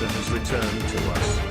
Professor has returned to us.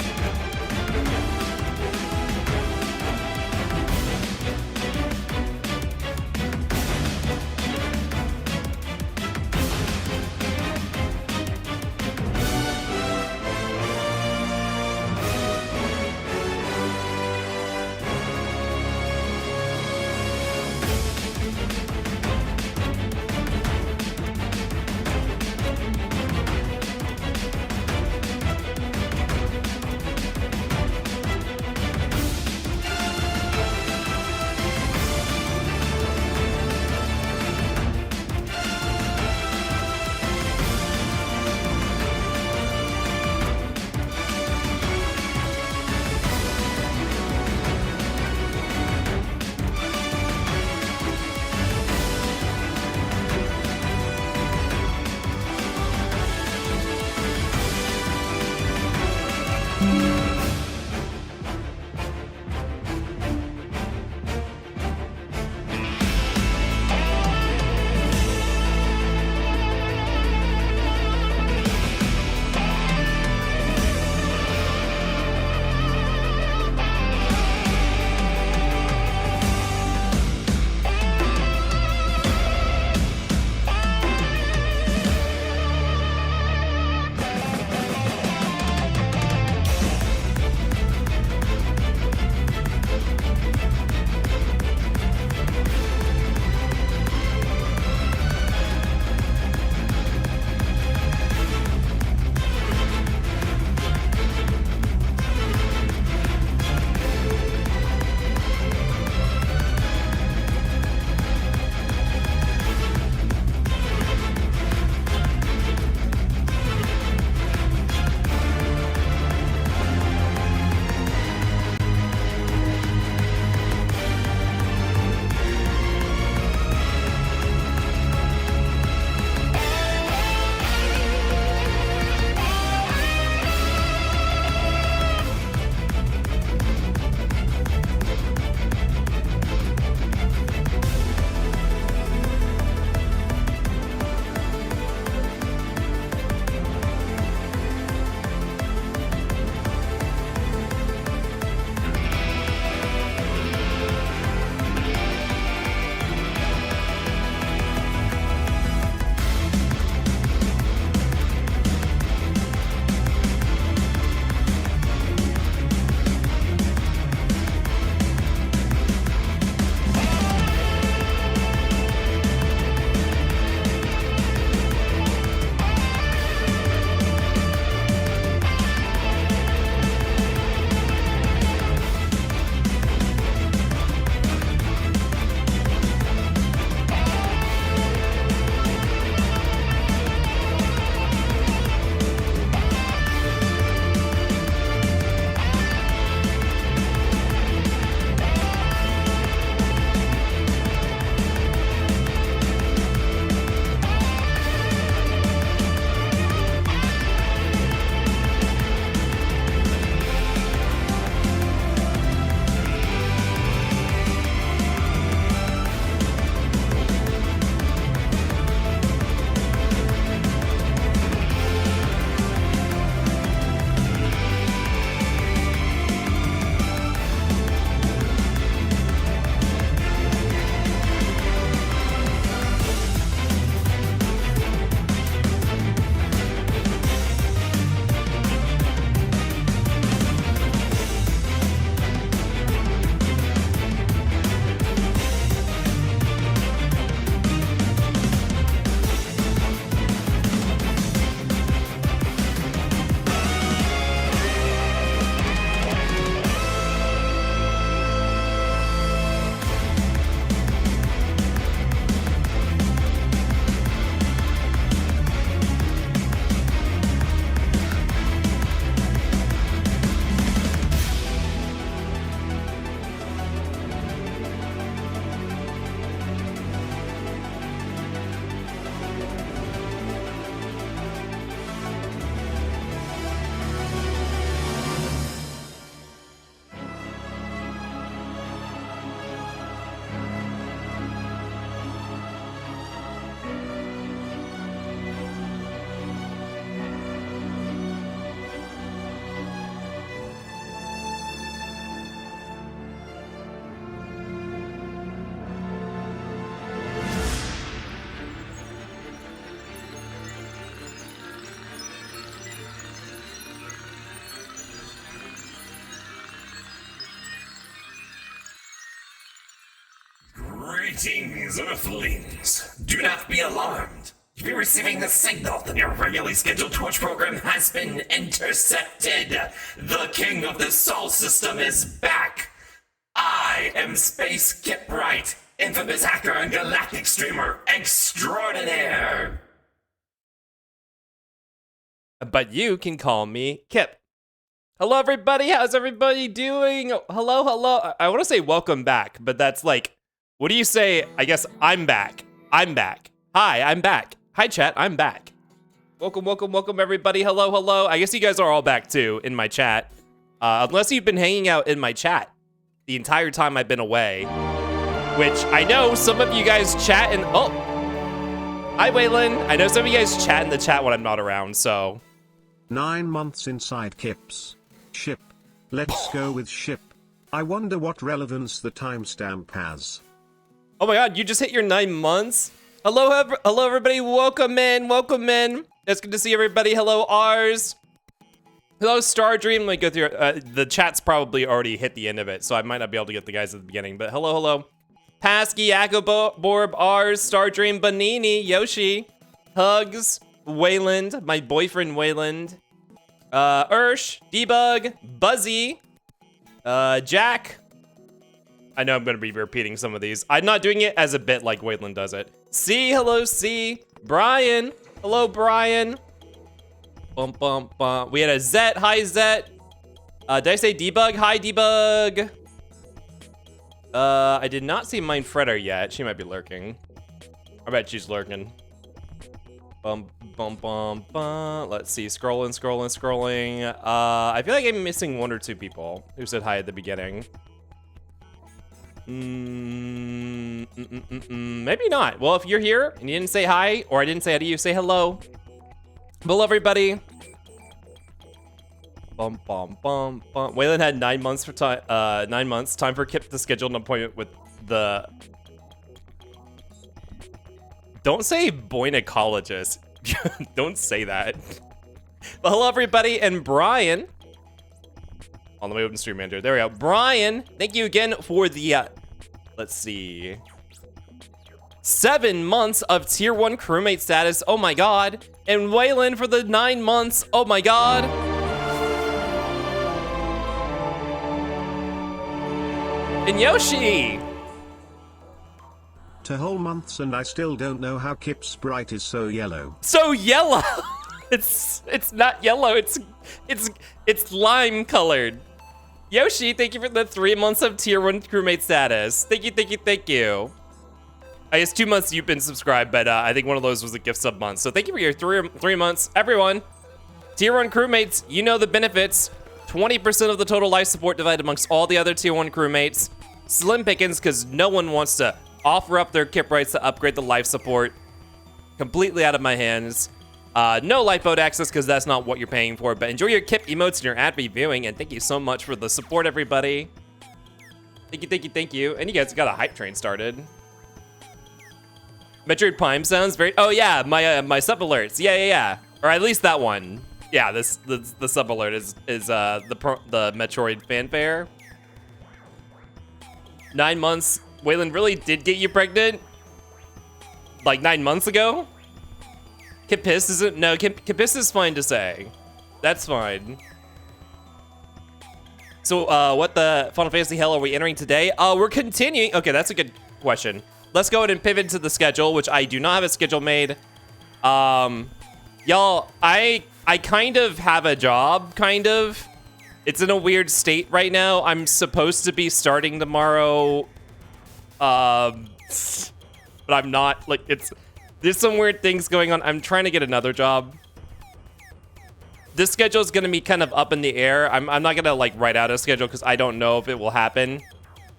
Greetings, Earthlings. Do not be alarmed. If you're receiving the signal that your regularly scheduled Twitch program has been intercepted, the king of the Sol system is back. I am Space Kipwright, infamous hacker and galactic streamer extraordinaire. But you can call me Kip. Hello, everybody. How's everybody doing? Hello, hello. I want to say welcome back, but that's like, what do you say? I guess I'm back. I'm back. Hi, I'm back. Hi, chat. I'm back. Welcome, welcome, welcome, everybody. Hello, hello. I guess you guys are all back, too, in my chat. Unless you've been hanging out in my chat the entire time I've been away. Which I know some of you guys chat and... Oh! Hi, Waylon. I know some of you guys chat in the chat when I'm not around, so... 9 months inside Kip's ship. Let's go with ship. I wonder what relevance the timestamp has. Oh my god, you just hit your 9 months? Hello, hello everybody, welcome in, welcome in. It's good to see everybody. Hello, Ars. Hello, Stardream. Let me go through, the chat's probably already hit the end of it, so I might not be able to get the guys at the beginning, but hello, hello. Pasky, Akoborb, Ars, Stardream, Banini, Yoshi, Hugs, Wayland, my boyfriend Wayland, Ursh, Debug, Buzzy, Jack. I know I'm going to be repeating some of these. I'm not doing it as a bit like Wayland does it. C, hello C, Brian, hello Brian. Bum bum bum. We had a Zet, hi Zet. Did I say Debug? Hi Debug. I did not see Mindfredder yet. She might be lurking. I bet she's lurking. Bum bum bum bum. Let's see. Scrolling, scrolling, scrolling. I feel like I'm missing 1 or 2 people who said hi at the beginning. Maybe not. Well, if you're here and you didn't say hi, or I didn't say hi to you, say hello. Hello, everybody. Bum bum bum bum. Waylon had 9 months for time. 9 months. Time for Kip to schedule an appointment with the. Don't say boynecologist. Don't say that. But hello, everybody, and Brian. On the way open stream manager. There we go. Brian, thank you again for the, let's see. 7 months of tier 1 crewmate status. Oh my god. And Waylon for the 9 months. Oh my god. And Yoshi. To whole months and I still don't know how Kip's sprite is so yellow. So yellow. It's not yellow. It's lime colored. Yoshi, thank you for the 3 months of tier 1 crewmate status. Thank you, thank you, thank you. I guess 2 months you've been subscribed, but I think one of those was a gift sub month. So thank you for your three months. Everyone, tier 1 crewmates, you know the benefits. 20% of the total life support divided amongst all the other tier 1 crewmates. Slim pickings, because no one wants to offer up their Kip rights to upgrade the life support. Completely out of my hands. No lifeboat access because that's not what you're paying for, but enjoy your Kip emotes and your ad reviewing, and thank you so much for the support, everybody. Thank you, thank you, thank you. And you guys got a hype train started. Metroid Prime sounds very... Oh yeah, my sub alerts. Yeah. Or at least that one. Yeah, the sub alert is the Metroid fanfare. 9 months. Waylon really did get you pregnant? Like 9 months ago? Kipis isn't... No, Kipis is fine to say. That's fine. So, what the Final Fantasy hell are we entering today? We're continuing... Okay, that's a good question. Let's go ahead and pivot to the schedule, which I do not have a schedule made. Y'all, I kind of have a job, kind of. It's in a weird state right now. I'm supposed to be starting tomorrow. But I'm not. Like, there's some weird things going on. I'm trying to get another job. This schedule is going to be kind of up in the air. I'm not going to, like, write out a schedule because I don't know if it will happen.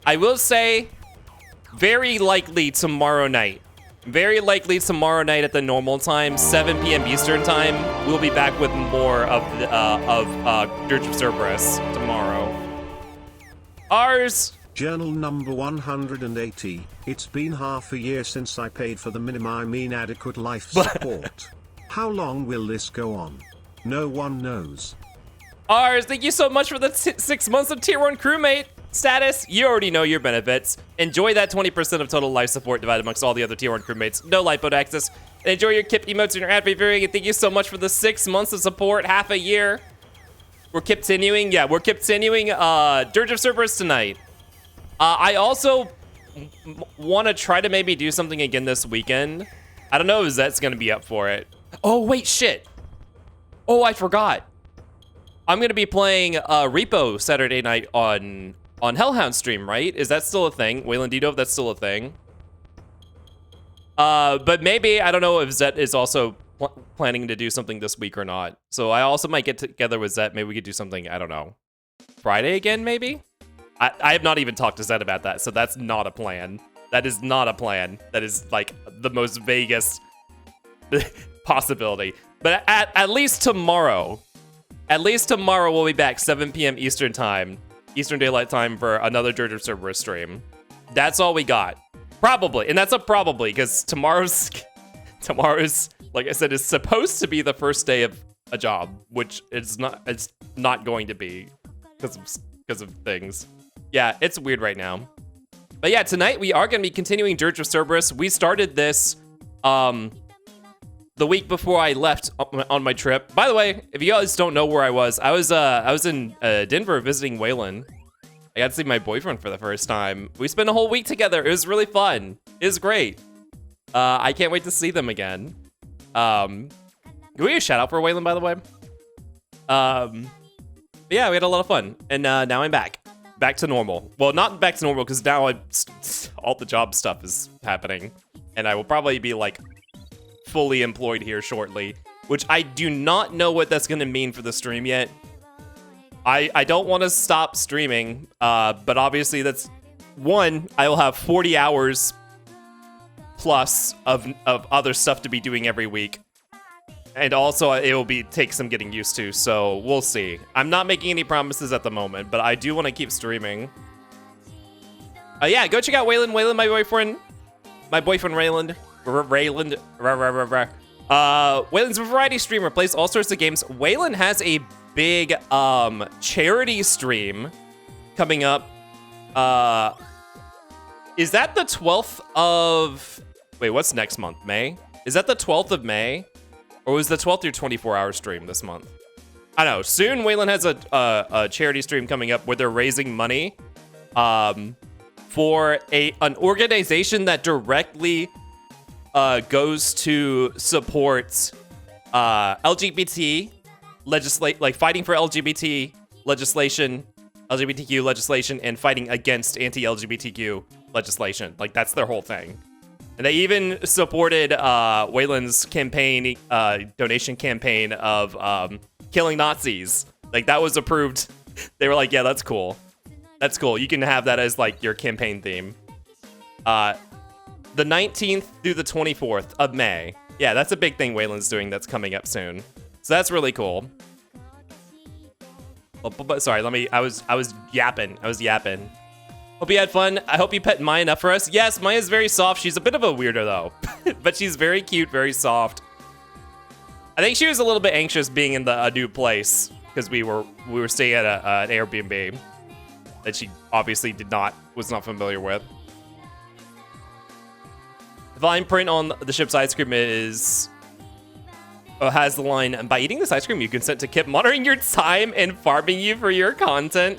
I will say, very likely tomorrow night. Very likely tomorrow night at the normal time, 7 p.m. Eastern time. We'll be back with more of Dirge of Cerberus tomorrow. Ours. Journal number 180. It's been half a year since I paid for the minimum inadequate life support. How long will this go on? No one knows. Ours, thank you so much for the 6 months of tier 1 crewmate. Status, you already know your benefits. Enjoy that 20% of total life support divided amongst all the other tier 1 crewmates. No lifeboat access. And enjoy your Kip emotes and your ad viewing. And thank you so much for the 6 months of support, half a year. We're continuing. Yeah, we're continuing Dirge of Cerberus tonight. I also want to try to maybe do something again this weekend. I don't know if Zet's going to be up for it. Oh, wait, shit. Oh, I forgot. I'm going to be playing Repo Saturday night on Hellhound stream, right? Is that still a thing? Waylon, do you know if that's still a thing? But maybe, I don't know if Zet is also planning to do something this week or not. So I also might get together with Zet. Maybe we could do something, I don't know, Friday again, maybe? I have not even talked to Zet about that, so that's not a plan. That is not a plan. That is, like, the most vaguest possibility. But at least tomorrow we'll be back 7 p.m. Eastern Time, Eastern Daylight Time, for another Dirge of Cerberus stream. That's all we got. Probably, and that's a probably, because tomorrow's, like I said, is supposed to be the first day of a job, which it's not going to be because of things. Yeah, it's weird right now. But yeah, tonight we are going to be continuing Dirge of Cerberus. We started this the week before I left on my trip. By the way, if you guys don't know where I was in Denver visiting Waylon. I got to see my boyfriend for the first time. We spent a whole week together. It was really fun. It was great. I can't wait to see them again. Can we get a shout out for Waylon, by the way? But yeah, we had a lot of fun. And now I'm back. Back to normal. Well, not back to normal, because now all the job stuff is happening. And I will probably be, like, fully employed here shortly, which I do not know what that's going to mean for the stream yet. I don't want to stop streaming, but obviously that's, one, I will have 40 hours plus of other stuff to be doing every week. And also, it will take some getting used to, so we'll see. I'm not making any promises at the moment, but I do want to keep streaming. Yeah, go check out Waylon. Waylon, my boyfriend. My boyfriend, Rayland. Rayland. Waylon's a variety streamer, plays all sorts of games. Waylon has a big charity stream coming up. Is that the 12th of... Wait, what's next month? May? Is that the 12th of May? Or was the 12th your 24-hour stream this month? I don't know. Soon, Waylon has a charity stream coming up where they're raising money for an organization that directly goes to support LGBT fighting for LGBT legislation, LGBTQ legislation, and fighting against anti-LGBTQ legislation. Like, that's their whole thing. And they even supported Waylon's campaign, donation campaign of killing Nazis. Like, that was approved. They were like, yeah, that's cool. That's cool. You can have that as, like, your campaign theme. The 19th through the 24th of May. Yeah, that's a big thing Waylon's doing that's coming up soon. So that's really cool. Oh, but sorry, I was yapping. Hope you had fun. I hope you pet Maya enough for us. Yes, Maya's very soft. She's a bit of a weirdo though, but she's very cute, very soft. I think she was a little bit anxious being in a new place because we were staying at an Airbnb that she obviously was not familiar with. The fine print on the ship's ice cream has the line, by eating this ice cream, you consent to Kip monitoring your time and farming you for your content.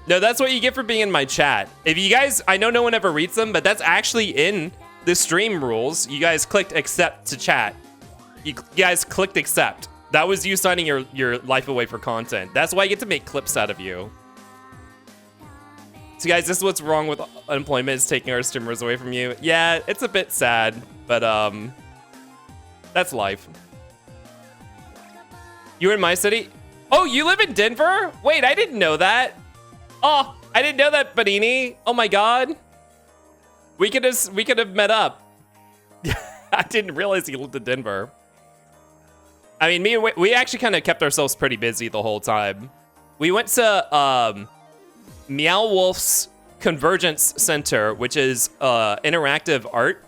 No, that's what you get for being in my chat. If you guys, I know no one ever reads them, but that's actually in the stream rules. You guys clicked accept to chat. You guys clicked accept. That was you signing your life away for content. That's why I get to make clips out of you. So guys, this is what's wrong with unemployment, is taking our streamers away from you. Yeah, it's a bit sad, but that's life. You're in my city? Oh, you live in Denver? Wait, I didn't know that. Oh, I didn't know that, Banini. Oh my God. We could have met up. I didn't realize you lived in Denver. I mean, we actually kind of kept ourselves pretty busy the whole time. We went to Meow Wolf's Convergence Center, which is interactive art.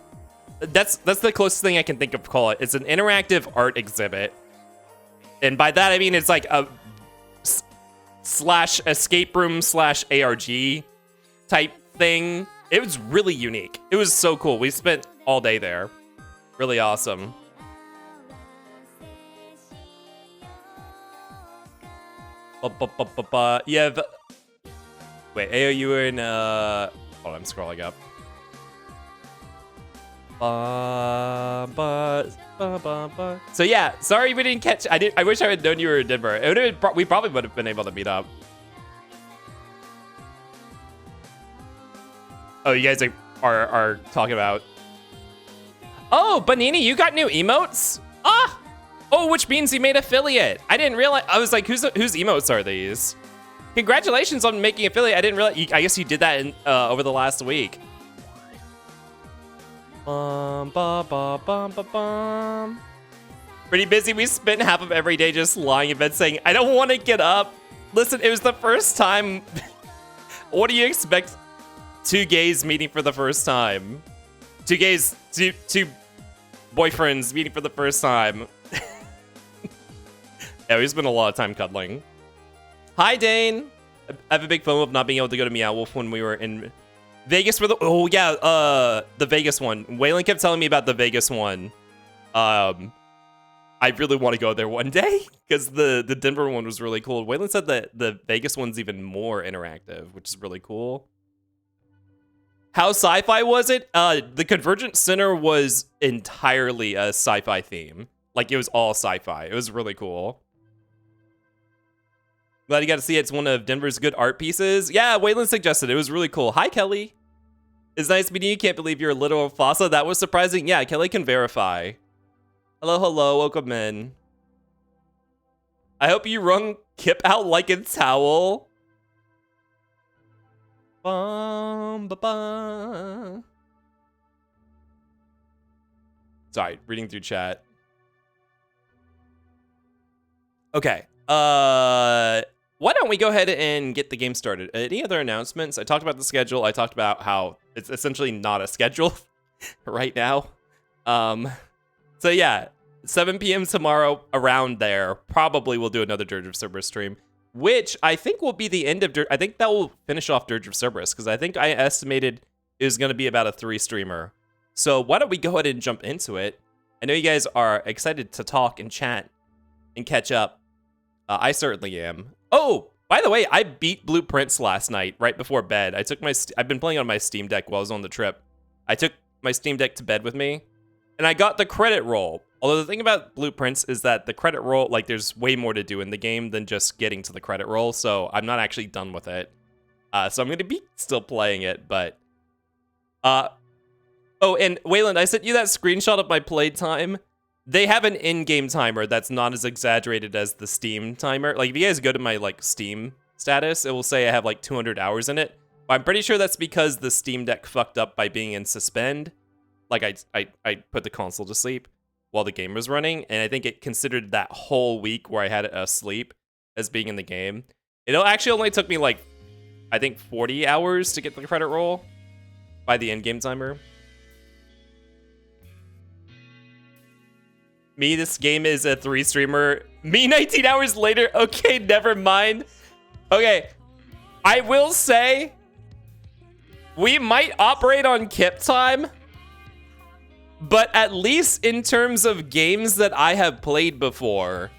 That's the closest thing I can think of to call it. It's an interactive art exhibit. And by that, I mean it's like a /escape room /ARG type thing. It was really unique. It was so cool. We spent all day there. Really awesome. Yeah. Wait, Ayo, you were in hold on, I'm scrolling up. So yeah, sorry we didn't catch. I wish I had known you were in Denver. It would have been, we probably would have been able to meet up. Oh, you guys are talking about. Oh, Banini, you got new emotes? Ah! Oh, which means you made affiliate. I didn't realize. I was like, whose emotes are these? Congratulations on making affiliate. I didn't realize. I guess you did that in, over the last week. Pretty busy. We spent half of every day just lying in bed saying, I don't want to get up. Listen, it was the first time. What do you expect? Two gays meeting for the first time. Two boyfriends meeting for the first time. Yeah, we spent a lot of time cuddling. Hi, Dane. I have a big FOMO of not being able to go to Meow Wolf when we were in Vegas for the... Oh, yeah, the Vegas one. Waylon kept telling me about the Vegas one. I really want to go there one day because the Denver one was really cool. Waylon said that the Vegas one's even more interactive, which is really cool. How sci-fi was it? The Convergent Center was entirely a sci-fi theme. Like, it was all sci-fi. It was really cool. Glad you got to see it. It's one of Denver's good art pieces. Yeah, Waylon suggested it. It was really cool. Hi, Kelly. It's nice meeting you. Can't believe you're a literal fossa. That was surprising. Yeah, Kelly can verify. Hello, hello. Welcome in. I hope you wrung Kip out like a towel. Sorry, reading through chat. Okay. Why don't we go ahead and get the game started? Any other announcements? I talked about the schedule. I talked about how it's essentially not a schedule right now. So yeah, 7 p.m. tomorrow around there. Probably we'll do another Dirge of Cerberus stream, which I think will be the end of I think that will finish off Dirge of Cerberus because I think I estimated it was going to be about a 3-streamer. So why don't we go ahead and jump into it? I know you guys are excited to talk and chat and catch up. I certainly am. Oh, by the way, I beat Blueprints last night right before bed. I've been playing on my Steam Deck while I was on the trip. I took my Steam Deck to bed with me, and I got the credit roll. Although the thing about Blueprints is that the credit roll, like, there's way more to do in the game than just getting to the credit roll, so I'm not actually done with it. So I'm going to be still playing it, but... Oh, and Wayland, I sent you that screenshot of my playtime. They have an in-game timer that's not as exaggerated as the Steam timer. Like, if you guys go to my, like, Steam status, it will say I have, like, 200 hours in it. But I'm pretty sure that's because the Steam Deck fucked up by being in suspend. Like, I put the console to sleep while the game was running, and I think it considered that whole week where I had it asleep as being in the game. It actually only took me, like, I think 40 hours to get the credit roll by the in-game timer. Me, this game is a 3-streamer. Me, 19 hours later. Okay, never mind. Okay, I will say we might operate on Kip time, but at least in terms of games that I have played before,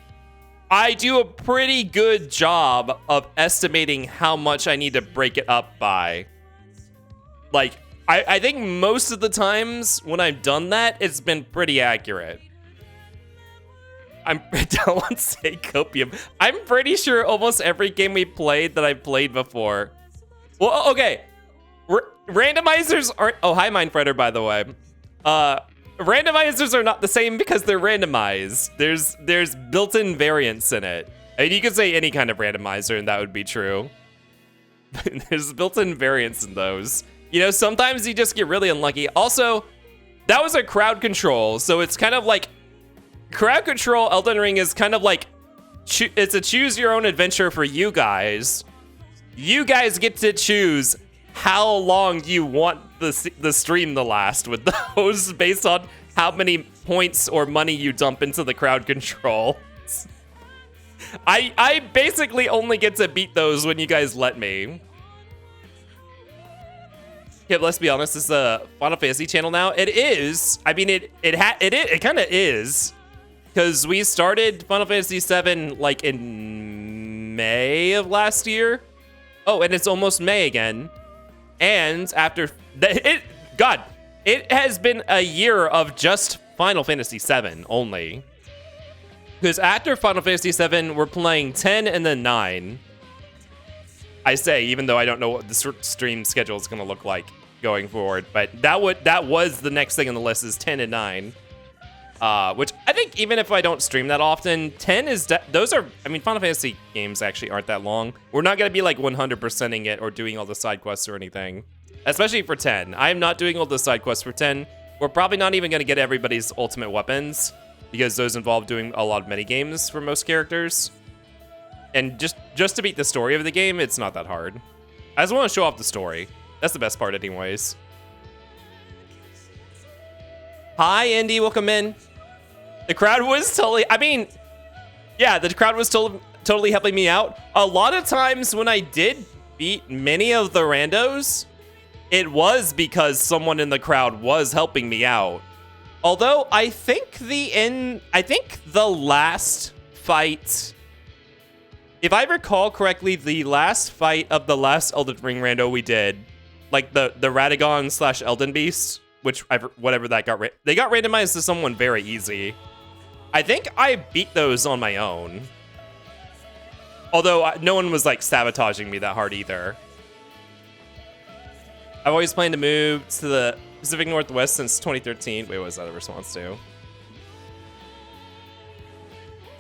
I do a pretty good job of estimating how much I need to break it up by. Like, I think most of the times when I've done that, it's been pretty accurate. I don't want to say copium. I'm pretty sure almost every game we played that I've played before. Well, okay. Randomizers aren't... Oh, hi, Mindfritter, by the way. Randomizers are not the same because they're randomized. There's built-in variance in it. I mean, you could say any kind of randomizer and that would be true. There's built-in variance in those. You know, sometimes you just get really unlucky. Also, that was a crowd control, so it's kind of like... Crowd control Elden Ring is kind of like, it's a choose your own adventure for you guys. You guys get to choose how long you want the stream to last with those based on how many points or money you dump into the crowd control. I basically only get to beat those when you guys let me. Yeah, let's be honest, this is a Final Fantasy channel now. It is. I mean, it kind of is. Because we started Final Fantasy VII like in May of last year. Oh, and it's almost May again. And after God, it has been a year of just Final Fantasy VII only. Because after Final Fantasy VII, we're playing 10 and then 9. I say, even though I don't know what the stream schedule is going to look like going forward, but that was the next thing on the list is 10 and 9. Which I think even if I don't stream that often, 10 is those are, I mean, Final Fantasy games actually aren't that long. We're not going to be like 100%ing it or doing all the side quests or anything, especially for 10. I am not doing all the side quests for 10. We're probably not even going to get everybody's ultimate weapons because those involve doing a lot of mini games for most characters. And just to beat the story of the game, it's not that hard. I just want to show off the story. That's the best part anyways. Hi, Andy, welcome in. The crowd was totally, I mean, yeah, the crowd was totally helping me out. A lot of times when I did beat many of the randos, it was because someone in the crowd was helping me out. Although I think the last fight, if I recall correctly, the last fight of the last Elden Ring rando we did, like the Radagon / Elden Beast, which whatever that they got randomized to someone very easy. I think I beat those on my own. Although no one was like sabotaging me that hard either. I've always planned to move to the Pacific Northwest since 2013. Wait, what was that a response to?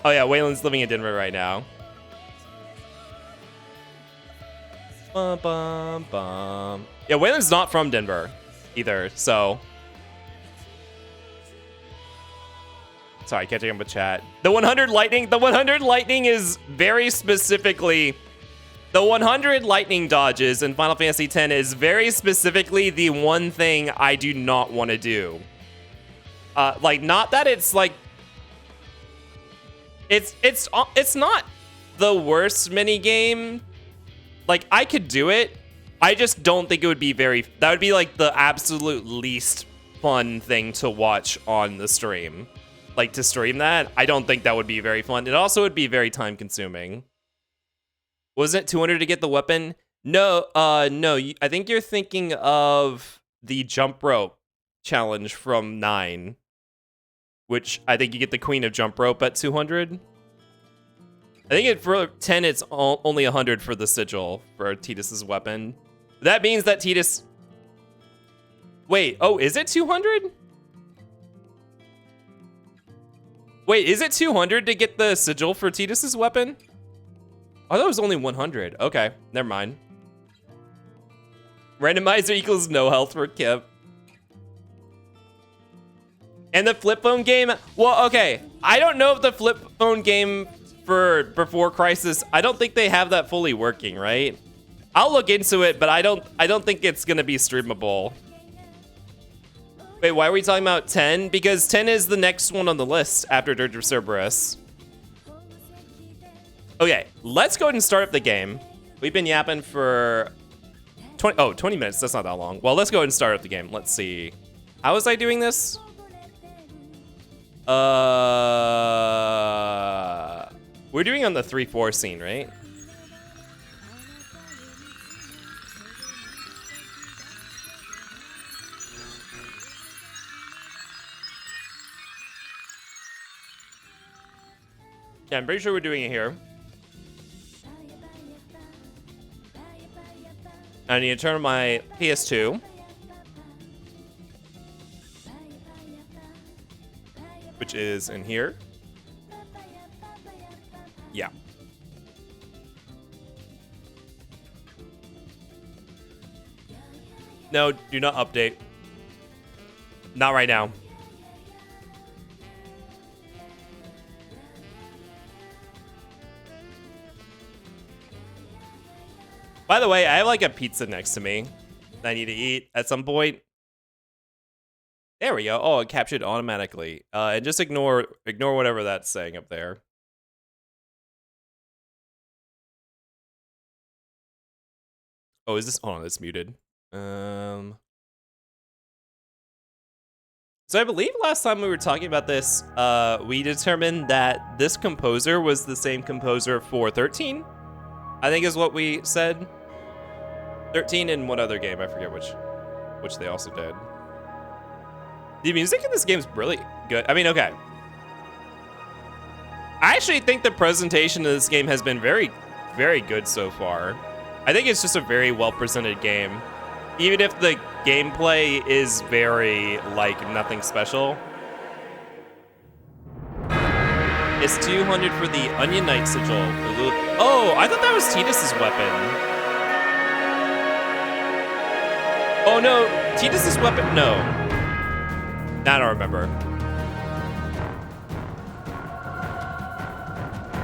Oh yeah, Waylon's living in Denver right now. Bum, bum, bum. Yeah, Waylon's not from Denver either, so. Sorry, catching up with chat. The 100 lightning is very specifically, the 100 lightning dodges in Final Fantasy X is very specifically the one thing I do not want to do. Like, not that it's like, it's not the worst mini game. Like, I could do it. I just don't think it would be that would be like the absolute least fun thing to watch on the stream. Like, to stream that, I don't think that would be very fun. It also would be very time consuming. Wasn't it 200 to get the weapon? No, no, I think you're thinking of the jump rope challenge from 9, which I think you get the Queen of Jump Rope at 200. I think for 10, it's only 100 for the sigil for Tidus's weapon. That means that Tidus... Wait, oh, is it 200? Wait, is it 200 to get the sigil for Tidus's weapon? I thought it was only 100. Okay, never mind. Randomizer equals no health for Kip. And the flip phone game? Well, okay. I don't know if the flip phone game for Before Crisis, I don't think they have that fully working, right? I'll look into it, but I don't think it's gonna be streamable. Wait, why are we talking about 10? Because 10 is the next one on the list after Dirge of Cerberus. Okay, let's go ahead and start up the game. We've been yapping for 20 minutes. That's not that long. Well, let's go ahead and start up the game. Let's see. How was I doing this? We're doing on the 3-4 scene, right? Yeah, I'm pretty sure we're doing it here. I need to turn on my PS2. Which is in here. Yeah. No, do not update. Not right now. By the way, I have like a pizza next to me that I need to eat at some point. There we go. Oh, it captured automatically. And just ignore whatever that's saying up there. Oh, is this? Hold on, it's muted. So I believe last time we were talking about this, we determined that this composer was the same composer for 13. I think is what we said. 13 and one other game, I forget which they also did. The music in this game is really good. I mean, okay. I actually think the presentation of this game has been very, very good so far. I think it's just a very well-presented game. Even if the gameplay is very, like, nothing special. It's 200 for the Onion Knight sigil. Oh, I thought that was Tidus's weapon. Oh no, Tidus's weapon, no. I don't remember.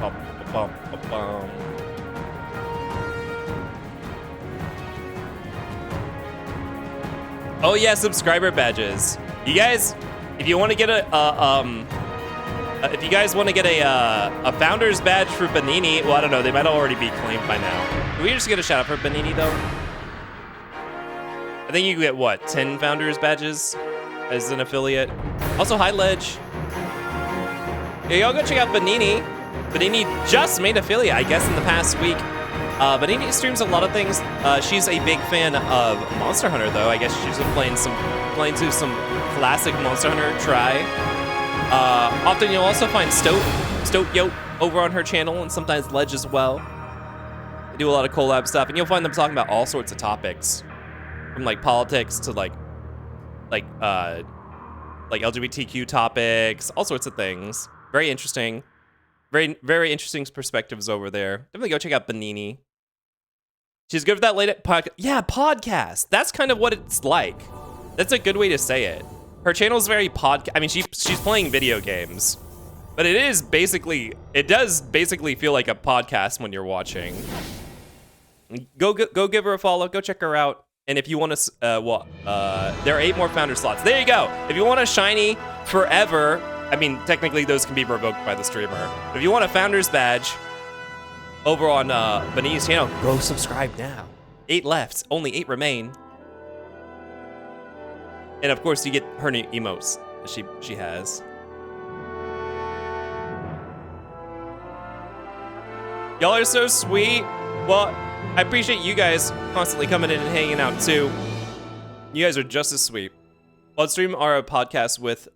Bum, bum, bum, bum. Oh yeah, subscriber badges. You guys, if you want to get if you guys want to get a founder's badge for Benini, well, I don't know, they might already be claimed by now. Can we just get a shout out for Benini though? I think you can get what, 10 founders badges as an affiliate. Also, hi Ledge. Yeah, y'all go check out Benini. Benini just made affiliate, I guess, in the past week. Benini streams a lot of things. She's a big fan of Monster Hunter, though. I guess she's been playing through some classic Monster Hunter try. Often you'll also find Stoat Yote over on her channel, and sometimes Ledge as well. They do a lot of collab stuff, and you'll find them talking about all sorts of topics, from like politics to like LGBTQ topics, all sorts of things. Very interesting. Very, very interesting perspectives over there. Definitely go check out Benini. She's good with that late podcast. Yeah, podcast. That's kind of what it's like. That's a good way to say it. Her channel is very I mean, she's playing video games, but it does basically feel like a podcast when you're watching. Go give her a follow. Go check her out. And if you want to, there are 8 more founder slots. There you go. If you want a shiny forever, I mean, technically those can be revoked by the streamer. But if you want a founder's badge over on Benini's channel, go subscribe now. 8 left, only 8 remain. And of course, you get her new emotes that she has. Y'all are so sweet. Well, I appreciate you guys constantly coming in and hanging out too. You guys are just as sweet. Bloodstream are a podcast with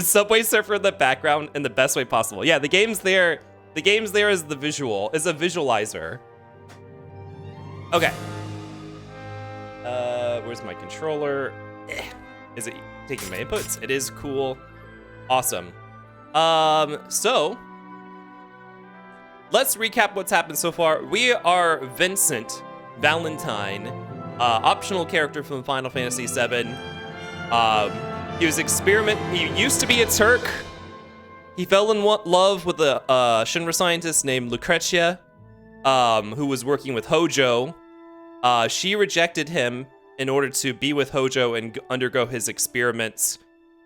Subway Surfer in the background in the best way possible. Yeah, the game's there is a visualizer. Okay. Where's my controller? Is it taking my inputs? It is cool. Awesome. So let's recap what's happened so far. We are Vincent Valentine, optional character from Final Fantasy VII. He used to be a Turk. He fell in love with a Shinra scientist named Lucretia, who was working with Hojo. She rejected him in order to be with Hojo and undergo his experiments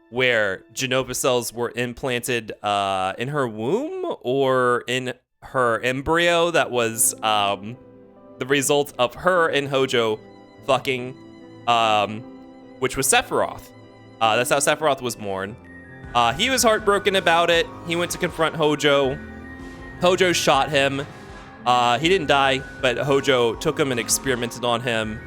where Genova cells were implanted in her womb or in her embryo that was the result of her and Hojo fucking, which was Sephiroth. That's how Sephiroth was born. He was heartbroken about it. He went to confront Hojo. Hojo shot him. He didn't die, but Hojo took him and experimented on him.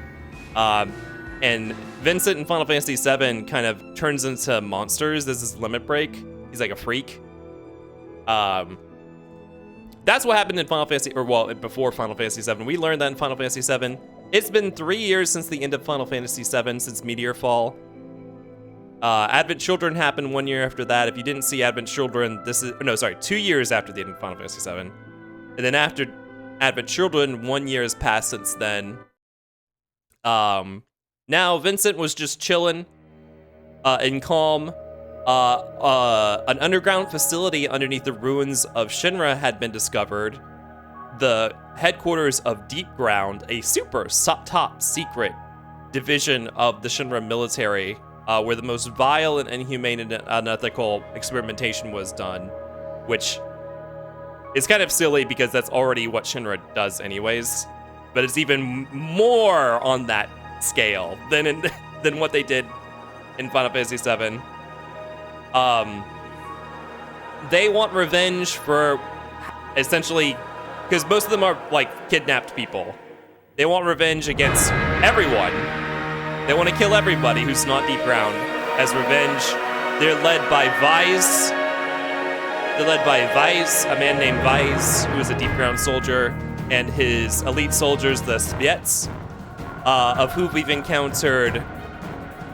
And Vincent in Final Fantasy VII kind of turns into monsters. This is limit break. He's like a freak. That's what happened in Final Fantasy, before Final Fantasy VII. We learned that in Final Fantasy VII. It's been 3 years since the end of Final Fantasy VII, since Meteor Fall. Advent Children happened 1 year after that. If you didn't see Advent Children, 2 years after the end of Final Fantasy VII. And then after Advent Children, 1 year has passed since then. Now Vincent was just chilling in Calm. An underground facility underneath the ruins of Shinra had been discovered. The headquarters of Deep Ground, a super top secret division of the Shinra military, where the most vile and inhumane and unethical experimentation was done, which is kind of silly because that's already what Shinra does anyways. but it's even more on that scale than than what they did in Final Fantasy VII. They want revenge for essentially, because most of them are like kidnapped people. They want revenge against everyone. They want to kill everybody who's not deep ground as revenge. They're led by Vyse. They're led by Vyse, a man named Vyse, who is a deep ground soldier, and his elite soldiers, the Sviets, of who we've encountered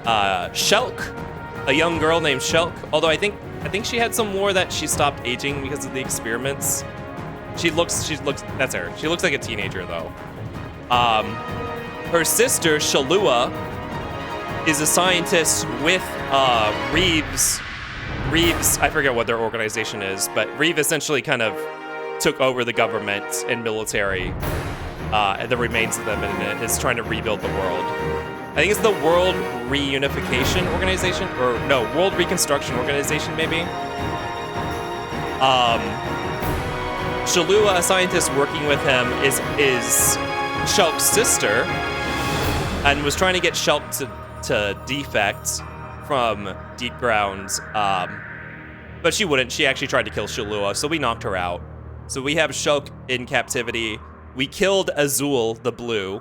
Shulk, a young girl named Shulk. Although I think she had some lore that she stopped aging because of the experiments. She looks, that's her. She looks like a teenager though. Her sister, Shalua, is a scientist with Reeves, I forget what their organization is, but Reeve essentially kind of took over the government and military, and the remains of them, and is trying to rebuild the world. I think it's the World Reunification Organization, or no, World Reconstruction Organization, maybe. Shalua, a scientist working with him, is Shulk's sister, and was trying to get Shulk to defect from deep grounds, but she wouldn't. She actually tried to kill Shalua, so we knocked her out. So we have Shulk in captivity. We killed Azul, the blue,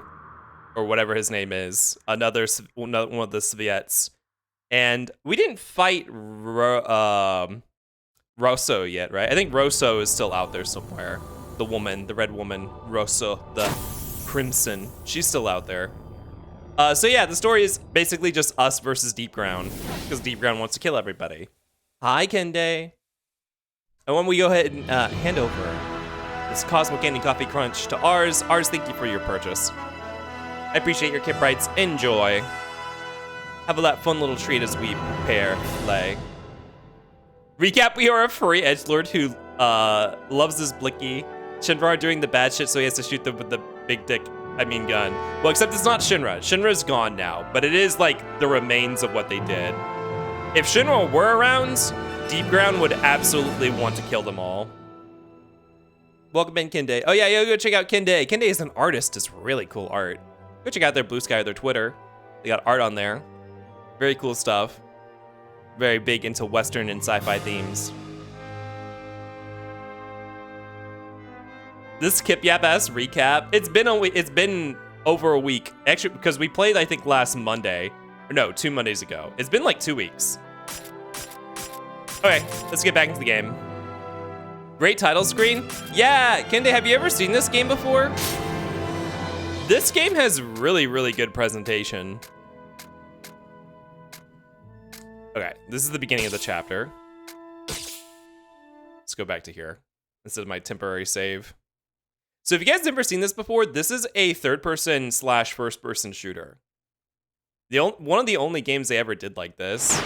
or whatever his name is, one of the Sviets, and we didn't fight Rosso yet, right? I think Rosso is still out there somewhere. The woman, the red woman, Rosso, the Crimson, she's still out there. So yeah, the story is basically just us versus Deep Ground, because Deep Ground wants to kill everybody. Hi, Kende. And when we go ahead and hand over this Cosmic Candy Coffee Crunch to Ars. Ars, thank you for your purchase. I appreciate your Kip Rights. Enjoy. Have a fun little treat as we prepare play. Recap, we are a furry edgelord who loves his blicky. Shinra doing the bad shit, so he has to shoot them with the big dick, gun. Well, except it's not Shinra. Shinra's gone now, but it is like the remains of what they did. If Shinra were around, Deep Ground would absolutely want to kill them all. Welcome in, Kende. Oh yeah, go check out Kende. Kende is an artist, does really cool art. Go check out their Blue Sky or their Twitter. They got art on there. Very cool stuff. Very big into Western and sci-fi themes. This Kip Yap ass recap. It's been over a week. Actually, because we played, I think, last Monday. Or no, 2 Mondays ago. It's been like 2 weeks. Okay, let's get back into the game. Great title screen. Yeah, Kende, have you ever seen this game before? This game has really, really good presentation. Okay, this is the beginning of the chapter. Let's go back to here. This is my temporary save. So if you guys have never seen this before, this is a third-person / first-person shooter. One of the only games they ever did like this.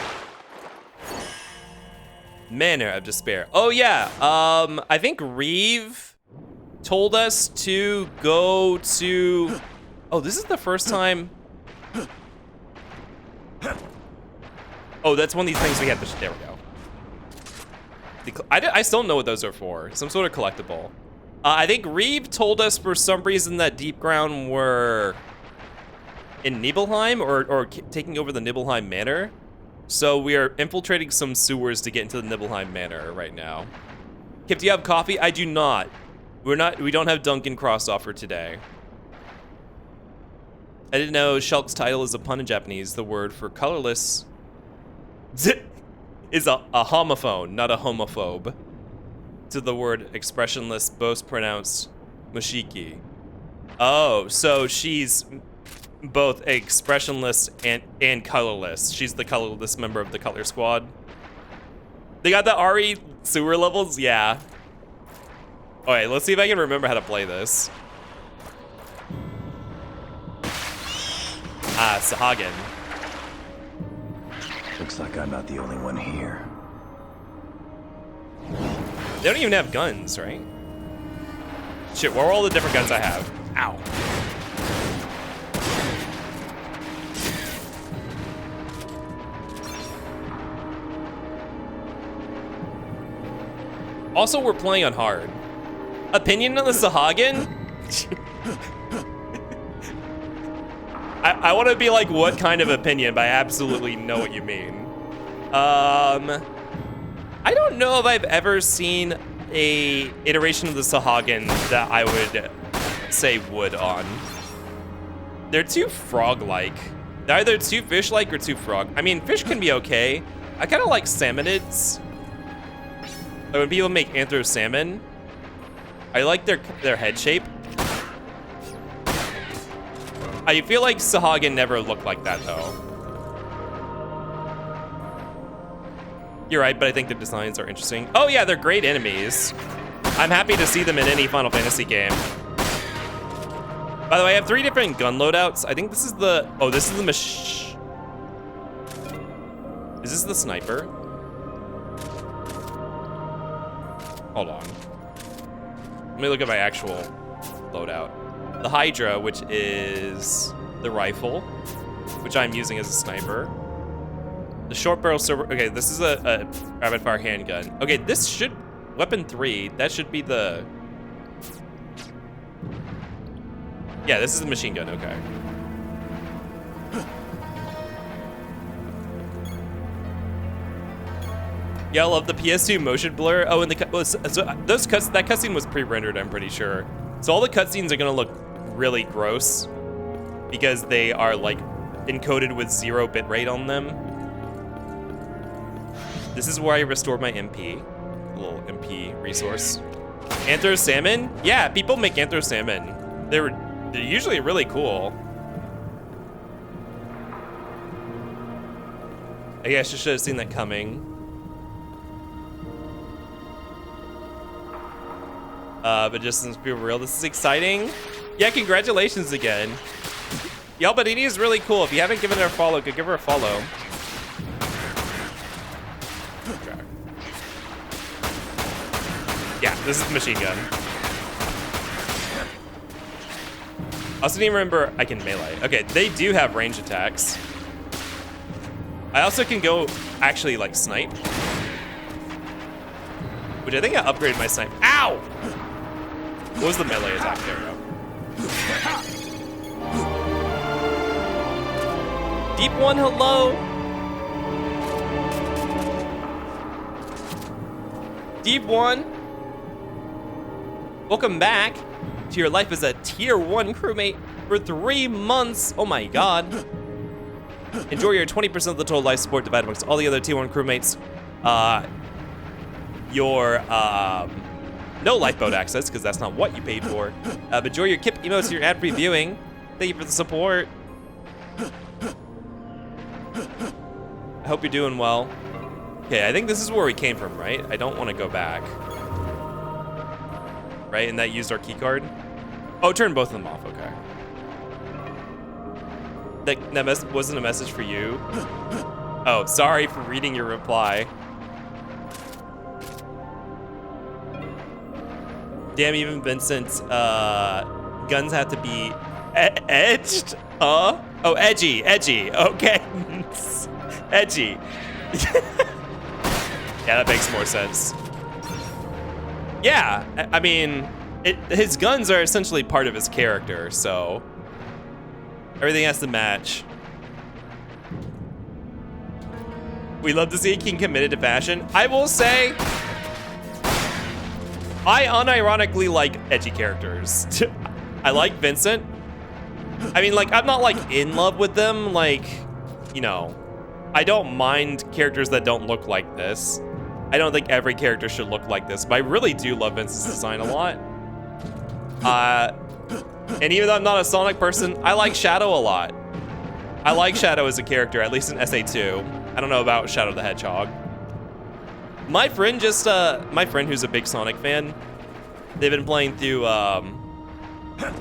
Manor of Despair. Oh yeah, I think Reeve told us to go to... Oh, this is the first time... Oh, that's one of these things we have to... There we go. I still don't know what those are for. Some sort of collectible. I think Reeve told us for some reason that Deep Ground were in Nibelheim or taking over the Nibelheim Manor. So we are infiltrating some sewers to get into the Nibelheim Manor right now. Kip, do you have coffee? I do not. We don't have Dunkin' cross offer today. I didn't know Shulk's title is a pun in Japanese. The word for colorless is a homophone, not a homophobe. To the word expressionless, both pronounced Moshiki. Oh, so she's both expressionless and colorless. She's the colorless member of the color squad. They got the RE sewer levels? Yeah. Alright, let's see if I can remember how to play this. Ah, Sahagin. Looks like I'm not the only one here. They don't even have guns, right? Shit, where are all the different guns I have? Ow. Also, we're playing on hard. Opinion on the Sahagin? I want to be like, what kind of opinion? But I absolutely know what you mean. I don't know if I've ever seen a iteration of the Sahagin that I would say wood on. They're too frog-like. They're either too fish-like or too frog. I mean, fish can be okay. I kind of like salmonids. Like when people make anthro salmon, I like their head shape. I feel like Sahagin never looked like that though. You're right, but I think the designs are interesting. Oh yeah, they're great enemies. I'm happy to see them in any Final Fantasy game. By the way, I have 3 different gun loadouts. I think this is the, oh, this is the is this the sniper? Hold on. Let me look at my actual loadout. The Hydra, which is the rifle, which I'm using as a sniper. The short barrel silver. Okay, this is a rapid fire handgun. Okay, this should, weapon 3, that should be the, yeah, this is the machine gun, okay. Yeah, I love the PS2 motion blur. Oh, and that cutscene was pre-rendered, I'm pretty sure. So all the cutscenes are gonna look really gross because they are like encoded with 0 bitrate on them. This is where I restored my MP, a little MP resource. Anthro salmon? Yeah, people make anthro salmon. They're usually really cool. I guess I should have seen that coming. But just since people real, this is exciting. Yeah, congratulations again. Yalbadini is really cool. If you haven't given her a follow, go give her a follow. Okay. Yeah, this is the machine gun. I also didn't remember I can melee. Okay, they do have range attacks. I also can go actually like snipe. Which I think I upgraded my snipe. Ow! What was the melee attack? There we go. Deep One, hello. Deep One. Welcome back to your life as a tier 1 crewmate for 3 months. Oh my god. Enjoy your 20% of the total life support divided amongst all the other tier 1 crewmates. No lifeboat access, because that's not what you paid for. But enjoy your Kip emotes and your ad-free viewing. Thank you for the support. I hope you're doing well. Okay, I think this is where we came from, right? I don't want to go back. Right, and that used our key card. Oh, turn both of them off, okay. That wasn't a message for you. Oh, sorry for reading your reply. Damn, even Vincent's guns have to be edged? Oh, edgy, okay. Edgy. Yeah, that makes more sense. Yeah, I mean, his guns are essentially part of his character, so everything has to match. We love to see King committed to fashion. I will say, I unironically like edgy characters. I like Vincent. I mean, like, I'm not like in love with them, like, you know, I don't mind characters that don't look like this. I don't think every character should look like this, but I really do love Vincent's design a lot. And even though I'm not a Sonic person, I like Shadow a lot. I like Shadow as a character, at least in SA2. I don't know about Shadow the Hedgehog. My friend my friend who's a big Sonic fan, they've been playing through, or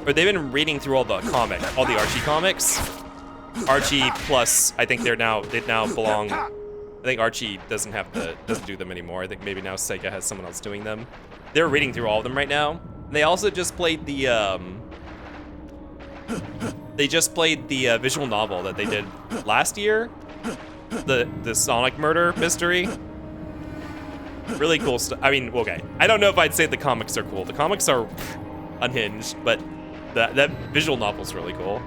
they've been reading through all the Archie comics. Archie plus, I think they now belong, I think Archie doesn't do them anymore. I think maybe now Sega has someone else doing them. They're reading through all of them right now. They also just played the, visual novel that they did last year. The Sonic murder mystery. Really cool stuff. I mean, okay, I don't know if I'd say the comics are cool. The comics are unhinged, but that visual novel's really cool.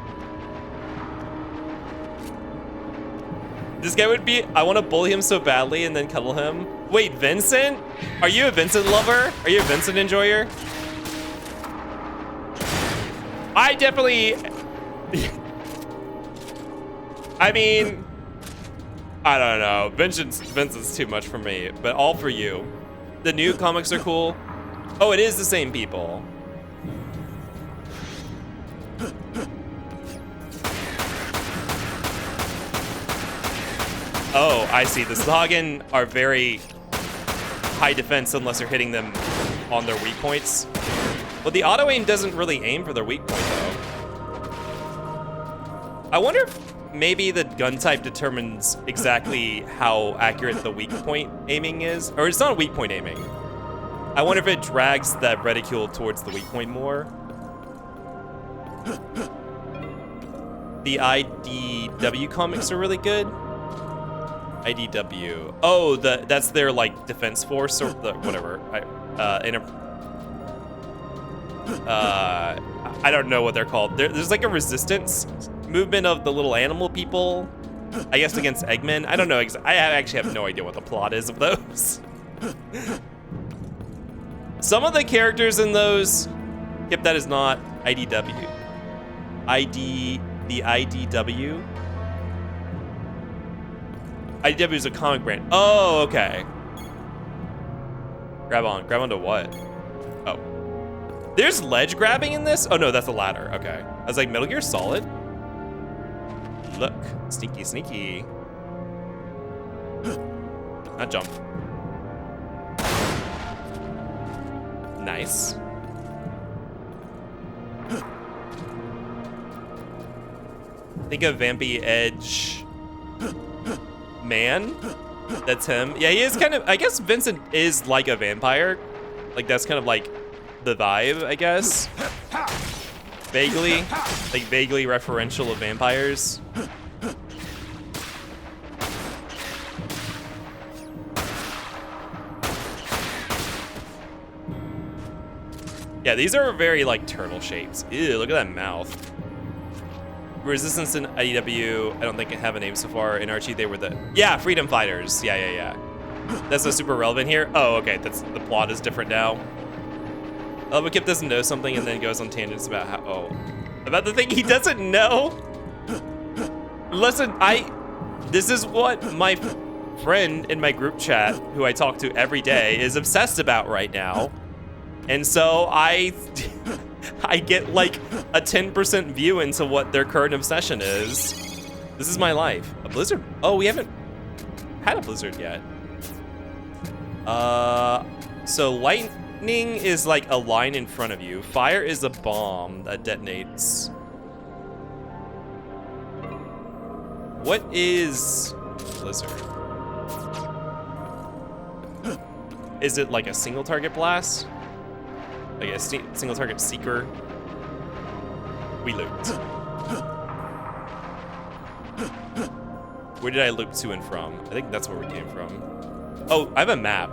This guy would be, I want to bully him so badly and then cuddle him. Wait, Vincent? Are you a Vincent lover? Are you a Vincent enjoyer? I definitely, I mean, I don't know. Vincent's too much for me, but all for you. The new comics are cool. Oh, it is the same people. Oh, I see. The Sahagin are very high defense unless you're hitting them on their weak points. Well, the auto aim doesn't really aim for their weak point, though. I wonder if maybe the gun type determines exactly how accurate the weak point aiming is. Or it's not weak point aiming. I wonder if it drags that reticule towards the weak point more. The IDW comics are really good. IDW. Oh, that's their like defense force or the whatever. I don't know what they're called. There's like a resistance movement of the little animal people, I guess, against Eggman. I don't know. I actually have no idea what the plot is of those. Some of the characters in those. Yep, that is not IDW. The IDW. IDW is a comic brand. Oh, okay. Grab onto what? Oh. There's ledge grabbing in this? Oh no, that's a ladder. Okay. I was like, Metal Gear Solid? Look. Sneaky, sneaky. Not jump. Nice. Think of Vampy Edge man. That's him. Yeah, he is kind of, I guess Vincent is like a vampire. Like that's kind of like the vibe, I guess. Vaguely, like vaguely referential of vampires. Yeah, these are very like turtle shapes. Ew, look at that mouth. Resistance in IDW, I don't think I have a name so far. In Archie, they were yeah, freedom fighters. Yeah. That's not super relevant here. Oh, okay, the plot is different now. But Kip doesn't know something and then goes on tangents about about the thing he doesn't know. Listen, this is what my friend in my group chat, who I talk to every day, is obsessed about right now. And so I get like a 10% view into what their current obsession is. This is my life. A blizzard? Oh, we haven't had a blizzard yet. So lightning is like a line in front of you. Fire is a bomb that detonates. What is blizzard? Is it like a single target blast? Like a single target seeker? We looped. Where did I loop to and from? I think that's where we came from. Oh, I have a map.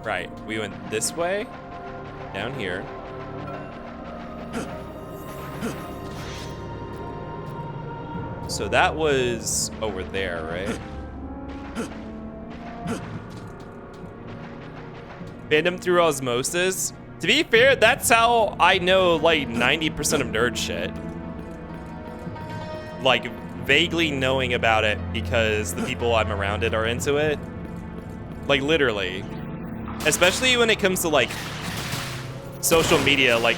Right, we went this way, down here. So that was over there, right? Fandom through osmosis. To be fair, that's how I know like 90% of nerd shit. Like vaguely knowing about it because the people I'm around it are into it. Like literally. Especially when it comes to like social media, like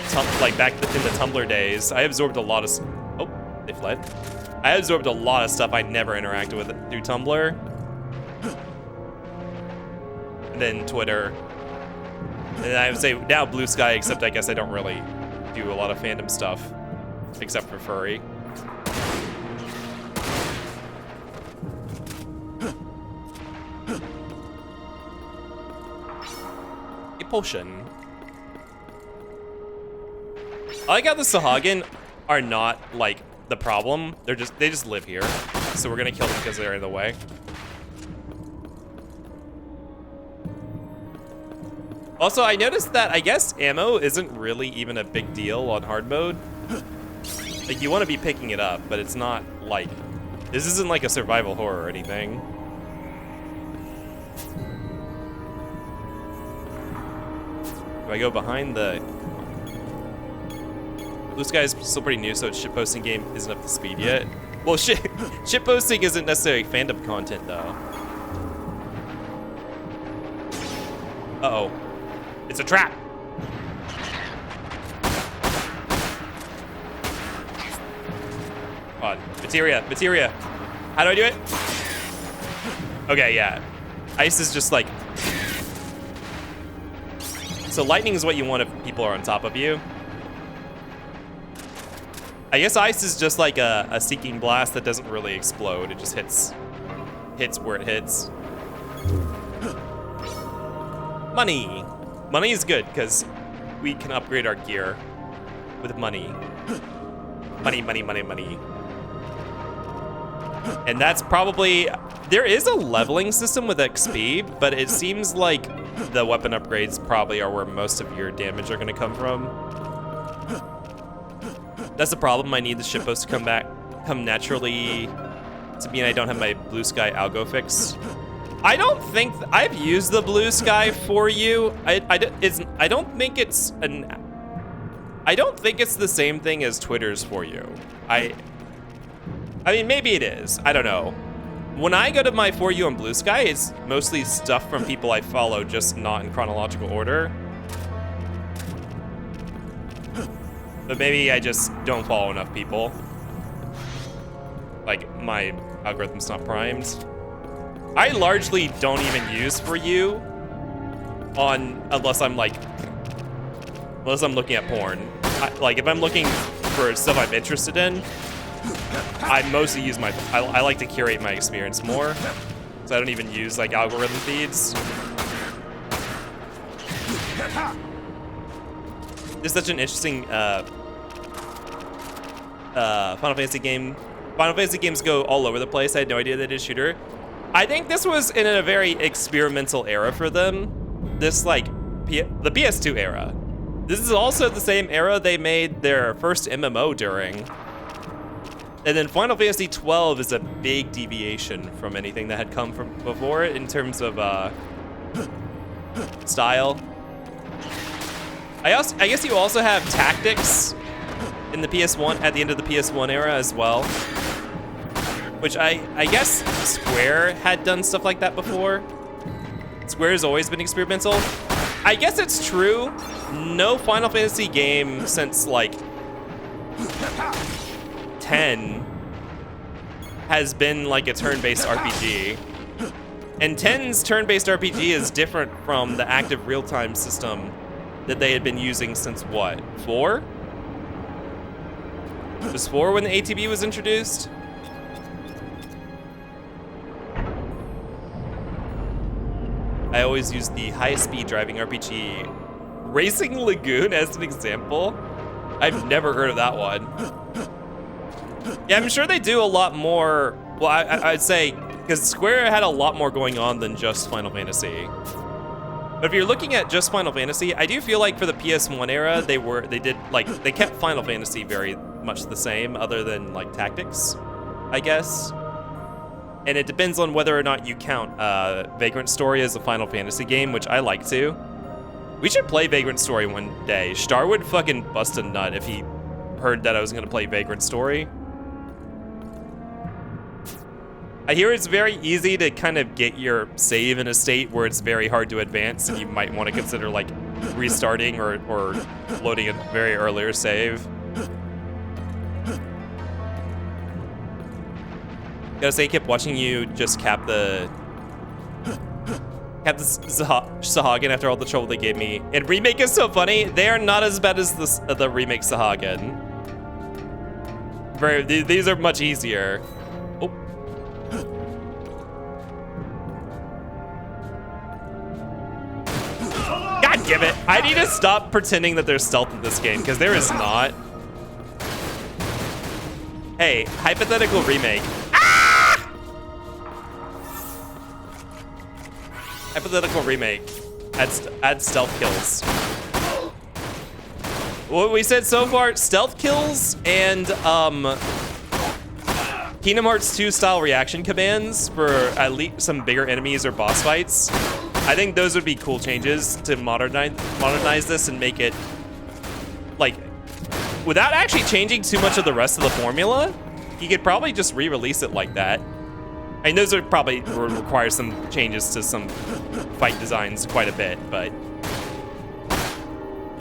back in the Tumblr days. I absorbed a lot of, oh, they fled. I absorbed a lot of stuff I never interacted with through Tumblr. And then Twitter. And I would say now Blue Sky, except I guess I don't really do a lot of fandom stuff, except for furry. A potion. I like how the Sahagin are not like the problem. They just live here. So we're gonna kill them because they're in the way. Also, I noticed that I guess ammo isn't really even a big deal on hard mode. Like, you want to be picking it up, but it's not like... This isn't like a survival horror or anything. Do I go behind the... Blue Sky's still pretty new, so its shitposting game isn't up to speed yet. Well, shitposting isn't necessarily fandom content, though. Uh-oh. It's a trap! Come on. Materia. How do I do it? Okay, yeah. Ice is just like... So lightning is what you want if people are on top of you. I guess ice is just like a seeking blast that doesn't really explode. It just hits where it hits. Money. Money is good because we can upgrade our gear with money. Money. And that's probably... There is a leveling system with XP, but it seems like the weapon upgrades probably are where most of your damage are going to come from. That's the problem. I need the shitpost to come naturally to mean I don't have my blue sky algo fixed. I don't think I've used the blue sky for you. I don't think it's the same thing as Twitter's for you. I mean, maybe it is. I don't know. When I go to my For You on Blue Sky, it's mostly stuff from people I follow, just not in chronological order. But maybe I just don't follow enough people. Like, my algorithm's not primed. I largely don't even use For You unless I'm looking at porn. Like, if I'm looking for stuff I'm interested in, I mostly use I like to curate my experience more, so I don't even use like algorithm feeds. This is such an interesting Final Fantasy game. Final Fantasy games go all over the place. I had no idea they did a shooter. I think this was in a very experimental era for them. This like the PS2 era. This is also the same era they made their first MMO during. And then Final Fantasy XII is a big deviation from anything that had come from before it in terms of style. I guess you also have tactics in the PS1 at the end of the PS1 era as well, which I guess Square had done stuff like that before. Square has always been experimental. I guess it's true. No Final Fantasy game since like 10 has been like a turn-based RPG. And 10's turn-based RPG is different from the active real-time system that they had been using since what, 4? Was 4 when the ATB was introduced? I always use the high-speed driving RPG Racing Lagoon as an example. I've never heard of that one. Yeah, I'm sure they do a lot more. Well, I'd say, because Square had a lot more going on than just Final Fantasy. But if you're looking at just Final Fantasy, I do feel like for the PS1 era, they kept Final Fantasy very much the same, other than like tactics, I guess. And it depends on whether or not you count Vagrant Story as a Final Fantasy game, which I like to. We should play Vagrant Story one day. Star would fucking bust a nut if he heard that I was gonna play Vagrant Story. I hear it's very easy to kind of get your save in a state where it's very hard to advance, and you might want to consider like restarting or loading a very earlier save. Gotta say, I kept watching you just cap the Sahagin after all the trouble they gave me. And remake is so funny. They are not as bad as the remake Sahagin. These are much easier. Oh. God damn it. I need to stop pretending that there's stealth in this game, because there is not. Hey, hypothetical remake. Hypothetical remake. Add stealth kills. what we said so far, stealth kills and Kingdom Hearts 2 style reaction commands for at least some bigger enemies or boss fights. I think those would be cool changes to modernize this and make it, like, without actually changing too much of the rest of the formula, you could probably just re-release it like that. I mean, those would probably require some changes to some fight designs quite a bit, but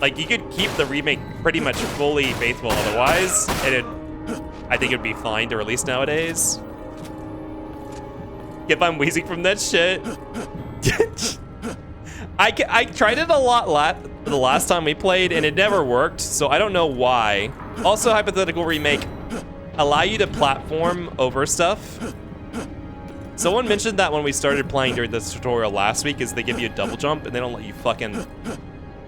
like, you could keep the remake pretty much fully faithful otherwise, and I think it'd be fine to release nowadays. If I'm wheezing from that shit. I tried it a lot the last time we played, and it never worked, so I don't know why. Also, hypothetical remake, allow you to platform over stuff. Someone mentioned that when we started playing during this tutorial last week, is they give you a double jump and they don't let you fucking, like,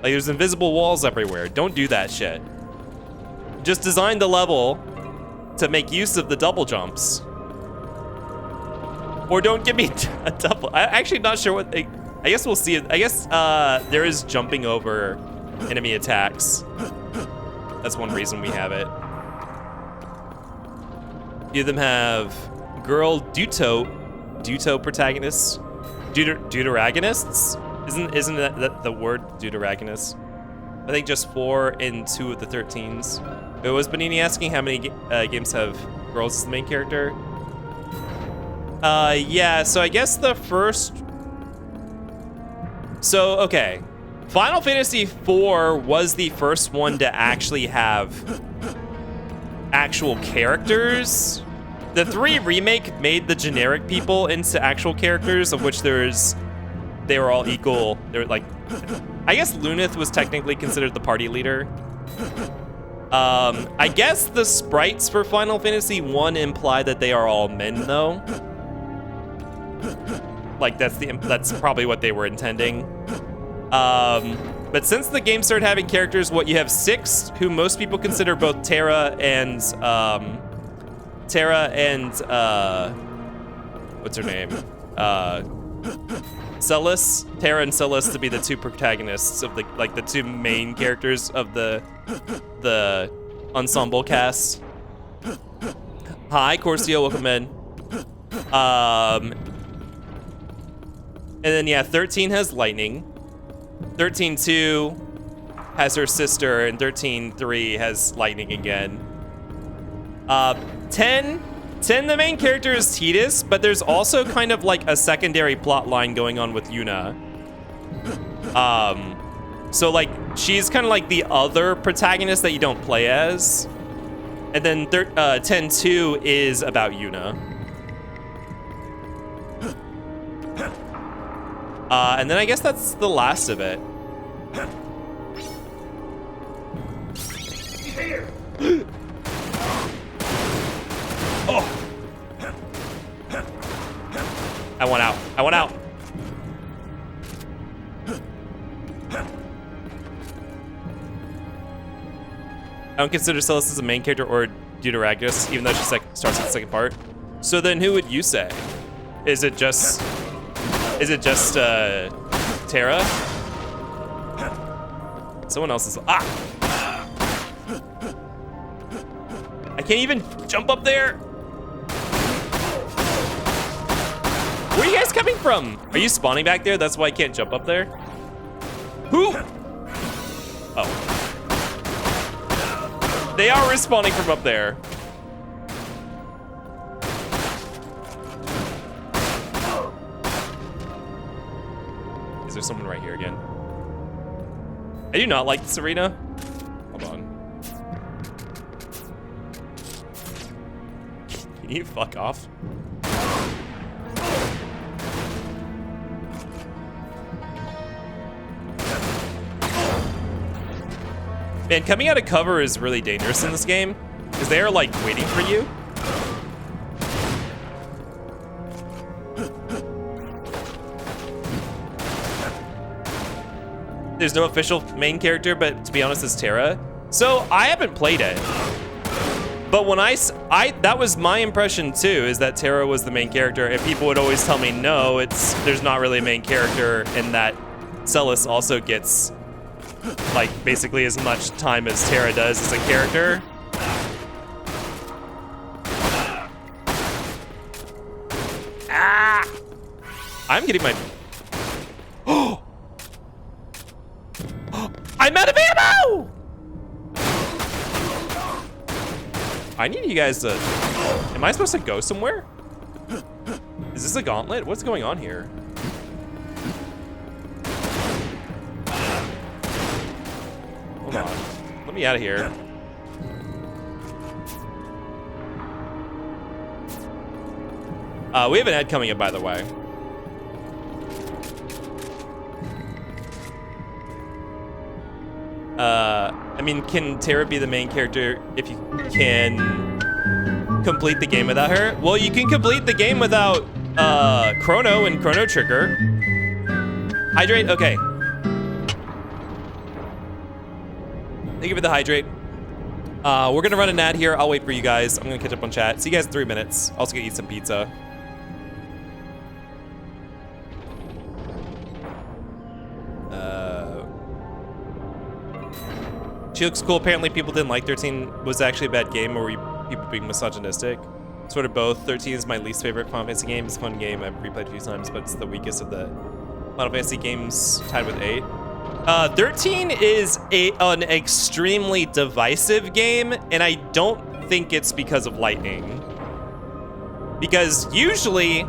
there's invisible walls everywhere. Don't do that shit. Just design the level to make use of the double jumps. Or don't give me a double. I'm actually not sure what they, I guess we'll see. I guess there is jumping over enemy attacks. That's one reason we have it. Few of them have girl Duto protagonists, deuteragonists. Isn't that the word deuteragonist? I think just 4 and 2 of the 13s. It was Benini asking how many games have girls as the main character. Yeah. So I guess the first. So okay, Final Fantasy IV was the first one to actually have actual characters. The 3 remake made the generic people into actual characters, of which they were all equal. They were like, I guess Lunith was technically considered the party leader. I guess the sprites for Final Fantasy I imply that they are all men, though. Like that's probably what they were intending. But since the game started having characters, what you have 6 who most people consider both Terra and what's her name? Celis, Terra and Celis to be the 2 protagonists of the 2 main characters of the ensemble cast. Hi, Corcio, welcome in. And then yeah, 13 has lightning. 13-2 has her sister, and 13-3 has lightning again. 10, the main character is Tidus, but there's also kind of like a secondary plot line going on with Yuna. So like, she's kind of like the other protagonist that you don't play as. And then 10-2 is about Yuna. And then I guess that's the last of it. Oh! I went out. I don't consider Celis as a main character or Deuteragonist, even though she starts in the second part. So then who would you say? Is it just Terra? Someone else is, I can't even jump up there. Where are you guys coming from? Are you spawning back there? That's why I can't jump up there? Who? Oh. They are respawning from up there. Is there someone right here again? I do not like this arena. Hold on. Can you fuck off? Man, coming out of cover is really dangerous in this game, because they are like waiting for you. There's no official main character, but to be honest, it's Terra. So I haven't played it, but when that was my impression too, is that Terra was the main character, and people would always tell me, no, there's not really a main character, and that Celis also gets like basically as much time as Terra does as a character. Ah! I'm getting my... Oh! I'm out of ammo! I need you guys to... Am I supposed to go somewhere? Is this a gauntlet? What's going on here? Hold on. Let me out of here. We have an ad coming up, by the way. I mean, can Terra be the main character if you can complete the game without her? Well, you can complete the game without Chrono and Chrono Trigger. Hydrate, okay. Thank you for the hydrate. We're gonna run an ad here. I'll wait for you guys. I'm gonna catch up on chat. See you guys in 3 minutes. Also gonna eat some pizza. She looks cool. Apparently people didn't like 13 was actually a bad game, or were people being misogynistic? Sort of both. 13 is my least favorite Final Fantasy game. It's a fun game. I've replayed a few times, but it's the weakest of the Final Fantasy games, tied with 8. 13 is an extremely divisive game, and I don't think it's because of lightning. Because usually,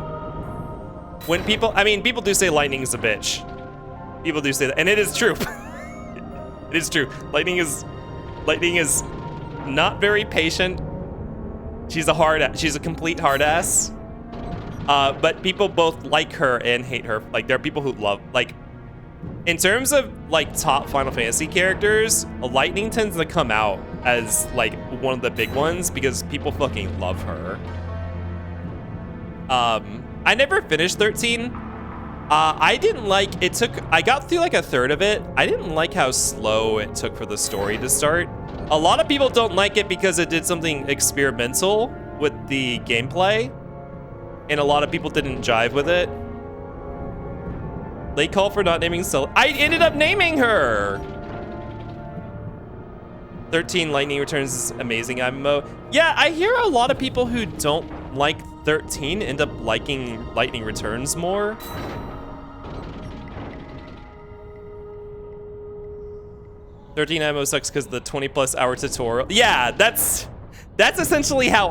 when people do say lightning is a bitch. People do say that, and it is true. It is true. Lightning is not very patient. She's a complete hard ass. But people both like her and hate her. Like, there are people who love, like, in terms of like top Final Fantasy characters, Lightning tends to come out as like one of the big ones because people fucking love her. I never finished 13. I didn't like, I got through like a third of it. I didn't like how slow it took for the story to start. A lot of people don't like it because it did something experimental with the gameplay, and a lot of people didn't jive with it. Late call for not naming I ended up naming her! 13 Lightning Returns is amazing MMO. Yeah, I hear a lot of people who don't like 13 end up liking Lightning Returns more. "13 MMO sucks because the 20+ hour tutorial." Yeah, that's essentially how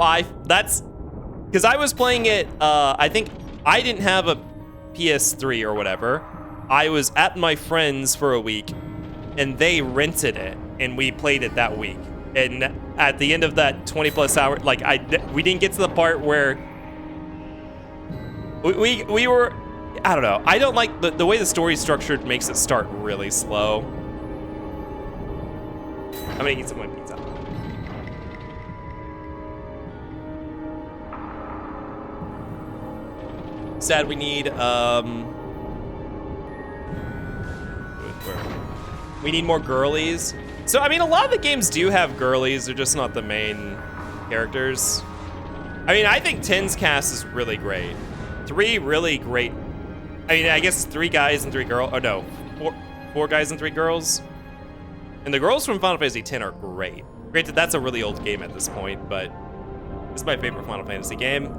because I was playing it, I think I didn't have a PS3 or whatever. I was at my friend's for a week, and they rented it, and we played it that week. And at the end of that 20+ hour, like we didn't get to the part where we were, I don't know. I don't like the way the story's structured makes it start really slow. I'm gonna eat some of my pizza. Sad we need, we need more girlies. So, I mean, a lot of the games do have girlies, they're just not the main characters. I mean, I think 10's cast is really great. 3 really great. I mean, I guess 3 guys and 3 girls, oh no, 4 guys and 3 girls. And the girls from Final Fantasy X are great. Granted, that's a really old game at this point, but it's my favorite Final Fantasy game.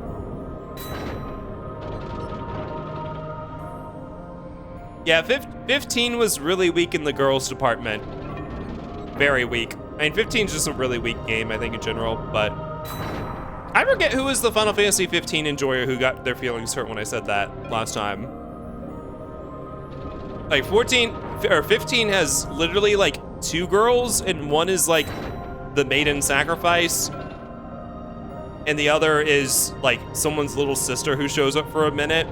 Yeah, 15 was really weak in the girls department. Very weak. I mean, 15 is just a really weak game, I think, in general, but I forget who was the Final Fantasy 15 enjoyer who got their feelings hurt when I said that last time. Like 15 has literally like 2 girls, and one is like the maiden sacrifice, and the other is like someone's little sister who shows up for a minute.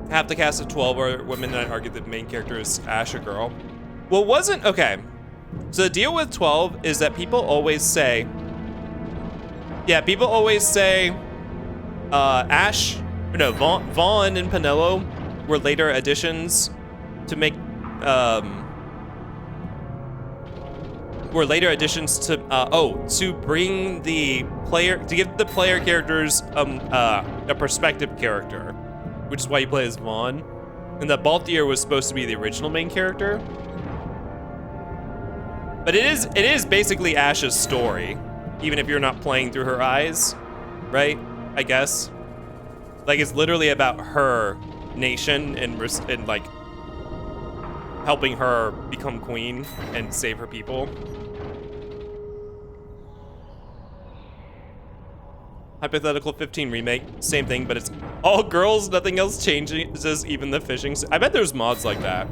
Half the cast of 12 are women, and I argue that the main character is Ash, a girl. Well, okay. So the deal with 12 is that people always say, Ash, no, Vaughn and Penelo were later additions to make, to bring the player, to give the player characters a perspective character, which is why you play as Vaughn. and that Balthier was supposed to be the original main character. But it is basically Ash's story, even if you're not playing through her eyes, right? I guess. Like, it's literally about her nation and like helping her become queen and save her people. Hypothetical 15 remake, same thing, but it's all girls, nothing else changes, even the fishing. I bet there's mods like that.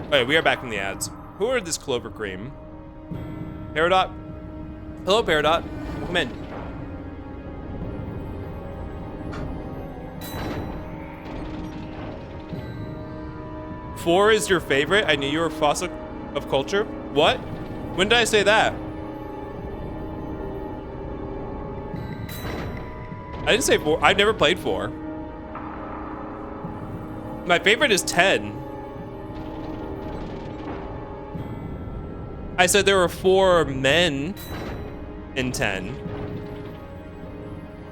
Okay, we are back from the ads. Who are this Clover Cream? Peridot? Hello, Peridot. Come in. Four is your favorite? I knew you were a fossil of culture. What? When did I say that? I didn't say 4. I've never played 4. My favorite is 10. I said there were 4 men in 10.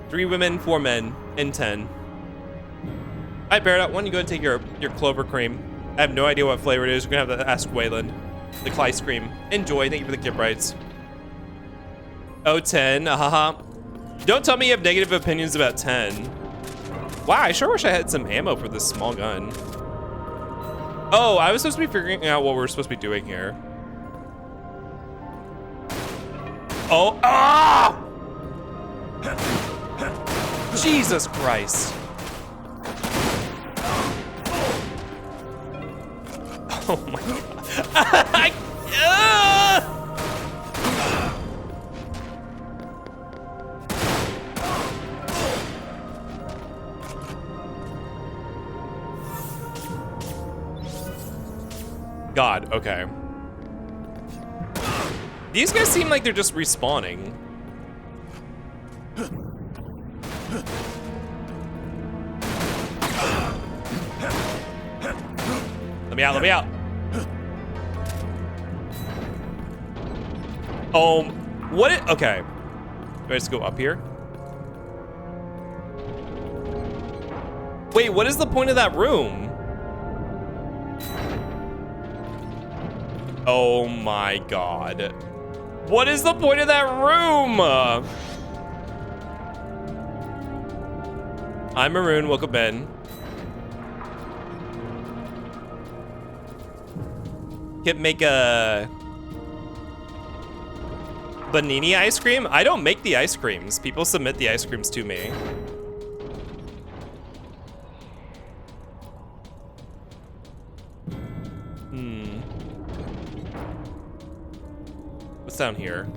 3 women, 4 men in 10. Alright, Peridot, why don't you go and take your Clover Cream? I have no idea what flavor it is. We're gonna have to ask Wayland. The Ice Cream. Enjoy. Thank you for the gift rights. Oh, 10. Haha. Don't tell me you have negative opinions about 10. Wow, I sure wish I had some ammo for this small gun. Oh, I was supposed to be figuring out what we're supposed to be doing here. Oh, ah! Jesus Christ. Oh my God. God, okay. These guys seem like they're just respawning. Let me out, let me out. Okay. Do I just go up here? Wait, what is the point of that room? Oh my God. What is the point of that room? I'm Maroon, welcome in. Can make a Banini ice cream? I don't make the ice creams. People submit the ice creams to me. What's down here?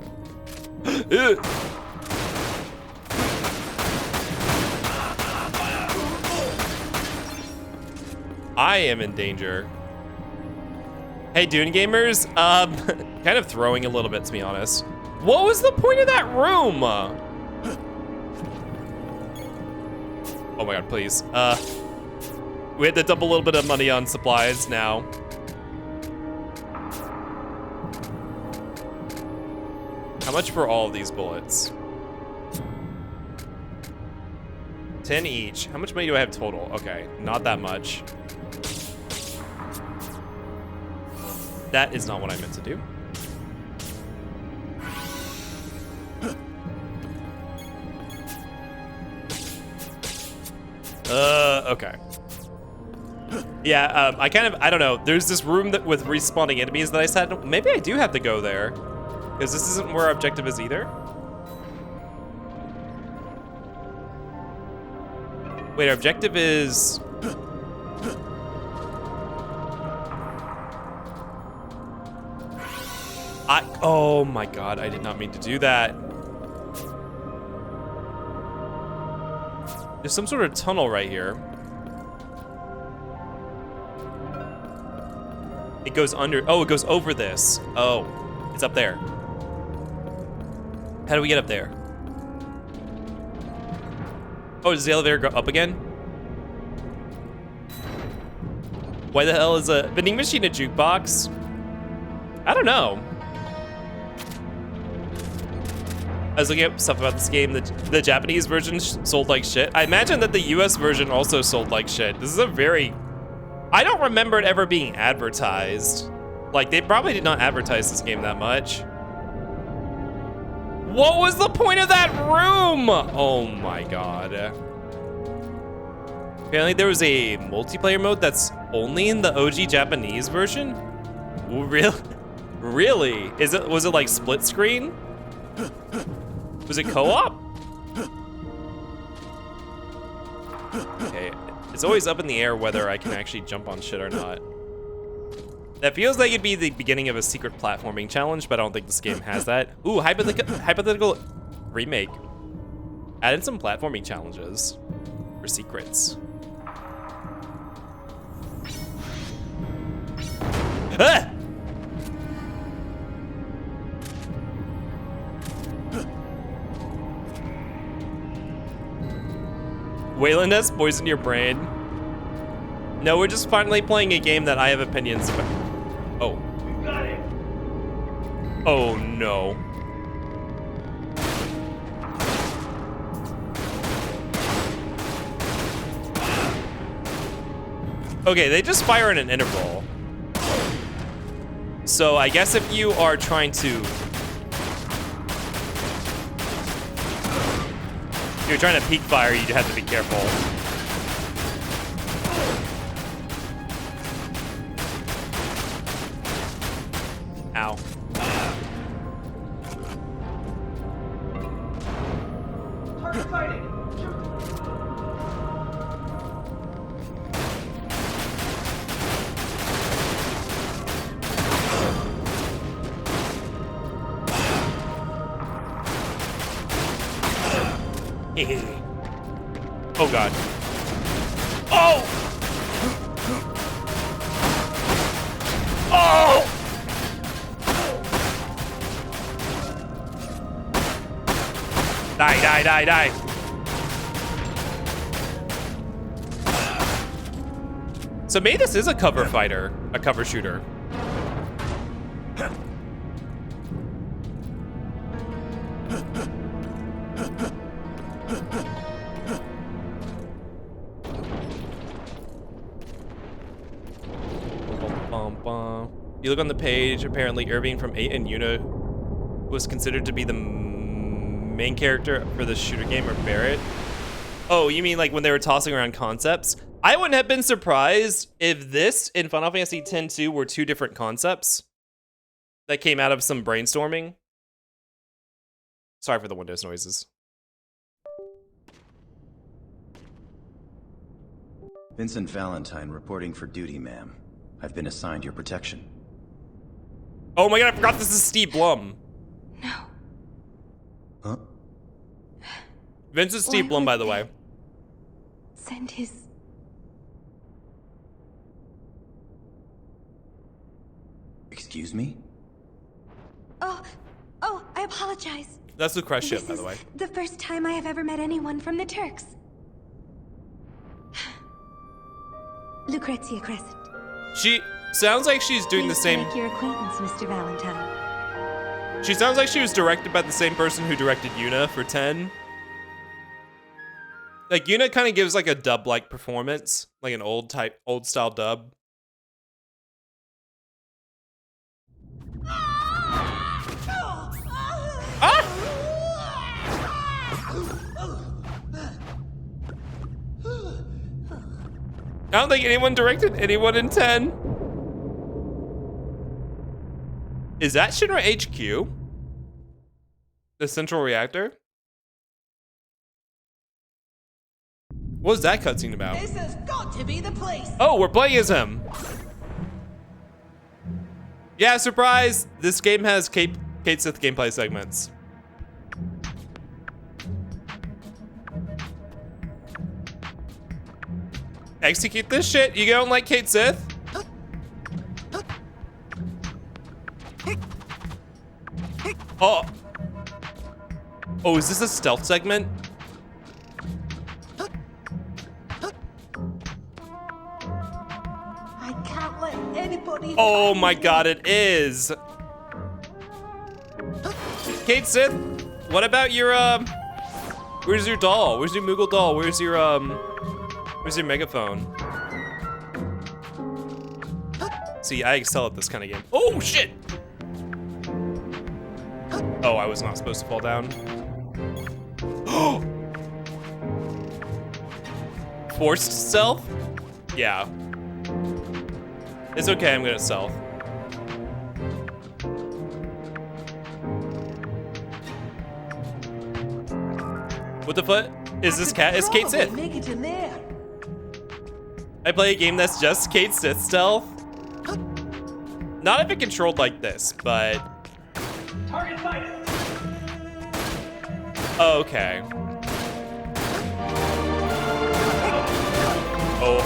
I am in danger. Hey, Dune Gamers. Kind of throwing a little bit, to be honest. What was the point of that room? Oh my God, please. We had to dump a little bit of money on supplies now. How much for all of these bullets? 10 each. How much money do I have total? Okay, not that much. That is not what I meant to do. Okay. Yeah, I don't know. There's this room that with respawning enemies that I said, maybe I do have to go there. Because this isn't where our objective is either. Wait, our objective is... Oh my God, I did not mean to do that. There's some sort of tunnel right here. It goes under, oh, it goes over this. Oh, it's up there. How do we get up there? Oh, does the elevator go up again? Why the hell is a vending machine a jukebox? I don't know. I was looking up stuff about this game. The Japanese version sold like shit. I imagine that the US version also sold like shit. This is a very I don't remember it ever being advertised. Like, they probably did not advertise this game that much. What was the point of that room? Oh my god. Apparently there was a multiplayer mode that's only in the OG Japanese version? Really? Really? Was it like split screen? Was it co-op? Okay, it's always up in the air whether I can actually jump on shit or not. That feels like it'd be the beginning of a secret platforming challenge, but I don't think this game has that. Ooh, hypothetical remake. Add in some platforming challenges for secrets. Ah! Wayland has poisoned your brain. No, we're just finally playing a game that I have opinions about. Oh. Got it. Oh no. Okay, they just fire in an interval. So I guess if you are trying to... If you're trying to peek fire, you'd have to be careful. Ow. Target sighted. Oh god. Oh! Oh! Die, die, die, die. So maybe this is a cover fighter, a cover shooter. You look on the page, apparently Irving from 8 and Yuna was considered to be the main character for the shooter game, or Barrett. Oh, you mean like when they were tossing around concepts? I wouldn't have been surprised if this and Final Fantasy X-2 were two different concepts that came out of some brainstorming. Sorry for the Windows noises. Vincent Valentine reporting for duty, ma'am. I've been assigned your protection. Oh my god, I forgot this is Steve Blum. No. Huh? Vince is Steve Blum, by the way. Send his... Excuse me? Oh, I apologize. That's the crush ship, This by the is way. the first time I have ever met anyone from the Turks. Lucrezia Crescent. She sounds like she's doing the Pleased to same. make your acquaintance, Mr. Valentine. She sounds like she was directed by the same person who directed Yuna for 10. Like, Yuna kind of gives like a dub-like performance, like an old style dub. Ah! I don't think anyone directed anyone in 10. Is that Shinra HQ? The central reactor? What was that cutscene about? This has got to be the place. Oh, we're playing as him. Yeah, surprise! This game has Kate Sith gameplay segments. Execute this shit. You don't like Kate Sith? Oh. Oh, is this a stealth segment? I can't let anybody. Oh my god, it is. Kate Sith, what about your, where's your doll? Where's your Moogle doll? Where's your megaphone? See, I excel at this kind of game. Oh, shit! Oh, I was not supposed to fall down. Forced stealth? Yeah. It's okay, I'm good at stealth. What the foot? Is this cat? It's Kate Sith. Make it in there. I play a game that's just Kate Sith stealth. Not if it controlled like this, but... Target sighted. Okay. Oh.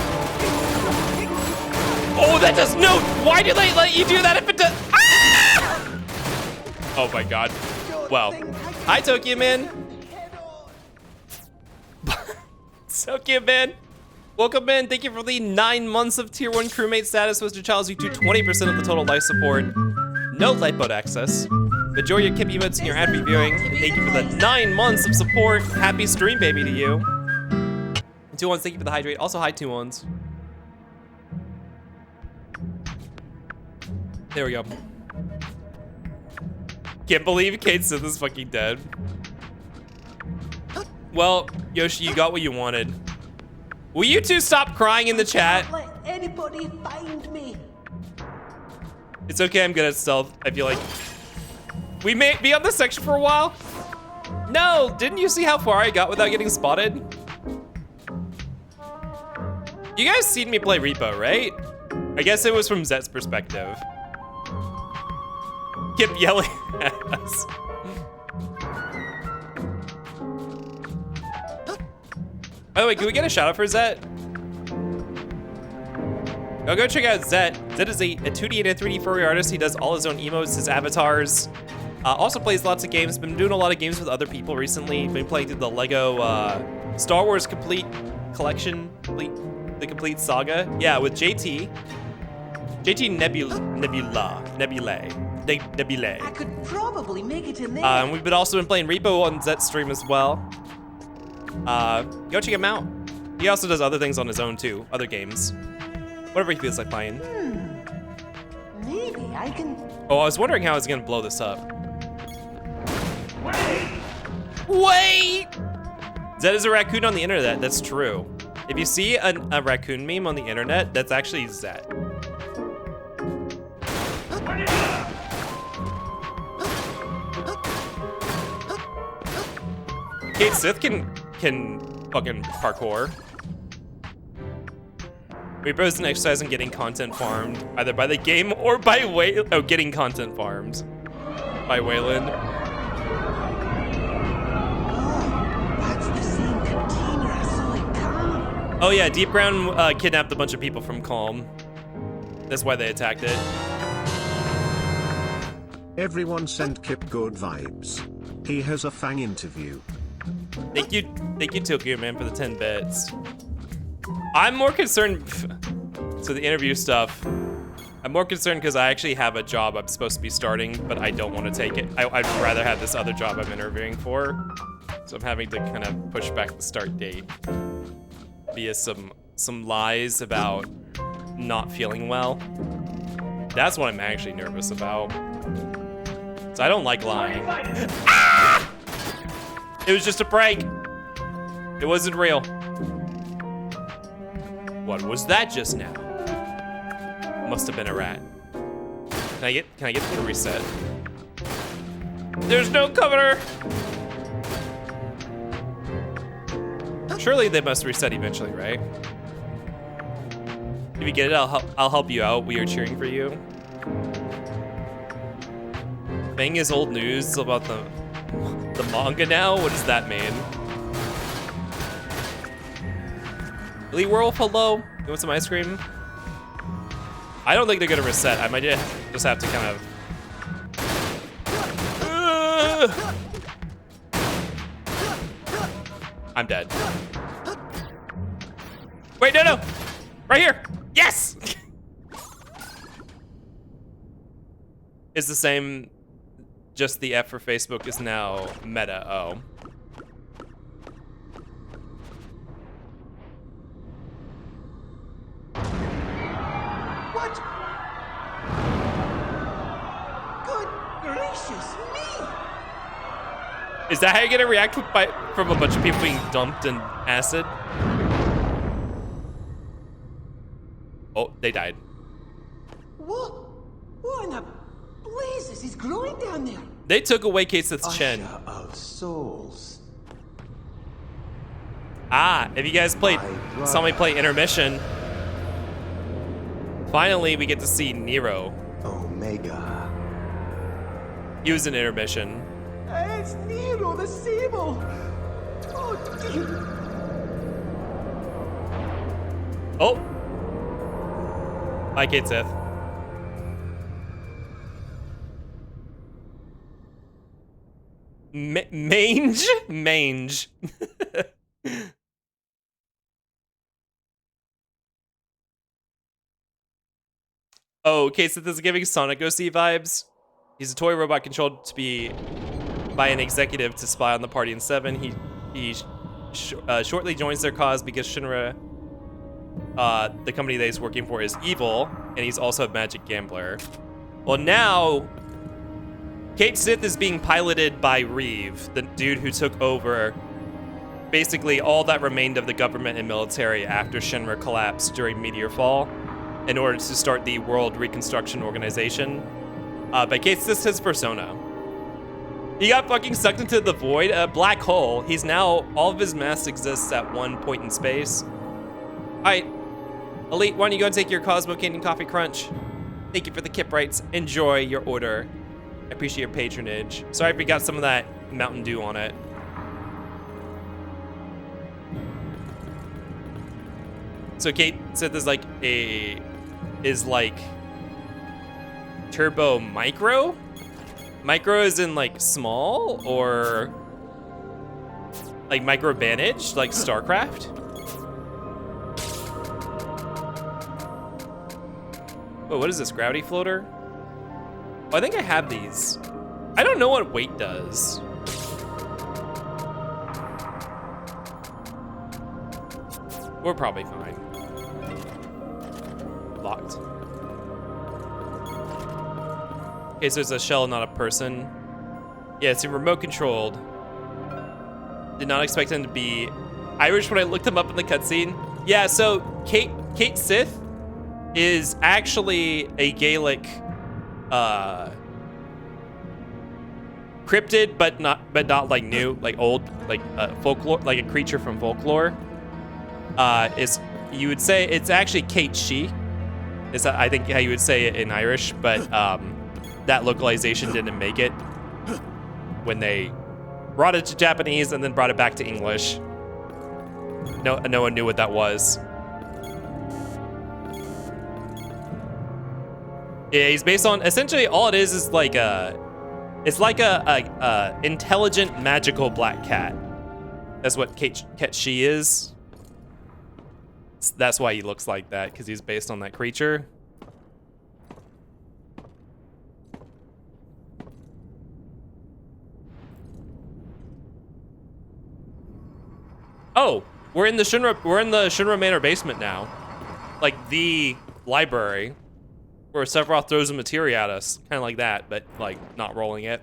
Oh, that does no! Why do they let you do that if it does? Ah! Oh my god. Well, hi Tokyo Man. Tokyo Man. Welcome in. Thank you for the 9 months of tier 1 crewmate status, Mr. Charles. You do 20% of the total life support. No lifeboat access. Enjoy your kip emotes and your ad reviewing. And thank you for the 9 months of support. Happy stream, baby, to you. 2-1s, thank you for the hydrate. Also, hi 2-1s. There we go. Can't believe Kate Sith is fucking dead. Well, Yoshi, you got what you wanted. Will you two stop crying in the chat? Don't let anybody find me. It's okay, I'm good at stealth. I feel like we may be on this section for a while. No, didn't you see how far I got without getting spotted? You guys seen me play Repo, right? I guess it was from Zet's perspective. Kip yelling at us. By the way, can we get a shout out for Zet? Go check out Zet. Zet is a 2D and a 3D furry artist. He does all his own emotes, his avatars. Also plays lots of games. Been doing a lot of games with other people recently. Been playing through the Lego Star Wars Complete Collection, the Complete Saga. Yeah, with JT. JT Nebulae. I could probably make it in there. And we've also been playing Repo on Zet's stream as well. Go check him out. He also does other things on his own too, other games. Whatever he feels like playing. Maybe I can. Oh, I was wondering how I was gonna blow this up. Wait! Zed is a raccoon on the internet, that's true. If you see a raccoon meme on the internet, that's actually Zed. Kate Sith can fucking parkour. Repo's an exercise in getting content farmed, either by the game or by getting content farmed by Wayland. That's the same container I saw in Calm. Oh yeah, Deep Ground kidnapped a bunch of people from Calm. That's why they attacked it. Everyone send Kip good vibes. He has a Fang interview. Thank you, Tokyo Man, for the 10 bits. I'm more concerned, so the interview stuff, I'm more concerned because I actually have a job I'm supposed to be starting, but I don't want to take it. I'd rather have this other job I'm interviewing for, so I'm having to kind of push back the start date via some lies about not feeling well. That's what I'm actually nervous about. So I don't like lying. Ah! It was just a prank. It wasn't real. What was that just now? Must have been a rat. Can I get the reset? There's no governor. Surely they must reset eventually, right? If you get it, I'll help you out. We are cheering for you. Fang is old news about the manga now? What does that mean? Lee Wolf, hello. You want some ice cream? I don't think they're gonna reset. I might just have to kind of... I'm dead. Wait, no. Right here. Yes! It's the same, just the F for Facebook is now meta, oh. What? Is that how you're gonna react from a bunch of people being dumped in acid? Oh, they died. What? What in the blazes is growing down there? They took away Kate Sith's chin. Usher of souls. Ah, if you guys saw me play Intermission, finally we get to see Nero. Omega. He was in Intermission. It's Nero the Sable. Oh, dear. Oh! Hi, Kate Sith. Mange? Mange. Oh, Kate Sith is giving Sonic OC vibes. He's a toy robot controlled to be by an executive to spy on the party in 7. He shortly joins their cause because Shinra, the company that he's working for, is evil, and he's also a magic gambler. Well, now Kate Sith is being piloted by Reeve, the dude who took over basically all that remained of the government and military after Shinra collapsed during Meteor Fall, in order to start the World Reconstruction Organization. But Kate Sith's his persona. He got fucking sucked into the void, a black hole. He's now, all of his mass exists at one point in space. Alright, Elite, why don't you go and take your Cosmo Canyon Coffee Crunch? Thank you for the Kip Rights. Enjoy your order. I appreciate your patronage. Sorry if we got some of that Mountain Dew on it. So Kate Sith is like Turbo Micro? Micro is in like small, or like micro advantage, like StarCraft? Oh, what is this, gravity floater? Oh, I think I have these. I don't know what weight does. We're probably fine. Locked. Okay, so it's a shell, not a person. Yeah, it's remote controlled. Did not expect him to be Irish when I looked him up in the cutscene. Yeah, so Kate Sith is actually a Gaelic cryptid, but not like new, like old, like folklore, like a creature from folklore. You would say it's actually Kate She. Is I think how you would say it in Irish, but that localization didn't make it when they brought it to Japanese and then brought it back to English. No one knew what that was. Yeah, he's based on, essentially all it is like it's like a intelligent magical black cat. That's what Kate She is. That's why he looks like that, because he's based on that creature. Oh, we're in the Shinra Manor basement now. Like the library where Sephiroth throws a materia at us. Kind of like that, but like not rolling it.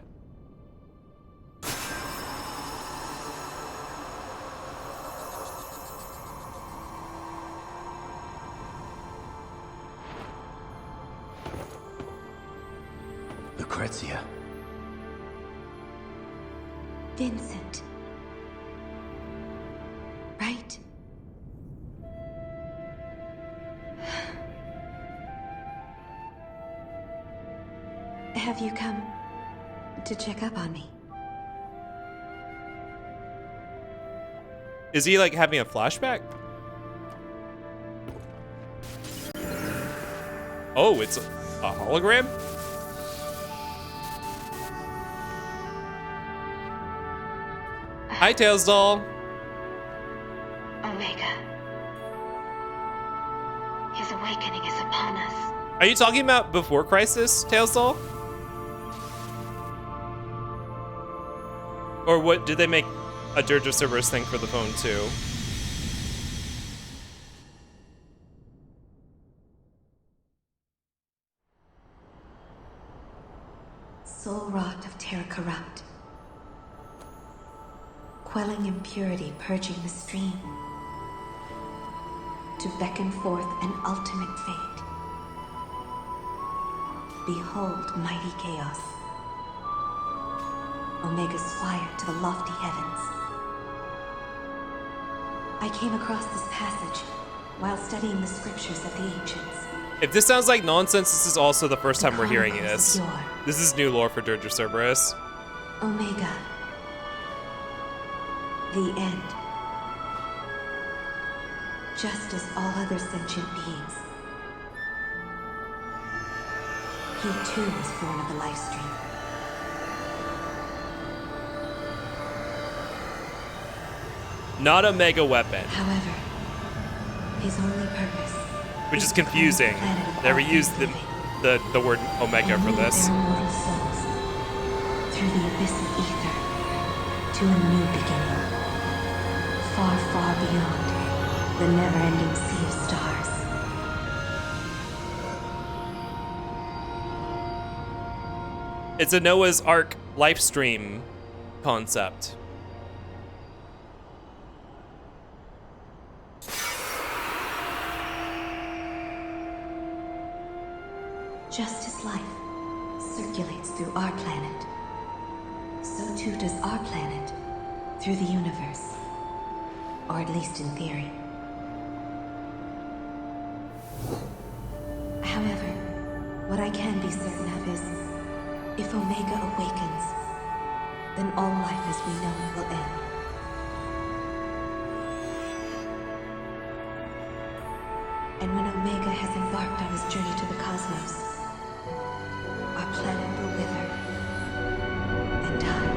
Lucrezia. Vincent. Right? Have you come to check up on me? Is he like having a flashback? Oh, it's a hologram? Hi, Tails doll. Omega. His awakening is upon us. Are you talking about before Crisis, Tails doll? Or what, did they make a Dirge of Cerberus thing for the phone too? Soul rot of terror corrupt. quelling impurity, purging the stream, to beckon forth an ultimate fate. Behold mighty chaos, Omega's squire to the lofty heavens. I came across this passage while studying the scriptures of the ancients. If this sounds like nonsense, this is also the first time we're hearing Chronicles this. of yore. This is new lore for Dirge of Cerberus. Omega. The end. Just as all other sentient beings, he too was born of the life stream. Not a mega weapon, However, his only purpose, which is confusing. They reused the word Omega for this. Their immortal souls through the abyss of ether to a new beginning, far, far beyond the never-ending sea of stars. It's a Noah's Ark life stream concept. Just as life circulates through our planet, so too does our planet through the universe, or at least in theory. However, what I can be certain of is, if Omega awakens, then all life as we know it will end. And when Omega has embarked on his journey to the cosmos, our planet will wither and die.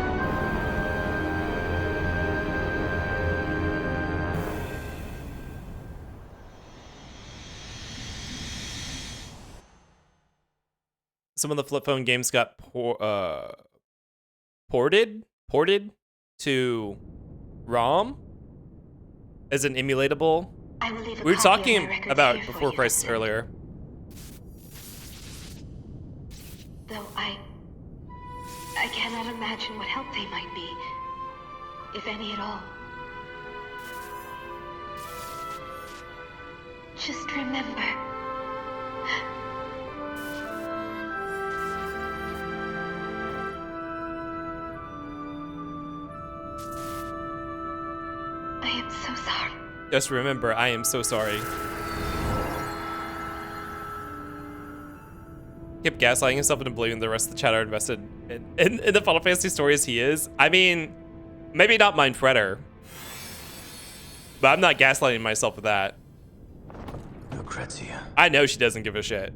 Some of the flip phone games got ported to ROM as an emulatable. I will leave a We were copy of my talking records about here for Before you, Crisis Doctor. earlier. Though I cannot imagine what help they might be, if any at all. Just remember, I am so sorry. Just remember, I am so sorry. Kept gaslighting himself into believing the rest of the chat are invested in the Final Fantasy story as he is. I mean, maybe not Mind Fretter, but I'm not gaslighting myself with that. Lucrezia. I know she doesn't give a shit.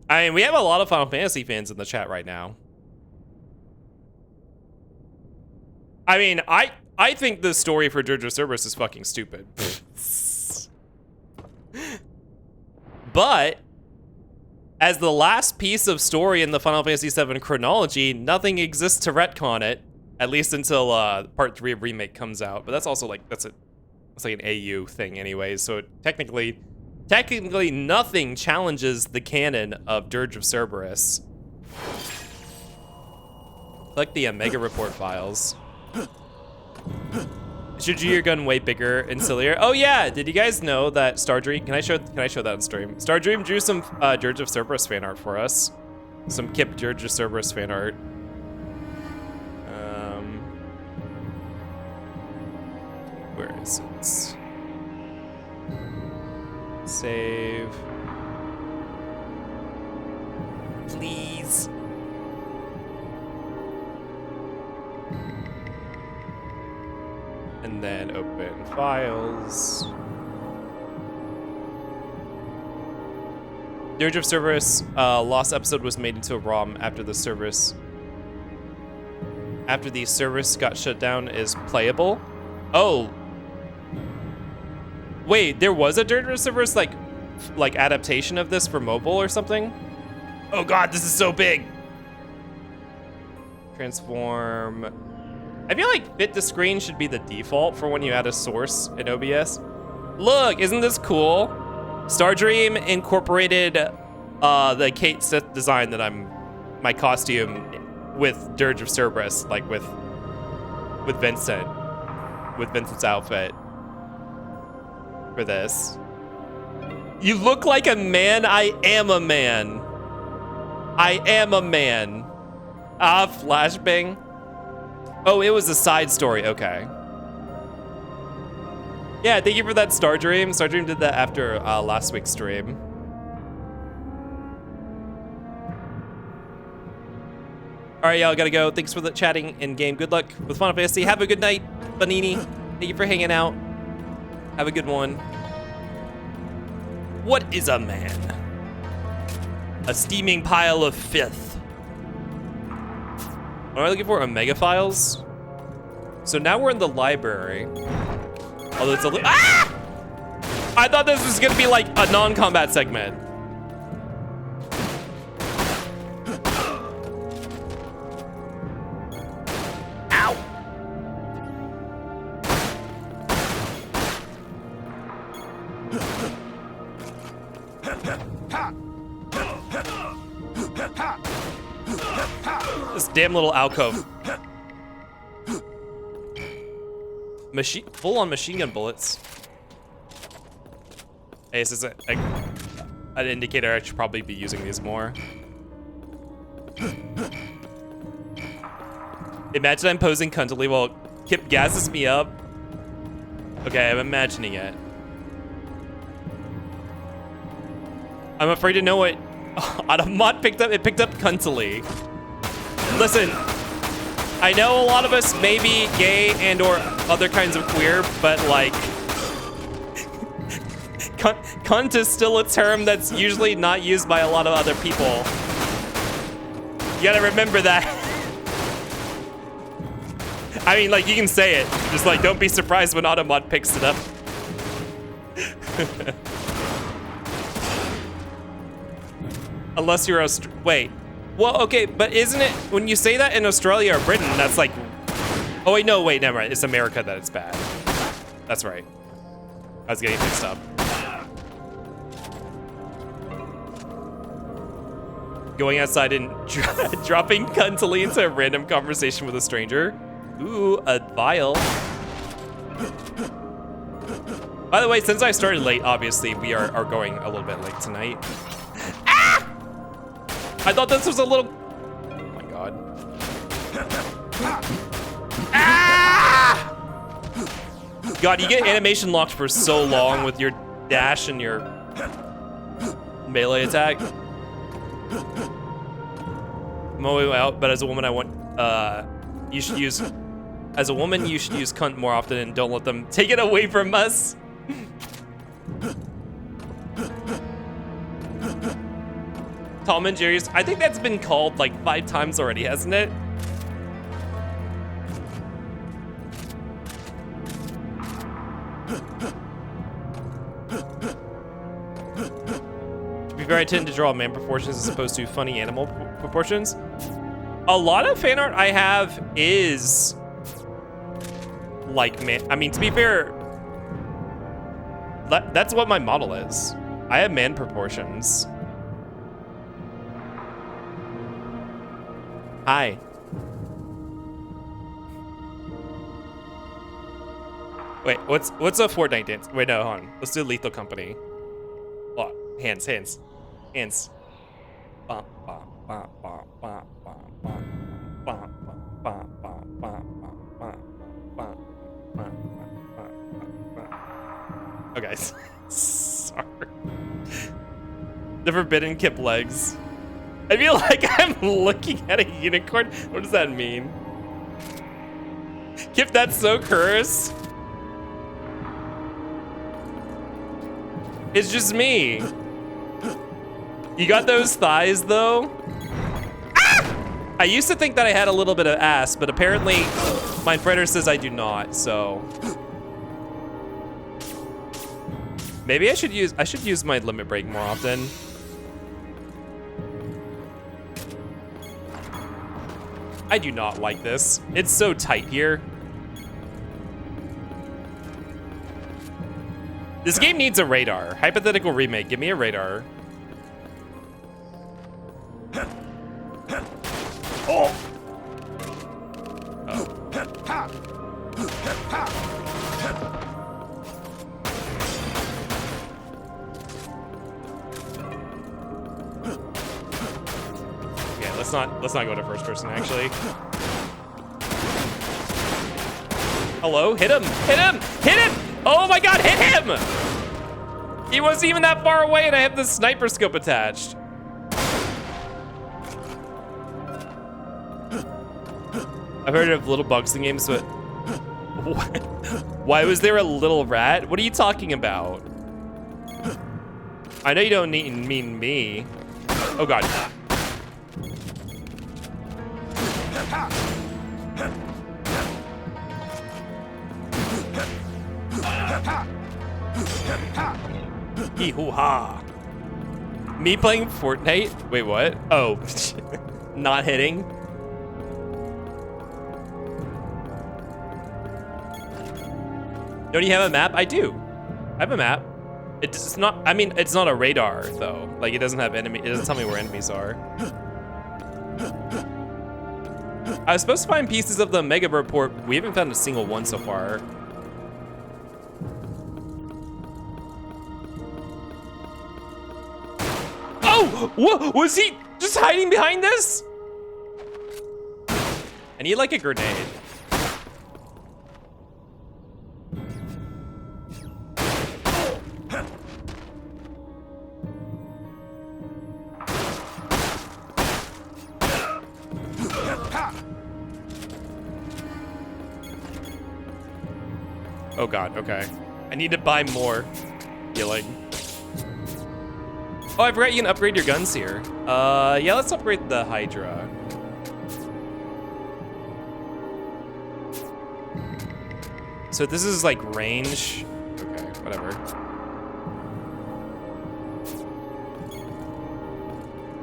I mean, we have a lot of Final Fantasy fans in the chat right now. I mean, I think the story for Dirge of Cerberus is fucking stupid. But as the last piece of story in the Final Fantasy VII chronology, nothing exists to retcon it, at least until Part 3 of Remake comes out. But that's also like that's like an AU thing anyways. So technically nothing challenges the canon of Dirge of Cerberus. Like the Omega report files. Should your gun way bigger and sillier? Oh yeah, did you guys know that Stardream? Can I show that on stream? Stardream drew some Dirge of Cerberus fan art for us. Some Kip Dirge of Cerberus fan art. Where is it? Save. Please. And then open files. Dirge of Cerberus lost episode was made into a ROM after the service got shut down is playable. Oh. Wait, there was a Dirge of Cerberus like adaptation of this for mobile or something? Oh god, this is so big. Transform. I feel like fit to screen should be the default for when you add a source in OBS. Look, isn't this cool? Stardream incorporated the Kate Sith design that my costume with Dirge of Cerberus, like with Vincent, with Vincent's outfit for this. You look like a man. I am a man. I am a man. Ah, flashbang. Oh, it was a side story. Okay. Yeah, thank you for that, Stardream. Stardream did that after last week's stream. All right, y'all, gotta go. Thanks for the chatting in game. Good luck with Final Fantasy. Have a good night, Banini. Thank you for hanging out. Have a good one. What is a man? A steaming pile of filth. What am I looking for? Omega files? So now we're in the library. Although it's a little, ah! I thought this was gonna be like a non-combat segment. Ow! This damn little alcove. Full-on machine gun bullets. Hey, this is an indicator I should probably be using these more. Imagine I'm posing cuntily while Kip gasses me up. Okay, I'm imagining it. I'm afraid to know what Automot picked up. It picked up cuntily. Listen, I know a lot of us may be gay and or other kinds of queer, but like, cunt is still a term that's usually not used by a lot of other people. You gotta remember that. I mean, like, you can say it, just like, don't be surprised when Automod picks it up. Unless you're wait. Well, okay, but isn't it, when you say that in Australia or Britain, that's like, oh wait, no, wait, never mind. It's America that it's bad. That's right. I was getting mixed up. Going outside and dropping cuntily into a random conversation with a stranger. Ooh, a vial. By the way, since I started late, obviously, we are going a little bit late tonight. Ah! I thought this was a little... Oh my god. Ah! God, you get animation locked for so long with your dash and your melee attack. I'm all the way out, but as a woman, I want... you should use... As a woman, you should use cunt more often and don't let them take it away from us. Tom and Jerry's, I think that's been called like 5 times already, hasn't it? To be fair, I tend to draw man proportions as opposed to funny animal proportions. A lot of fan art I have is like man. I mean, to be fair, that's what my model is. I have man proportions. Hi. Wait, what's a Fortnite dance? Wait, no, hold on. Let's do Lethal Company. Oh, hands. Okay, sorry. The Forbidden Kip legs. I feel like I'm looking at a unicorn. What does that mean? Kip, that's so cursed. It's just me. You got those thighs, though? Ah! I used to think that I had a little bit of ass, but apparently my friend says I do not, so. Maybe I should use my limit break more often. I do not like this. It's so tight here. This game needs a radar. Hypothetical remake, give me a radar. Oh! not go to first person actually. Hello, hit him, hit him, hit him! Oh my god, hit him! He wasn't even that far away and I have the sniper scope attached. I've heard of little bugs in games, but why was there a little rat? What are you talking about? I know you don't mean me. Oh god. Hee-hoo-ha. Me playing Fortnite? Wait, what? Oh, not hitting? Don't you have a map? I do. I have a map. It's not, I mean, it's not a radar though. Like it doesn't have enemy, it doesn't tell me where enemies are. I was supposed to find pieces of the Mega Report. We haven't found a single one so far. Oh, what, was he just hiding behind this? I need like a grenade. Oh god, okay. I need to buy more healing. Oh, I forgot you can upgrade your guns here. Yeah, let's upgrade the Hydra. So this is like range. Okay, whatever.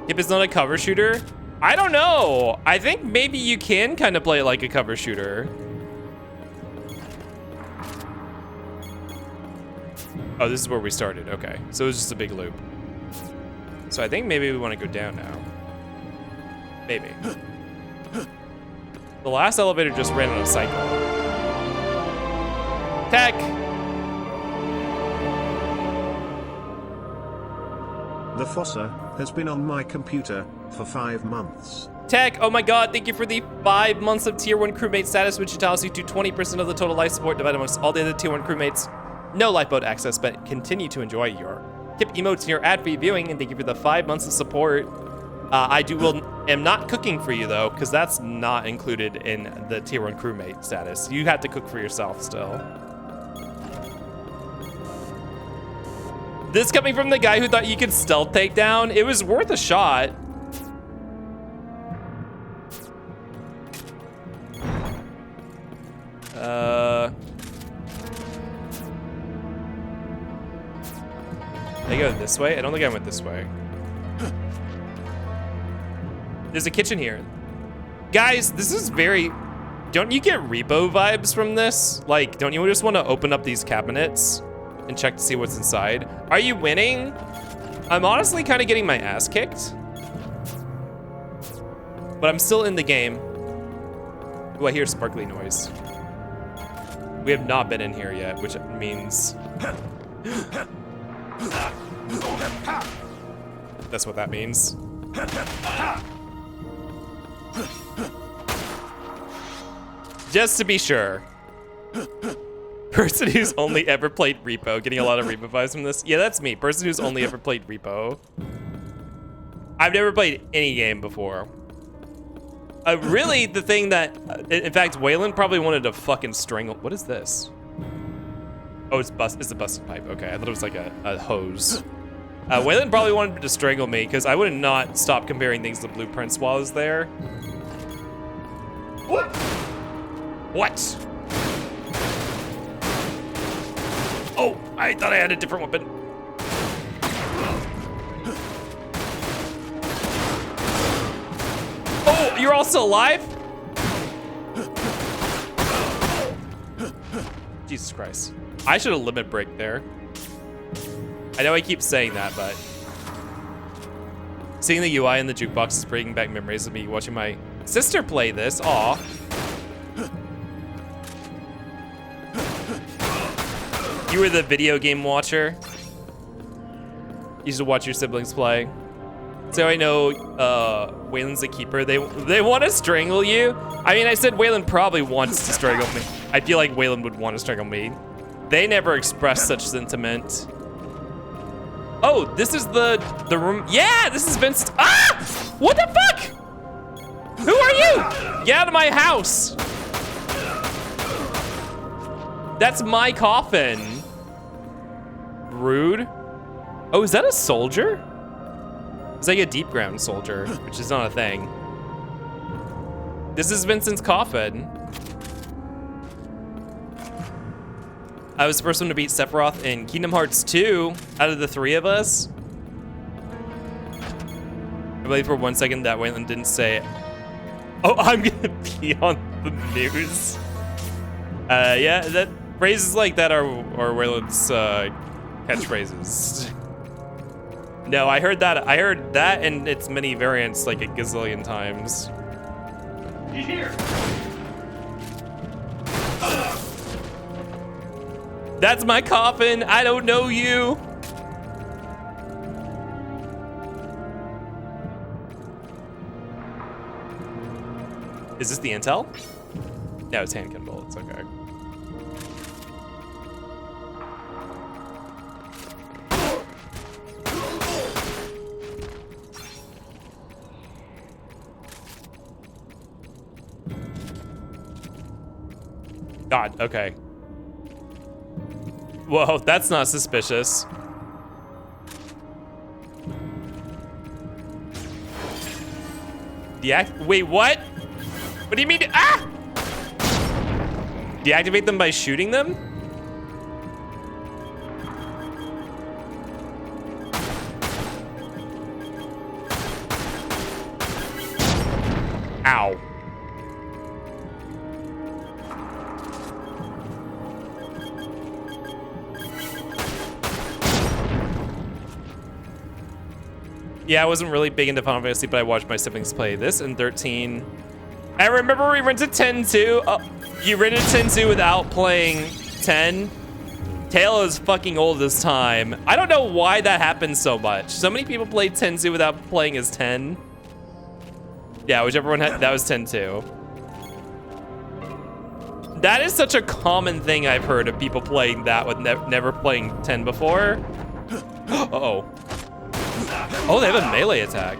If it's not a cover shooter, I don't know. I think maybe you can kind of play it like a cover shooter. Oh, this is where we started. Okay, so it was just a big loop. So I think maybe we want to go down now. Maybe. The last elevator just ran on a cycle. Tech! The Fossa has been on my computer for 5 months. Tech, oh my god, thank you for the 5 months of tier 1 crewmate status, which entitles you to 20% of the total life support divided amongst all the other tier 1 crewmates. No lifeboat access, but continue to enjoy your tip emotes in your ad-free viewing, and thank you for the 5 months of support. am not cooking for you though, because that's not included in the tier 1 crewmate status. You have to cook for yourself still. This coming from the guy who thought you could stealth take down, it was worth a shot. Did I go this way? I don't think I went this way. There's a kitchen here. Guys, this is very... Don't you get repo vibes from this? Like, don't you just want to open up these cabinets and check to see what's inside? Are you winning? I'm honestly kind of getting my ass kicked. But I'm still in the game. Oh, I hear sparkly noise. We have not been in here yet, which means... That's what that means. Just to be sure. Person who's only ever played Repo. Getting a lot of Repo vibes from this. Yeah, that's me. Person who's only ever played Repo. I've never played any game before. Really, the thing that... in fact, Waylon probably wanted to fucking strangle... What is this? Oh, it's a busted pipe. Okay, I thought it was like a hose. Waylon probably wanted to strangle me because I would not stop comparing things to blueprints while I was there. What? What? Oh, I thought I had a different weapon. Oh, you're all still alive? Jesus Christ. I should have limit break there. I know I keep saying that, but seeing the UI in the jukebox is bringing back memories of me watching my sister play this. Aw. You were the video game watcher. You used to watch your siblings play. So I know Waylon's the keeper. They want to strangle you. I mean, I said Waylon probably wants to strangle me. I feel like Waylon would want to strangle me. They never expressed such sentiment. Oh, this is the room. Yeah, this is Vincent. Ah! What the fuck? Who are you? Get out of my house. That's my coffin. Rude. Oh, is that a soldier? It's like a deep ground soldier, which is not a thing. This is Vincent's coffin. I was the first one to beat Sephiroth in Kingdom Hearts 2 out of the 3 of us. I believe for 1 second that Waylon didn't say, "Oh, I'm gonna be on the news." Yeah, that phrases like that are Waylon's catchphrases. No, I heard that. I heard that and its many variants like a gazillion times. He's here. That's my coffin. I don't know you. Is this the intel? No, it's handgun bullets. Okay. God, okay. Whoa, that's not suspicious. Wait, what? What do you mean? Ah! Deactivate them by shooting them? Ow. Yeah, I wasn't really big into Final Fantasy, but I watched my siblings play this in 13. I remember we rented 10 too. Oh, you rented 10 too without playing 10? Tail is fucking old this time. I don't know why that happened so much. So many people played 10 too without playing as 10. Yeah, whichever one had, that was 10 too. That is such a common thing I've heard of people playing that with never playing 10 before. Uh-oh. Oh, they have a melee attack.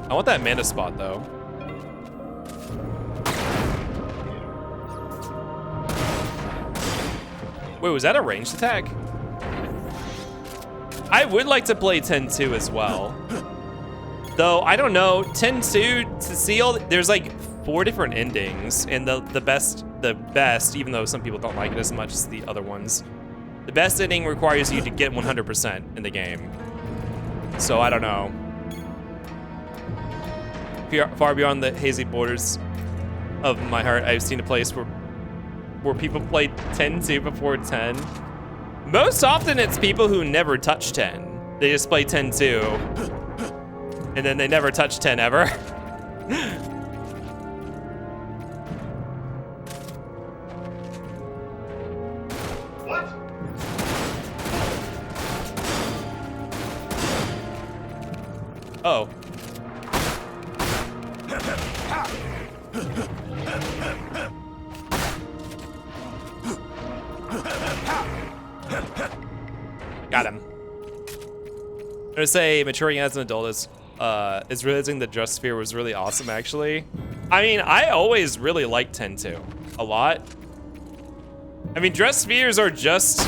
I want that mana spot though. Wait, was that a ranged attack? I would like to play 10-2 as well. Though, I don't know, 10-2 to seal, there's like 4 different endings, and the best, even though some people don't like it as much as the other ones, the best ending requires you to get 100% in the game. So I don't know. Far beyond the hazy borders of my heart, I've seen a place where people play 10-2 before 10. Most often it's people who never touch 10. They just play 10-2, and then they never touch 10 ever. What? Oh. Got him. I'm gonna say maturing as an adult is realizing the Dress Sphere was really awesome, actually. I mean, I always really liked 10-2 a lot. I mean, Dress Spheres are just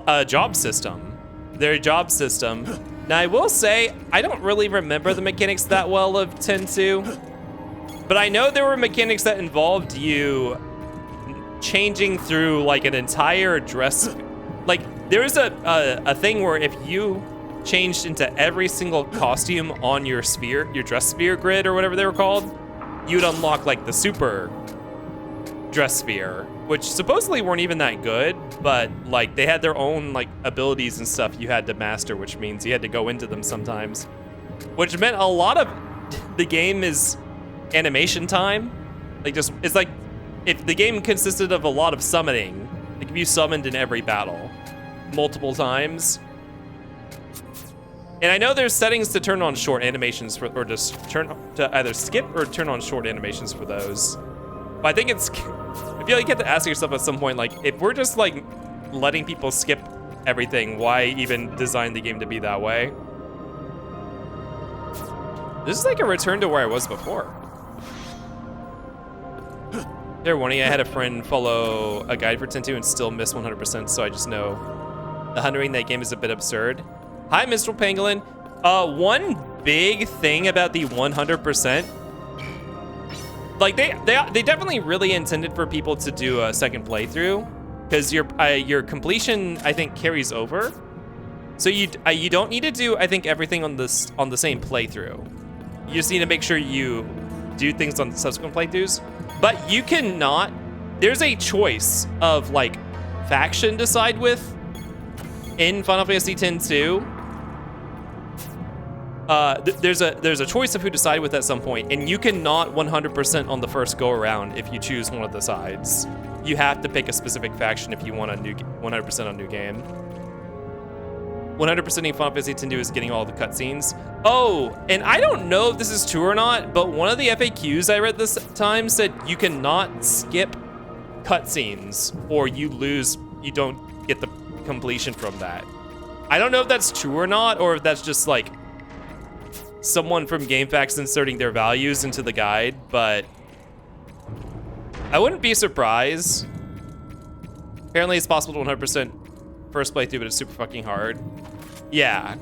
a job system. They're a job system. Now, I will say, I don't really remember the mechanics that well of 10-2, but I know there were mechanics that involved you changing through like an entire dress. Like there is a thing where if you changed into every single costume on your sphere, your dress sphere grid or whatever they were called, you'd unlock like the super dress sphere, which supposedly weren't even that good, but like they had their own like abilities and stuff you had to master, which means you had to go into them sometimes, which meant a lot of the game is animation time. Like just, it's like if the game consisted of a lot of summoning, it could be summoned in every battle, multiple times. And I know there's settings to turn on short animations for, or just turn to either skip or turn on short animations for those. But I think it's, I feel like you have to ask yourself at some point, like, if we're just like letting people skip everything, why even design the game to be that way? This is like a return to where I was before. Fair warning, I had a friend follow a guide for 10-2 and still miss 100%, so I just know the hunting in that game is a bit absurd. Hi, Mr. Pangolin. One big thing about the 100%, like they definitely really intended for people to do a second playthrough, because your completion, I think, carries over. So you don't need to do, I think, everything on the same playthrough. You just need to make sure you do things on subsequent playthroughs. But you cannot, there's a choice of like faction to side with in Final Fantasy X-2. There's a choice of who to side with at some point, and you cannot 100% on the first go around if you choose one of the sides. You have to pick a specific faction if you want a new 100% on new game. 100%ing Final Fantasy X-2 is getting all the cutscenes. Oh, and I don't know if this is true or not, but one of the FAQs I read this time said you cannot skip cutscenes or you don't get the completion from that. I don't know if that's true or not, or if that's just like someone from GameFAQs inserting their values into the guide, but I wouldn't be surprised. Apparently it's possible to 100% first playthrough, but it's super fucking hard. Yeah.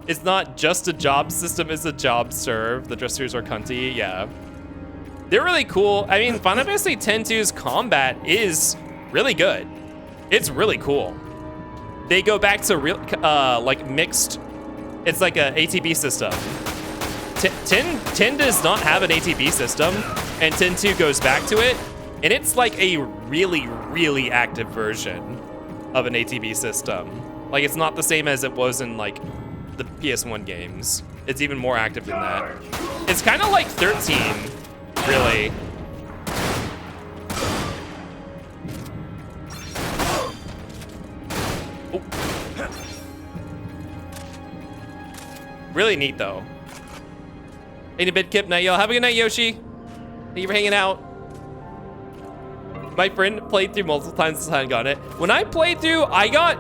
It's not just a job system, it's a job serve. The dressers are cunty, yeah. They're really cool. I mean, Final Fantasy X-2's combat is really good. It's really cool. They go back to real, like mixed, it's like a ATB system. 10 does not have an ATB system, and 10-2 goes back to it, and it's like a really, really active version of an ATB system. Like, it's not the same as it was in like the PS1 games. It's even more active than that. It's kind of like 13, really. Oh. Really neat though. Ain't a bit Kip, night y'all. Have a good night, Yoshi. Thank you for hanging out. My friend played through multiple times this time, got it. When I played through, I got,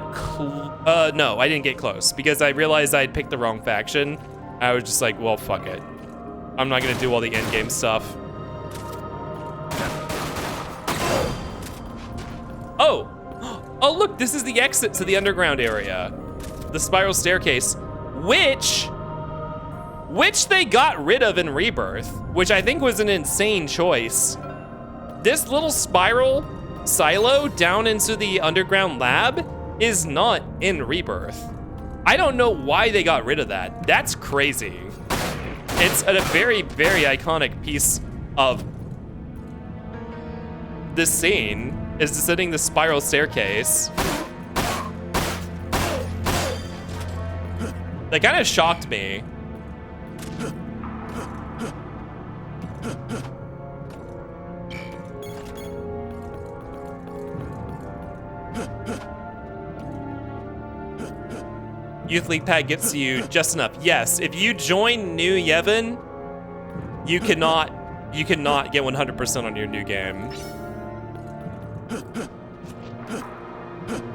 no, I didn't get close because I realized I'd picked the wrong faction. I was just like, well, fuck it. I'm not gonna do all the end game stuff. Oh, oh look, this is the exit to the underground area. The spiral staircase, which they got rid of in Rebirth, which I think was an insane choice. This little spiral silo down into the underground lab is not in Rebirth. I don't know why they got rid of that. That's crazy. It's a very, very iconic piece of this scene, is descending the spiral staircase. That kind of shocked me. Youth League Pad gets you just enough. Yes, if you join New Yevon, you cannot get 100% on your new game.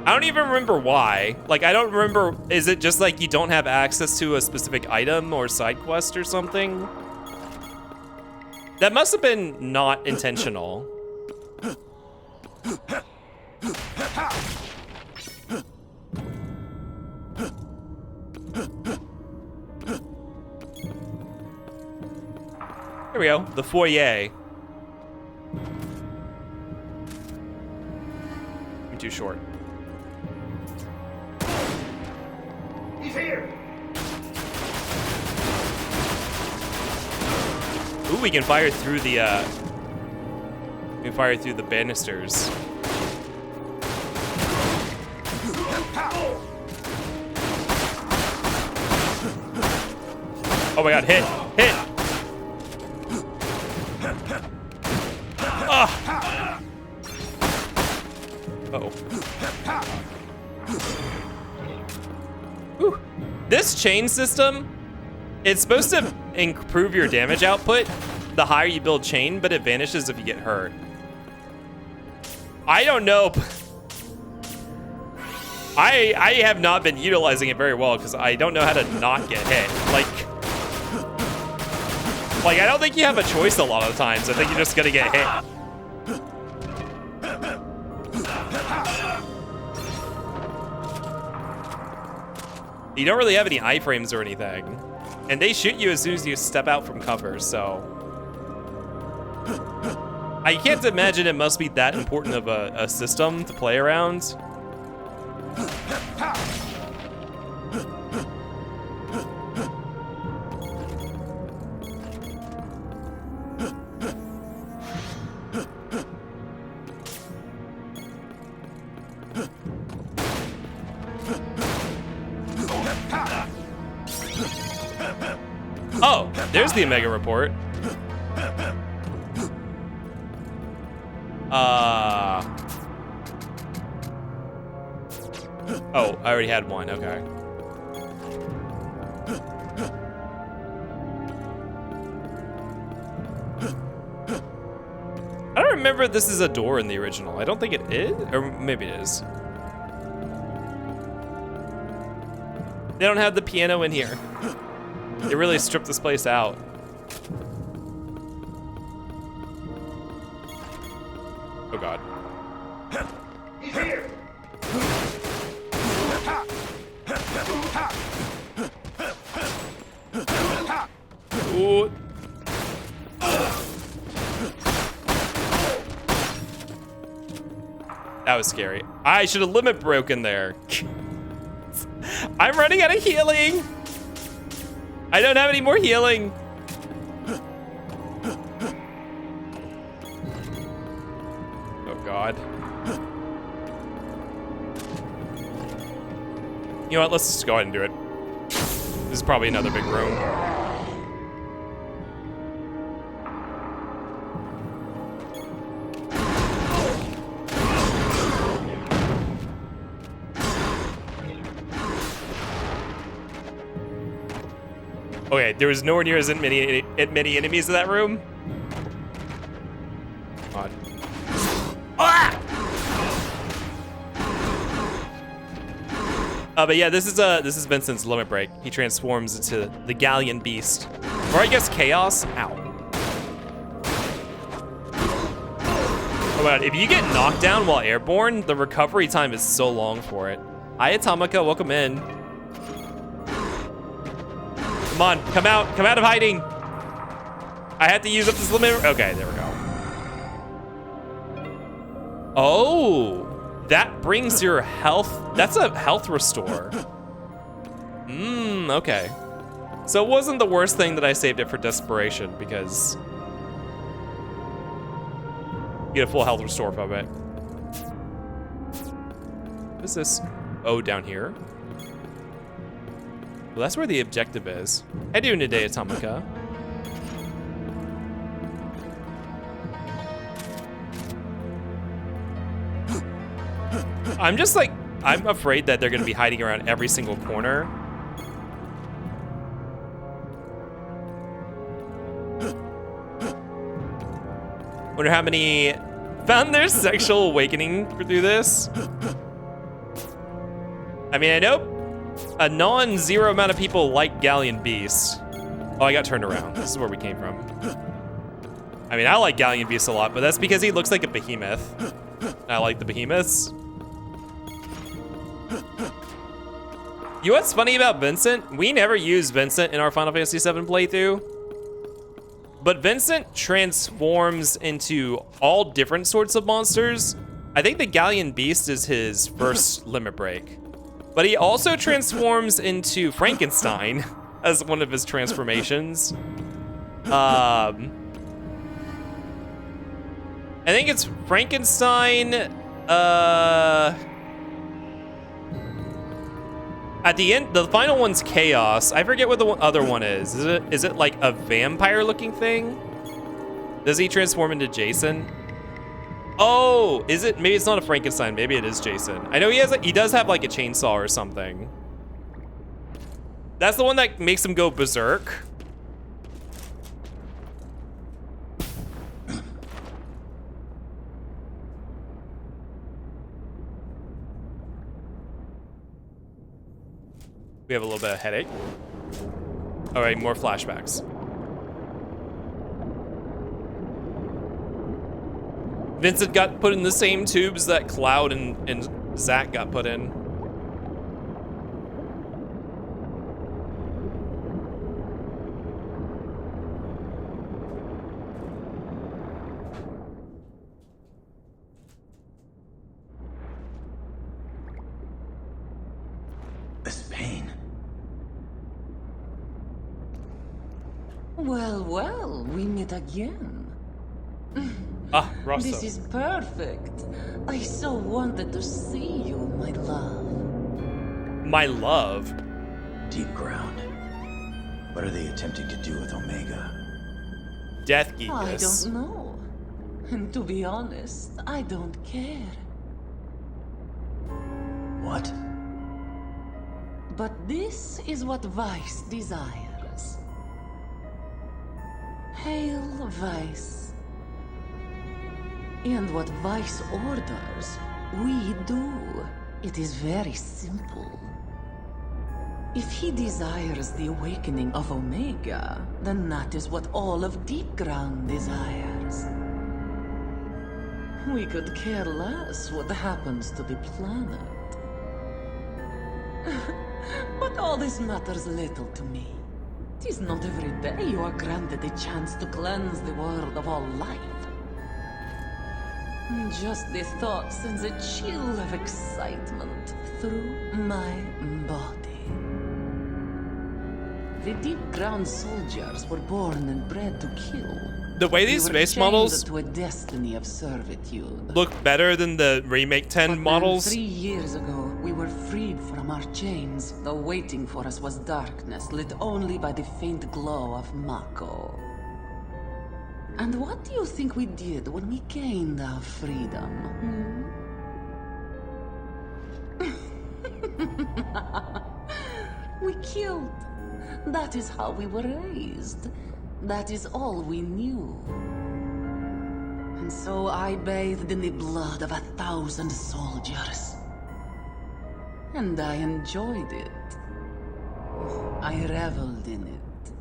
I don't even remember why. Like, I don't remember, is it just like you don't have access to a specific item or side quest or something? That must have been not intentional. Here we go, the foyer. I'm too short. He's here. Ooh, we can fire through the banisters. Oh my god, hit! Uh-oh. Whew. This chain system, it's supposed to improve your damage output the higher you build chain, but it vanishes if you get hurt. I don't know. I have not been utilizing it very well because I don't know how to not get hit. Like I don't think you have a choice a lot of the times. I think you're just gonna get hit. You don't really have any iframes or anything. And they shoot you as soon as you step out from cover, so. I can't imagine it must be that important of a system to play around. Oh, there's the Omega report. Oh, I already had one, okay. I don't remember if this is a door in the original. I don't think it is, or maybe it is. They don't have the piano in here. They really stripped this place out. Oh God. He's here! Ooh. That was scary. I should have limit broken there. I'm running out of healing. I don't have any more healing. Oh God. You know what, let's just go ahead and do it. This is probably another big room. Okay, there was nowhere near as many enemies in that room. Come on. Ah! But yeah, this is Vincent's limit break. He transforms into the Galleon Beast, or I guess Chaos. Ow. Oh my God, if you get knocked down while airborne, the recovery time is so long for it. Hi, Atomica, welcome in. Come on, come out of hiding. I have to use up this limit. Okay, there we go. Oh, that brings your health. That's a health restore. Okay. So it wasn't the worst thing that I saved it for desperation because you get a full health restore from it. What is this? Oh, down here. Well, that's where the objective is. How you doing today, Atomica? I'm just like, I'm afraid that they're gonna be hiding around every single corner. Wonder how many found their sexual awakening through this. I mean, I know a non-zero amount of people like Galleon Beast. Oh, I got turned around. This is where we came from. I mean, I like Galleon Beast a lot, but that's because he looks like a behemoth. I like the behemoths. You know what's funny about Vincent? We never used Vincent in our Final Fantasy VII playthrough. But Vincent transforms into all different sorts of monsters. I think the Galleon Beast is his first limit break. But he also transforms into Frankenstein as one of his transformations. I think it's Frankenstein. At the end, the final one's Chaos. I forget what the other one is. Is it like a vampire-looking thing? Does he transform into Jason? Oh, is it? Maybe it's not a Frankenstein. Maybe it is Jason. I know he does have like a chainsaw or something. That's the one that makes him go berserk. We have a little bit of headache. All right, more flashbacks. Vincent got put in the same tubes that Cloud and Zach got put in. This pain. Well, well, we meet again. Ah, Rosso. This is perfect. I so wanted to see you, my love. My love. Deep ground. What are they attempting to do with Omega? Death I Geekus. don't know. And to be honest, I don't care. What? But this is what Vice desires. Hail Vice. And what Vice orders, we do. It is very simple. If he desires the awakening of Omega, then that is what all of Deep Ground desires. We could care less what happens to the planet. But all this matters little to me. 'Tis not every day you are granted a chance to cleanse the world of all life. Just the thought sends a chill of excitement through my body. The Deep Ground soldiers were born and bred to kill. The way these We were space chained models to a destiny of servitude. look better than the remake 10 But then models. 3 years ago, we were freed from our chains, though waiting for us was darkness lit only by the faint glow of Mako. And what do you think we did when we gained our freedom? We killed. That is how we were raised. That is all we knew. And so I bathed in the blood of 1,000 soldiers. And I enjoyed it. I reveled in it.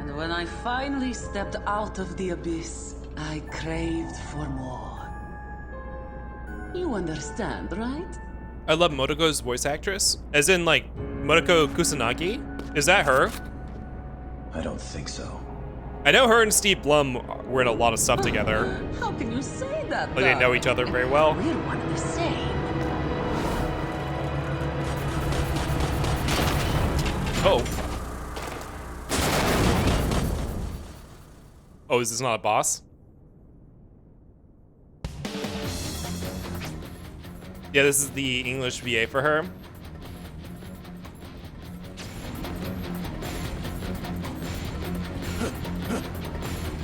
And when I finally stepped out of the abyss, I craved for more. You understand, right? I love Motoko's voice actress. As in, like, Motoko Kusanagi? Is that her? I don't think so. I know her and Steve Blum were in a lot of stuff together. How can you say that, But they know each other very well. We're one and the same. Oh. Oh, is this not a boss? Yeah, this is the English VA for her.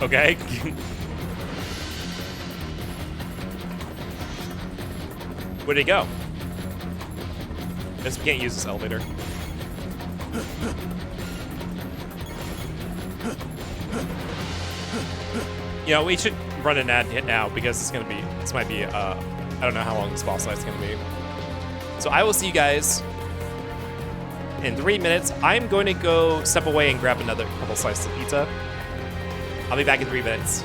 Okay. Where'd he go? Guess we can't use this elevator. You know, we should run an ad hit now because this might be, I don't know how long this boss fight's gonna be. So I will see you guys in 3 minutes. I'm going to go step away and grab another couple slices of pizza. I'll be back in 3 minutes.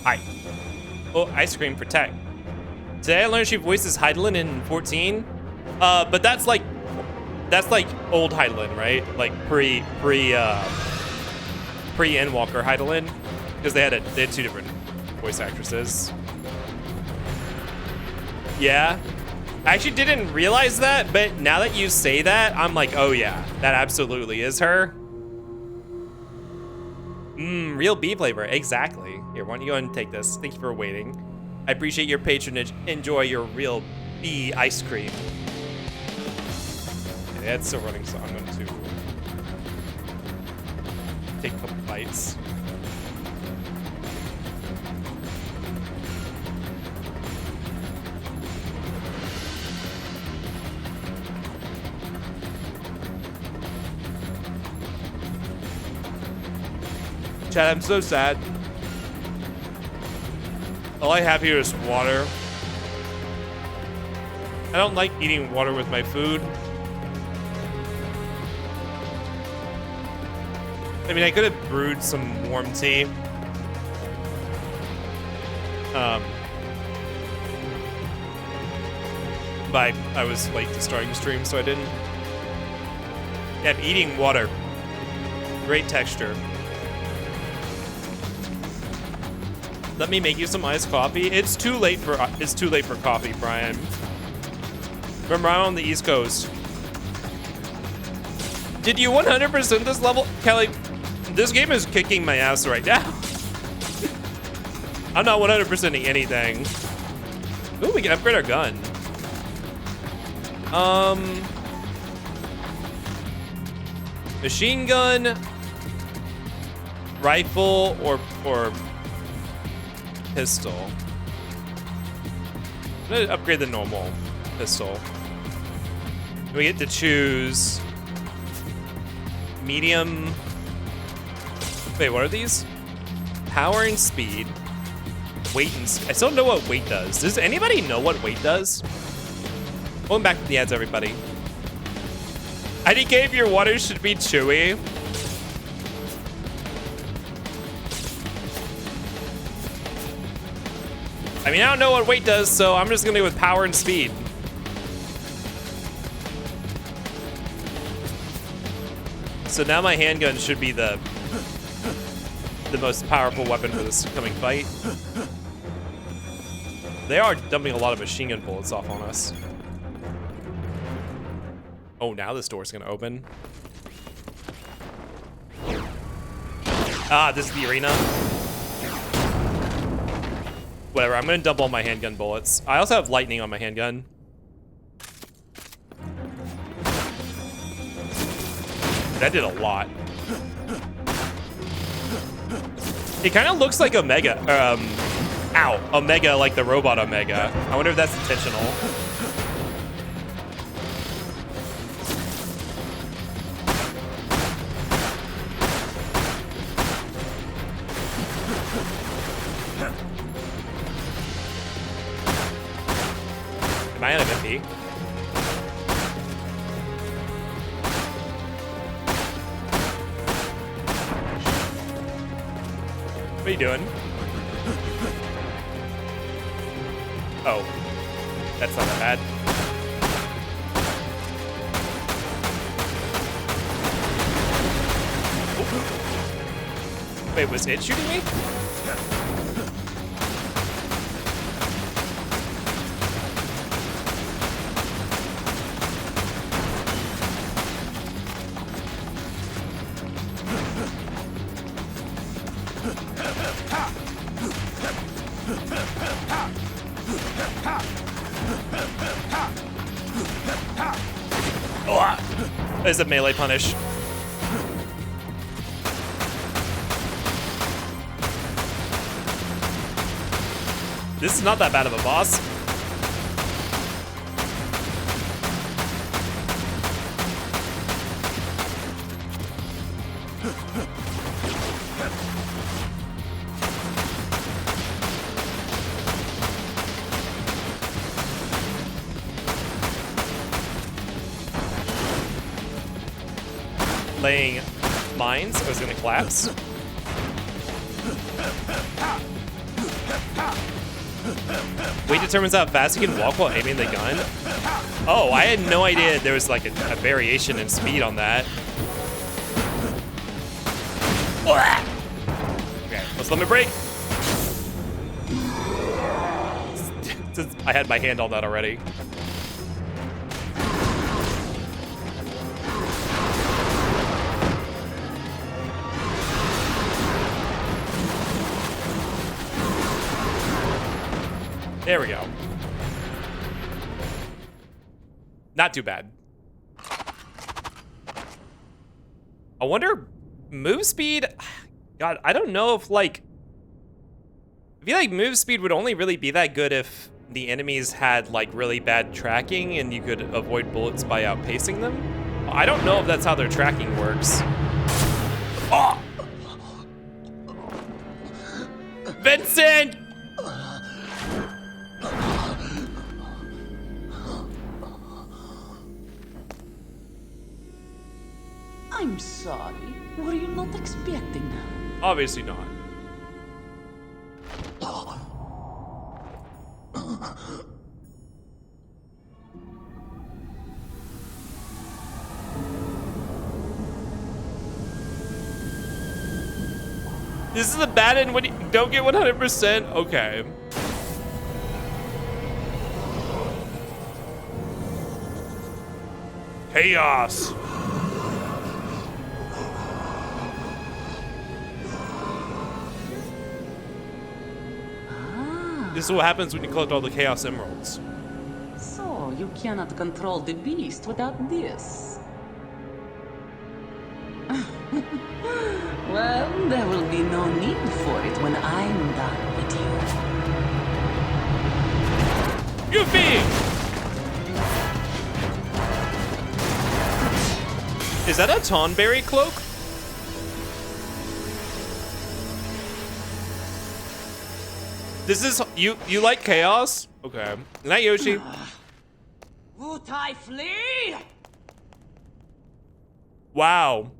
Hi. Oh, ice cream protect. Today I learned she voices Heidelin in 14. But that's like old Heidelin, right? Like pre Endwalker Heidelin, because they had two different voice actresses. Yeah. I actually didn't realize that, but now that you say that, I'm like, oh yeah, that absolutely is her. Real bee flavor, exactly. Here, why don't you go ahead and take this? Thank you for waiting. I appreciate your patronage. Enjoy your real bee ice cream. Okay, it's still running, so I'm going to take a couple bites. Chad, I'm so sad. All I have here is water. I don't like eating water with my food. I mean, I could have brewed some warm tea. But I was late to starting the stream, so I didn't. Yeah, I'm eating water. Great texture. Let me make you some iced coffee. It's too late for coffee, Brian. Remember, I'm on the East Coast. Did you 100% this level? Kelly, this game is kicking my ass right now. I'm not 100%ing anything. Ooh, we can upgrade our gun. Machine gun, rifle, or pistol. I'm gonna upgrade the normal pistol. We get to choose medium. Wait, what are these? Power and speed. Weight and speed. I still don't know what weight does. Does anybody know what weight does? Going back to the ads, everybody. IDK, if your water should be chewy. I mean, I don't know what weight does, so I'm just gonna go with power and speed. So now my handgun should be the most powerful weapon for this coming fight. They are dumping a lot of machine gun bullets off on us. Oh, now this door's gonna open. Ah, this is the arena. Whatever, I'm gonna dump all my handgun bullets. I also have lightning on my handgun. That did a lot. It kind of looks like Omega. Omega, like the robot Omega. I wonder if that's intentional. Am I out of MP? What are you doing? Oh, that's not that bad. Wait, was it shooting me? There's a melee punish. This is not that bad of a boss. Laying mines. I was gonna collapse. Weight determines how fast you can walk while aiming the gun. Oh, I had no idea there was like a variation in speed on that. Okay, let's let me break. Since I had my hand on that already. There we go. Not too bad. I wonder, move speed? God, I don't know if like, I feel like move speed would only really be that good if the enemies had like really bad tracking and you could avoid bullets by outpacing them. I don't know if that's how their tracking works. Oh! Vincent! I'm sorry. Were you not expecting that? Obviously not. This is a bad end when you don't get 100%. Okay. Chaos. This is what happens when you collect all the Chaos Emeralds. So, you cannot control the beast without this. Well, there will be no need for it when I'm done with you. Goofy! Is that a Tonberry cloak? This is, you like chaos? Okay. Good night, Yoshi. Would I flee? Wow.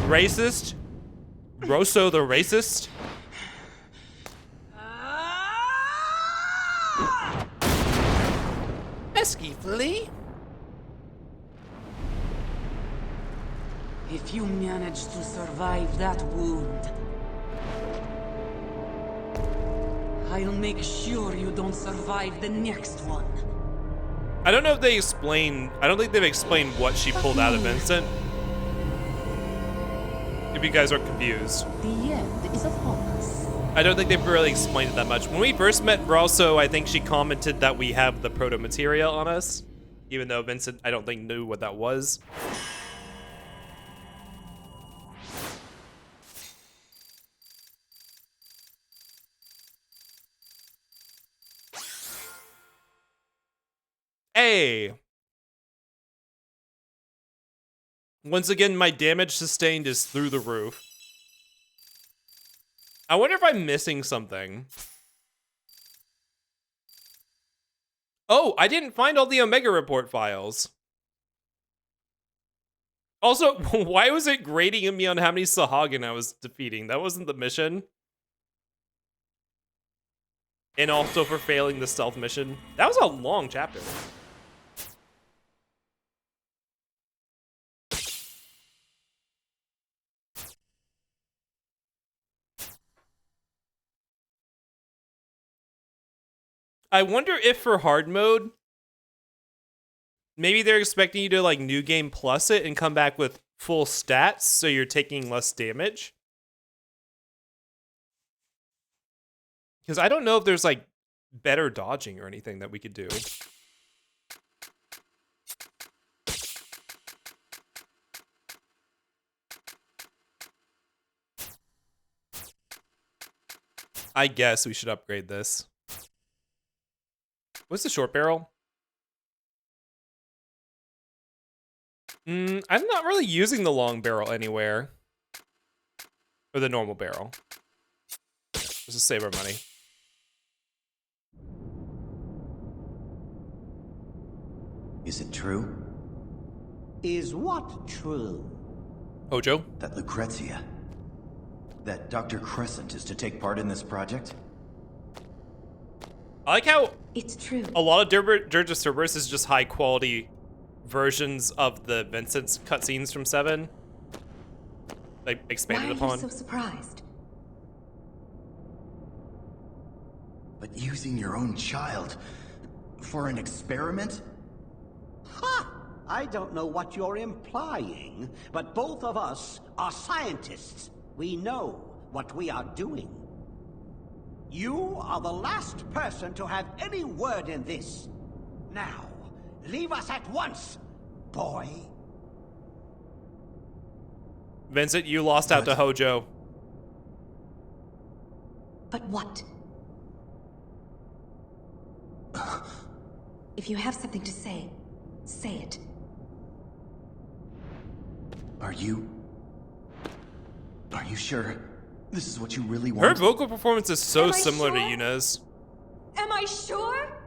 Racist? Rosso the racist? Pesky flea? If you manage to survive that wound, I'll make sure you don't survive the next one. I don't know if they explain, I don't think they've explained what she pulled out of Vincent. If you guys are confused. The end is upon us. I don't think they've really explained it that much. When we first met Rosso, I think she commented that we have the proto-materia on us. Even though Vincent, I don't think, knew what that was. Hey! Once again, my damage sustained is through the roof. I wonder if I'm missing something. Oh, I didn't find all the Omega Report files. Also, why was it grading me on how many Sahagin I was defeating? That wasn't the mission. And also for failing the stealth mission. That was a long chapter. I wonder if for hard mode, maybe they're expecting you to like new game plus it and come back with full stats so you're taking less damage. Because I don't know if there's like better dodging or anything that we could do. I guess we should upgrade this. What's the short barrel? I'm not really using the long barrel anywhere. Or the normal barrel. Let's just save our money. Is it true? Is what true? Hojo? That Lucrezia, that Dr. Crescent is to take part in this project? I like how It's true. a lot of Dirge of Cerberus is just high quality versions of the Vincent's cutscenes from 7. Like, expanded Why are upon. you so surprised? But using your own child for an experiment? Ha! I don't know what you're implying, but both of us are scientists. We know what we are doing. You are the last person to have any word in this. Now, leave us at once, boy. Vincent, you lost out to Hojo. But what? If you have something to say, say it. Are you sure this is what you really Her want? vocal performance is so Am I similar to sure? Yuna's. Am I sure?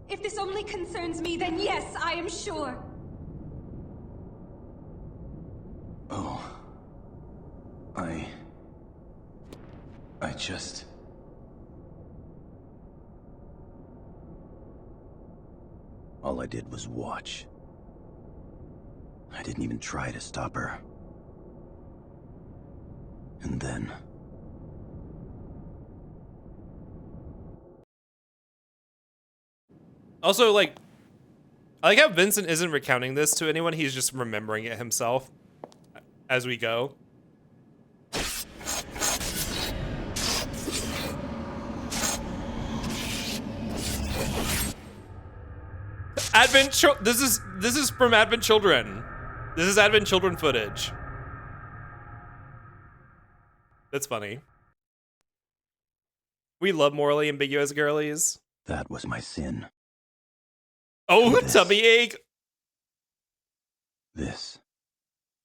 If this only concerns me, then yes, I am sure. Oh. I just... All I did was watch. I didn't even try to stop her. And then... Also, like, I like how Vincent isn't recounting this to anyone. He's just remembering it himself as we go. This is from Advent Children. This is Advent Children footage. That's funny. We love morally ambiguous girlies. That was my sin. Oh, This- tummy ache. This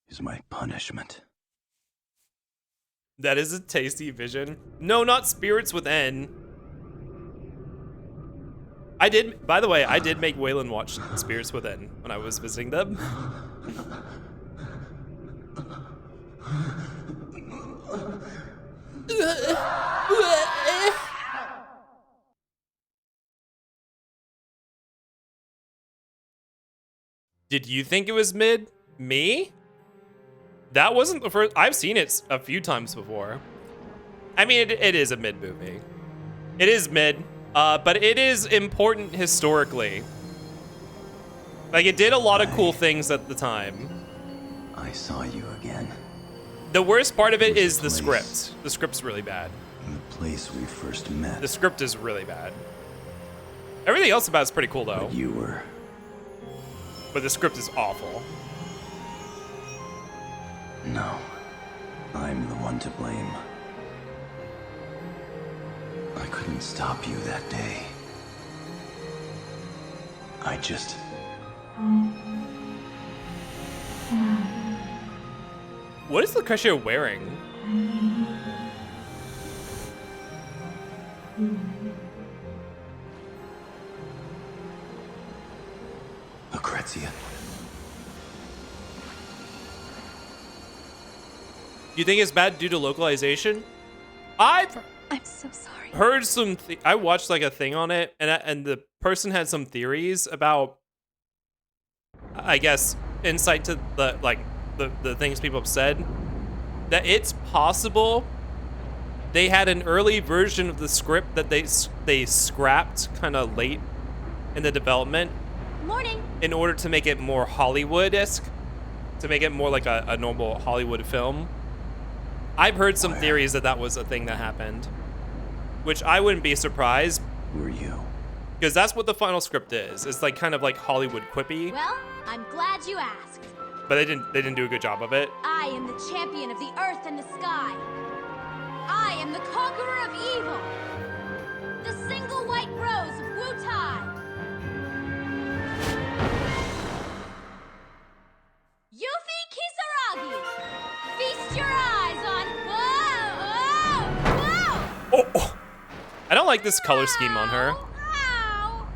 is my punishment. That is a tasty vision. No, not Spirits Within. By the way, I did make Waylon watch Spirits Within when I was visiting them. Did you think it was mid? Me? That wasn't the first. I've seen it a few times before. I mean, it is a mid movie. It is mid, but it is important historically. Like, it did a lot of cool things at the time. I saw you again. The worst part of it This is the place. script. The script's really bad. In the place we first met. The script is really bad. Everything else about it's pretty cool though, But you were... but the script is awful. No. I'm the one to blame. I couldn't stop you that day. I just... What is Lucretia wearing? Lucrezia. You think it's bad due to localization? I've I'm so sorry. heard some. I watched like a thing on it, and the person had some theories about, I guess, insight to the things people have said, that it's possible they had an early version of the script that they scrapped kind of late in the development Morning. in order to make it more Hollywood-esque, to make it more like a normal Hollywood film. I've heard some theories that was a thing that happened, which I wouldn't be surprised, Were you? because that's what the final script is. It's like kind of like Hollywood quippy, Well, I'm glad you asked. but they didn't do a good job of it. I am the champion of the earth and the sky. I am the conqueror of evil. The single white rose of Wutai. Yuffie Kisaragi. Feast your eyes on. Oh, I don't like this color scheme on her. Ow.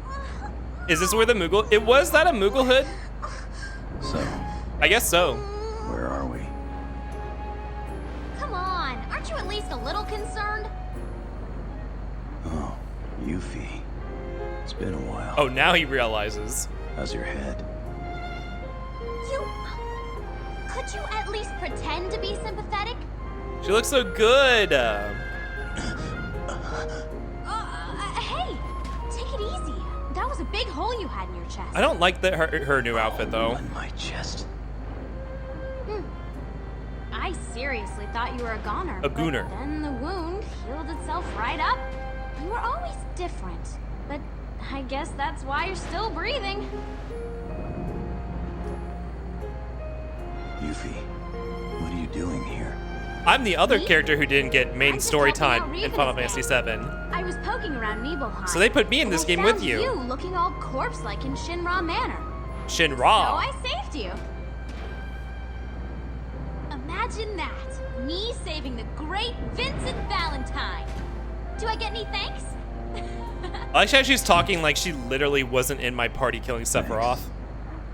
Is this where the Moogle? It was that a Moogle hood? So, I guess so. where are we? Come on, aren't you at least a little concerned? Oh, Yuffie. It's been a while. Oh, now he realizes. How's your head? Could you at least pretend to be sympathetic? She looks so good. Hey, take it easy. That was a big hole you had in your chest. I don't like her new outfit though. On my chest. I seriously thought you were a goner. A gooner. But then the wound healed itself right up. You were always different, but I guess that's why you're still breathing. Yuffie, what are you doing here? I'm the other Me? character who didn't get main I'm just story helping out time Reeve in in Final his Fantasy game. VII. I was poking around Nibelheim. So they put me in and this I game found with you. You looking all corpse-like in Shinra Manor. So Shinra. I saved you. Imagine that. Me saving the great Vincent Valentine. Do I get any thanks? I like how she's talking like she literally wasn't in my party killing Sephiroth.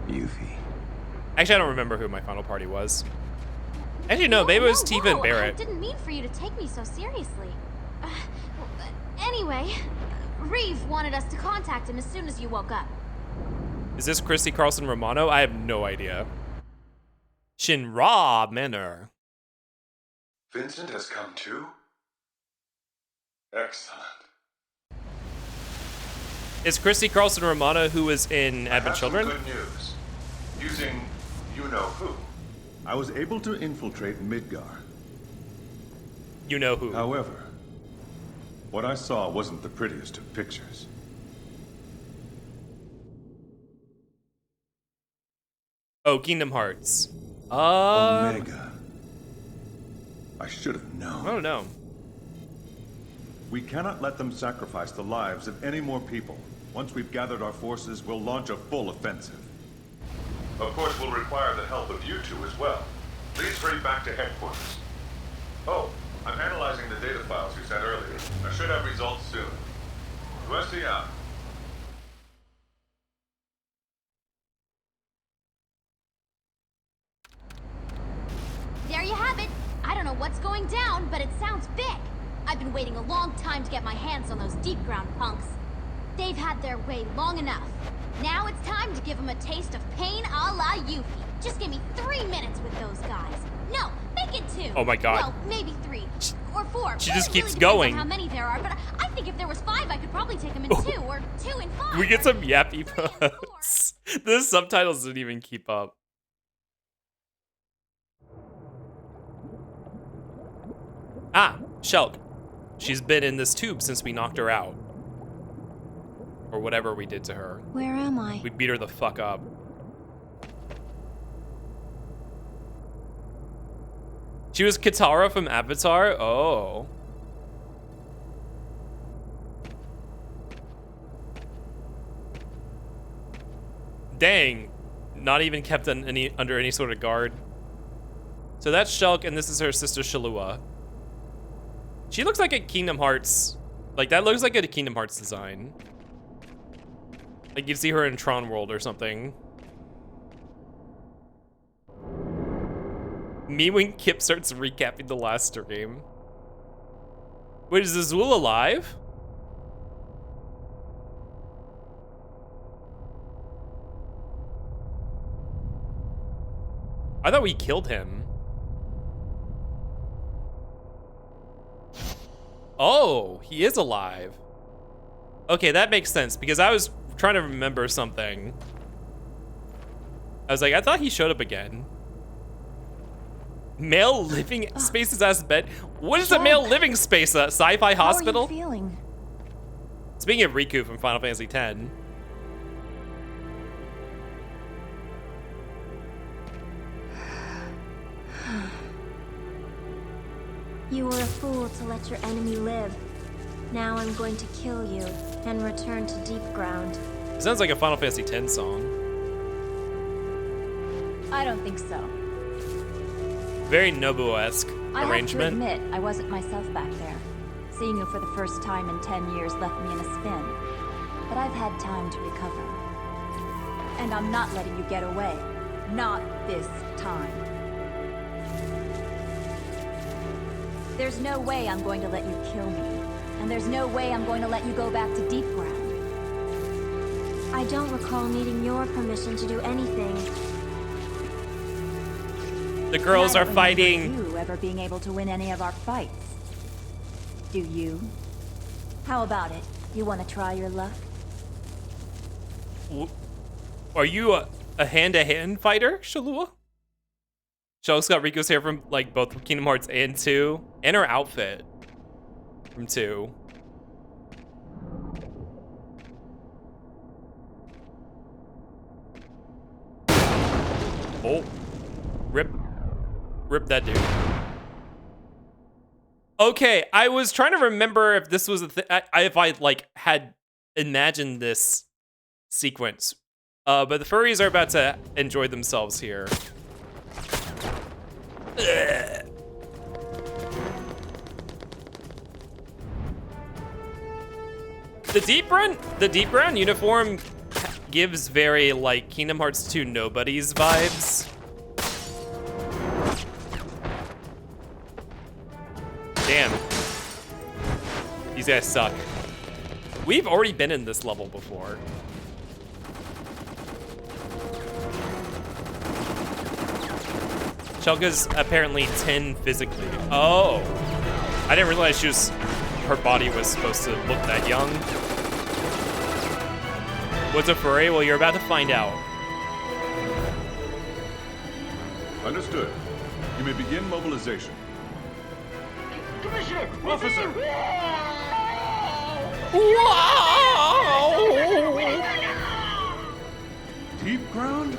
Yuffie. Actually, I don't remember who my final party was. Actually, no, maybe it was Tifa and I Barrett. didn't mean for you to take me so seriously. Anyway, Reeve wanted us to contact him as soon as you woke up. Is this Christy Carlson Romano? I have no idea. Shinra Manor. Vincent has come too? Excellent. Is Christy Carlson Romano who was in Advent Children? Good news. Using you-know-who. I was able to infiltrate Midgar. You know who. However, what I saw wasn't the prettiest of pictures. Oh, Kingdom Hearts. Omega. I should have known. I don't know. We cannot let them sacrifice the lives of any more people. Once we've gathered our forces, we'll launch a full offensive. Of course, we'll require the help of you two as well. Please hurry back to headquarters. Oh, I'm analyzing the data files you sent earlier. I should have results soon. Wesley out. There you have it. I don't know what's going down, but it sounds big. I've been waiting a long time to get my hands on those deep ground punks. They've had their way long enough. Now it's time to give them a taste of pain a la Yuffie. Just give me 3 minutes with those guys. No, make it 2. Oh my god. Well, maybe 3 or 4. She just It keeps really depends going. on how many there are, but I think if there was 5, I could probably take them in 2 or 2 and 5. We get or some yappy 3 and 4. posts. The subtitles didn't even keep up. Ah, Shulk. She's been in this tube since we knocked her out. Or whatever we did to her. Where am I? We beat her the fuck up. She was Katara from Avatar? Oh. Dang. Not even kept under any sort of guard. So that's Shulk, and this is her sister Shalua. She looks like a Kingdom Hearts. Like, that looks like a Kingdom Hearts design. Like, you'd see her in Tron World or something. Me when Kip starts recapping the last stream. Wait, is Azul alive? I thought we killed him. Oh, he is alive. Okay, that makes sense because I was trying to remember something. I was like, I thought he showed up again. Male living spaces as bed. What is a male living space? A sci-fi hospital? How are you feeling? Speaking of Riku from Final Fantasy X. You were a fool to let your enemy live. Now I'm going to kill you and return to deep ground. It sounds like a Final Fantasy X song. I don't think so. Very Nobuo-esque I arrangement. have to admit, I wasn't myself back there. Seeing you for the first time in 10 years left me in a spin. But I've had time to recover. And I'm not letting you get away. Not this time. There's no way I'm going to let you kill me. And there's no way I'm going to let you go back to deep ground. I don't recall needing your permission to do anything. The girls I are don't fighting. remember you ever being able to win any of our fights. Do you? How about it? You want to try your luck? Are you a hand-to-hand fighter, Shalua? Shell's got Rico's hair from like both Kingdom Hearts and 2, and her outfit from 2. Oh, rip that dude. Okay, I was trying to remember if this was if I like had imagined this sequence, but the furries are about to enjoy themselves here. Ugh. The deep brown uniform gives very like Kingdom Hearts 2 Nobodies vibes. Damn. These guys suck. We've already been in this level before. Chelka's apparently 10 physically. Oh. I didn't realize her body was supposed to look that young. What's a furry? Well, you're about to find out. Understood. You may begin mobilization. Commissioner! Officer! Deep ground?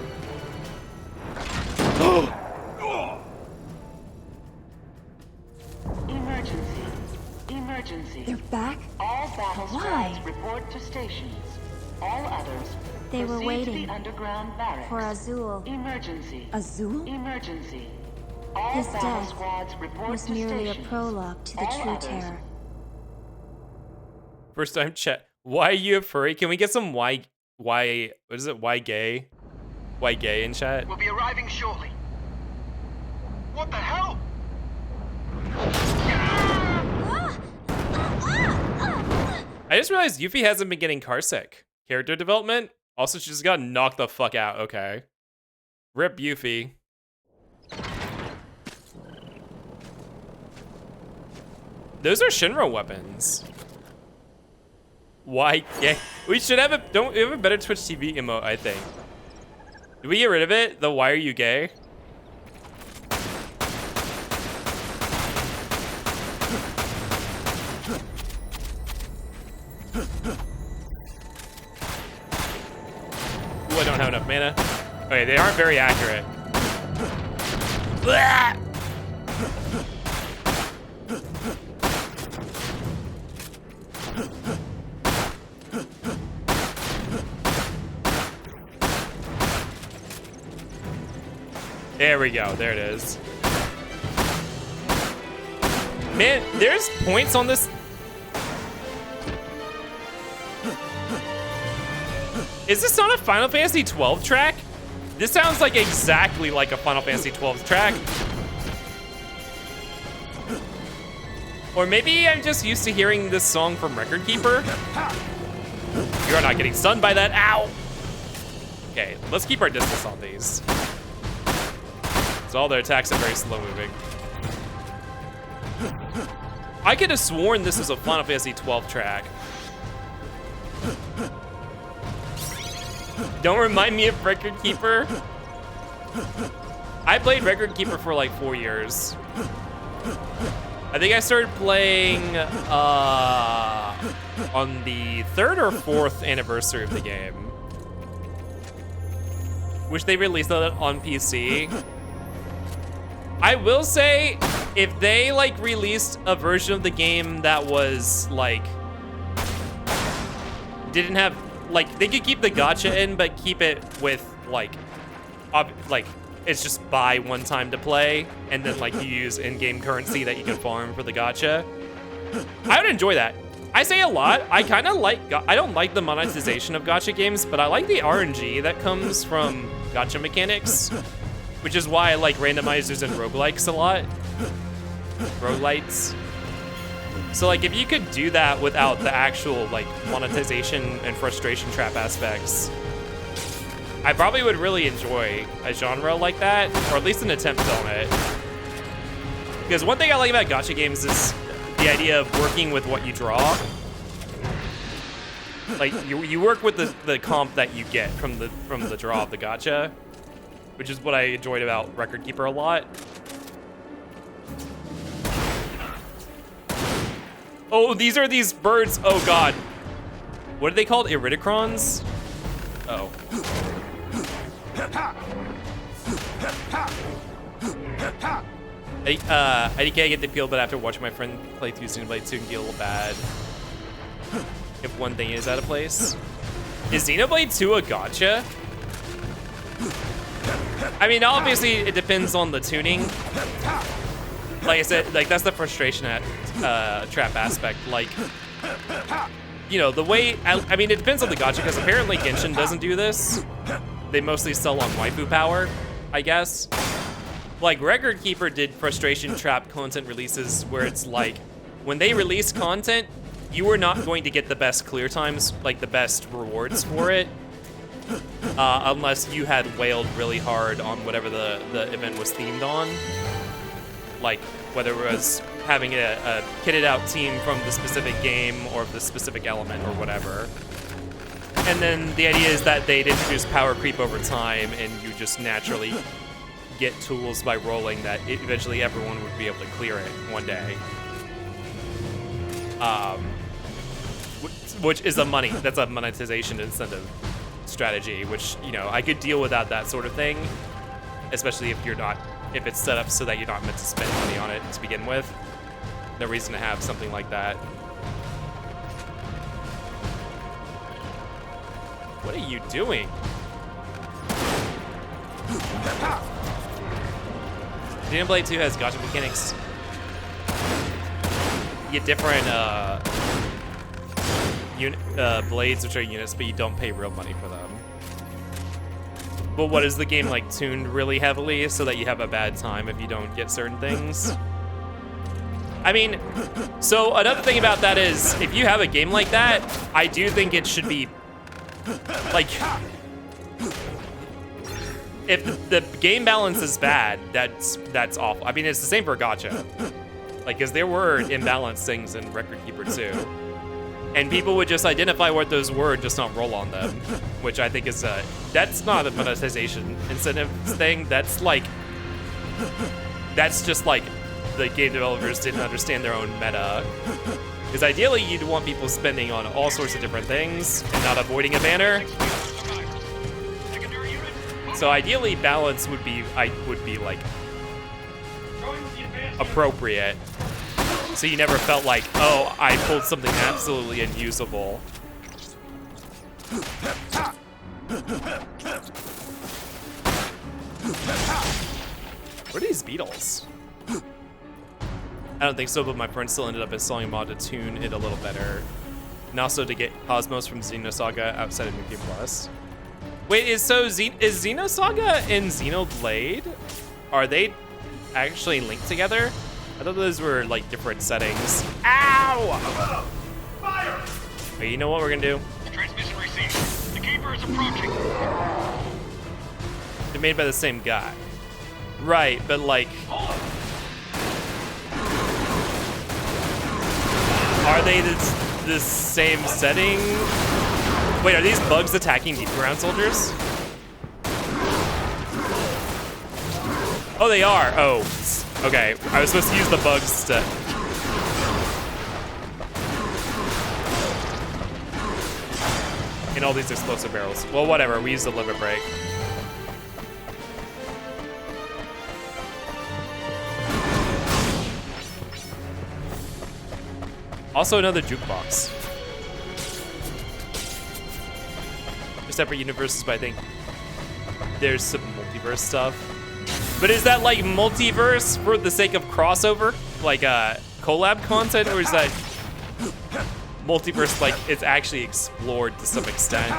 Emergency. Emergency. They're back? All battle Why? squads report to stations. All others They were proceed waiting to the underground barracks. for Azul. Emergency. Azul? Emergency. All His battle death squads report was to merely a stations. prologue to the All true others terror. First time chat. Why are you a furry? Can we get some why what is it? Why gay? Why gay in chat? will be arriving shortly. What the hell? I just realized Yuffie hasn't been getting car sick. Character development? Also, she just got knocked the fuck out. Okay. Rip Yuffie. Those are Shinra weapons. Why gay? We should have we have a better Twitch TV emote, I think. Did we get rid of it? The why are you gay? Ooh, I don't have enough mana. Okay, they aren't very accurate. Blah! There we go. There it is. Man, there's points on this. Is this not a Final Fantasy 12 track? This sounds like exactly like a Final Fantasy 12 track. Or maybe I'm just used to hearing this song from Record Keeper. You're not getting stunned by that. Ow! Okay, let's keep our distance on these. So all their attacks are very slow moving. I could have sworn this is a Final Fantasy 12 track. Don't remind me of Record Keeper. I played Record Keeper for like 4 years. I think I started playing on the 3rd or 4th anniversary of the game. Wish they released that on PC. I will say, if they like released a version of the game that was like, didn't have, like, they could keep the gacha in, but keep it with like it's just buy one time to play, and then like you use in-game currency that you can farm for the gacha. I would enjoy that. I say a lot. I kind of like, I don't like the monetization of gacha games, but I like the RNG that comes from gacha mechanics, which is why I like randomizers and roguelikes a lot. Roguelites. So like if you could do that without the actual like monetization and frustration trap aspects, I probably would really enjoy a genre like that, or at least an attempt on it. Because one thing I like about gacha games is the idea of working with what you draw. Like you work with the comp that you get from the draw of the gacha, which is what I enjoyed about Record Keeper a lot. Oh, these are these birds. Oh god. What are they called? Iridicrons? Oh. I can't get the feel, but after watching my friend play through Xenoblade 2 can be a little bad if one thing is out of place. Is Xenoblade 2 a gacha? I mean, obviously it depends on the tuning. Like I said, like that's the frustration at trap aspect. Like, you know, the way I mean, it depends on the gacha because apparently Genshin doesn't do this. They mostly sell on waifu power, I guess. Like Record Keeper did frustration trap content releases where it's like when they release content, you were not going to get the best clear times, like the best rewards for it, unless you had wailed really hard on whatever the event was themed on. Like whether it was having a kitted out team from the specific game or the specific element or whatever. And then the idea is that they'd introduce power creep over time and you just naturally get tools by rolling that eventually everyone would be able to clear it one day. Which is that's a monetization incentive strategy, which, you know, I could deal without that sort of thing, especially if it's set up so that you're not meant to spend money on it to begin with. No reason to have something like that. What are you doing? Xenoblade 2 has gacha mechanics. You get different blades, which are units, but you don't pay real money for them. But what is the game like tuned really heavily so that you have a bad time if you don't get certain things? I mean, so another thing about that is if you have a game like that, I do think it should be like, if the game balance is bad, that's awful. I mean, it's the same for gacha. Like, because there were imbalanced things in Record Keeper 2. And people would just identify what those were and just not roll on them. Which I think is that's not a monetization incentive thing. That's just like the game developers didn't understand their own meta. Because ideally you'd want people spending on all sorts of different things and not avoiding a banner. So ideally balance would be like appropriate. So you never felt like, oh, I pulled something absolutely unusable. What are these beetles? I don't think so, but my friend still ended up installing a mod to tune it a little better. And also to get Cosmos from Xenosaga outside of New Game Plus. Wait, is Xenosaga and Xenoblade, are they actually linked together? I thought those were like different settings. Ow! Fire! Hey, you know what we're gonna do? Transmission received. The Keeper is approaching. They're made by the same guy. Right, but like... Are they the same setting? Wait, are these bugs attacking deep ground soldiers? Oh, they are. Oh, okay. I was supposed to use the bugs to... In all these explosive barrels. Well, whatever. We used the limit break. Also another jukebox. They're separate universes, but I think there's some multiverse stuff. But is that like multiverse for the sake of crossover? Like collab content, or is that multiverse like it's actually explored to some extent?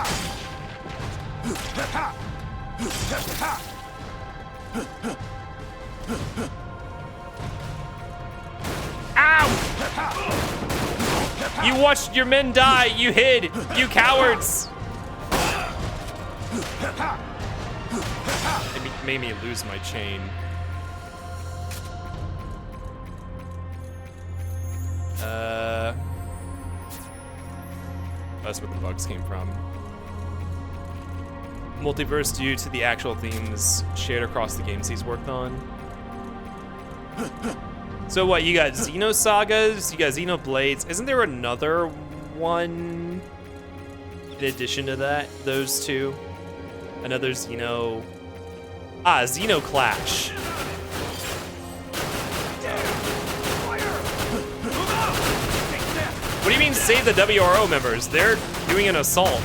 Ow! You watched your men die. You hid. You cowards. It made me lose my chain. That's where the bugs came from. Multiverse due to the actual themes shared across the games he's worked on. So what, you got Xenosagas, you got Xenoblades. Isn't there another one in addition to that, those two? Another Xenoclash. What do you mean save the WRO members? They're doing an assault.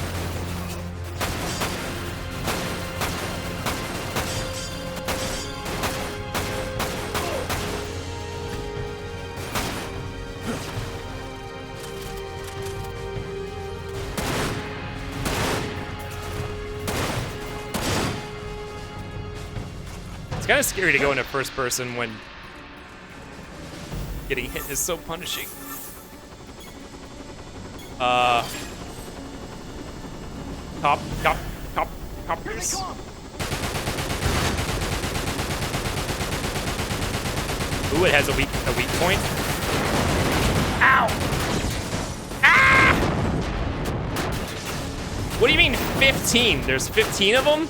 It's kind of scary to go into first person when getting hit is so punishing. Coppers. Ooh, it has a weak point. Ow! Ah! What do you mean 15? There's 15 of them?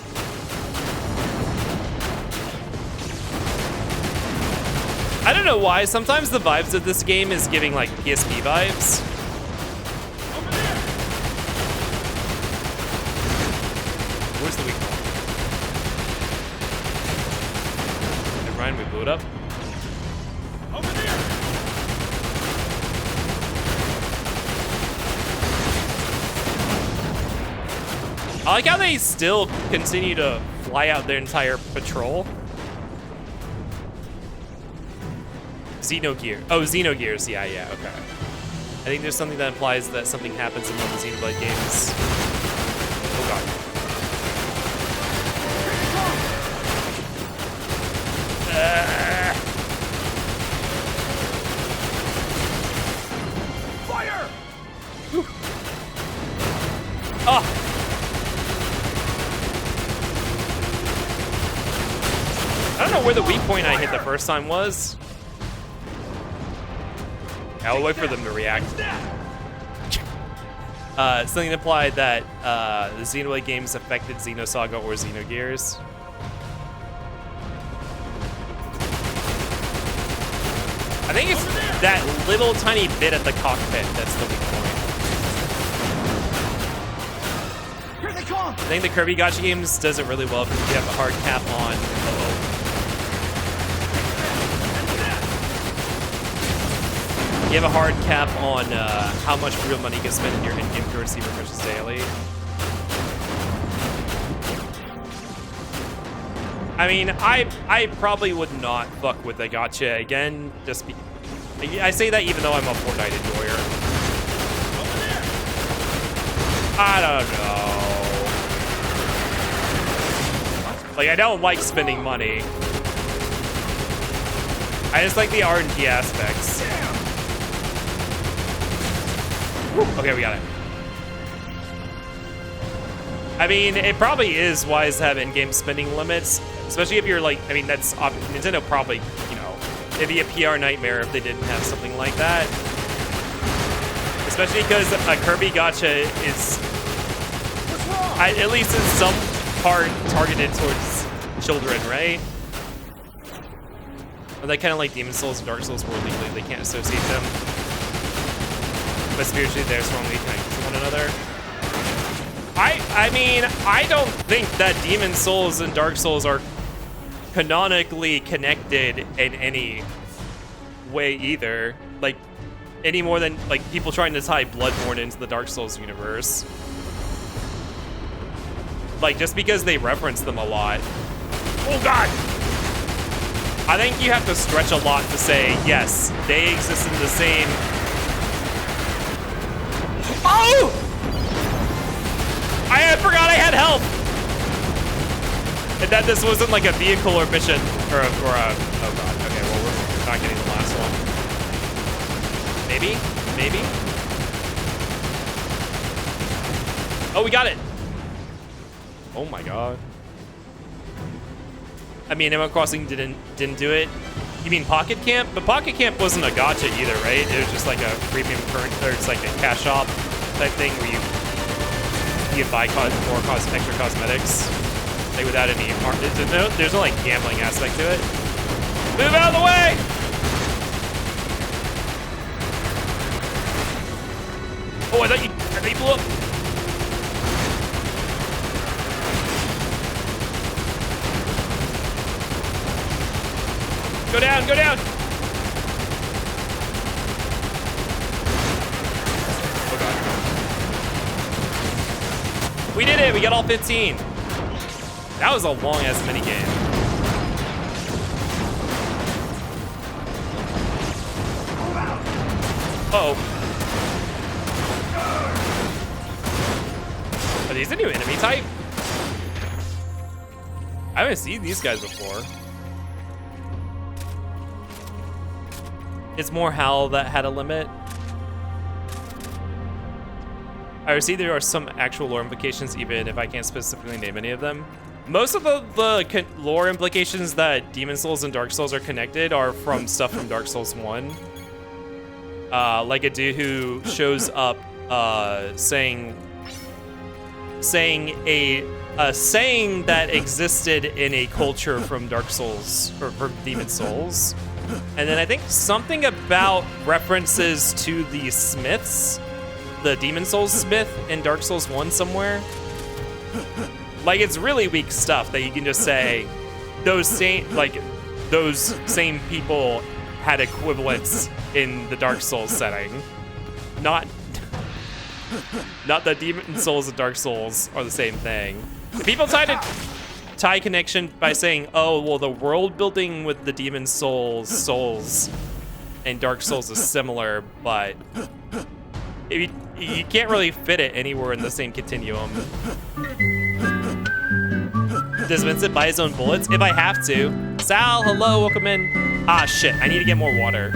I don't know why. Sometimes the vibes of this game is giving like PSP vibes. Where's the weak point? Never mind, we blew it up. Over there! I like how they still continue to fly out their entire patrol. Xenogear. Oh, Xenogears. Yeah, okay. I think there's something that implies that something happens in one of the Xenoblade games. Oh god. Fire! Oh! I don't know where the weak point I hit the first time was. I'll wait for them to react. Something implied that the Xenoblade games affected Xenosaga or Xenogears. I think it's that little tiny bit at the cockpit that's the weak point. Here they come! I think the Kirby Gacha games does it really well because you have a hard cap on. You have a hard cap on how much real money you can spend in your in-game currency versus daily. I mean, I probably would not fuck with the gacha again. Just be, I say that even though I'm a Fortnite enjoyer. I don't know. Like, I don't like spending money. I just like the RNG aspects. Okay, we got it. I mean, it probably is wise to have in-game spending limits, especially if you're like, I mean, that's Nintendo probably, you know, it'd be a PR nightmare if they didn't have something like that. Especially because a Kirby Gacha is, at least in some part, targeted towards children, right? Or they kind of like Demon Souls and Dark Souls where legally they can't associate them. But spiritually they're strongly connected to one another. I mean, I don't think that Demon Souls and Dark Souls are canonically connected in any way either. Like, any more than, like, people trying to tie Bloodborne into the Dark Souls universe. Like, just because they reference them a lot. Oh god! I think you have to stretch a lot to say, yes, they exist in the same... Oh! I forgot I had help! And that this wasn't like a vehicle or mission, or a, oh god, okay, well, we're not getting the last one. Maybe? Maybe? Oh, we got it. Oh my god. I mean, Animal Crossing didn't do it. You mean Pocket Camp? But Pocket Camp wasn't a gacha either, right? It was just like a premium current, or it's like a cash shop type thing where you can buy more extra cosmetics, like without any harm. There's no like gambling aspect to it. Move out of the way! Oh, I thought you blew up. Go down, go down! Oh god. We did it, we got all 15. That was a long ass minigame. Uh-oh. Are these a new enemy type? I haven't seen these guys before. It's more HAL that had a limit. I see there are some actual lore implications, even if I can't specifically name any of them. Most of the lore implications that Demon Souls and Dark Souls are connected are from stuff from Dark Souls 1. Like a dude who shows up saying a saying that existed in a culture from Dark Souls, or from Demon Souls. And then I think something about references to the Smiths, the Demon Souls Smith in Dark Souls 1 somewhere. Like, it's really weak stuff that you can just say those same people had equivalents in the Dark Souls setting. Not that Demon Souls and Dark Souls are the same thing. People try to tie connection by saying, oh, well, the world building with the Demon Souls and Dark Souls is similar, but you can't really fit it anywhere in the same continuum. Does Vincent buy his own bullets? If I have to. Sal, hello, welcome in. Ah, shit, I need to get more water.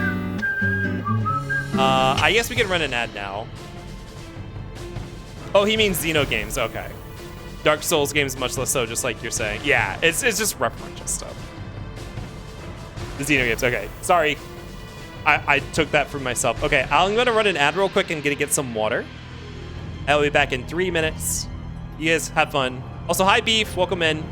I guess we can run an ad now. Oh, he means Xeno games, okay. Dark Souls games, much less so, just like you're saying. Yeah, it's just referential stuff. The Xeno games, okay. Sorry, I took that from myself. Okay, I'm gonna run an ad real quick and get some water. I'll be back in 3 minutes. You guys have fun. Also, hi Beef, welcome in.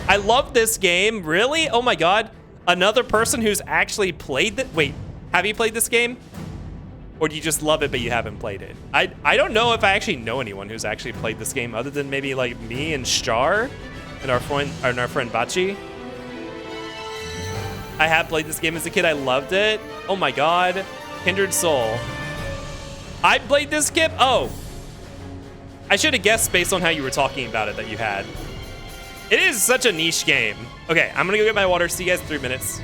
I love this game, really? Oh my God, another person who's actually played it. Wait, have you played this game? Or do you just love it, but you haven't played it? I don't know if I actually know anyone who's actually played this game other than maybe like me and Shar and our friend Bachi. I have played this game as a kid. I loved it. Oh my God. Kindred Soul. I played this, Kip? Oh. I should have guessed based on how you were talking about it that you had. It is such a niche game. Okay, I'm gonna go get my water. See you guys in 3 minutes.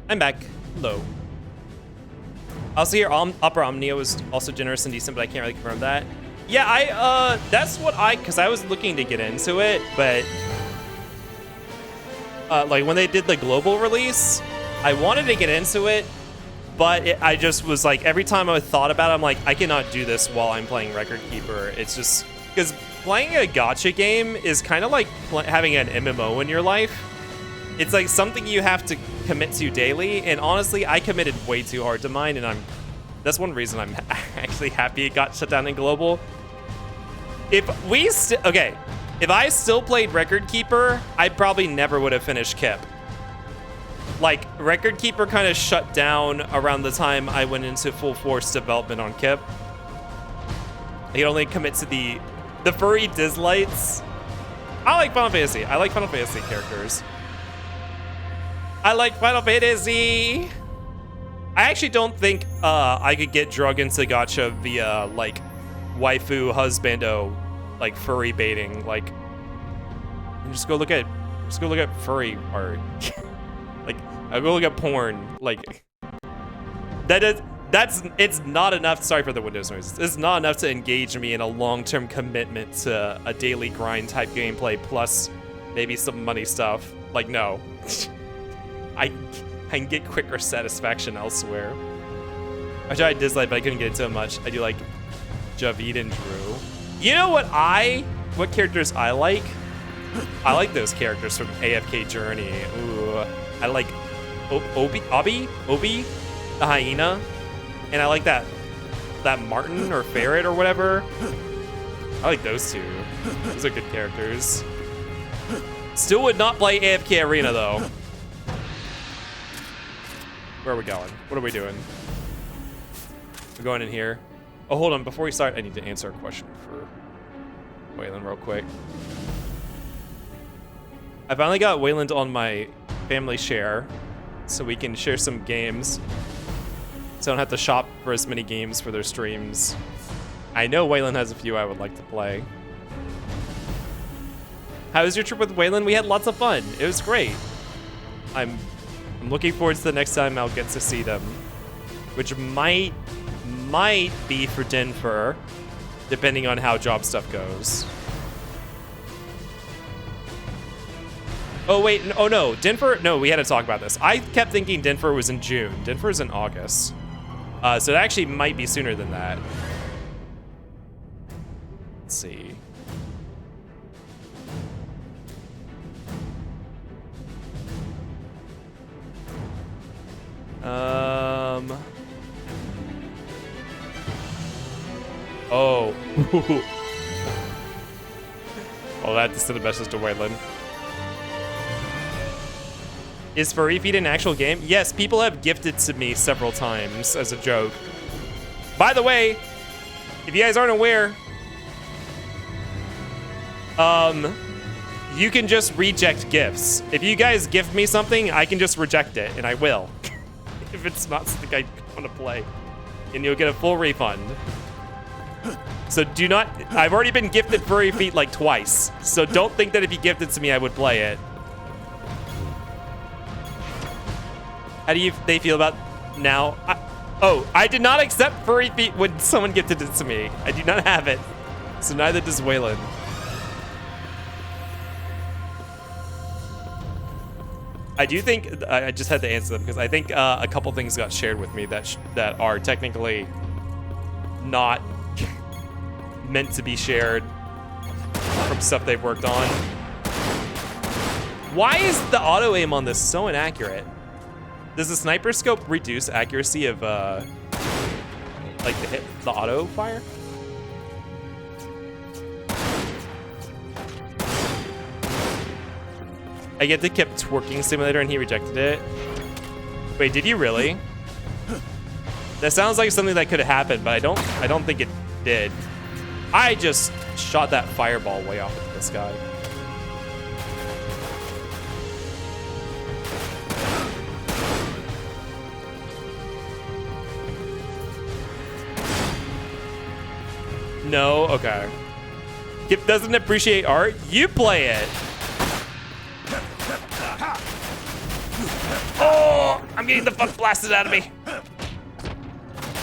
I'm back. Hello. Also here, Upper Omnia was also generous and decent, but I can't really confirm that. Yeah, that's what because I was looking to get into it, but like when they did the global release, I wanted to get into it, but I just was like, every time I thought about it, I'm like, I cannot do this while I'm playing Record Keeper. It's just, because playing a gacha game is kind of like having an MMO in your life. It's like something you have to commit to daily, and honestly, I committed way too hard to mine, and that's one reason I'm actually happy it got shut down in global. If I still played Record Keeper, I probably never would have finished Kip. Like, Record Keeper kind of shut down around the time I went into full force development on Kip. I could only commit to the furry Dislights. I like Final Fantasy. I like Final Fantasy characters. I like Final Fantasy. I actually don't think I could get drug into gacha via like waifu husbando, like furry baiting. Like, just go look at furry art. Like, I'll go look at porn. Like, it's not enough. Sorry for the Windows noise. It's not enough to engage me in a long-term commitment to a daily grind type gameplay plus maybe some money stuff. Like, no. I can get quicker satisfaction elsewhere. I tried Dislight, but I couldn't get into it much. I do like Javid and Drew. You know what characters I like? I like those characters from AFK Journey. Ooh, I like Obi, the hyena, and I like that Martin or Ferret or whatever. I like those two. Those are good characters. Still would not play AFK Arena though. Where are we going? What are we doing? We're going in here. Oh, hold on. Before we start, I need to answer a question for Wayland real quick. I finally got Wayland on my family share, so we can share some games. So I don't have to shop for as many games for their streams. I know Wayland has a few I would like to play. How was your trip with Wayland? We had lots of fun. It was great. I'm looking forward to the next time I'll get to see them, which might be for Denver, depending on how job stuff goes. Oh wait, oh no, Denver, no, we had to talk about this. I kept thinking Denver was in June. Denver's in August. So it actually might be sooner than that. Let's see. Oh. Well, that's to the message to Wayland. Is Furry Feet an actual game? Yes, people have gifted to me several times as a joke. By the way, if you guys aren't aware, you can just reject gifts. If you guys gift me something, I can just reject it, and I will. If it's not something I want to play. And you'll get a full refund. So do not, I've already been gifted Furry Feet like twice. So don't think that if you gifted to me, I would play it. How do they feel about now? I did not accept Furry Feet when someone gifted it to me. I do not have it. So neither does Wayland. I do think, I just had to answer them because I think a couple things got shared with me that are technically not meant to be shared from stuff they've worked on. Why is the auto aim on this so inaccurate? Does the sniper scope reduce accuracy of like the auto fire? I get the Kip twerking simulator and he rejected it. Wait, did you really? That sounds like something that could have happened, but I don't think it did. I just shot that fireball way off at this guy. No, okay. Kip doesn't appreciate art. You play it. Oh! I'm getting the fuck blasted out of me.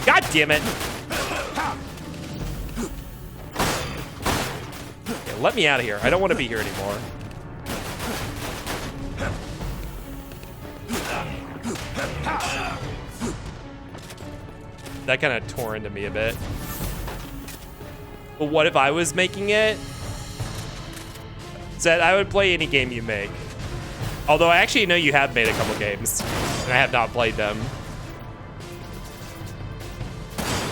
God damn it. Okay, let me out of here. I don't want to be here anymore. That kind of tore into me a bit. But what if I was making it? Said I would play any game you make. Although I actually know you have made a couple games, and I have not played them.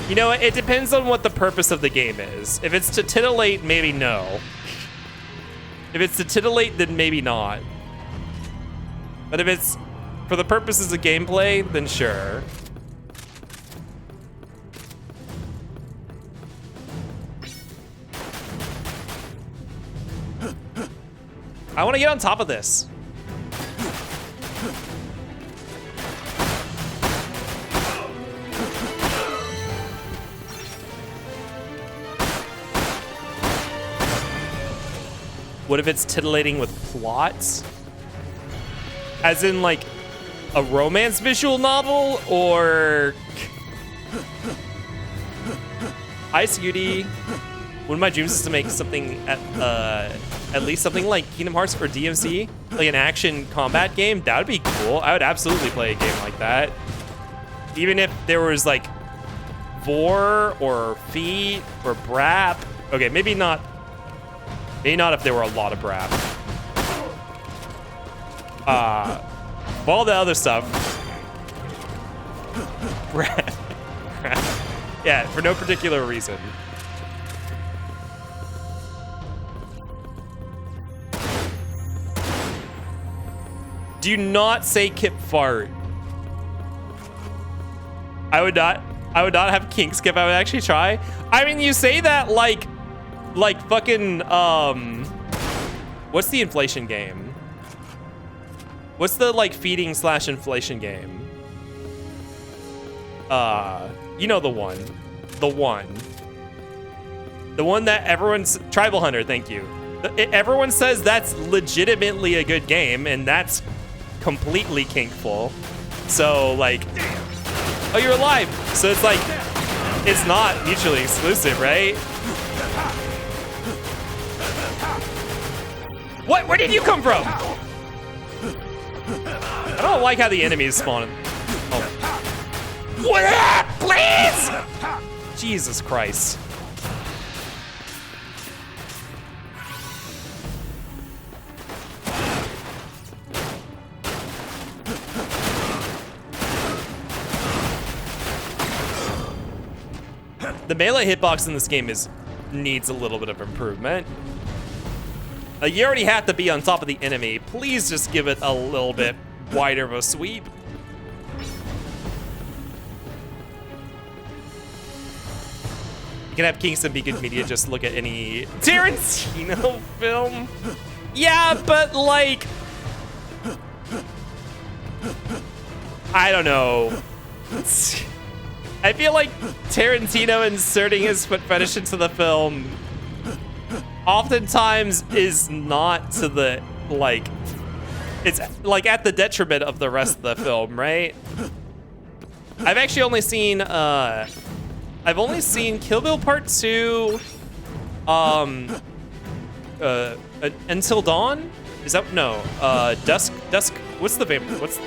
You know, it depends on what the purpose of the game is. If it's to titillate, maybe no. If it's to titillate, then maybe not. But if it's for the purposes of gameplay, then sure. I want to get on top of this. What if it's titillating with plots? As in like a romance visual novel or... Hi, Scooty. One of my dreams is to make something at least something like Kingdom Hearts or DMC, like an action combat game. That would be cool. I would absolutely play a game like that. Even if there was like vor or feet or brap. Okay, maybe not. Maybe not if there were a lot of brap. All the other stuff. Brap. Yeah, for no particular reason. Do not say Kip fart. I would not have kink skip. I would actually try. I mean, you say that like fucking what's the inflation game? What's the like feeding / inflation game? You know the one. The one that everyone's Tribal Hunter, thank you. Everyone says that's legitimately a good game, and that's completely kinkful. So like, oh, you're alive. So it's like, it's not mutually exclusive, right? What? Where did you come from? I don't like how the enemies spawn. Oh. What? Please! Jesus Christ. The melee hitbox in this game needs a little bit of improvement. You already have to be on top of the enemy. Please just give it a little bit wider of a sweep. You can have Kingston be good media, just look at any Tarantino film. Yeah, but like, I don't know. I feel like Tarantino inserting his foot fetish into the film oftentimes is not to the, like, it's like at the detriment of the rest of the film, right? I've actually only seen, Kill Bill Part 2, Until Dawn? Is that, no, Dusk, what's the vampire, what's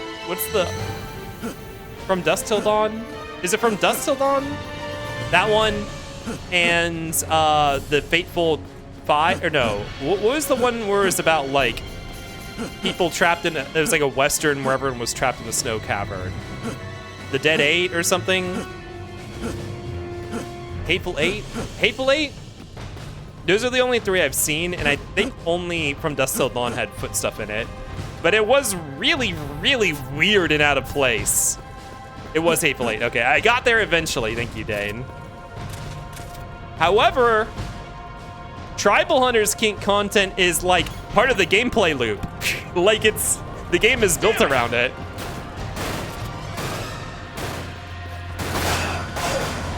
the, From Dusk Till Dawn? Is it From Dusk Till Dawn? That one, and the Fateful Five, or no, what was the one where it was about like people trapped in, it was like a Western where everyone was trapped in the snow cavern. The Dead 8 or something? Hateful Eight? Hateful Eight? Those are the only three I've seen, and I think only From Dusk Till Dawn had foot stuff in it. But it was really, really weird and out of place. It was Hateful Eight. Okay, I got there eventually. Thank you, Dane. However, Tribal Hunter's kink content is like part of the gameplay loop. Like the game is built around it.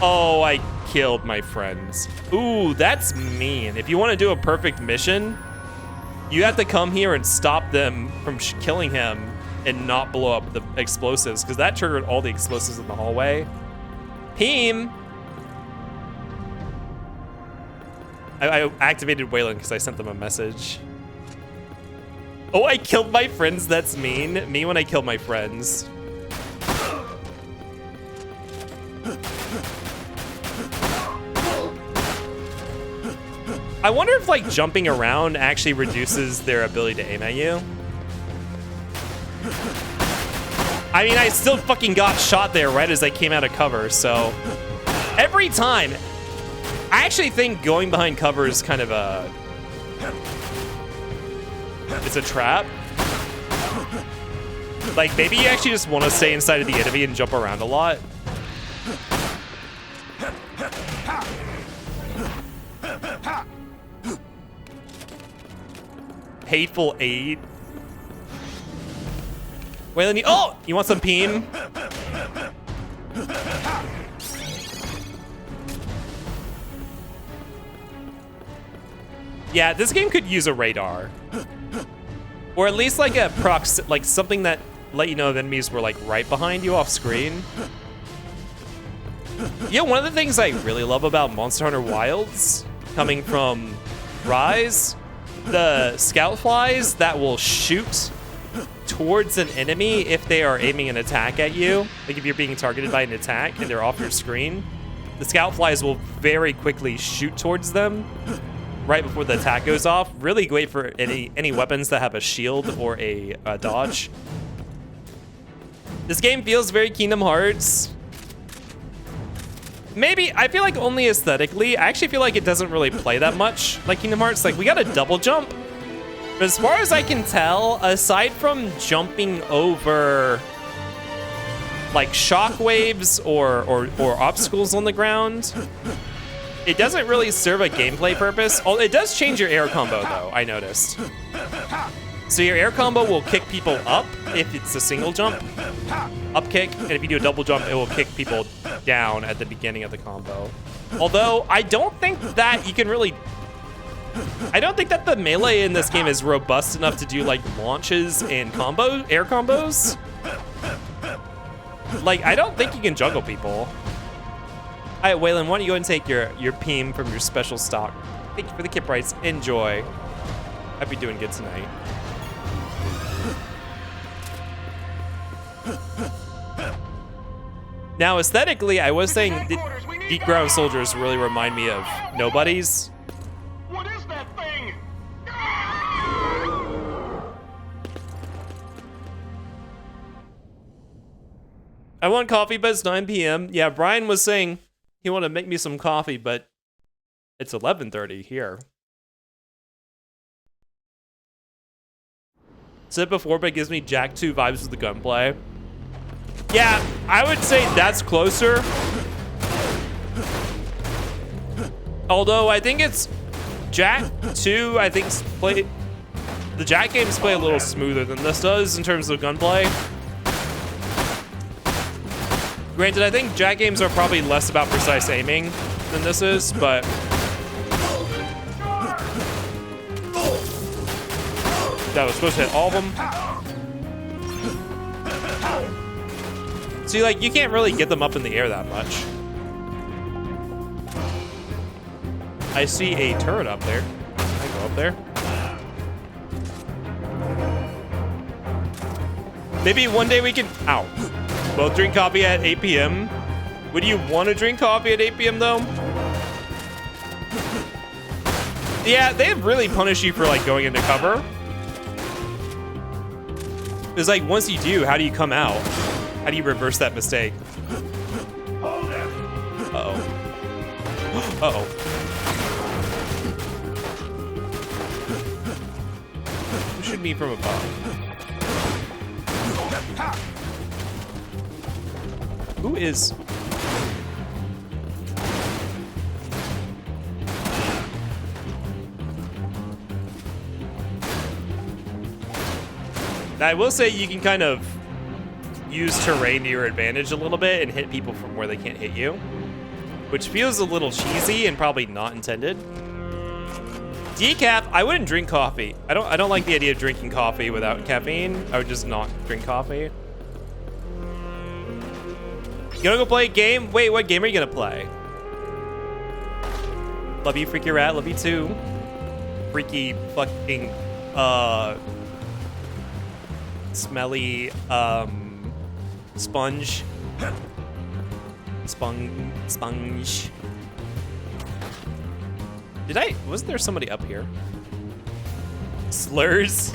Oh, I killed my friends. Ooh, that's mean. If you want to do a perfect mission, you have to come here and stop them from killing him and not blow up the explosives, because that triggered all the explosives in the hallway. Peem! I activated Waylon because I sent them a message. Oh, I killed my friends, that's mean. Me when I kill my friends. I wonder if like jumping around actually reduces their ability to aim at you. I mean, I still fucking got shot there right as I came out of cover, so every time. I actually think going behind cover is kind of a... It's a trap. Like, maybe you actually just want to stay inside of the enemy and jump around a lot. Hateful Eight. Waylon, oh! You want some Peem? Yeah, this game could use a radar. Or at least like a like something that let you know if enemies were like right behind you off screen. Yeah, one of the things I really love about Monster Hunter Wilds, coming from Rise, the scout flies that will shoot towards an enemy if they are aiming an attack at you. Like if you're being targeted by an attack and they're off your screen, the scout flies will very quickly shoot towards them right before the attack goes off. Really great for any weapons that have a shield or a dodge. This game feels very Kingdom Hearts. Maybe, I feel like only aesthetically. I actually feel like it doesn't really play that much like Kingdom Hearts. Like, we got a double jump. But as far as I can tell, aside from jumping over like shockwaves or obstacles on the ground, it doesn't really serve a gameplay purpose. Oh, it does change your air combo though, I noticed. So your air combo will kick people up if it's a single jump, up kick, and if you do a double jump, it will kick people down at the beginning of the combo. Although, I don't think that you can really... I don't think that the melee in this game is robust enough to do like launches and air combos. Like, I don't think you can juggle people. All right, Waylon, why don't you go and take your Peem from your special stock. Thank you for the kip rights. Enjoy. I'd be doing good tonight. Now, aesthetically, I was saying Deep Ground Soldiers really remind me of Nobodies. What is that thing? I want coffee, but it's 9 p.m. Yeah, Brian was saying he wanted to make me some coffee, but it's 11:30 here. Said before, but it gives me Jack 2 vibes with the gunplay. Yeah, I would say that's closer. Although I think it's Jack 2, I think the Jack games play a little smoother than this does in terms of gunplay. Granted, I think Jack games are probably less about precise aiming than this is, but that was supposed to hit all of them. See, like, you can't really get them up in the air that much. I see a turret up there. I go up there. Maybe one day we can... Ow. Both drink coffee at 8 p.m. Would you want to drink coffee at 8 p.m. though? Yeah, they really punish you for like going into cover. It's like once you do, how do you come out? How do you reverse that mistake? Uh-oh. Uh-oh. Who should be from above? Who is... Now, I will say you can kind of use terrain to your advantage a little bit and hit people from where they can't hit you, which feels a little cheesy and probably not intended. Decaf, I wouldn't drink coffee. I don't like the idea of drinking coffee without caffeine. I would just not drink coffee. You gonna go play a game? Wait, what game are you gonna play? Love you, Freaky Rat. Love you too. Freaky fucking smelly sponge. Sponge. Wasn't there somebody up here? Slurs?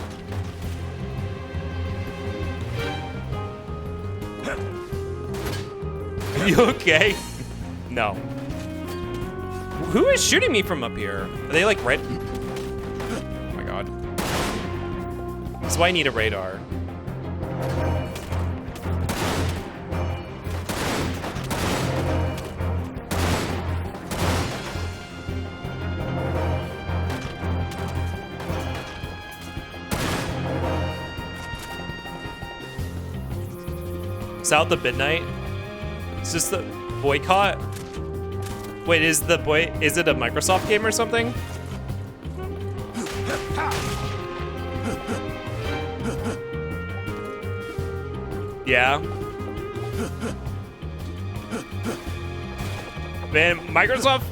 Are you okay? No. Who is shooting me from up here? Are they like red? Oh my god. That's why I need a radar. South of Midnight? Is this the boycott? Wait, is it a Microsoft game or something? Yeah. Man, Microsoft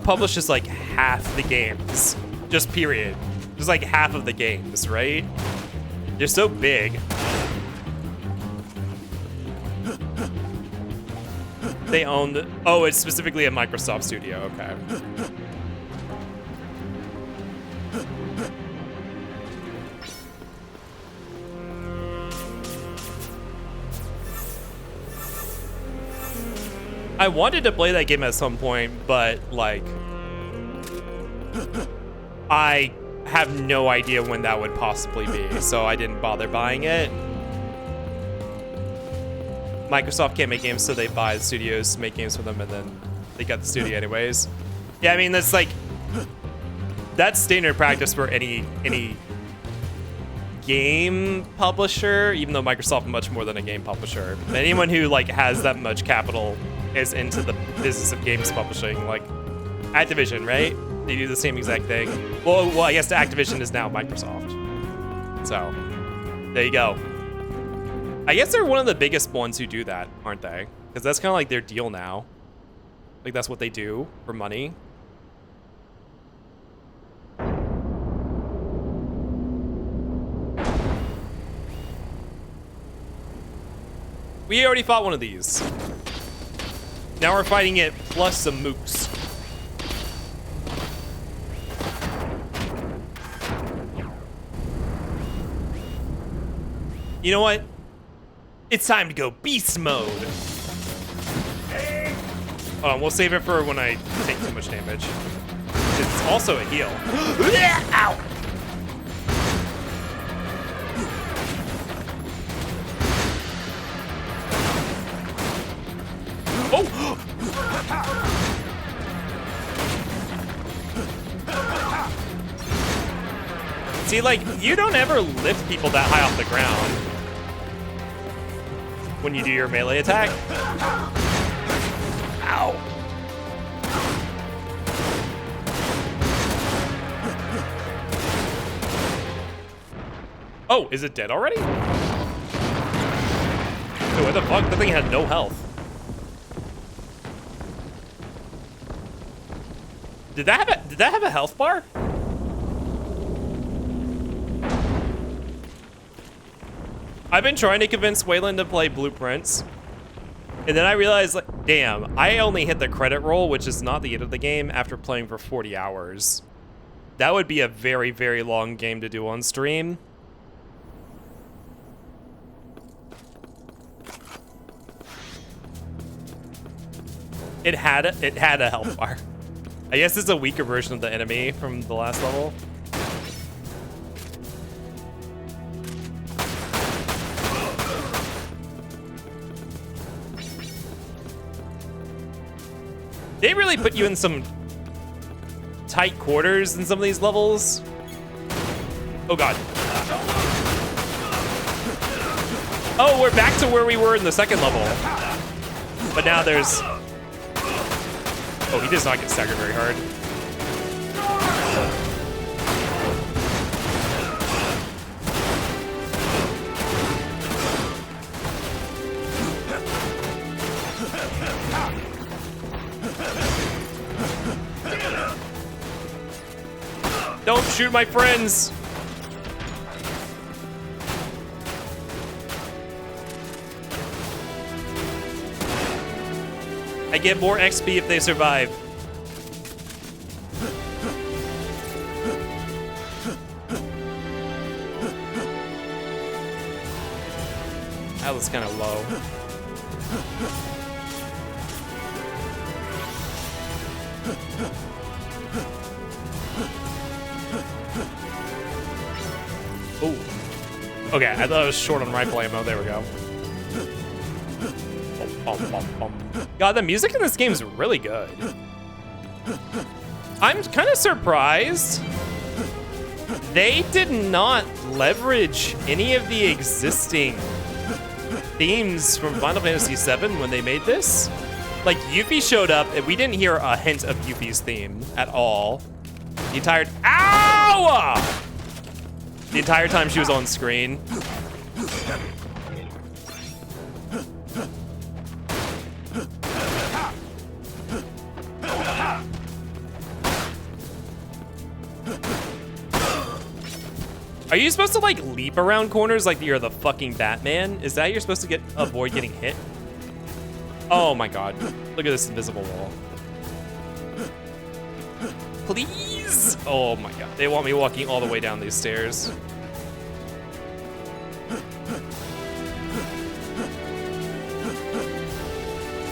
publishes like half the games. Just period. Just like half of the games, right? They're so big. They own the... Oh, it's specifically a Microsoft studio. Okay. I wanted to play that game at some point, but, like... I have no idea when that would possibly be, so I didn't bother buying it. Microsoft can't make games, so they buy the studios to make games for them, and then they got the studio anyways. Yeah, I mean, that's like... That's standard practice for any game publisher, even though Microsoft is much more than a game publisher. Anyone who, like, has that much capital is into the business of games publishing, like Activision, right? They do the same exact thing. Well, I guess Activision is now Microsoft. So, there you go. I guess they're one of the biggest ones who do that, aren't they? Because that's kind of like their deal now. Like, that's what they do for money. We already fought one of these. Now we're fighting it plus some mooks. You know what? It's time to go beast mode. Hold on, we'll save it for when I take too much damage. It's also a heal. Ow! Oh! See, like, you don't ever lift people that high off the ground when you do your melee attack. Ow. Oh, is it dead already? Oh, what the fuck? That thing had no health. Did that have a health bar? I've been trying to convince Waylon to play Blueprints, and then I realized, like, damn, I only hit the credit roll, which is not the end of the game, after playing for 40 hours. That would be a very, very long game to do on stream. It had a health bar. I guess it's a weaker version of the enemy from the last level. They really put you in some tight quarters in some of these levels. Oh god. Oh, we're back to where we were in the second level. But now there's... Oh, he does not get staggered very hard. Don't shoot my friends. I get more XP if they survive. That was kind of low. Oh. Okay, I thought I was short on rifle ammo. There we go. God, the music in this game is really good. I'm kind of surprised they did not leverage any of the existing themes from Final Fantasy VII when they made this. Like, Yuffie showed up, and we didn't hear a hint of Yuffie's theme at all. The entire... Ow! The entire time she was on screen. Are you supposed to, like, leap around corners like you're the fucking Batman? Is that how you're supposed to avoid getting hit? Oh my god. Look at this invisible wall. Please! Oh my god. They want me walking all the way down these stairs.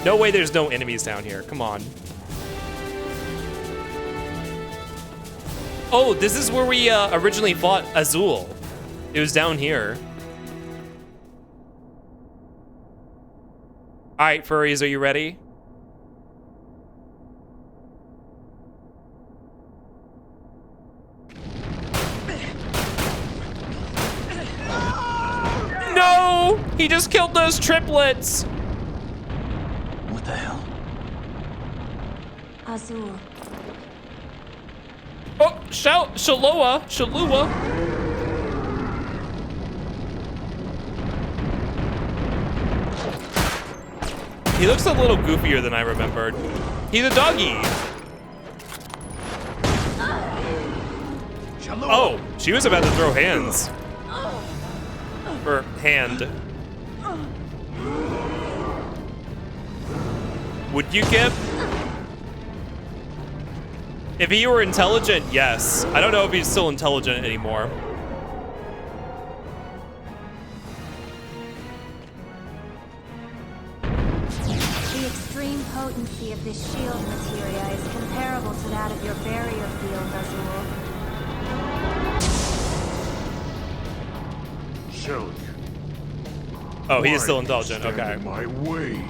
No way there's no enemies down here. Come on. Oh, this is where we originally fought Azul. It was down here. All right, furries, are you ready? No! He just killed those triplets! What the hell? Azul. Oh, Shalua. He looks a little goofier than I remembered. He's a doggy. Oh, she was about to throw hands. Or hand. Would you, Kip? If he were intelligent, yes. I don't know if he's still intelligent anymore. The extreme potency of this shield materia is comparable to that of your barrier field, Azul. Shelly. Oh, he is still intelligent. Okay. My way.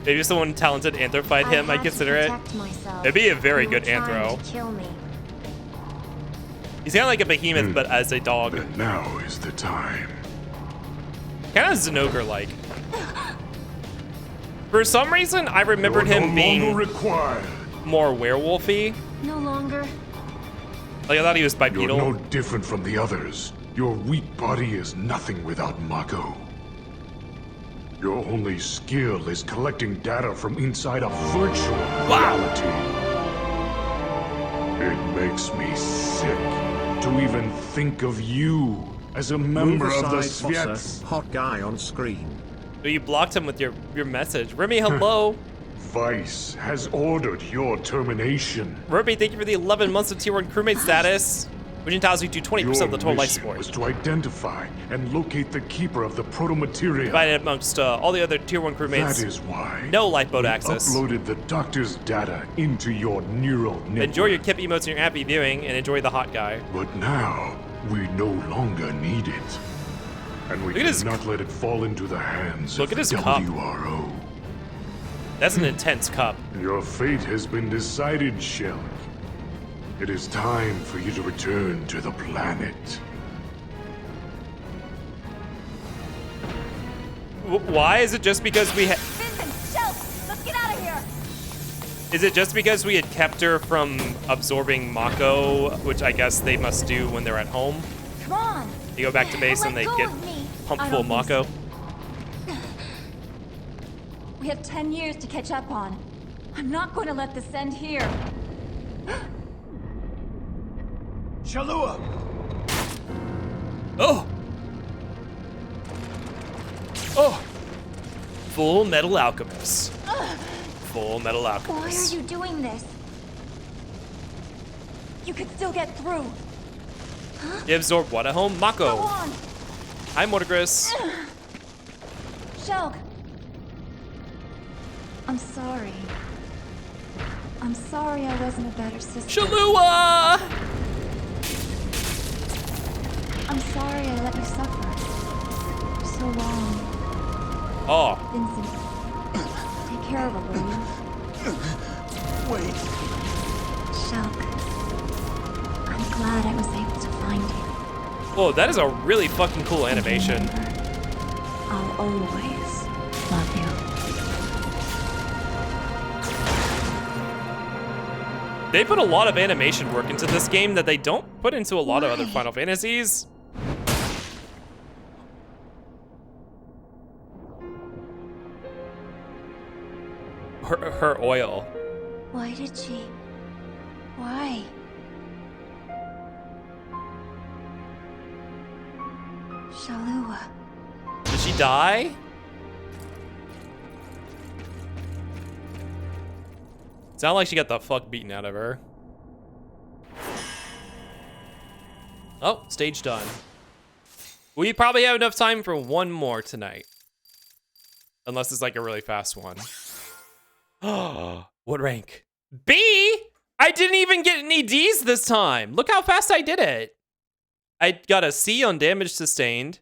Maybe someone talented anthropied him, I consider it. It'd be a very good anthro. He's kind of like a behemoth, but as a dog. But now is the time. Kind of Zinogre-like. For some reason, I remembered him being more werewolfy. No longer. Like, I thought he was bipedal. You're no different from the others. Your weak body is nothing without Mako. Your only skill is collecting data from inside a virtual reality. It makes me sick to even think of you as a member of the Sviets. Hot guy on screen. So you blocked him with your message. Remy, hello. Vice has ordered your termination. Remy, thank you for the 11 months of Tier 1 crewmate status, which entitles you to 20% of the total life support. Your mission was to identify and locate the keeper of the proto-materia. Divided amongst all the other Tier 1 crewmates. That is why no lifeboat access. Uploaded the doctor's data into your neural network. Enjoy your Kip emotes and your happy viewing, and enjoy the hot guy. But now, we no longer need it. And we cannot let it fall into the hands of the WRO. That's an intense cup. Your fate has been decided, Shell. It is time for you to return to the planet. Why? Is it just because we had... Vincent, Shell, let's get out of here! Is it just because we had kept her from absorbing Mako, which I guess they must do when they're at home? Come on! They go back to base and they get pumped full of Mako? We have 10 years to catch up on. I'm not going to let this end here. Shalua! Oh! Oh! Full Metal Alchemist. Full Metal Why are Alchemist. you doing this? You could still get through. You absorb what at home? Go Mako. on. Hi, Mortigris. Shulk. I'm sorry. I'm sorry I wasn't a better sister. Shalua! I'm sorry I let you suffer. For so long. Oh. Vincent, take care of her, will you? Wait. Shulk. I'm glad I was able to find you. Oh, that is a really fucking cool animation. I'll always love you. They put a lot of animation work into this game that they don't put into a lot of other Final Fantasies. Her oil. Why did she? Why? Shalua. Did she die? Sound like she got the fuck beaten out of her. Oh, stage done. We probably have enough time for one more tonight. Unless it's like a really fast one. What rank? B? I didn't even get any Ds this time. Look how fast I did it. I got a C on damage sustained.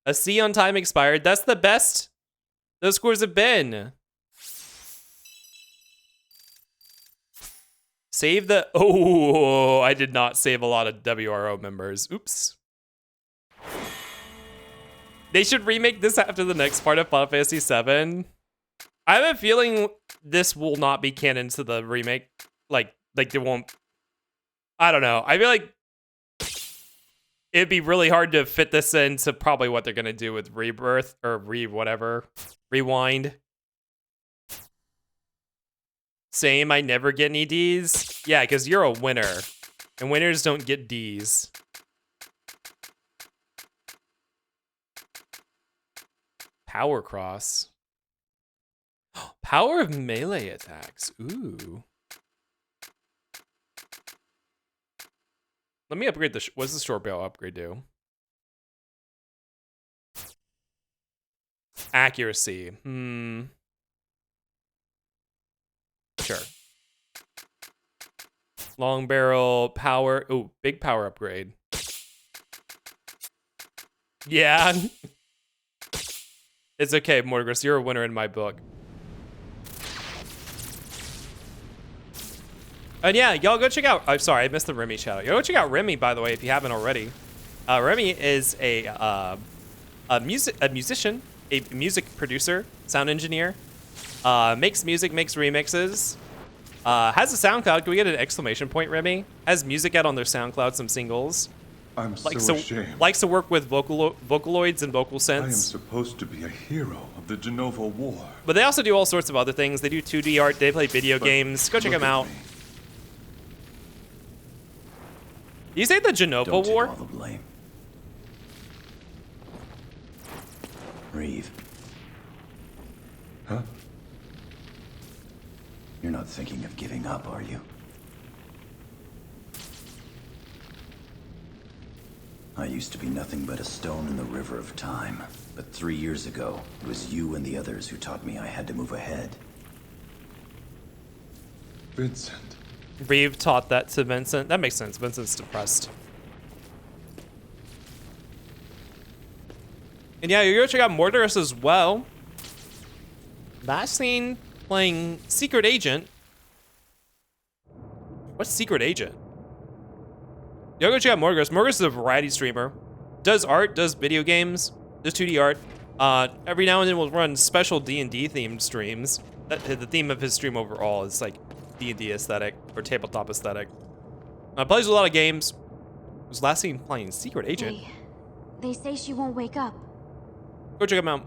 A C on time expired. That's the best those scores have been. Save the... Oh, I did not save a lot of WRO members. Oops. They should remake this after the next part of Final Fantasy VII. I have a feeling this will not be canon to the remake. Like they won't... I don't know. I feel like it'd be really hard to fit this into probably what they're going to do with Rebirth or Rewind. Same, I never get any Ds. Yeah, because you're a winner. And winners don't get Ds. Power Cross. Power of melee attacks. Ooh. Let me upgrade the... What's the short barrel upgrade do? Accuracy. Sure. Long barrel, power. Ooh, big power upgrade. Yeah. It's okay, Mortigris. You're a winner in my book. And yeah, y'all go check out... I'm sorry, I missed the Remy shout out. Y'all go check out Remy, by the way, if you haven't already. Remy is a musician, a music producer, sound engineer. Makes music, makes remixes. Has a SoundCloud. Can we get an exclamation point, Remy? Has music out on their SoundCloud, some singles. I'm so ashamed. Likes to work with Vocaloids and vocal synths. I am supposed to be a hero of the Genova War. But they also do all sorts of other things. They do 2D art. They play video games. Go check them out. You say the Genova Don't War? take all the blame. Reeve. Huh? You're not thinking of giving up, are you? I used to be nothing but a stone in the river of time. But 3 years ago, it was you and the others who taught me I had to move ahead. Vincent. Reeve taught that to Vincent. That makes sense. Vincent's depressed. And yeah, you're gonna check out Mortigris as well. Last seen playing Secret Agent. What's Secret Agent? Y'all go check out Mortigris. Mortigris is a variety streamer. Does art, does video games, does 2D art. Every now and then we'll run special D&D themed streams. The theme of his stream overall is like D&D aesthetic or tabletop aesthetic. Plays a lot of games. Was last seen playing Secret Agent. They say she won't wake up. Go check him out.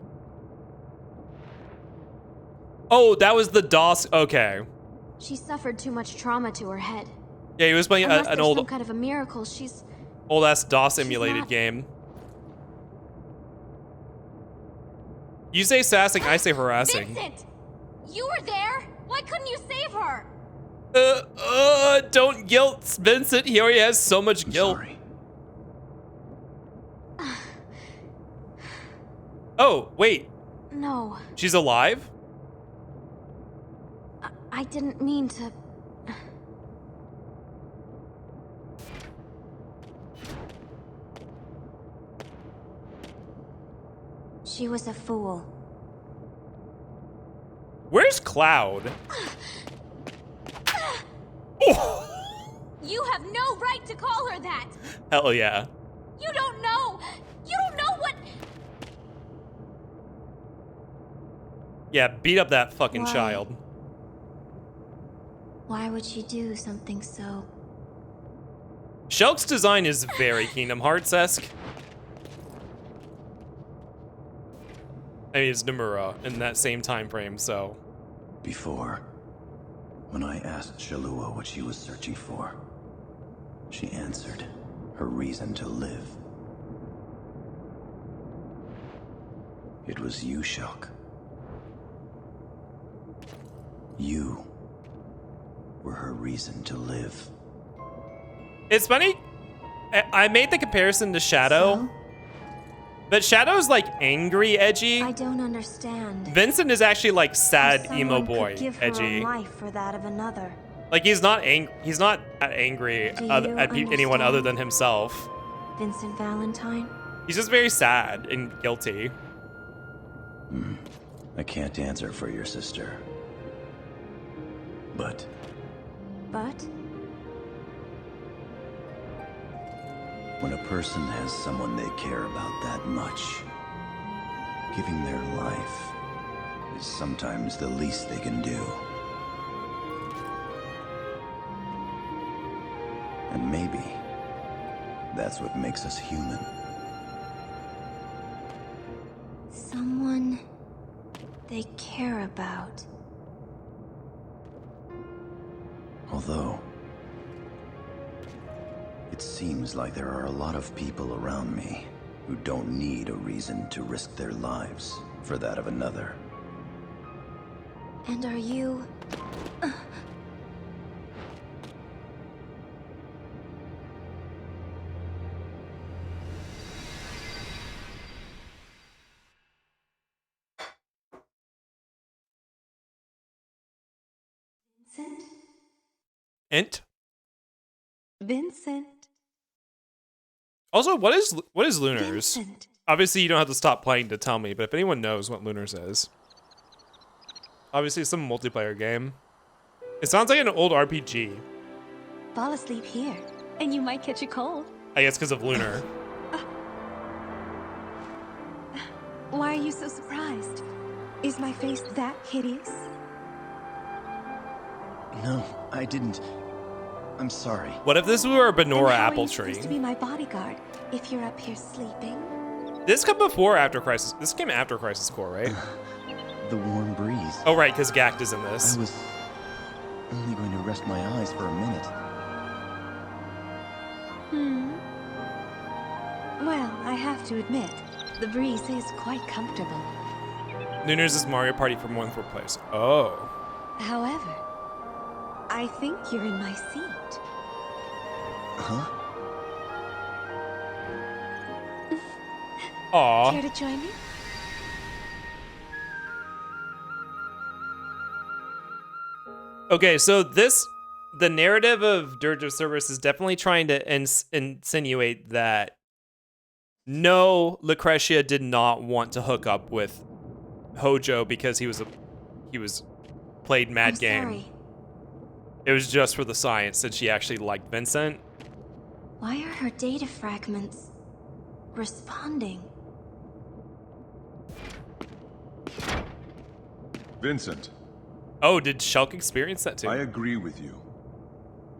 Oh, that was the DOS. Okay. She suffered too much trauma to her head. Yeah, he was playing Unless an there's some old kind of a miracle, she's... ass DOS emulated not- game. You say sassing, I say harassing. Vincent! You were there? Why couldn't you save her? Don't guilt Vincent. He already has so much guilt. Sorry. Oh, wait. No, She's alive? I didn't mean to... She was a fool. Where's Cloud? You have no right to call her that! Hell yeah. You don't know! You don't know what... Yeah, beat up that fucking Why? child. Why would she do something so... Shulk's design is very Kingdom Hearts-esque. I mean, it's Nomura in that same time frame, so... Before, when I asked Shalua what she was searching for, she answered her reason to live. It was you, Shulk. You were her reason to live. It's funny. I made the comparison to Shadow. But Shadow's like angry, edgy. I don't understand. Vincent is actually like sad How emo someone boy, could give her edgy. a life for that of another. Like he's not that angry Do at you anyone other understand? than himself. Vincent Valentine? He's just very sad and guilty. I can't answer for your sister. But But? when a person has someone they care about that much, giving their life is sometimes the least they can do. And maybe that's what makes us human. Someone they care about. Although, it seems like there are a lot of people around me who don't need a reason to risk their lives for that of another. And are you... Vincent? Int. Vincent? Also, what is Lunars? Vincent. Obviously, you don't have to stop playing to tell me, but if anyone knows what Lunars is, obviously it's some multiplayer game. It sounds like an old RPG. Fall asleep here, and you might catch a cold. I guess because of Lunar. Why are you so surprised? Is my face that hideous? No, I didn't. I'm sorry. What if this were a And Benora how apple are you tree? supposed to be my bodyguard if you're up here sleeping? This come before or after Crisis? This came after Crisis Core, right? The warm breeze. Oh, right, because Gact is in this. I was only going to rest my eyes for a minute. Well, I have to admit, the breeze is quite comfortable. Lunars is Mario Party for more than 4 players. Oh. However, I think you're in my seat. Huh? Aw. Care to join me? Okay, so the narrative of Dirge of Cerberus is definitely trying to insinuate that no, Lucretia did not want to hook up with Hojo because he was played Mad I'm Game. sorry. It was just for the science that she actually liked Vincent. Why are her data fragments responding? Vincent, Oh, did Shulk experience that too? I agree with you.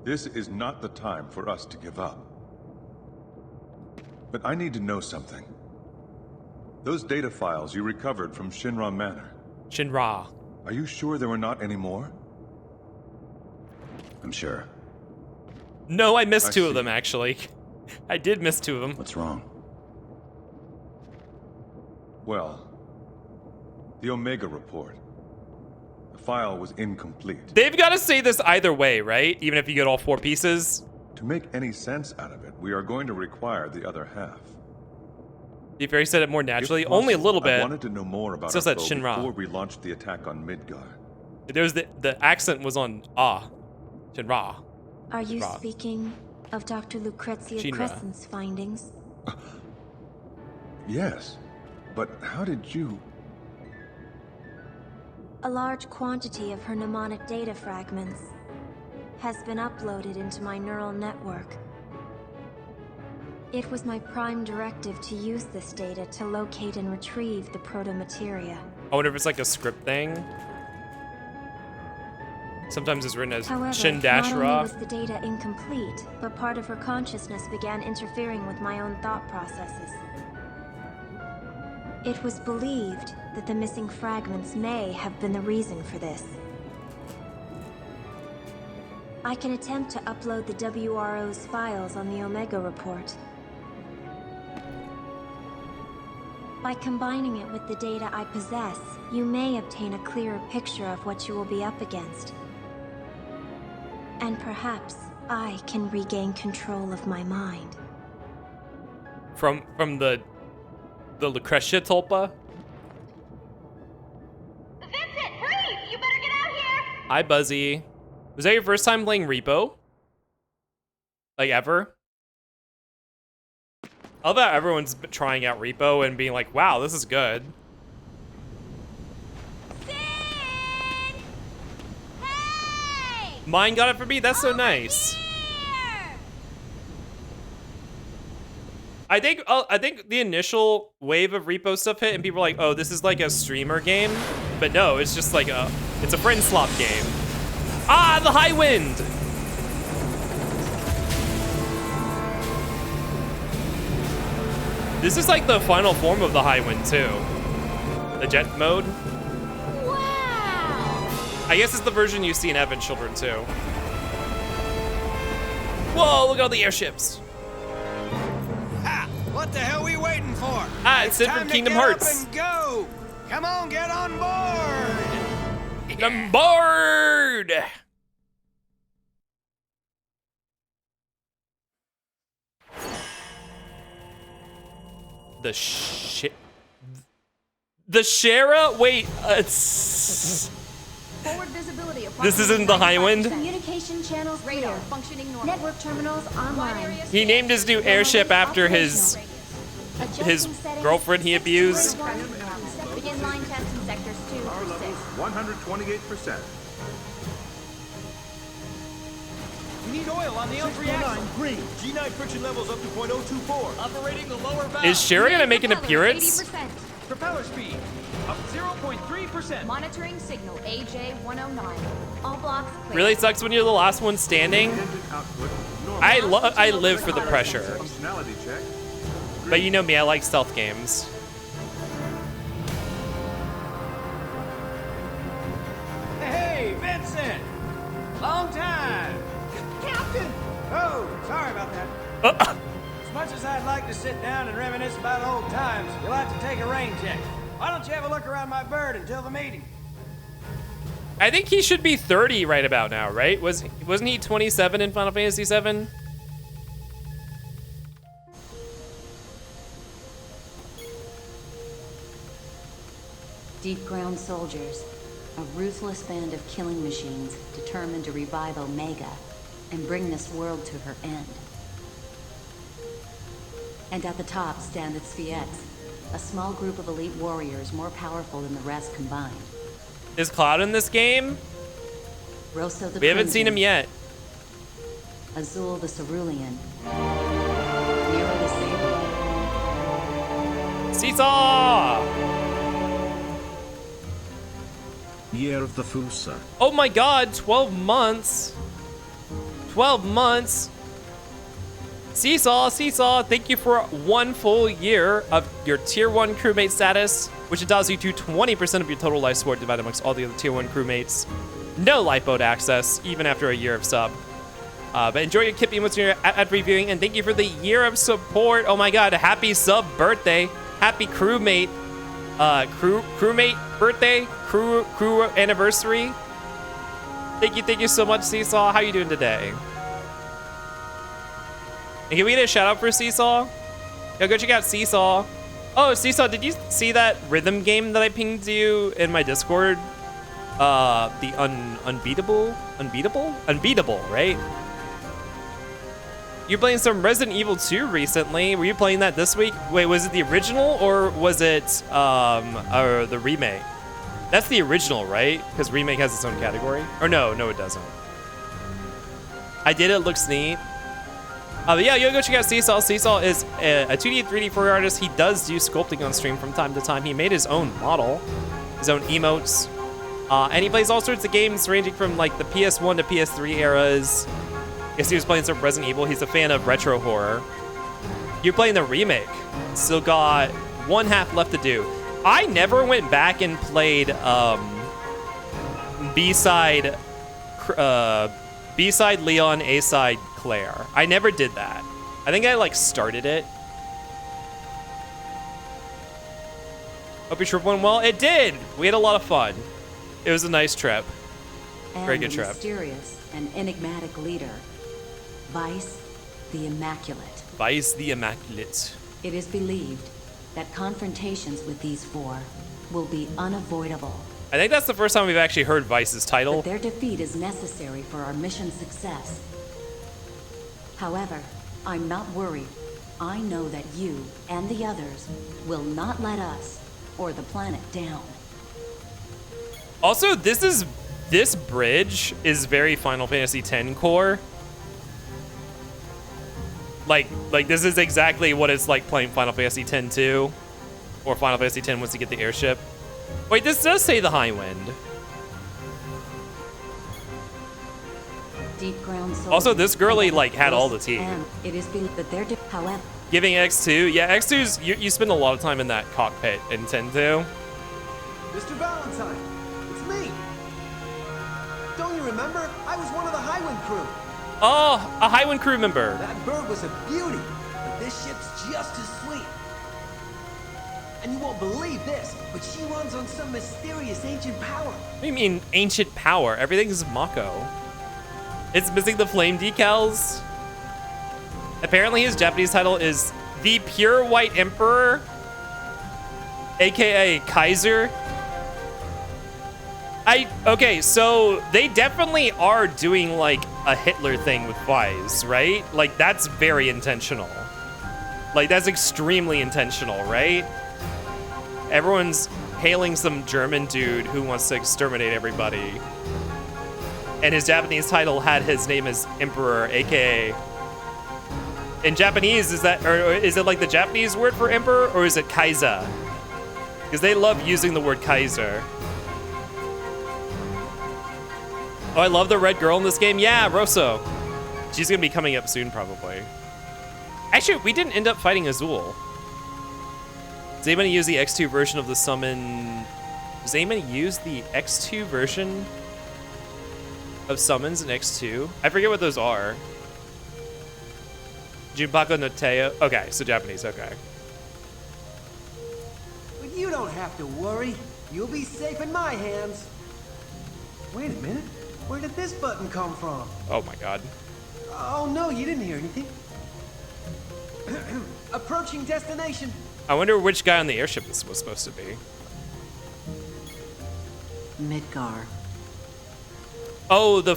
This is not the time for us to give up. But I need to know something. Those data files you recovered from Shinra Manor, Shinra. are you sure there were not any more? I'm sure. No, I missed two of them, actually. I did miss two of them. What's wrong? Well, the Omega report. The file was incomplete. They've got to say this either way, right? Even if you get all 4 pieces. To make any sense out of it, we are going to require the other half. If Fairy said it more naturally, If possible, only a little bit. I wanted to know more about Still our said foe Shinra. before we launched the attack on Midgard. There's the accent was on Shinra. Are you Shinra. speaking of Dr. Lucrezia Shinra. Crescent's findings? Yes, but how did you... A large quantity of her mnemonic data fragments has been uploaded into my neural network. It was my prime directive to use this data to locate and retrieve the proto-materia. I wonder if it's like a script thing. Sometimes it's written as However, Shin not only Dashra. was the data incomplete, but part of her consciousness began interfering with my own thought processes. It was believed that the missing fragments may have been the reason for this. I can attempt to upload the WRO's files on the Omega report. By combining it with the data I possess, you may obtain a clearer picture of what you will be up against. And perhaps I can regain control of my mind. From the Lucretia Tulpa. Vincent, hurry! You better get out here! Hi, Buzzy. Was that your first time playing Repo? Like, ever? I love that everyone's been trying out Repo and being like, wow, this is good. Sid! Hey! Mine got it for me? That's so nice. Here! I think the initial wave of Repo stuff hit and people were like, oh, this is like a streamer game. But no, it's just like it's a friend slop game. Ah, the high wind! This is like the final form of the high wind too. The jet mode. Wow! I guess it's the version you see in Evan Children too. Whoa, look at all the airships. Ha! What the hell are we waiting for? Ah, it's Sid from time to Kingdom get Hearts. Up and go! Come on, get on board! I'm bored! The Shara? Wait, Forward visibility. This isn't the high wind? Communication channels Radar clear. functioning normal. Network terminals online. He named his new airship after his girlfriend he abused. Begin line test in sectors 2 Power through level 128%. We need oil on the L3 axle. Green. G9 friction levels up to .024. Operating the lower valve. Is Shara gonna make an appearance? 80%. Propeller speed up 0.3%. Monitoring signal AJ109. All blocks clear. Really sucks when you're the last one standing. Engine output normal. I live for the pressure. Functionality check. But you know me, I like stealth games. Hey, Vincent! Long time! Captain! Oh, sorry about that. As much as I'd like to sit down and reminisce about old times, you'll have to take a rain check. Why don't you have a look around my bird until the meeting? I think he should be 30 right about now, right? Wasn't he 27 in Final Fantasy VII? Deep ground soldiers, a ruthless band of killing machines determined to revive Omega and bring this world to her end. And at the top stand its VX, a small group of elite warriors more powerful than the rest combined. Is Cloud in this game? Rosso the We haven't seen him Crimson, yet. Azul the Cerulean, Nero the Saber, Seesaw! Year of the Fusa. Oh my god, 12 months. 12 months. Seesaw, thank you for 1 full year of your Tier 1 crewmate status, which allows you to 20% of your total life support divided amongst all the other Tier 1 crewmates. no lifeboat access, even after a year of sub. But enjoy your Kip emotes when you're at reviewing, and thank you for the year of support. Oh my god, happy sub birthday. Happy crewmate. Crewmate birthday. Crew anniversary. Thank you so much, Seesaw. How you doing today? And can we get a shout out for Seesaw? Yo, go check out Seesaw. Oh, Seesaw, did you see that rhythm game that I pinged you in my Discord? The unbeatable, right? You're playing some Resident Evil 2 recently. Were you playing that this week? Wait, was it the original or was it the remake? That's the original, right? Because remake has its own category. Or no, it doesn't. I did. It looks neat. But yeah, you go check out Seesaw. Seesaw is a 2D and 3D 4 artist. He does do sculpting on stream from time to time. He made his own model, his own emotes, and he plays all sorts of games ranging from like the PS1 to PS3 eras. Guess he was playing some Resident Evil. He's a fan of retro horror. You're playing the remake. Still got one half left to do. I never went back and played B-side Leon, A-side Claire. I never did that. I think I like started it. Hope your trip went well. It did. We had a lot of fun. It was a nice trip. Very good trip. Mysterious and enigmatic leader, Vice the Immaculate. Vice the Immaculate. It is believed that confrontations with these four will be unavoidable. I think that's the first time we've actually heard Vice's title. But their defeat is necessary for our mission's success. However, I'm not worried. I know that you and the others will not let us or the planet down. Also, this bridge is very Final Fantasy X core. Like this is exactly what it's like playing Final Fantasy X-2 or Final Fantasy X once you get the airship. Wait, this does say the High Wind. Deep ground also, this girly like had all the tea. It is believed that they're however. Giving X2, yeah, X2's you spend a lot of time in that cockpit in 10-2. Mr. Valentine, it's me. Don't you remember? I was one of the Highwind crew. Oh, a Highwind crew member. That bird was a beauty, but this ship's just as sweet. And you won't believe this, but she runs on some mysterious ancient power. What do you mean ancient power? Everything's Mako. It's missing the flame decals. Apparently his Japanese title is the Pure White Emperor, aka Kaiser. Okay, so they definitely are doing like a Hitler thing with Vice, right? Like that's very intentional. Like that's extremely intentional, right? Everyone's hailing some German dude who wants to exterminate everybody. And his Japanese title had his name as Emperor, aka. In Japanese, is it like the Japanese word for emperor, or is it Kaiser? Because they love using the word Kaiser. Oh, I love the red girl in this game. Yeah, Rosso. She's gonna be coming up soon, probably. Actually, we didn't end up fighting Azul. Does anybody use the X2 version of the summon? Does anybody use the X2 version of summons in X2? I forget what those are. Junpako no Teo. Okay, so Japanese, okay. But you don't have to worry. You'll be safe in my hands. Wait a minute. Where did this button come from? Oh my god. Oh no, you didn't hear anything. Approaching destination. I wonder which guy on the airship this was supposed to be. Midgar. Oh, the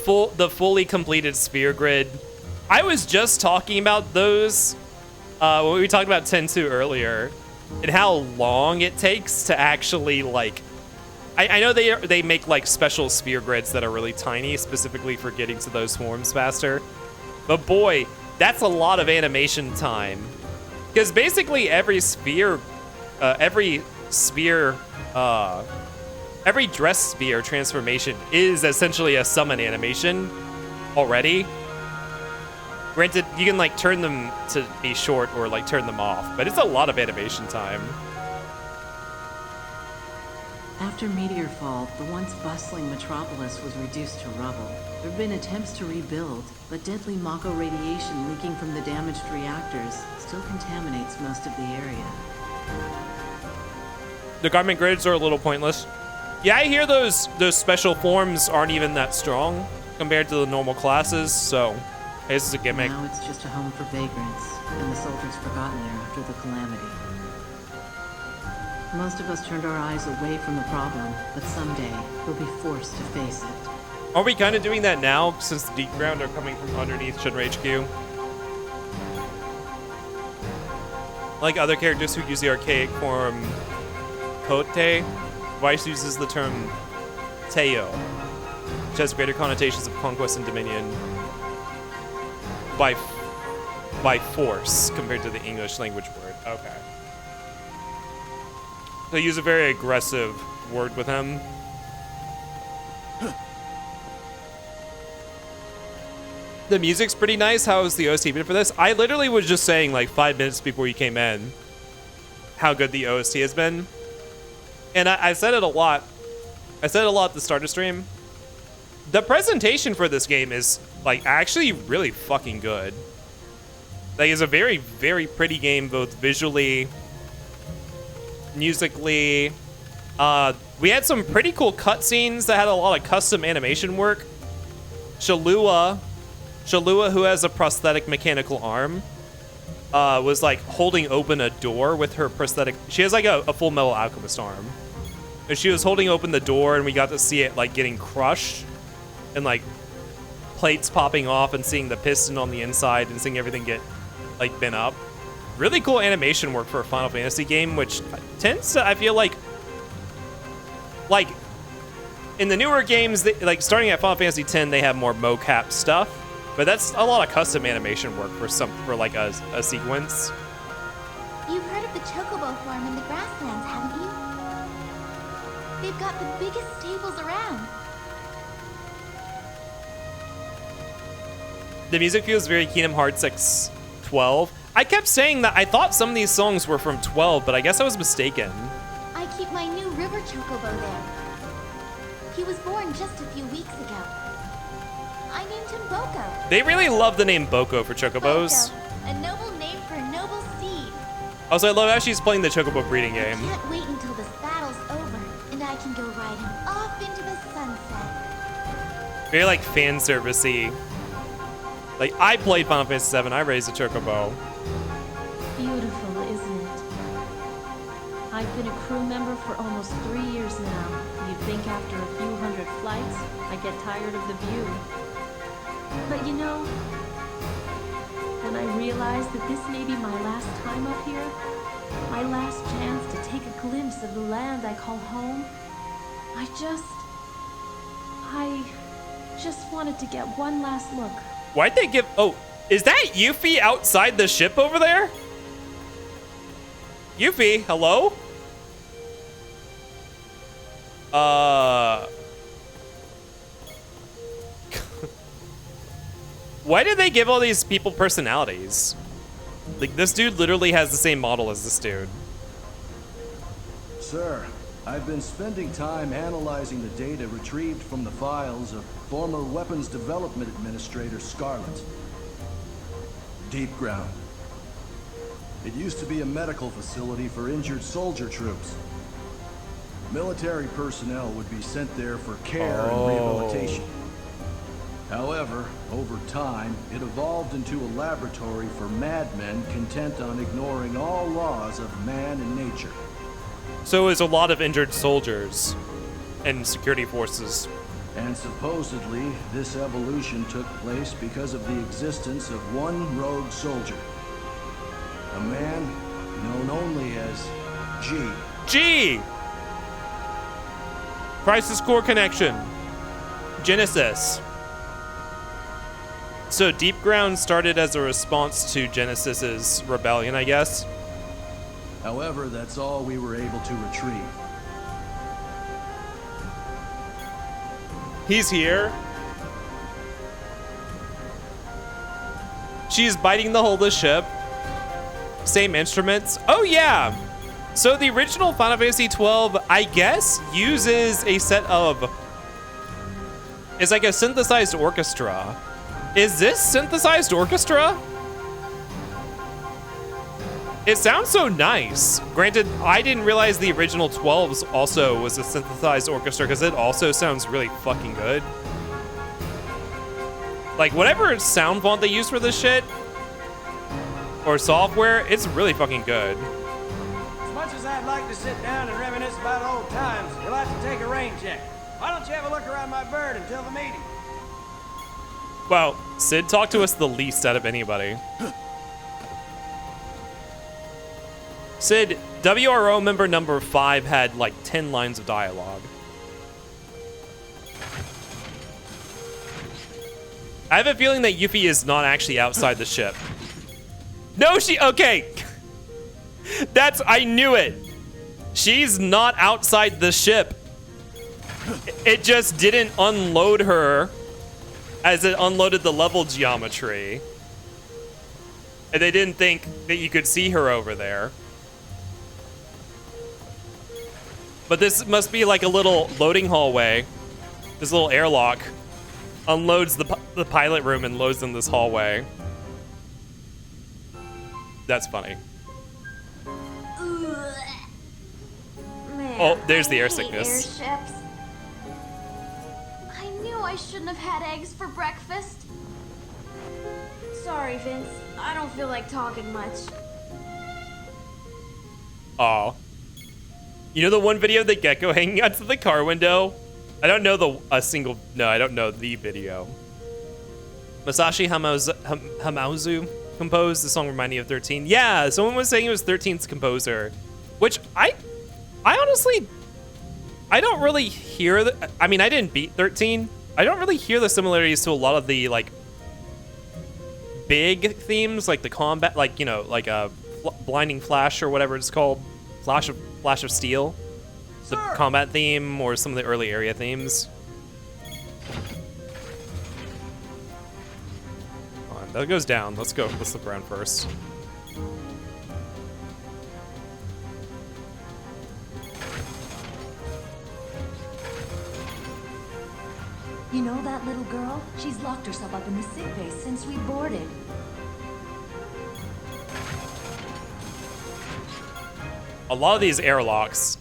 fully completed sphere grid. I was just talking about those when we talked about 10-2 earlier, and how long it takes to actually like. I know they make like special sphere grids that are really tiny, specifically for getting to those swarms faster. But boy, that's a lot of animation time. Because basically every dress sphere transformation is essentially a summon animation already. Granted, you can like turn them to be short or like turn them off, but it's a lot of animation time. After Meteorfall, the once bustling metropolis was reduced to rubble. There have been attempts to rebuild, but deadly Mako radiation leaking from the damaged reactors still contaminates most of the area. The garment grids are a little pointless. Yeah, I hear those special forms aren't even that strong compared to the normal classes, so this is a gimmick. Now it's just a home for vagrants, and the soldiers forgotten there after the calamity. Most of us turned our eyes away from the problem, but someday we'll be forced to face it. Are we kind of doing that now, since the deep ground are coming from underneath Shinra HQ? Like other characters who use the archaic form Kote, Weiss uses the term Teo, which has greater connotations of conquest and dominion by force compared to the English language word. Okay. They use a very aggressive word with him. The music's pretty nice. How is the OST been for this? I literally was just saying like 5 minutes before you came in how good the OST has been. And I said it a lot. I said it a lot at the start of stream. The presentation for this game is like actually really fucking good. Like it's a very, very pretty game, both visually, musically. We had some pretty cool cutscenes that had a lot of custom animation work. Shalua, who has a prosthetic mechanical arm, was like holding open a door with her prosthetic. She has like a Full Metal Alchemist arm. And she was holding open the door, and we got to see it like getting crushed and like plates popping off and seeing the piston on the inside and seeing everything get like bent up. Really cool animation work for a Final Fantasy game, which tends to, I feel like in the newer games, like starting at Final Fantasy X, they have more mocap stuff, but that's a lot of custom animation work for like a sequence. You've heard of the Chocobo farm in the grasslands, haven't you? They've got the biggest stables around. The music feels very Kingdom Hearts X-12. I kept saying that I thought some of these songs were from 12, but I guess I was mistaken. I keep my new river Chocobo there. He was born just a few weeks ago. I named him Boko. They really love the name Boko for Chocobos. Boko, a noble name for a noble seed. Also, I love how she's playing the Chocobo breeding game. I can't wait until this battle's over, and I can go ride him off into the sunset. Very like fan servicey. Like I played Final Fantasy VII. I raised a Chocobo. Beautiful, isn't it? I've been a crew member for almost 3 years now. You'd think after a few hundred flights, I'd get tired of the view. But you know, when I realized that this may be my last time up here, my last chance to take a glimpse of the land I call home, I just wanted to get one last look. Why'd they give... Oh, is that Yuffie outside the ship over there? Yuffie, hello? Why did they give all these people personalities? Like, this dude literally has the same model as this dude. Sir, I've been spending time analyzing the data retrieved from the files of former Weapons Development Administrator Scarlet. Deep Ground. It used to be a medical facility for injured soldier troops. Military personnel would be sent there for care and rehabilitation. However, over time, it evolved into a laboratory for madmen content on ignoring all laws of man and nature. So it's a lot of injured soldiers and security forces. And supposedly, this evolution took place because of the existence of one rogue soldier. A man known only as G. G! Crisis Core Connection. Genesis. So Deep Ground started as a response to Genesis's rebellion, I guess. However, that's all we were able to retrieve. He's here. She's biting the hull of the ship. Same instruments. Oh yeah! So the original Final Fantasy 12, I guess, uses a set of... It's like a synthesized orchestra. Is this synthesized orchestra? It sounds so nice. Granted, I didn't realize the original 12s also was a synthesized orchestra because it also sounds really fucking good. Like, whatever sound font they use for this shit, or software, it's really fucking good. As much as I'd like to sit down and reminisce about old times, you'll have to take a rain check. Why don't you have a look around my bird until the meeting? Wow, Sid talked to us the least out of anybody. Sid, WRO member number 5 had like 10 lines of dialogue. I have a feeling that Yuffie is not actually outside the ship. No, okay. I knew it. She's not outside the ship. It just didn't unload her as it unloaded the level geometry. And they didn't think that you could see her over there. But this must be like a little loading hallway. This little airlock unloads the pilot room and loads in this hallway. That's funny. Man, Oh, there's the I air hate sickness. airships. I knew I shouldn't have had eggs for breakfast. Sorry, Vince. I don't feel like talking much. Aw. You know the one video of the gecko hanging out to the car window? I don't know I don't know the video. Masashi Hamauzu composed the song reminding me of 13. Yeah, someone was saying it was 13's composer, which I honestly, I don't really hear I mean, I didn't beat 13. I don't really hear the similarities to a lot of the like big themes, like the combat, like, you know, like a Blinding Flash or whatever it's called. Flash of Steel, the combat theme, or some of the early area themes. Come on, that goes down. Let's look around first. You know that little girl? She's locked herself up in the sick bay since we boarded. A lot of these airlocks.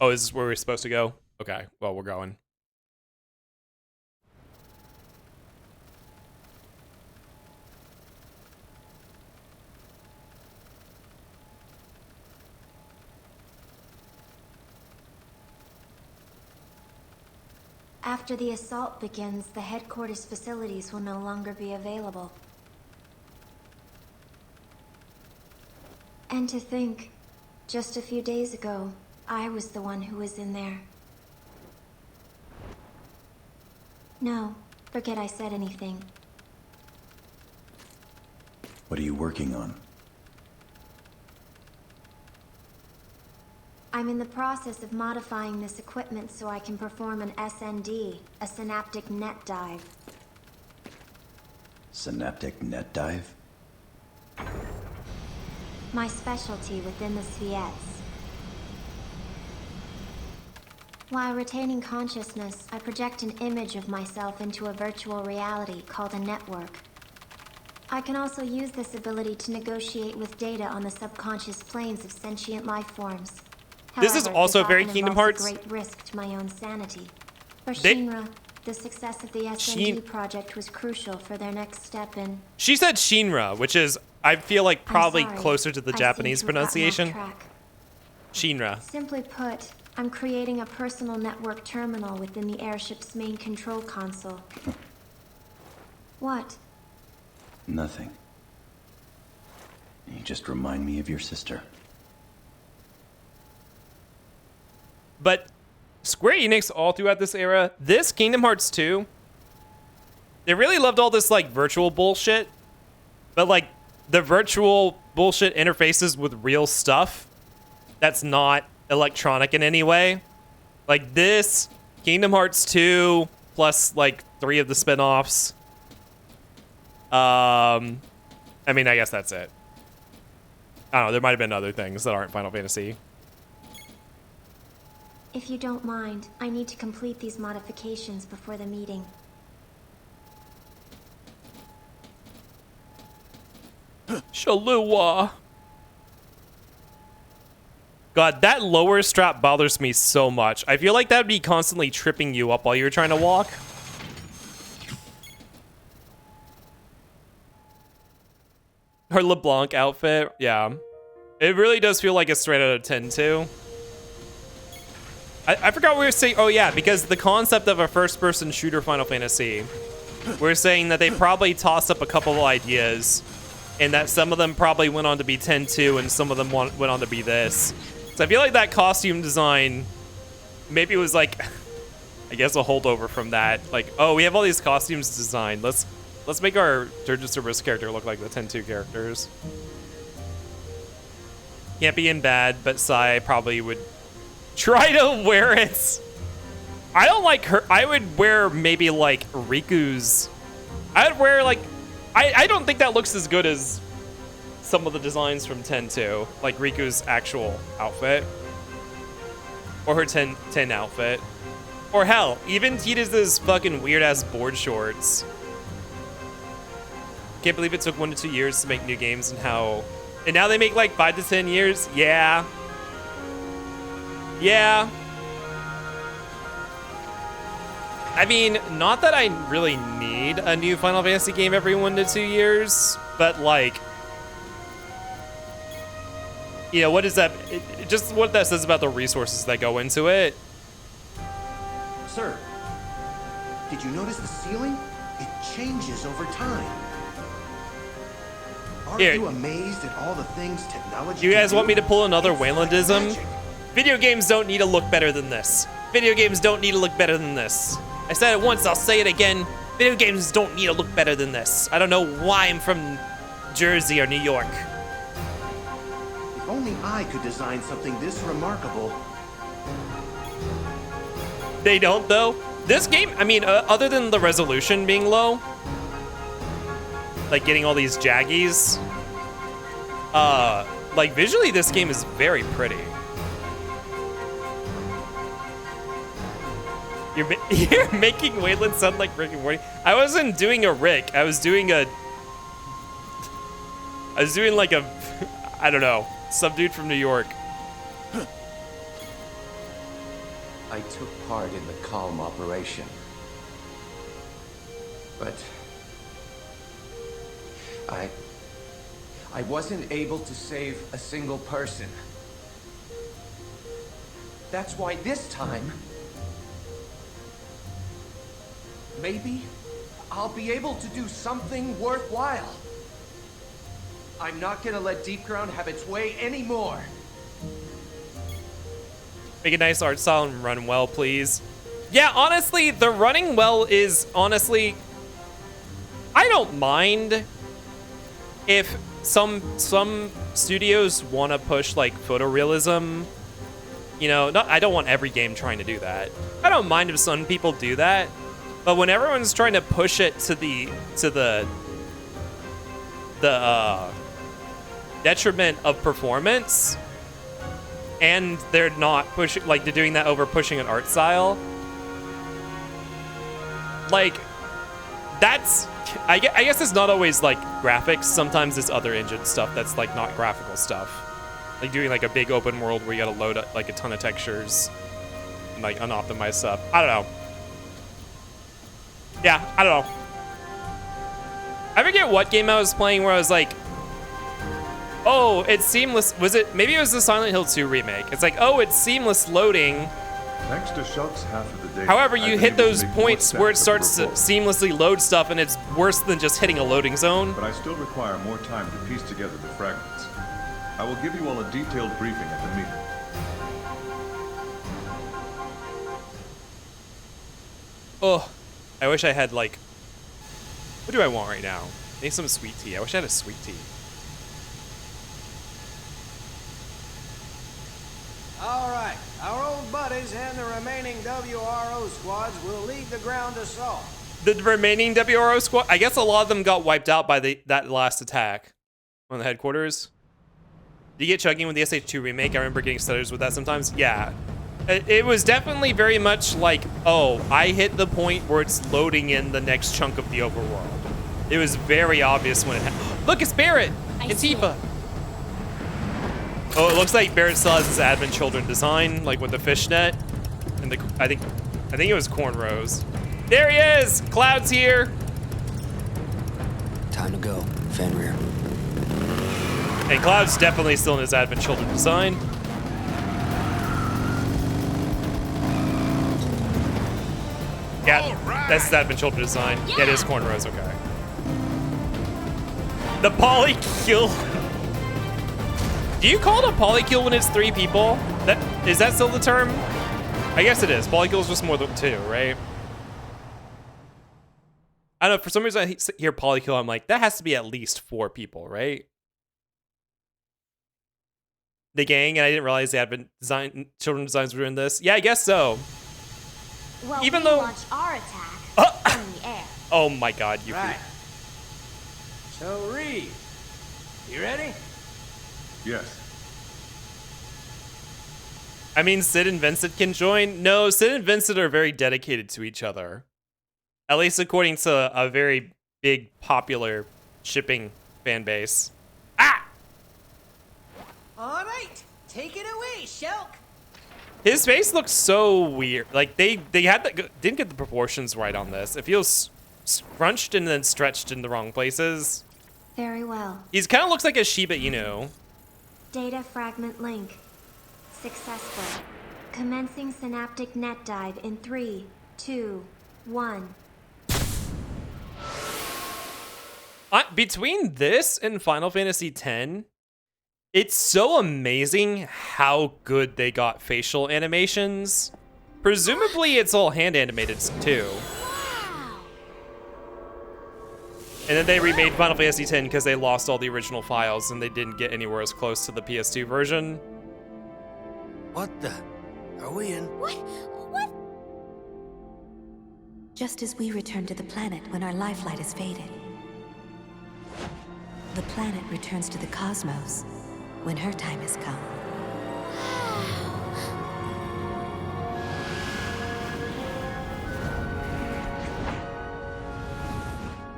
Oh, is this where we're supposed to go? Okay, well, we're going. After the assault begins, the headquarters facilities will no longer be available. And to think, just a few days ago, I was the one who was in there. No, forget I said anything. What are you working on? I'm in the process of modifying this equipment so I can perform an SND, a synaptic net dive. Synaptic net dive? My specialty within the Sviets. While retaining consciousness, I project an image of myself into a virtual reality called a network. I can also use this ability to negotiate with data on the subconscious planes of sentient life forms. This is However, also this very often Kingdom involves Hearts. a great risk to my own sanity. For They- Shinra, the success of the SND project was crucial for their next step in... She said Shinra, which is, I feel like, probably sorry. closer to the I seem Japanese to have gotten off pronunciation. track. Shinra. Simply put, I'm creating a personal network terminal within the airship's main control console. What? Nothing. You just remind me of your sister. But Square Enix all throughout this era, this Kingdom Hearts 2, they really loved all this like virtual bullshit, but like the virtual bullshit interfaces with real stuff that's not electronic in any way. Like this, Kingdom Hearts 2, plus like 3 of the spin-offs. I mean, I guess that's it. I don't know, there might have been other things that aren't Final Fantasy. If you don't mind, I need to complete these modifications before the meeting. Shalua. God, that lower strap bothers me so much. I feel like that would be constantly tripping you up while you're trying to walk. Her LeBlanc outfit, yeah. It really does feel like a straight out of 10 too. I forgot what we were saying. Oh yeah, because the concept of a first-person shooter Final Fantasy, we're saying that they probably tossed up a couple of ideas, and that some of them probably went on to be 10-2, and some of them went on to be this. So I feel like that costume design, maybe it was like, I guess a holdover from that. Like, oh, we have all these costumes designed. Let's make our Dirge of Cerberus character look like the 10-2 characters. Can't be in bad, but Sai probably would try to wear it. I don't like her. I would wear maybe like Riku's. I would wear like, I don't think that looks as good as some of the designs from 10-2, like Riku's actual outfit, or her 10 outfit, or hell, even Tidus's fucking weird ass board shorts. Can't believe it took 1 to 2 years to make new games, and now they make like 5 to 10 years. Yeah. I mean, not that I really need a new Final Fantasy game every 1 to 2 years, but like, you know, what is that? Just what that says about the resources that go into it. Sir, did you notice the ceiling? It changes over time. Aren't you amazed at all the things technology You guys can want do? me to pull another Waylandism? magic. Video games don't need to look better than this. Video games don't need to look better than this. I said it once, I'll say it again. Video games don't need to look better than this. I don't know why I'm from Jersey or New York. If only I could design something this remarkable. They don't, though. This game, I mean, other than the resolution being low, like getting all these jaggies, like visually this game is very pretty. You're making Wayland sound like Rick and Morty. I wasn't doing a Rick. I was doing like a, I don't know, some dude from New York. I took part in the Calm operation. But I wasn't able to save a single person. That's why this time, maybe I'll be able to do something worthwhile. I'm not gonna let Deep Ground have its way anymore. Make a nice art style and run well, please. Yeah, honestly, the running well is honestly, I don't mind if some studios want to push like photorealism. You know, I don't want every game trying to do that. I don't mind if some people do that, but when everyone's trying to push it to the detriment of performance, and they're not pushing, like they're doing that over pushing an art style, like that's, I guess it's not always like graphics. Sometimes it's other engine stuff that's like not graphical stuff. Like doing like a big open world where you gotta load up like a ton of textures and like unoptimized stuff. I don't know. Yeah, I don't know. I forget what game I was playing where I was like, oh, it's seamless. Was it, maybe it was the Silent Hill 2 remake. It's like, oh, it's seamless loading. Thanks to Shulk's half of the day. However, you I've hit been able those to make more points where it sense starts of to the report. seamlessly load stuff, and it's worse than just hitting a loading zone. But I still require more time to piece together the fragments. I will give you all a detailed briefing at the meeting. Oh, I wish I had like, what do I want right now? Make some sweet tea. I wish I had a sweet tea. All right, our old buddies and the remaining WRO squads will lead the ground assault. The remaining WRO squad, I guess a lot of them got wiped out by that last attack on the headquarters. Do you get chugging with the SH2 remake? I remember getting stutters with that sometimes. Yeah. It was definitely very much like, oh, I hit the point where it's loading in the next chunk of the overworld. It was very obvious when it happened. Look, it's Barrett and Tifa. Oh, it looks like Barrett still has his Advent Children design, like with the fishnet. And the, I think it was cornrows. There he is! Cloud's here! Time to go, Fenrir. And Cloud's definitely still in his Advent Children design. Yeah, that's his Advent Children design. Yeah, it is cornrows, okay. The polykill. Do you call it a polykill when it's 3 people? Is that still the term? I guess it is. Polykill is just more than 2, right? I don't know, for some reason I hear polykill, I'm like, that has to be at least 4 people, right? The gang, and I didn't realize the Advent Children designs were in this. Yeah, I guess so. Well, Even we though launch our attack from the air. Oh my god, you Right. So, Reed, you ready? Yes. I mean, Sid and Vincent can join. No, Sid and Vincent are very dedicated to each other. At least according to a very big, popular shipping fan base. Ah! All right, take it away, Shulk. His face looks so weird. Like, they didn't get the proportions right on this. It feels scrunched and then stretched in the wrong places. Very well. He's kind of looks like a Shiba Inu. Data fragment link. Successful. Commencing synaptic net dive in 3, 2, 1. Between this and Final Fantasy X, it's so amazing how good they got facial animations. Presumably it's all hand animated too. And then they remade Final Fantasy X because they lost all the original files and they didn't get anywhere as close to the PS2 version. What the? Are we in? What? Just as we return to the planet when our lifelight is faded, the planet returns to the cosmos when her time has come.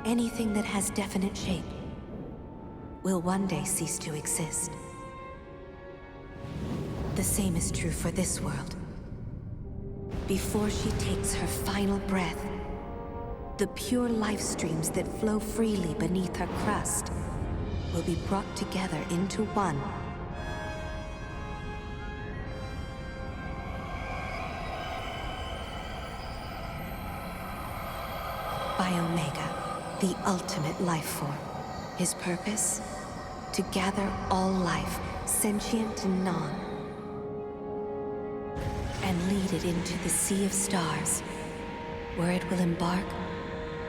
Anything that has definite shape will one day cease to exist. The same is true for this world. Before she takes her final breath, the pure life streams that flow freely beneath her crust will be brought together into one. By Omega, the ultimate life form. His purpose? To gather all life, sentient and non, and lead it into the sea of stars, where it will embark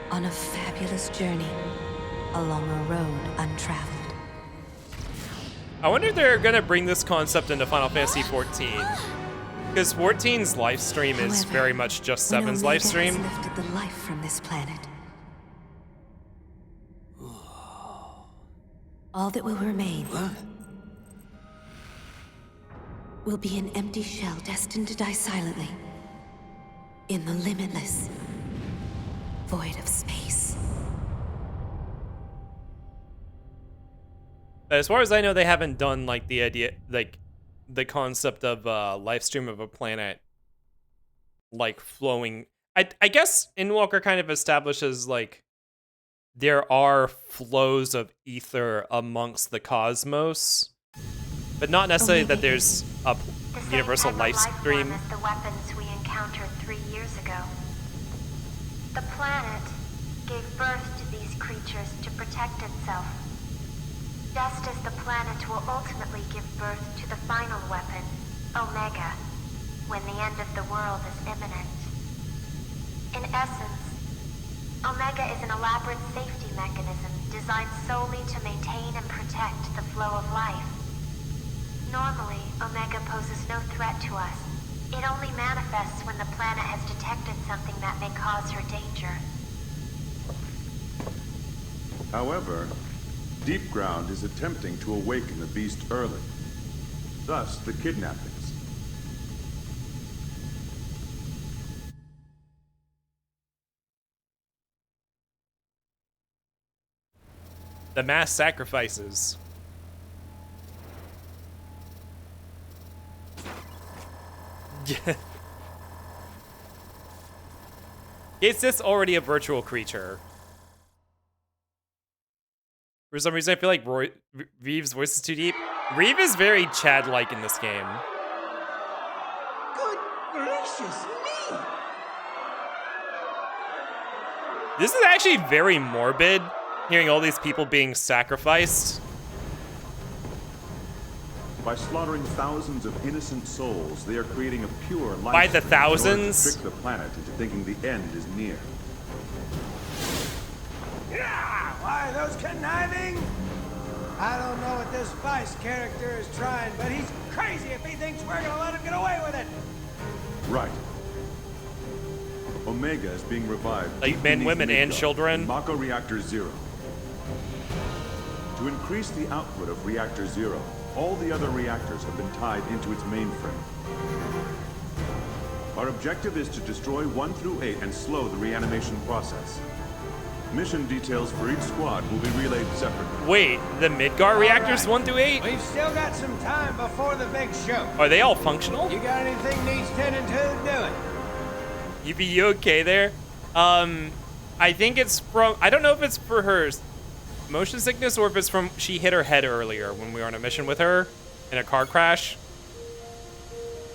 on a fabulous journey along a road untraveled. I wonder if they're gonna bring this concept into Final Fantasy XIV. Because 14's live stream is very much just 7's live stream. When Omega has lifted the life from this planet, all that will remain will be an empty shell destined to die silently in the limitless void of space. As far as I know, they haven't done like the idea, like the concept of live stream of a planet like flowing. I guess Endwalker kind of establishes like there are flows of ether amongst the cosmos, but not necessarily that there's a universal life stream. The weapons we encountered 3 years ago. The planet gave birth to these creatures to protect itself, just as the planet will ultimately give birth to the final weapon, Omega, when the end of the world is imminent. In essence, Omega is an elaborate safety mechanism designed solely to maintain and protect the flow of life. Normally, Omega poses no threat to us. It only manifests when the planet has detected something that may cause her danger. However, Deep Ground is attempting to awaken the beast early. thus the kidnappings. The mass sacrifices. Is this already a virtual creature? For some reason, I feel like Reeve's voice is too deep. Reeve is very Chad-like in this game. Good gracious me! This is actually very morbid, hearing all these people being sacrificed. By slaughtering thousands of innocent souls, they are creating a pure life By the stream thousands? in order to trick the planet into thinking the end is near. Yeah! Why, those conniving? I don't know what this Vice character is trying, but he's crazy if he thinks we're gonna let him get away with it! Right. Omega is being revived. Like men, women, and children? Mako Reactor Zero. To increase the output of Reactor Zero, all the other reactors have been tied into its mainframe. Our objective is to destroy 1 through 8 and slow the reanimation process. Mission details for each squad will be relayed separately. Wait, the Midgar reactors 1 through 8? We've still got some time before the big show. Are they all functional? You got anything needs tending to, do it. You okay there? I think it's from, I don't know if it's for her motion sickness or if it's from, she hit her head earlier when we were on a mission with her in a car crash.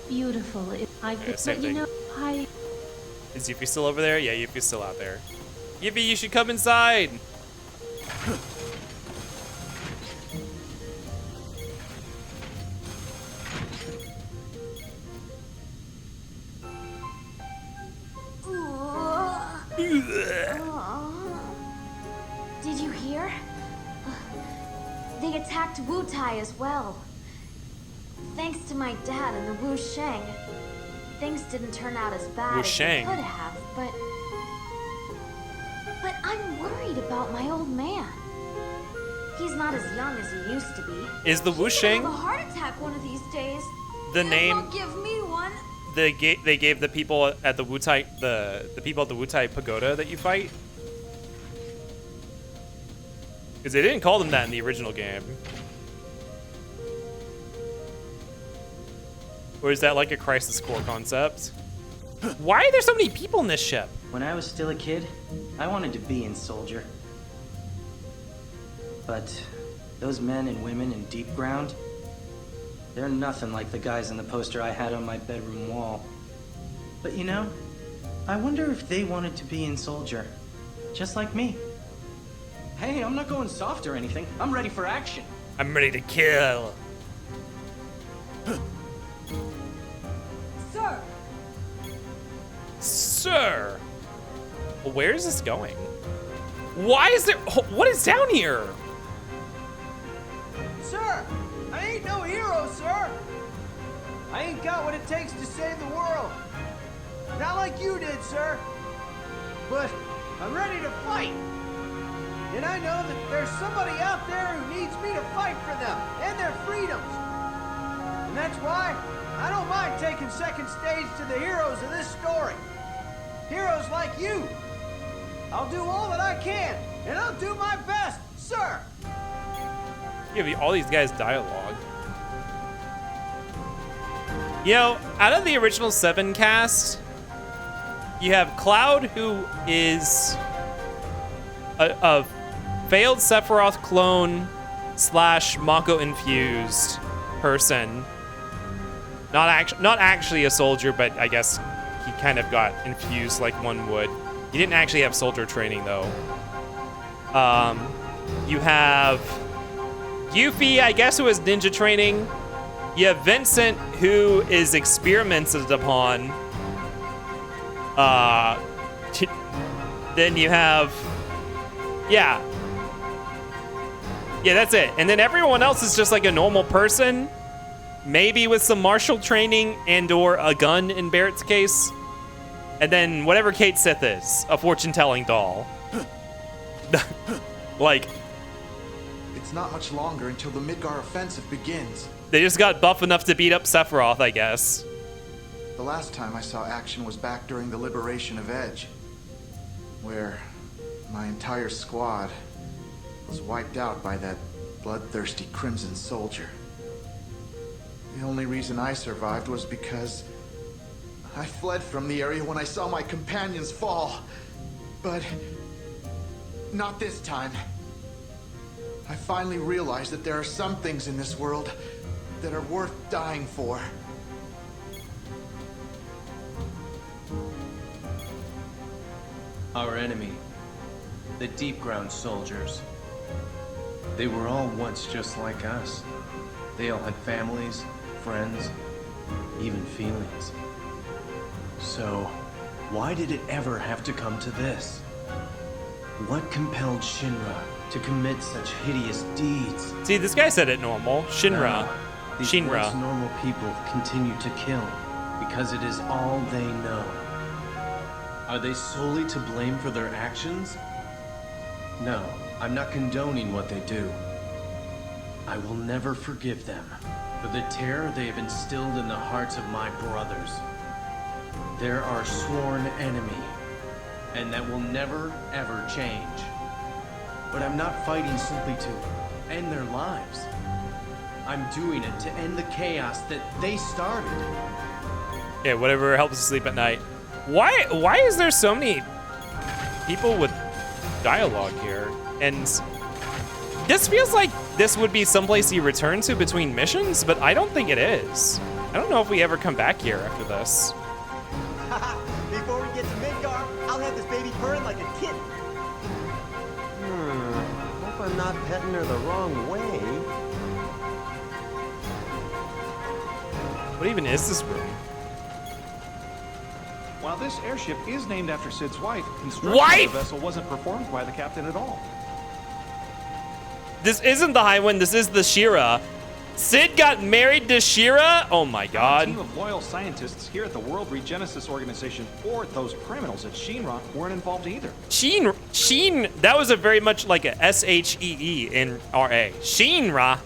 Beautiful. I could, but you know, Is Yuffie still over there? Yeah, Yuffie's still out there. Yuffie, you should come inside. Did you hear? They attacked Wu Tai as well. Thanks to my dad and the Wu Sheng, things didn't turn out as bad as they could have, but I'm worried about my old man. He's not as young as he used to be. Is the Wu Sheng have a heart attack one of these days? the They name won't give me one. they gave the people at the Wu Tai the people at the Wu Tai Pagoda that you fight? Because they didn't call them that in the original game. Or is that like a Crisis Core concept? Why are there so many people in this ship? When I was still a kid, I wanted to be in Soldier. But those men and women in Deep Ground, they're nothing like the guys in the poster I had on my bedroom wall. But you know, I wonder if they wanted to be in Soldier, just like me. Hey, I'm not going soft or anything. I'm ready for action. I'm ready to kill. Sir! Sir! Well, where is this going? Why is there... What is down here? Sir, I ain't no hero, sir. I ain't got what it takes to save the world. Not like you did, sir. But I'm ready to fight. And I know that there's somebody out there who needs me to fight for them and their freedoms. And that's why I don't mind taking second stage to the heroes of this story. Heroes like you. I'll do all that I can, and I'll do my best, sir. Give all these guys dialogue. You know, out of the original 7 cast, you have Cloud, who is a failed Sephiroth clone / Mako infused person. Not actually a soldier, but I guess he kind of got infused like one would. He didn't actually have soldier training though. You have Yuffie, I guess, who has ninja training. You have Vincent, who is experimented upon. Then you have, yeah, that's it. And then everyone else is just like a normal person, maybe with some martial training and or a gun in Barrett's case. And then whatever Kate Sith is, a fortune-telling doll. Like, it's not much longer until the Midgar offensive begins. They just got buff enough to beat up Sephiroth, I guess. The last time I saw action was back during the liberation of Edge, where my entire squad was wiped out by that bloodthirsty Crimson Soldier. The only reason I survived was because I fled from the area when I saw my companions fall. But not this time. I finally realized that there are some things in this world that are worth dying for. Our enemy, the Deep Ground soldiers. They were all once just like us. They all had families, friends, even feelings. So, why did it ever have to come to this? What compelled Shinra to commit such hideous deeds? See, this guy said it normal. Shinra. These Shinra. once normal people continue to kill because it is all they know. Are they solely to blame for their actions? No, I'm not condoning what they do. I will never forgive them for the terror they have instilled in the hearts of my brothers. They're our sworn enemy, and that will never, ever change. But I'm not fighting simply to end their lives. I'm doing it to end the chaos that they started. Yeah, whatever helps you sleep at night. Why is there so many people with dialogue here? And this feels like this would be someplace you return to between missions, but I don't think it is. I don't know if we ever come back here after this. Before we get to Midgar, I'll have this baby purring like a kitten. Hope I'm not petting her the wrong way. What even is this room? While this airship is named after Sid's wife, construction Wife? of the vessel wasn't performed by the captain at all. This isn't the Highwind, this is the Shira. Sid got married to Shira? Oh my A god. team of loyal scientists here at the World Regenesis Organization or those criminals at Shinra weren't involved either. Sheen, that was a very much like a S-H-E-E in R-A. Shinra.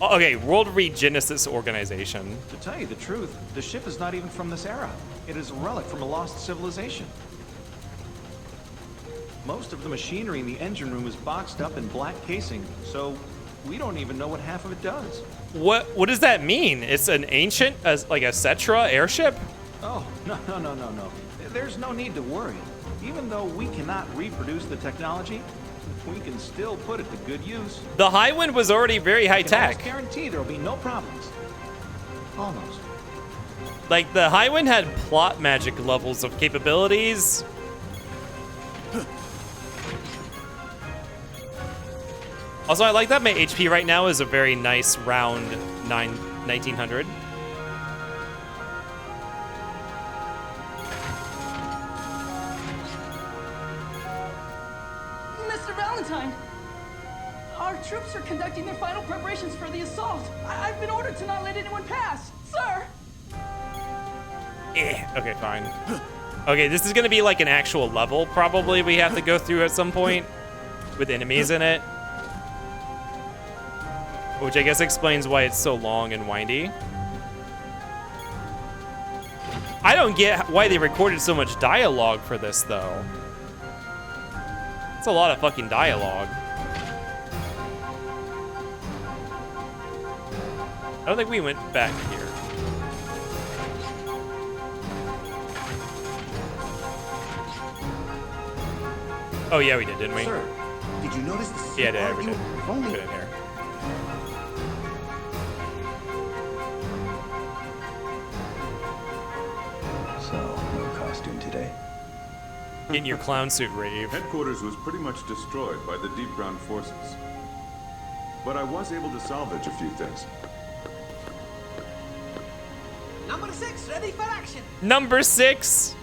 Okay, World Regenesis Organization. To tell you the truth, the ship is not even from this era. It is a relic from a lost civilization. Most of the machinery in the engine room is boxed up in black casing, so we don't even know what half of it does. What does that mean? It's an ancient, like a Cetra airship? Oh, no. There's no need to worry. Even though we cannot reproduce the technology, we can still put it to good use. The Highwind was already very high tech. I can almost guarantee there'll be no problems. Almost. Like, the Highwind had plot magic levels of capabilities. Also, I like that my HP right now is a very nice round 1900. Mr. Valentine! Our troops are conducting their final preparations for the assault. I've been ordered to not let anyone pass, sir! Okay, fine. Okay, this is gonna be like an actual level, probably, we have to go through at some point with enemies in it. Which I guess explains why it's so long and windy. I don't get why they recorded so much dialogue for this, though. It's a lot of fucking dialogue. I don't think we went back here. Oh yeah, we did, didn't we? Sir, did you notice the Yeah, we did. If only... Put it in here. So, no costume today. In your clown suit, Rave. Headquarters was pretty much destroyed by the deep ground forces. But I was able to salvage a few things. Number 6, ready for action. Number 6.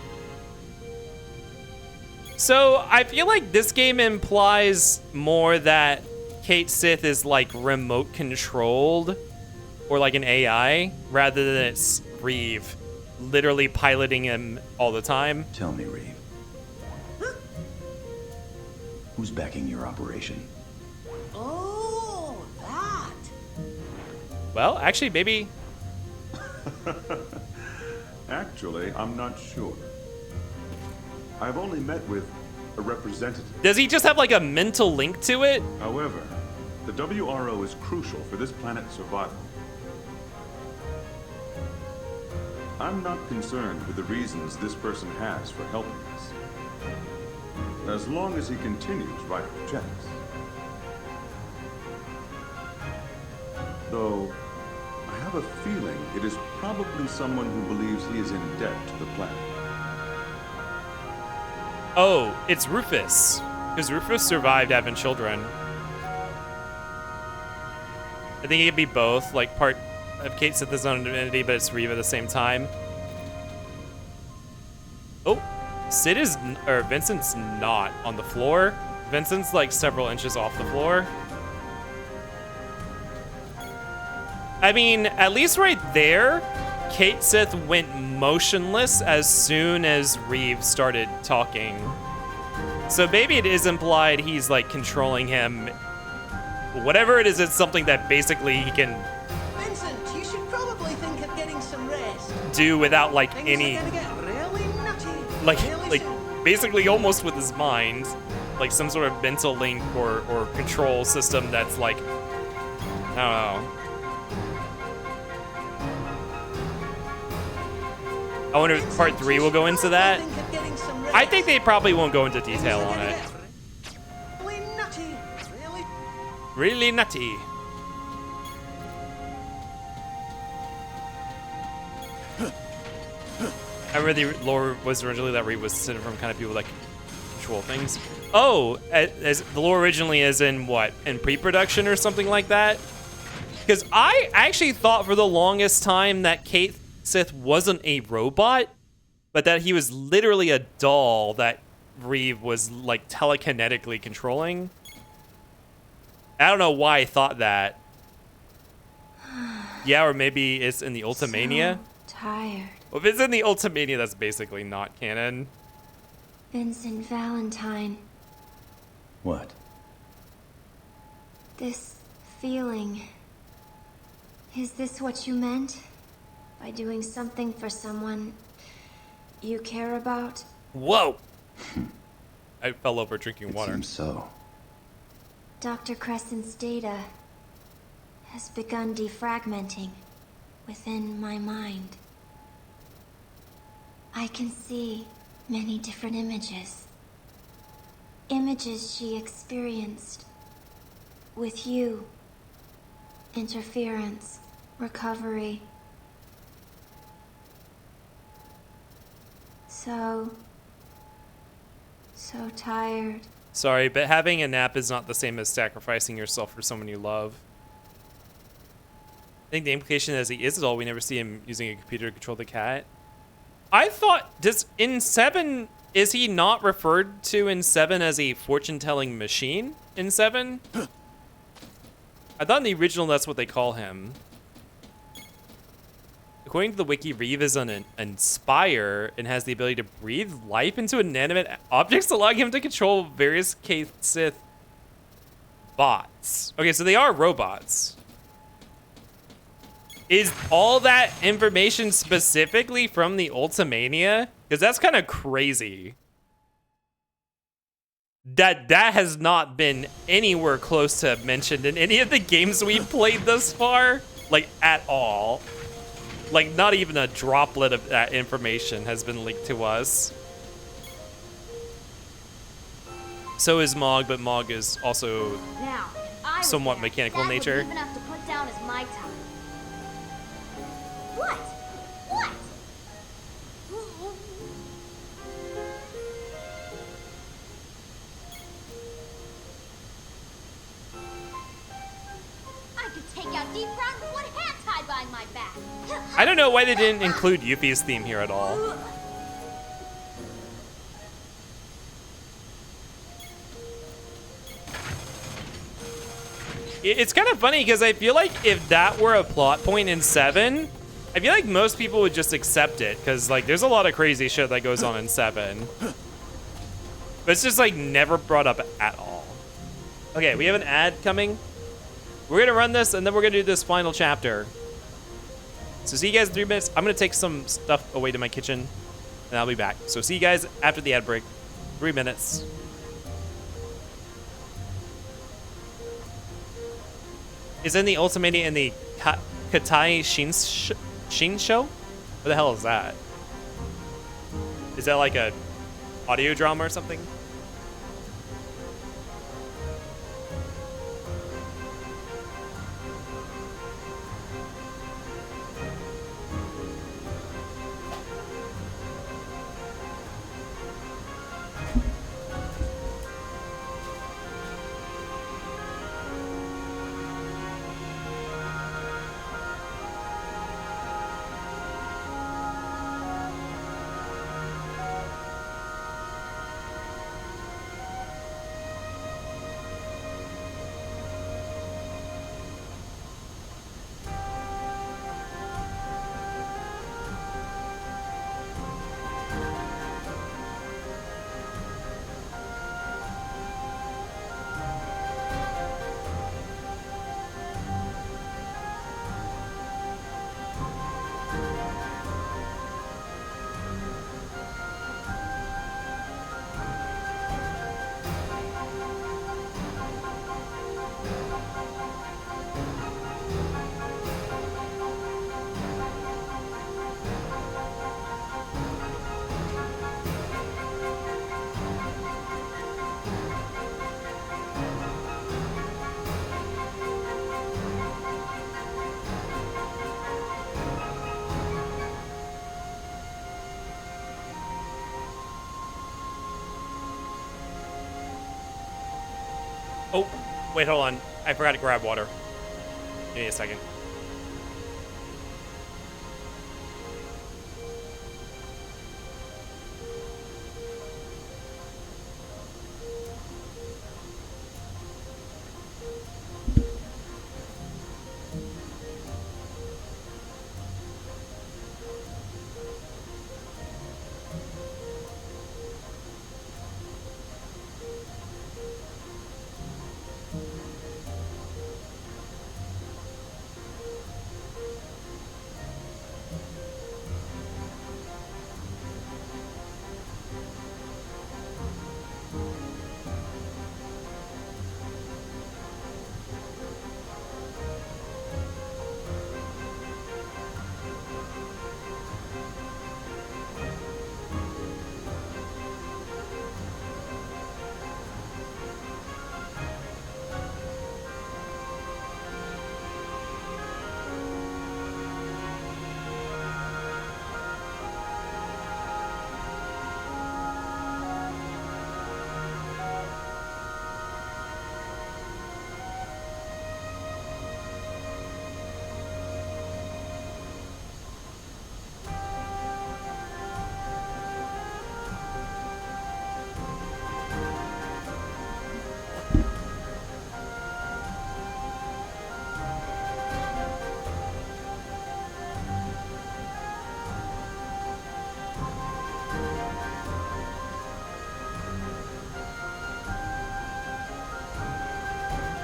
So I feel like this game implies more that Kate Sith is like remote controlled or like an AI rather than it's Reeve literally piloting him all the time. Tell me, Reeve. Who's backing your operation? Oh, that. Well, actually, maybe... Actually, I'm not sure. I've only met with a representative. Does he just have like a mental link to it? However, the WRO is crucial for this planet's survival. I'm not concerned with the reasons this person has for helping us, as long as he continues writing checks. Though, I have a feeling it is probably someone who believes he is in debt to the planet. Oh, it's Rufus. Because Rufus survived having children. I think it could be both, like part of Kate Sith is own divinity, but it's Reeve at the same time. Oh, Sid is, or Vincent's not on the floor. Vincent's like several inches off the floor. I mean, at least right there, Kate Sith went motionless as soon as Reeve started talking. So maybe it is implied he's like controlling him. Whatever it is, it's something that basically he can Vincent, you should probably think of getting some rest. do without like Things any, are gonna get really nutty. like basically almost with his mind, like some sort of mental link or control system that's like, I don't know. I wonder if part 3 will go into that. I think they probably won't go into detail on it. Really nutty. Really nutty. I remember the lore was originally that Reeve was descended from kind of people that can control things. Oh, as the lore originally is in what? In pre-production or something like that? Because I actually thought for the longest time that Kate Sith wasn't a robot, but that he was literally a doll that Reeve was like telekinetically controlling. I don't know why I thought that. Yeah, or maybe it's in the Ultimania. So tired. Well, if it's in the Ultimania, that's basically not canon. Vincent Valentine. What? This feeling. Is this what you meant? By doing something for someone you care about? Whoa! I fell over drinking water. Seems so. Dr. Crescent's data has begun defragmenting within my mind. I can see many different images. Images she experienced with you. Interference, recovery. So tired. Sorry, but having a nap is not the same as sacrificing yourself for someone you love. I think the implication is he is a doll. We never see him using a computer to control the cat. I thought, in 7, is he not referred to in 7 as a fortune-telling machine in 7? I thought in the original that's what they call him. According to the wiki, Reeve is an inspire and has the ability to breathe life into inanimate objects, allowing him to control various Kate Sith bots. Okay, so they are robots. Is all that information specifically from the Ultimania? Because that's kind of crazy. That has not been anywhere close to mentioned in any of the games we've played thus far, like at all. Like, not even a droplet of that information has been leaked to us. So is Mog, but Mog is also Now, I somewhat was mechanical that nature. would be enough to put down as my time. What? What? I could take out deep ground with one hand tied behind my back. I don't know why they didn't include Yuffie's theme here at all. It's kind of funny because I feel like if that were a plot point in 7, I feel like most people would just accept it because like there's a lot of crazy shit that goes on in 7. But it's just like never brought up at all. Okay, we have an ad coming. We're gonna run this, and then we're gonna do this final chapter. So see you guys in 3 minutes. I'm gonna take some stuff away to my kitchen, and I'll be back. So see you guys after the ad break. 3 minutes. Is in the Ultimania in the Katai Shin show? What the hell is that? Is that like a audio drama or something? Oh, wait, hold on. I forgot to grab water. Give me a second.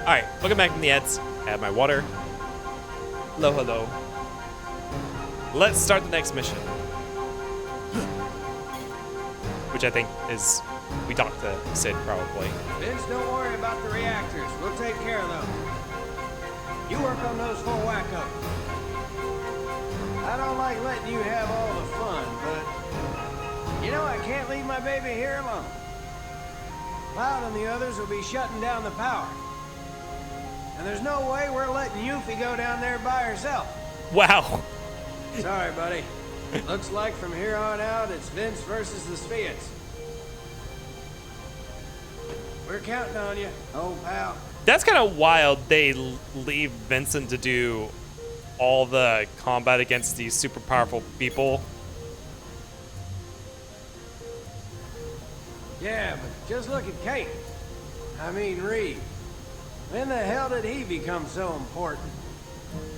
All right, welcome back from the ads. I have my water. Hello, hello. Let's start the next mission. Which I think is, we talked to Sid probably. Vince, don't worry about the reactors. We'll take care of them. You work on those full wacko. I don't like letting you have all the fun, but you know I can't leave my baby here alone. Cloud and the others will be shutting down the power. And there's no way we're letting Yuffie go down there by herself. Wow. Sorry, buddy. Looks like from here on out, it's Vince versus the Spheats. We're counting on you, old pal. That's kind of wild. They leave Vincent to do all the combat against these super powerful people. Yeah, but just look at Kate. I mean, Reed. When the hell did he become so important?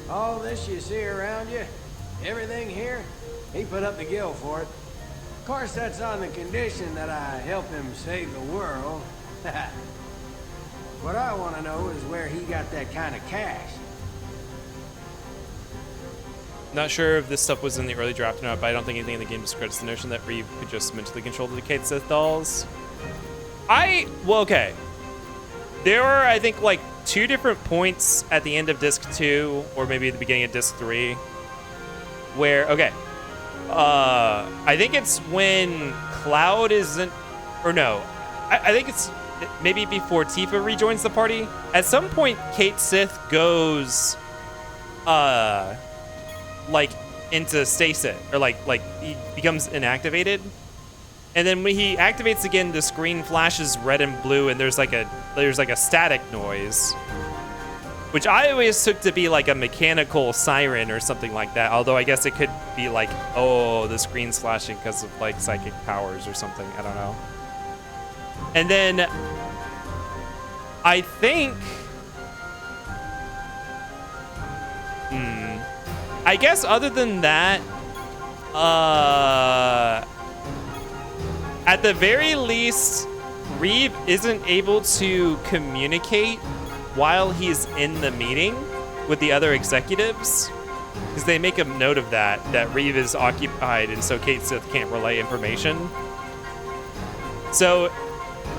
All this you see around you, everything here, he put up the gill for it. Of course, that's on the condition that I help him save the world. What I want to know is where he got that kind of cash. Not sure if this stuff was in the early draft or not, but I don't think anything in the game discredits the notion that Reeve could just mentally control the Kate Sith dolls. Well, okay. There were, I think, like 2 different points at the end of disc 2, or maybe at the beginning of disc 3, where, okay. I think it's when Cloud isn't, or no, I think it's maybe before Tifa rejoins the party. At some point, Kate Sith goes, like into stasis, or like he becomes inactivated, and then when he activates again, the screen flashes red and blue, and there's like a static noise, which I always took to be like a mechanical siren or something like that. Although I guess it could be like, oh, the screen's flashing because of like psychic powers or something. I don't know. And then I think, I guess other than that, at the very least, Reeve isn't able to communicate while he's in the meeting with the other executives, because they make a note of that Reeve is occupied, and so Kate Sith can't relay information. So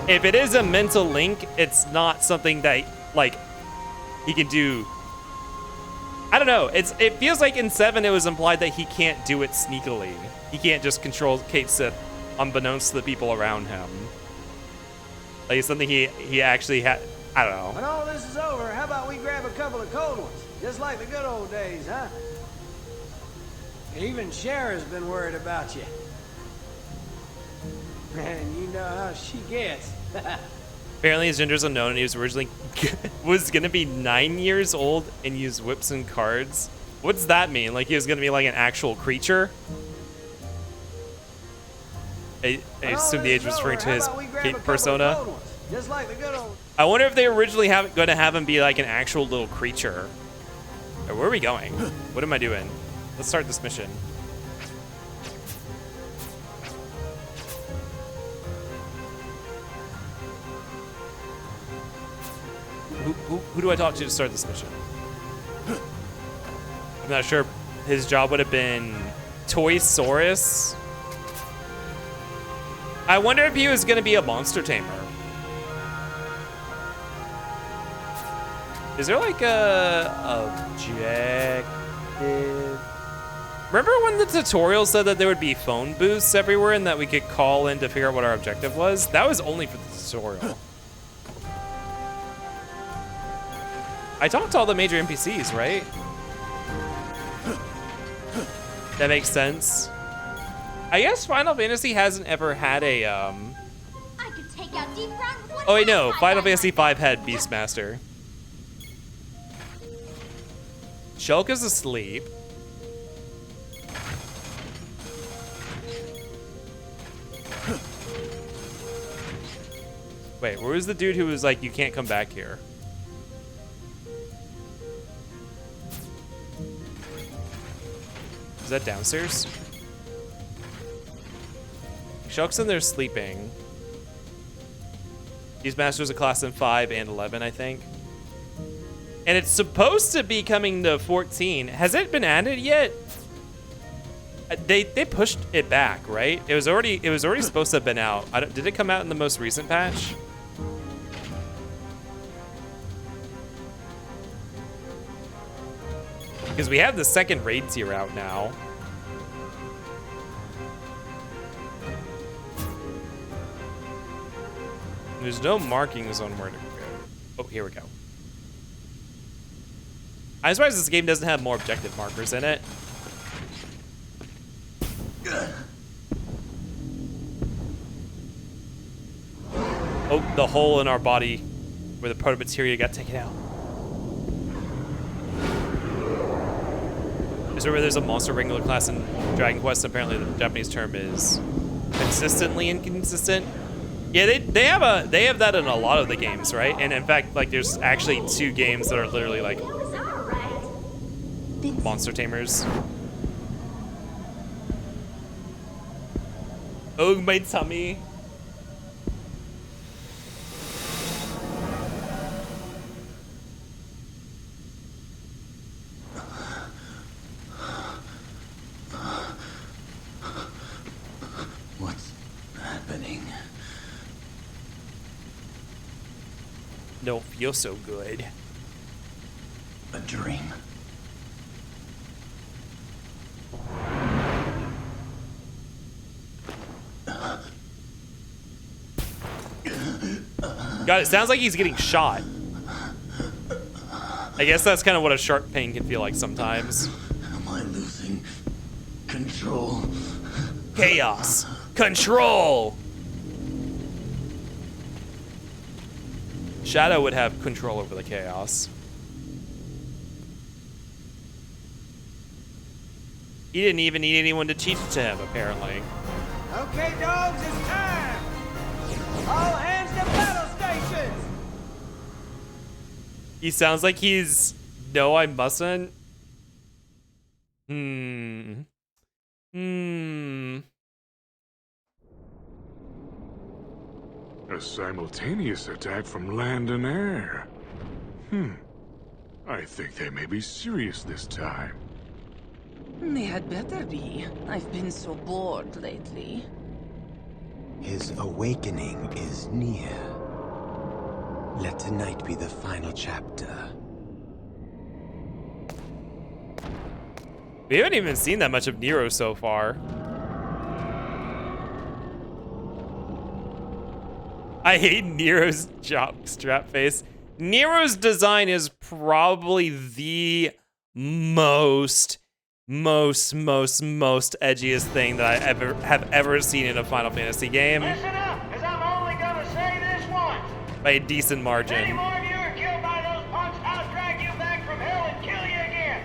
if it is a mental link, it's not something that like he can do. I don't know. It feels like in 7 it was implied that he can't do it sneakily. He can't just control Kate Sith unbeknownst to the people around him. Like it's something he actually had. I don't know. When all this is over, how about we grab a couple of cold ones? Just like the good old days, huh? Even Cher's been worried about you. Man, you know how she gets. Apparently his gender is unknown, and he was originally was gonna be 9 years old and use whips and cards. What's that mean? Like he was gonna be like an actual creature? I assume the age was referring to his Kate persona. Just like the good old. I wonder if they originally going to have him be like an actual little creature. Where are we going? What am I doing? Let's start this mission. Who do I talk to start this mission? I'm not sure. His job would have been Toy-Saurus. I wonder if he was going to be a monster tamer. Is there like a objective? Remember when the tutorial said that there would be phone booths everywhere and that we could call in to figure out what our objective was? That was only for the tutorial. I talked to all the major NPCs, right? That makes sense. I guess Final Fantasy hasn't ever had a I could take out Deep Ground with one Oh wait, no. Final Fantasy V had Beastmaster. Shulk is asleep. Wait, where was the dude who was like, you can't come back here? Is that downstairs? Shulk's in there sleeping. Beastmaster's a class in 5 and 11, I think. And it's supposed to be coming to 14. Has it been added yet? They pushed it back, right? It was already supposed to have been out. Did it come out in the most recent patch? Because we have the second raid tier out now. There's no markings on where to go. Oh, here we go. I'm surprised this game doesn't have more objective markers in it. Oh, the hole in our body where the proto-materia got taken out. Is there where there's a monster wrangler class in Dragon Quest? Apparently the Japanese term is consistently inconsistent. Yeah, they have that in a lot of the games, right? And in fact, like there's actually 2 games that are literally like monster tamers. Oh, my tummy. Don't feel so good. A dream. God, it sounds like he's getting shot. I guess that's kind of what a shark pain can feel like sometimes. Am I losing control? Chaos. Control. Shadow would have control over the chaos. He didn't even need anyone to teach it to him, apparently. Okay, dogs, it's time! All hands to battle stations! He sounds like he's... No, I mustn't. A simultaneous attack from land and air. I think they may be serious this time. They had better be. I've been so bored lately. His awakening is near. Let tonight be the final chapter. We haven't even seen that much of Nero so far. I hate Nero's jockstrap face. Nero's design is probably the most edgiest thing that I have ever seen in a Final Fantasy game. Listen up, because I'm only gonna say this once. By a decent margin. Any more of you are killed by those punks, I'll drag you back from hell and kill you again.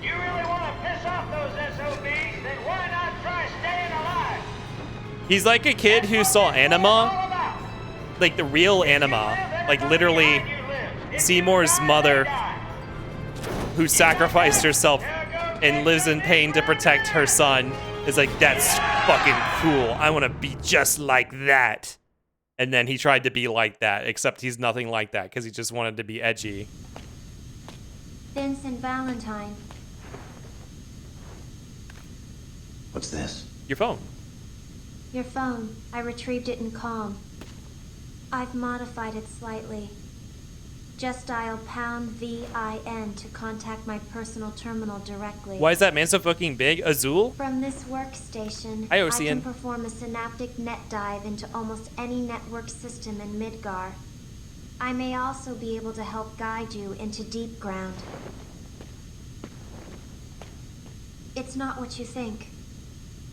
You really want to piss off those SOBs? Then why not try staying alive? He's like a kid who saw Anima. Like the real Anima. Like literally Seymour's mother who sacrificed herself and lives in pain to protect her son is like, that's fucking cool. I want to be just like that. And then he tried to be like that, except he's nothing like that because he just wanted to be edgy. Vincent Valentine. What's this? Your phone. Your phone. I retrieved it in Calm. I've modified it slightly. Just dial #VIN to contact my personal terminal directly. Why is that man so fucking big? Azul? From this workstation, Hi, I Ocean. can perform a synaptic net dive into almost any network system in Midgar. I may also be able to help guide you into deep ground. It's not what you think.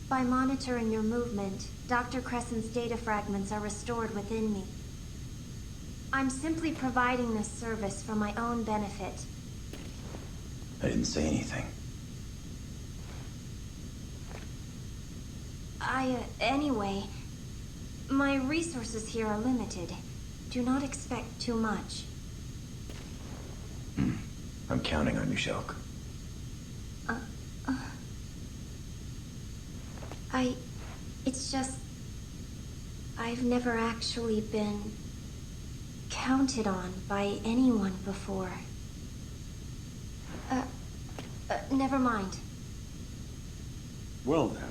By monitoring your movement, Dr. Crescent's data fragments are restored within me. I'm simply providing this service for my own benefit. I didn't say anything. Anyway, my resources here are limited. Do not expect too much. I'm counting on you, Shulk. It's just... I've never actually been counted on by anyone before. Never mind. Well then,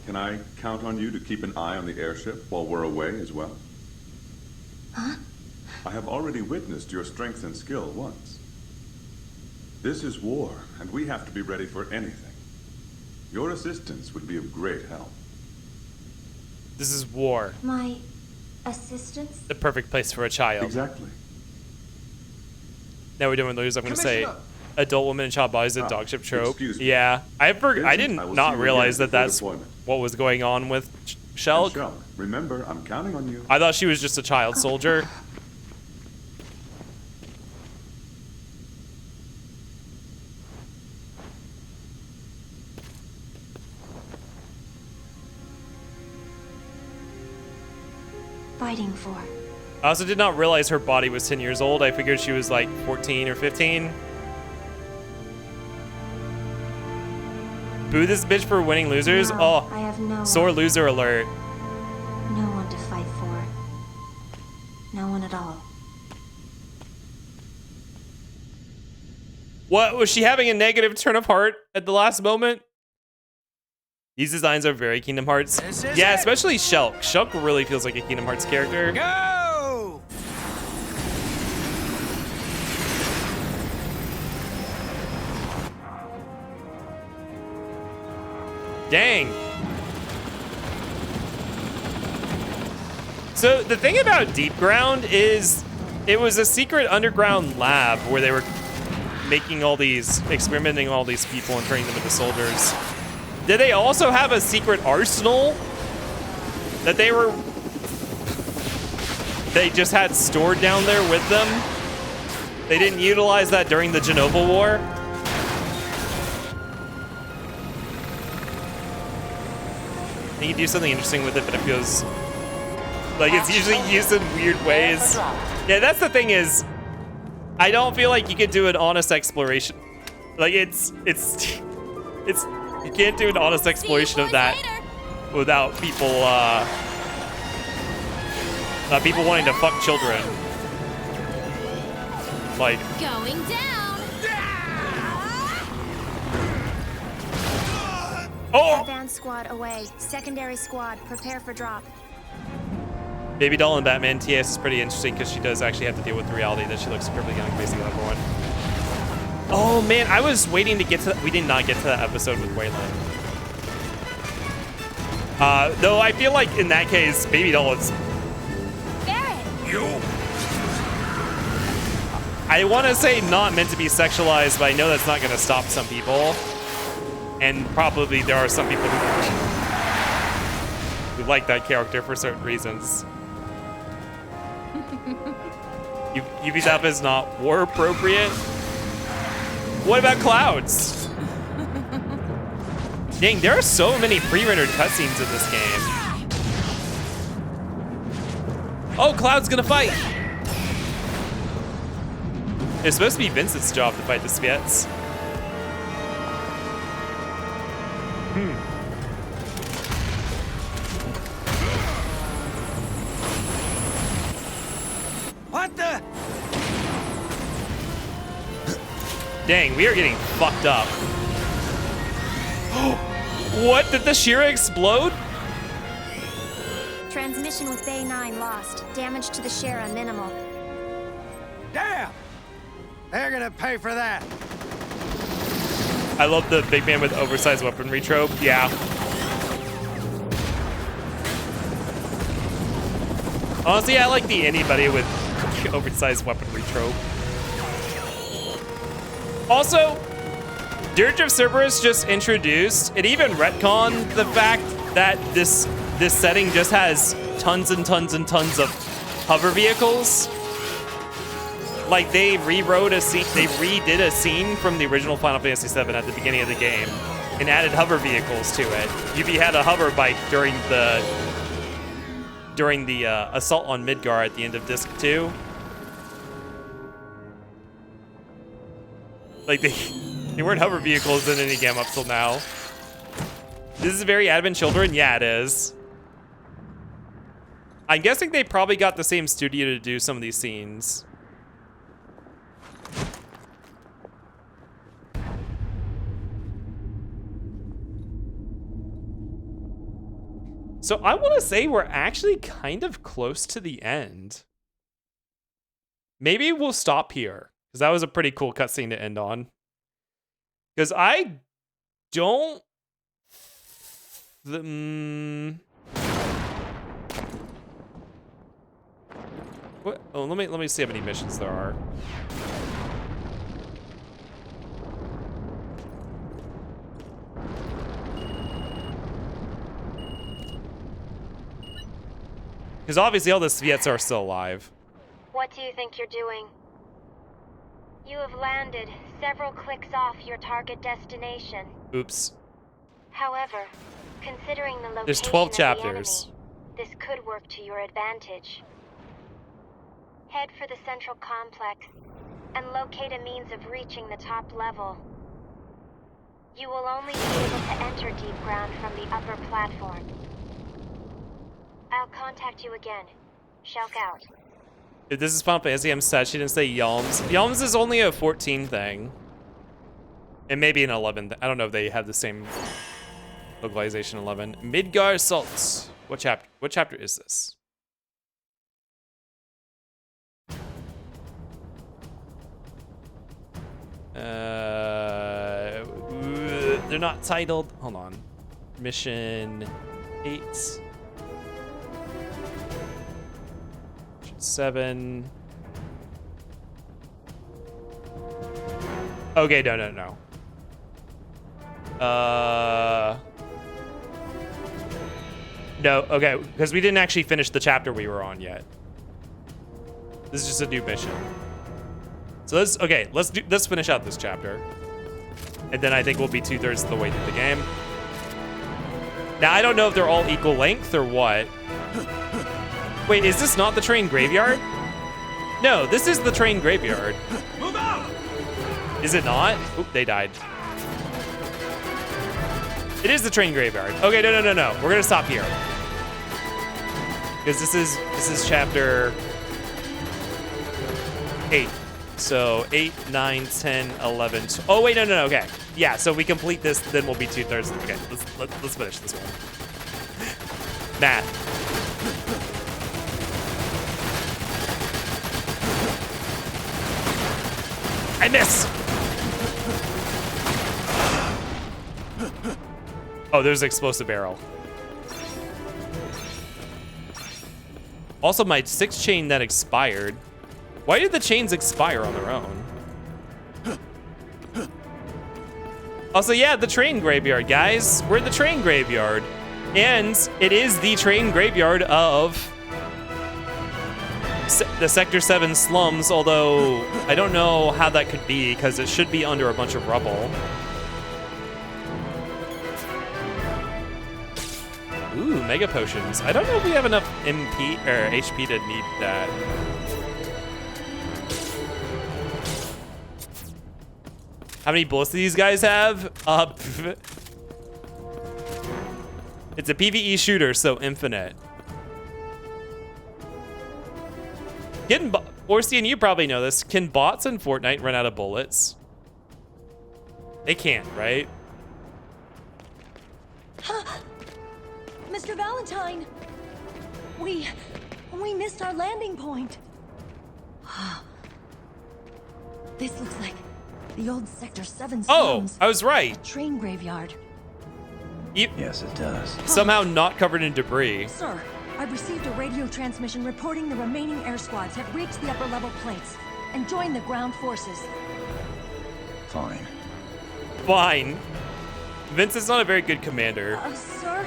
can I count on you to keep an eye on the airship while we're away as well? Huh? I have already witnessed your strength and skill once. This is war, and we have to be ready for anything. Your assistance would be of great help. This is war. My assistance? The perfect place for a child. Exactly. Now we're doing lose. I'm going to say adult woman and child bodies, a dogship trope. Excuse me. Yeah. I didn't I will not see you realize again that that's before deployment. what was going on with Shulk. And Shulk, remember, I'm counting on you. I thought she was just a child soldier. Fighting for. I also did not realize her body was 10 years old. I figured she was like 14 or 15. Boo this bitch for winning losers? No, Oh, I have no sore one. loser alert. No one to fight for. No one at all. What? Was she having a negative turn of heart at the last moment? These designs are very Kingdom Hearts. Yeah, especially Shulk. Shulk really feels like a Kingdom Hearts character. Go! Dang. So the thing about Deep Ground is it was a secret underground lab where they were making all these, experimenting all these people and turning them into soldiers. Did they also have a secret arsenal that they just had stored down there with them? They didn't utilize that during the Genova War? You can do something interesting with it, but it feels like it's usually used in weird ways. Yeah, that's the thing is, I don't feel like you could do an honest exploration. Like it's you can't do an honest exploration of that without people people wanting to fuck children. Like Going down. Oh! Advance squad away. Secondary squad, prepare for drop. Baby doll in Batman TS is pretty interesting because she does actually have to deal with the reality that she looks incredibly young, basically like everyone. Oh man, I was waiting to get to that. We did not get to that episode with Waylon. Though I feel like in that case, Baby doll is. I want to say not meant to be sexualized, but I know that's not going to stop some people. And probably there are some people who like that character for certain reasons. Yuffie's outfit is not war appropriate. What about Cloud's? Dang, there are so many pre-rendered cutscenes in this game. Oh, Cloud's gonna fight. It's supposed to be Vincent's job to fight the Spits. What the? Dang, we are getting fucked up. What? Did the Shira explode? Transmission with Bay 9 lost. Damage to the Shara minimal. Damn! They're gonna pay for that. I love the big man with oversized weaponry trope. Yeah. Honestly, I like the anybody with oversized weaponry trope. Also, Dirge of Cerberus just introduced, it even retconned the fact that this setting just has tons and tons and tons of hover vehicles. Like they rewrote a scene, they redid a scene from the original Final Fantasy VII at the beginning of the game and added hover vehicles to it. Yuffie had a hover bike during the assault on Midgar at the end of Disc 2. Like they weren't hover vehicles in any game up till now. This is very Advent Children? Yeah, it is. I'm guessing they probably got the same studio to do some of these scenes. So I want to say we're actually kind of close to the end. Maybe we'll stop here, because that was a pretty cool cutscene to end on. Because I don't... What? Oh, let me see how many missions there are. Because obviously all the Sviets are still alive. What do you think you're doing? You have landed several clicks off your target destination. Oops. However, considering the location There's 12 of the chapters. enemy, this could work to your advantage. Head for the central complex and locate a means of reaching the top level. You will only be able to enter Deep Ground from the upper platform. I'll contact you again. Shulk out. If this is Final Fantasy, I'm sad she didn't say Yalms. Yalms is only a 14 thing. And maybe an 11. I don't know if they have the same localization 11. Midgar Assaults. What chapter is this? They're not titled. Hold on. Mission 8. Mission 7. Okay, no. No, okay, because we didn't actually finish the chapter we were on yet. This is just a new mission. So let's finish out this chapter. And then I think we'll be 2/3 of the way through the game. Now, I don't know if they're all equal length or what. Wait, is this not the train graveyard? No, this is the train graveyard. Move out! Is it not? Oop, they died. It is the train graveyard. Okay, no. We're gonna stop here. Because this is chapter 8. So 8, 9, 10, 11. Oh wait, no. Okay, yeah. So we complete this, then we'll be 2/3. Okay, let's finish this one. Math. I miss. Oh, there's an explosive barrel. Also, my 6 chain that expired. Why did the chains expire on their own? Also, yeah, the train graveyard, guys. We're at the train graveyard. And it is the train graveyard of the Sector 7 slums, although I don't know how that could be because it should be under a bunch of rubble. Ooh, mega potions. I don't know if we have enough MP or HP to need that. How many bullets do these guys have? It's a PvE shooter, so infinite. Orsian, you probably know this. Can bots in Fortnite run out of bullets? They can't, right? Mr. Valentine! We missed our landing point. This looks like the old Sector 7 slums. Oh, I was right. Train graveyard. Yes, it does. Somehow not covered in debris. Sir, I've received a radio transmission reporting the remaining air squads have reached the upper level plates and joined the ground forces. Fine. Fine. Vince is not a very good commander. Sir?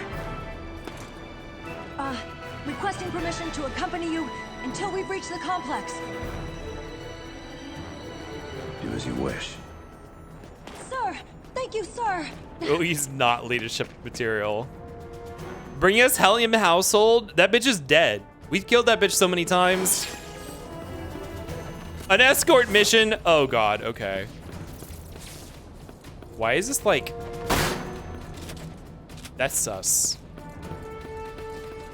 Requesting permission to accompany you until we've reached the complex. Do as you wish. Sir! Thank you, sir! Oh, he's not leadership material. Bring us Helium Household? That bitch is dead. We've killed that bitch so many times. An escort mission? Oh god, okay. Why is this like... That's sus.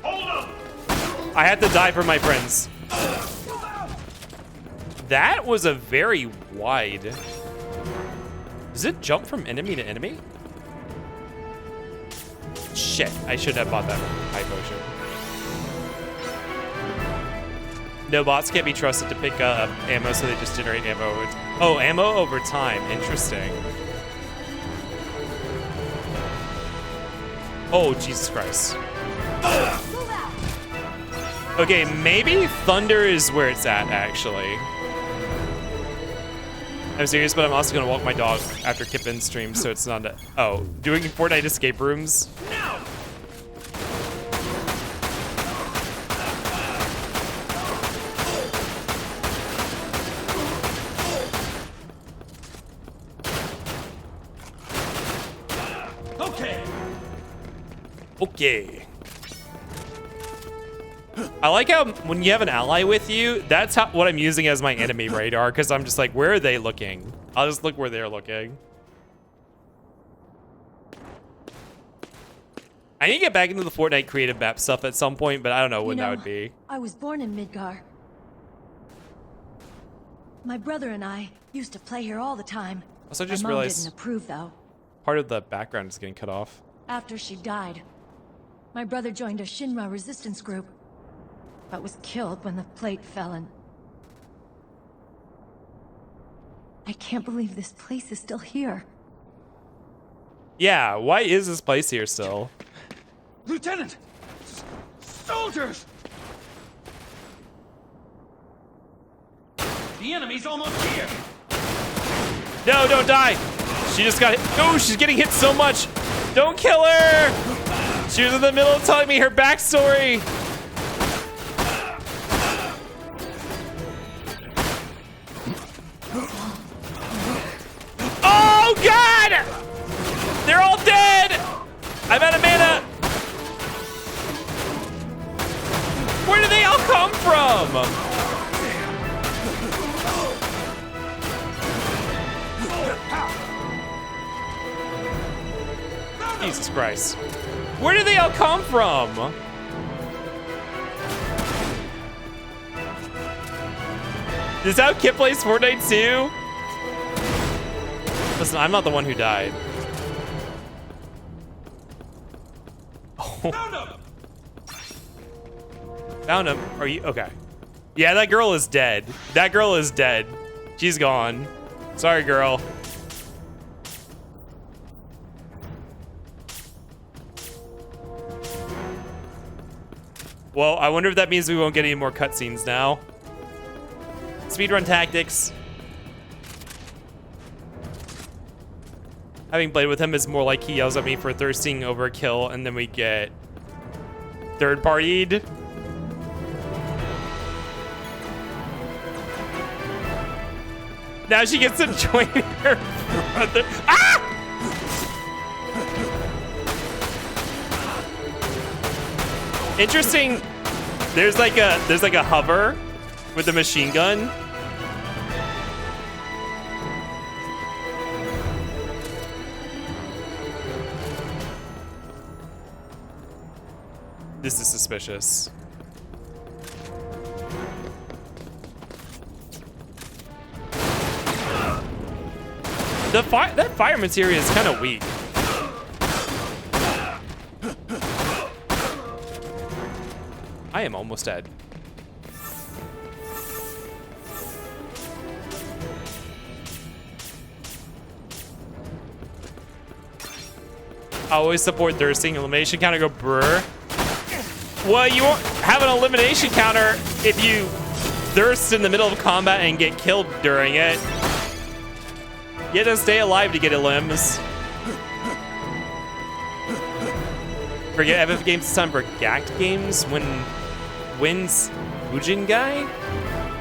Hold up! I had to die for my friends. That was a very wide... Does it jump from enemy to enemy? Shit, I should have bought that high potion. No, bots can't be trusted to pick up ammo, so they just generate ammo over time. Oh, ammo over time. Interesting. Oh, Jesus Christ. Okay, maybe Thunder is where it's at, actually. I'm serious, but I'm also gonna walk my dog after Kippen stream, so it's not a... Oh, doing Fortnite escape rooms? No! Okay. I like how when you have an ally with you, that's what I'm using as my enemy radar, because I'm just like, where are they looking? I'll just look where they're looking. I need to get back into the Fortnite creative map stuff at some point, but I don't know when that would be. I was born in Midgar. My brother and I used to play here all the time. Also, I just My mom realized didn't approve, though. part of the background is getting cut off. After she died, my brother joined a Shinra resistance group, but was killed when the plate fell in. I can't believe this place is still here. Yeah, why is this place here still? Lieutenant! Soldiers! The enemy's almost here! No, don't die! She just got hit. Oh, she's getting hit so much! Don't kill her! She was in the middle of telling me her backstory! Oh, God! They're all dead! I'm out of mana! Where did they all come from? Jesus Christ. Where did they all come from? Is that how Kip plays Fortnite too? Listen, I'm not the one who died. Oh. Found him. Are you okay? Yeah, that girl is dead. That girl is dead. She's gone. Sorry, girl. Well, I wonder if that means we won't get any more cutscenes now. Speedrun tactics. Having played with him is more like he yells at me for thirsting over a kill, and then we get third-partied. Now she gets to join her brother. Ah! Interesting. There's like a hover with a machine gun. This is suspicious. That fire material is kind of weak. I am almost dead. I always support thirsting. Elimination counter, go brr. Well, you won't have an elimination counter if you thirst in the middle of combat and get killed during it. You have to stay alive to get elims. Forget FF games, it's time for Gact games. When's Ujin guy?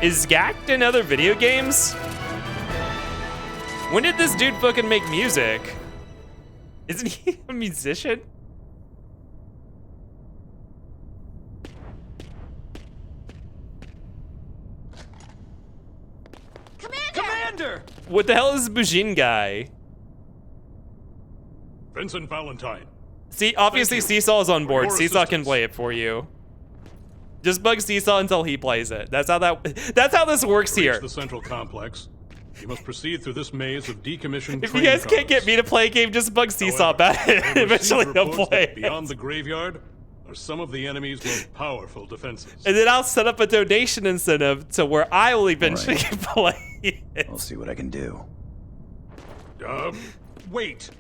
Is Gact in other video games? When did this dude fucking make music? Isn't he a musician? Commander! What the hell is Bujin guy? Vincent Valentine. See, obviously Seesaw is on board. Seesaw can play it for you. Just bug Seesaw until he plays it. That's how this works here. The central complex. You must proceed through this maze of decommissioned. If you guys can't get me to play a game, just bug Seesaw about it. Eventually he'll play it. Beyond the graveyard are some of the enemy's most powerful defenses. And then I'll set up a donation incentive to where I will eventually play it. I'll see what I can do. Wait.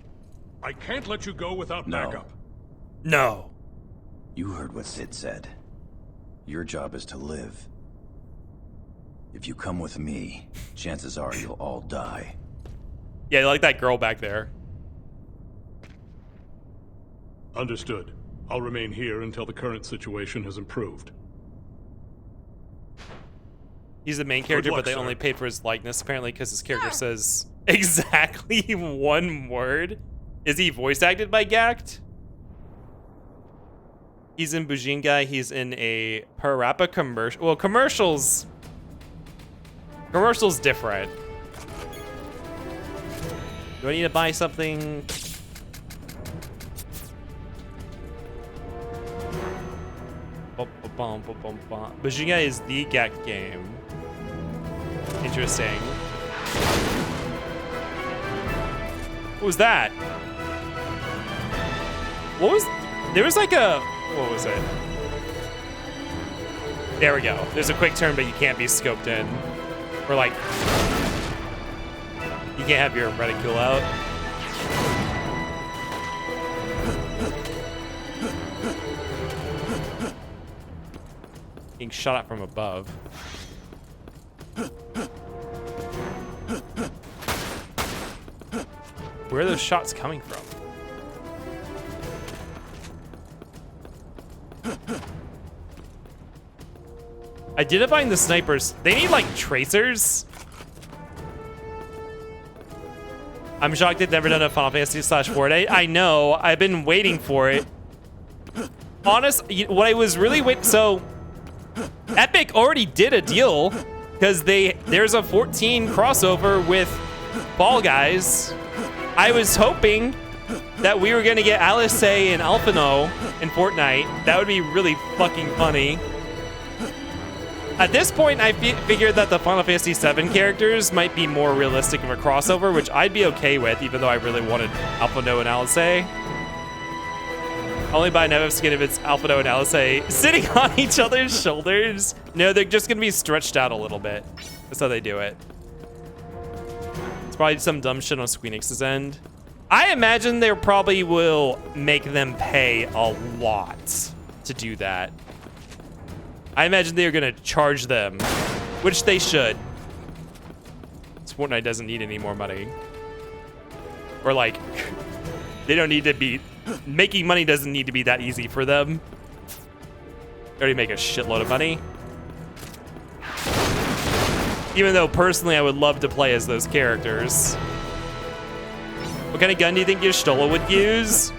I can't let you go without backup. No. You heard what Sid said. Your job is to live. If you come with me, chances are you'll all die. Yeah, like that girl back there. Understood. I'll remain here until the current situation has improved. He's the main character, but they only paid for his likeness, apparently, because his character says exactly one word. Is he voice acted by Gact? He's in Bujin Guy. He's in a Parappa commercial. Well, commercials different. Do I need to buy something? Bujin Guy is the Gact game. Interesting. What was that? There was like a, what was it? There we go. There's a quick turn, but you can't be scoped in. Or like, you can't have your reticule out. Being shot at from above. Where are those shots coming from? Identifying the snipers. They need like tracers. I'm shocked they've never done a Final Fantasy /4. I know. I've been waiting for it. What I was really waiting. So Epic already did a deal because there's a 14 crossover with Fall Guys. I was hoping that we were gonna get Alice and Alphino in Fortnite. That would be really fucking funny. At this point, I figured that the Final Fantasy VII characters might be more realistic of a crossover, which I'd be okay with, even though I really wanted Alphino and Alice. Only buy Nev skin if it's Alphino and Alice sitting on each other's shoulders. No, they're just gonna be stretched out a little bit. That's how they do it. It's probably some dumb shit on Squeenix's end. I imagine they probably will make them pay a lot to do that. I imagine they're gonna charge them, which they should. Fortnite doesn't need any more money. Or like, they don't need to be, making money doesn't need to be that easy for them. They already make a shitload of money. Even though personally I would love to play as those characters. What kind of gun do you think Y'shtola would use?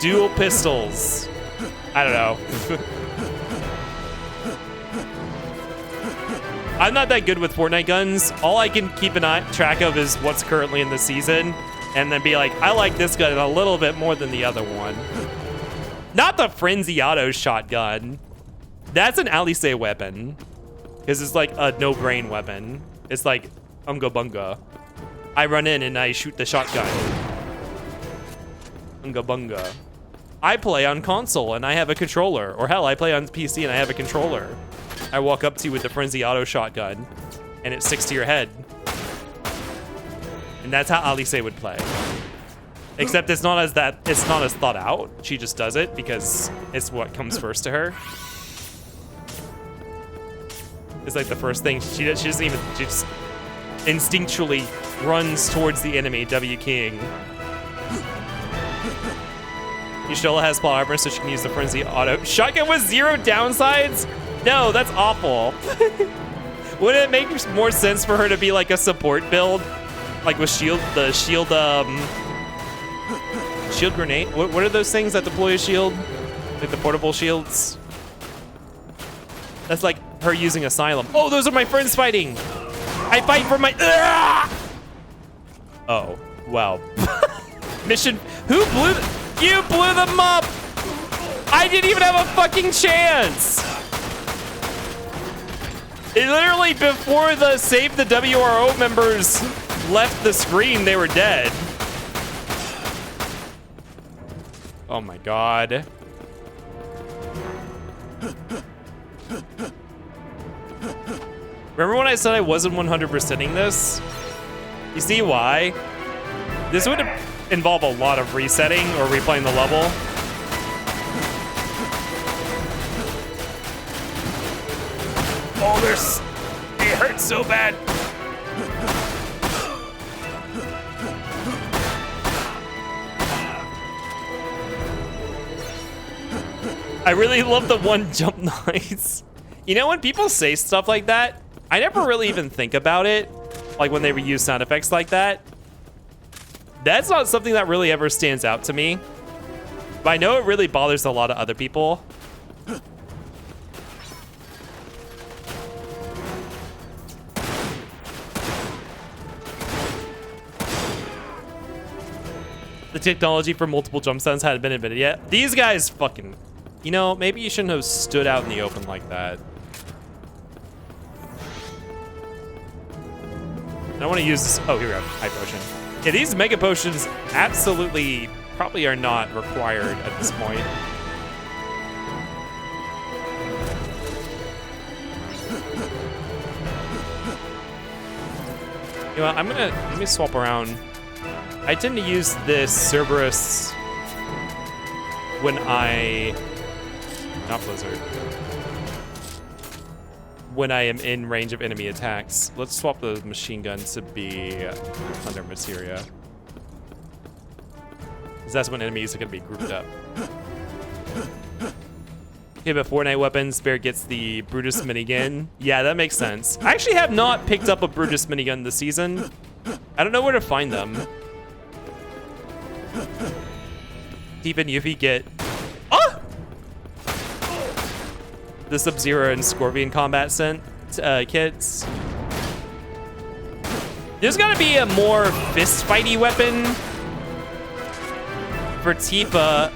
Dual pistols. I don't know. I'm not that good with Fortnite guns. All I can keep track of is what's currently in the season, and then be like, I like this gun a little bit more than the other one. Not the Frenzy Auto shotgun. That's an Alice weapon, because it's like a no-brain weapon. It's like Unga Bunga. I run in and I shoot the shotgun. Unga Bunga. I play on console and I have a controller. Or hell, I play on PC and I have a controller. I walk up to you with the Frenzy Auto shotgun and it sticks to your head. And that's how Alice would play. Except it's not as thought out. She just does it because it's what comes first to her. It's like the first thing she doesn't even, she just instinctually runs towards the enemy, W King. Y'shtola has plot armor, so she can use the Frenzy Auto shotgun with 0 downsides? No, that's awful. Wouldn't it make more sense for her to be like a support build? Like with shield grenade? What are those things that deploy a shield? Like the portable shields? That's like her using Asylum. Oh, those are my friends fighting. I fight for my... Oh, wow. Mission... Who blew... You blew them up! I didn't even have a fucking chance! It literally, before the Save the WRO members left the screen, they were dead. Oh my god. Remember when I said I wasn't 100%ing this? You see why? This would involve a lot of resetting or replaying the level. Oh, it hurts so bad. I really love the one jump noise. You know, when people say stuff like that, I never really even think about it. Like when they reuse sound effects like that. That's not something that really ever stands out to me. But I know it really bothers a lot of other people. The technology for multiple jump sounds hadn't been invented yet. These guys fucking... You know, maybe you shouldn't have stood out in the open like that. I want to use this. Oh, here we go. High potion. Yeah, these mega potions absolutely probably are not required at this point. You know what, let me swap around. I tend to use this Cerberus when I... Not Blizzard. When I am in range of enemy attacks. Let's swap the machine gun to be Thunder Materia. Because that's when enemies are going to be grouped up. Okay, but Fortnite weapons, Bear gets the Brutus minigun. Yeah, that makes sense. I actually have not picked up a Brutus minigun this season. I don't know where to find them. Even Yuffie get... Oh! The Sub-Zero and Scorpion combat kits. There's gotta be a more fist-fighty weapon for Tifa.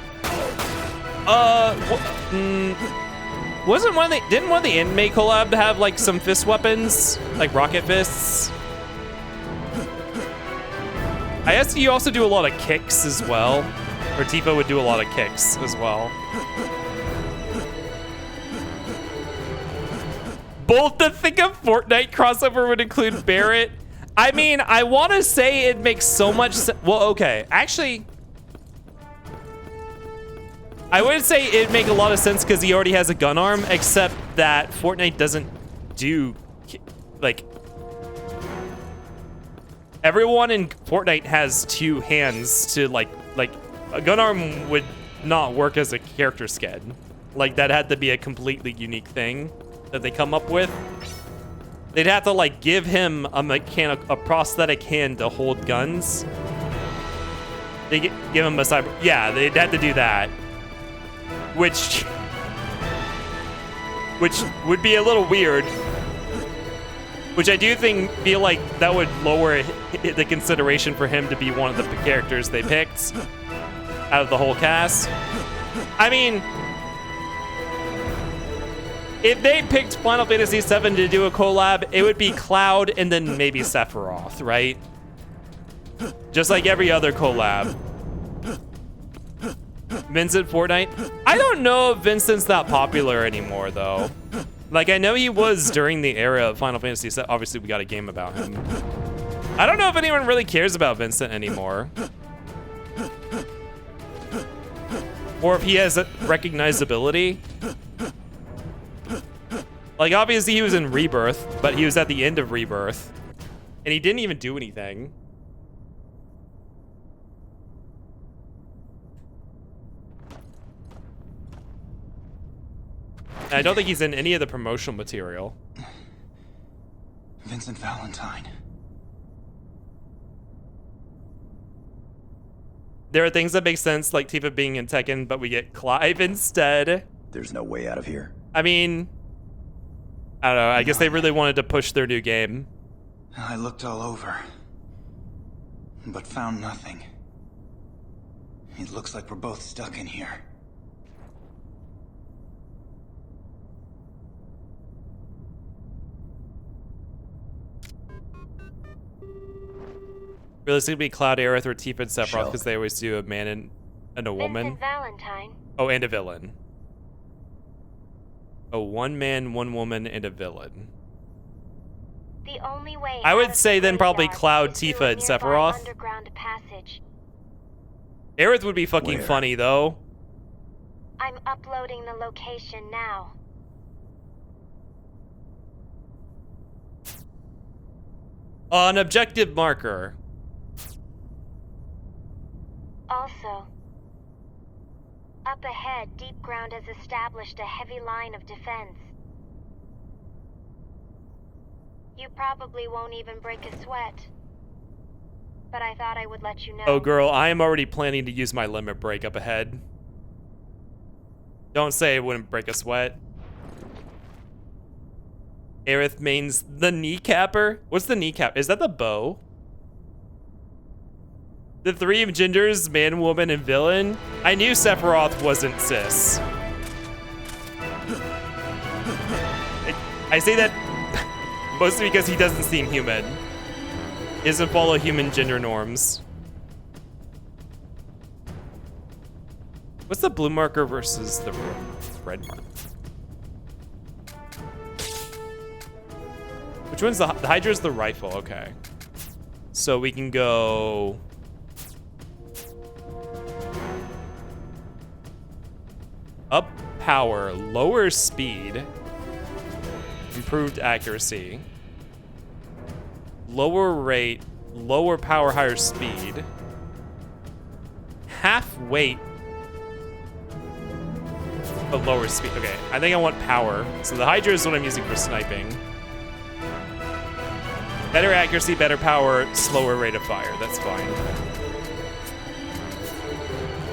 Didn't one of the anime collab have like some fist weapons, like rocket fists? I guess you also do a lot of kicks as well, or Tifa would do a lot of kicks as well. Both the Think of Fortnite crossover would include Barrett. I mean, I want to say it makes so much sense. Well, okay, actually. I would say it'd make a lot of sense because he already has a gun arm, except that Fortnite doesn't do, like, everyone in Fortnite has two hands to, like a gun arm would not work as a character sked. Like, that had to be a completely unique thing that they come up with. They'd have to, like, give him a prosthetic hand to hold guns. They give him a cyber, yeah, they'd have to do that. Which would be a little weird. Which I do feel like that would lower the consideration for him to be one of the characters they picked out of the whole cast. I mean, if they picked Final Fantasy VII to do a collab, it would be Cloud and then maybe Sephiroth, right? Just like every other collab. Vincent Fortnite? I don't know if Vincent's that popular anymore, though. Like, I know he was during the era of Final Fantasy VII. Obviously, we got a game about him. I don't know if anyone really cares about Vincent anymore. Or if he has recognizability. Like, obviously, he was in Rebirth, but he was at the end of Rebirth. And he didn't even do anything. I don't think he's in any of the promotional material. Vincent Valentine. There are things that make sense, like Tifa being in Tekken, but we get Clive instead. There's no way out of here. I mean, I don't know. I guess they really wanted to push their new game. I looked all over, but found nothing. It looks like we're both stuck in here. Realistically, Cloud, Aerith, or Tifa and Sephiroth, because they always do a man and a woman. Vincent Valentine. Oh, and a villain. Oh, one man, one woman, and a villain. The only way I would say then probably Cloud, Tifa, and Sephiroth. Underground passage. Aerith would be fucking funny, though. I'm uploading the location now. An objective marker. Also, up ahead, Deep Ground has established a heavy line of defense. You probably won't even break a sweat. But I thought I would let you know. Oh, girl, I am already planning to use my limit break up ahead. Don't say it wouldn't break a sweat. Aerith mains the kneecapper? What's the kneecap? Is that the bow? The three genders, man, woman, and villain? I knew Sephiroth wasn't cis. I say that mostly because he doesn't seem human. He doesn't follow human gender norms. What's the blue marker versus the red marker? Which one's the Hydra's the rifle? Okay. So we can go... Up power, lower speed, improved accuracy, lower rate, lower power, higher speed, half weight, but lower speed. Okay, I think I want power. So the Hydra is what I'm using for sniping. Better accuracy, better power, slower rate of fire. That's fine.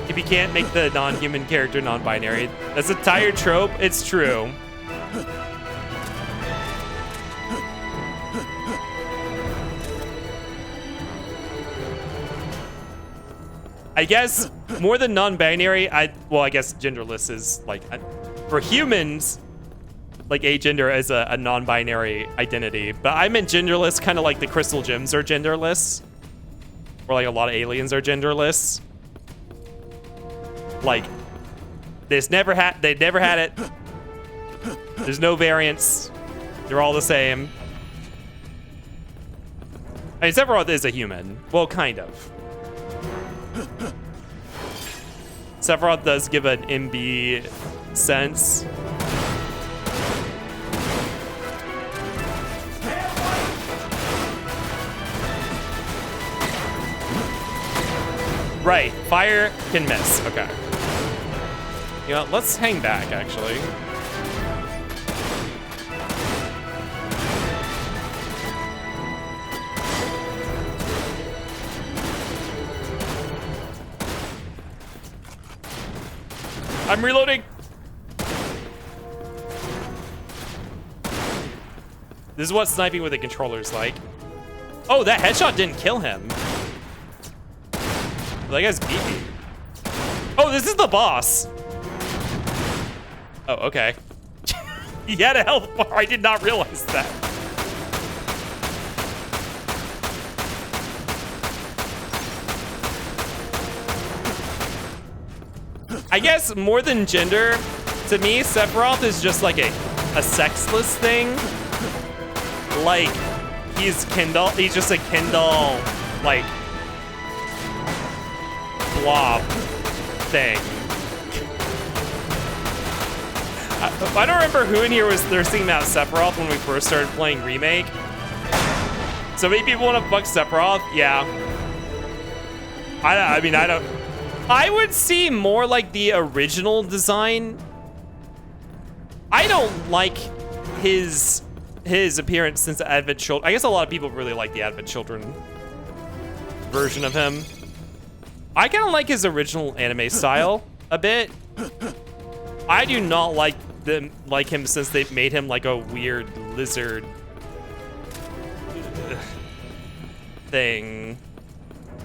If you can't make the non-human character non-binary, that's a tired trope. It's true. I guess more than non-binary, I guess genderless is like, for humans, like agender is a non-binary identity. But I meant genderless kind of like the crystal gems are genderless. Or like a lot of aliens are genderless. Like, they've never had it. There's no variance. They're all the same. I mean, Sephiroth is a human. Well, kind of. Sephiroth does give an MB sense. Right, fire can miss. Okay. You know, let's hang back, actually. I'm reloading. This is what sniping with a controller is like. Oh, that headshot didn't kill him. That guy's beefy. Oh, this is the boss. Oh, okay. He had a health bar. I did not realize that. I guess more than gender, to me, Sephiroth is just like a sexless thing. Like, he's just a Kindle, like, blob thing. I don't remember who in here was there singing about Sephiroth when we first started playing Remake. So many people want to fuck Sephiroth? Yeah. I mean, I don't... I would see more like the original design. I don't like his appearance since the Advent Children. I guess a lot of people really like the Advent Children version of him. I kind of like his original anime style a bit. I do not like him since they've made him like a weird lizard thing.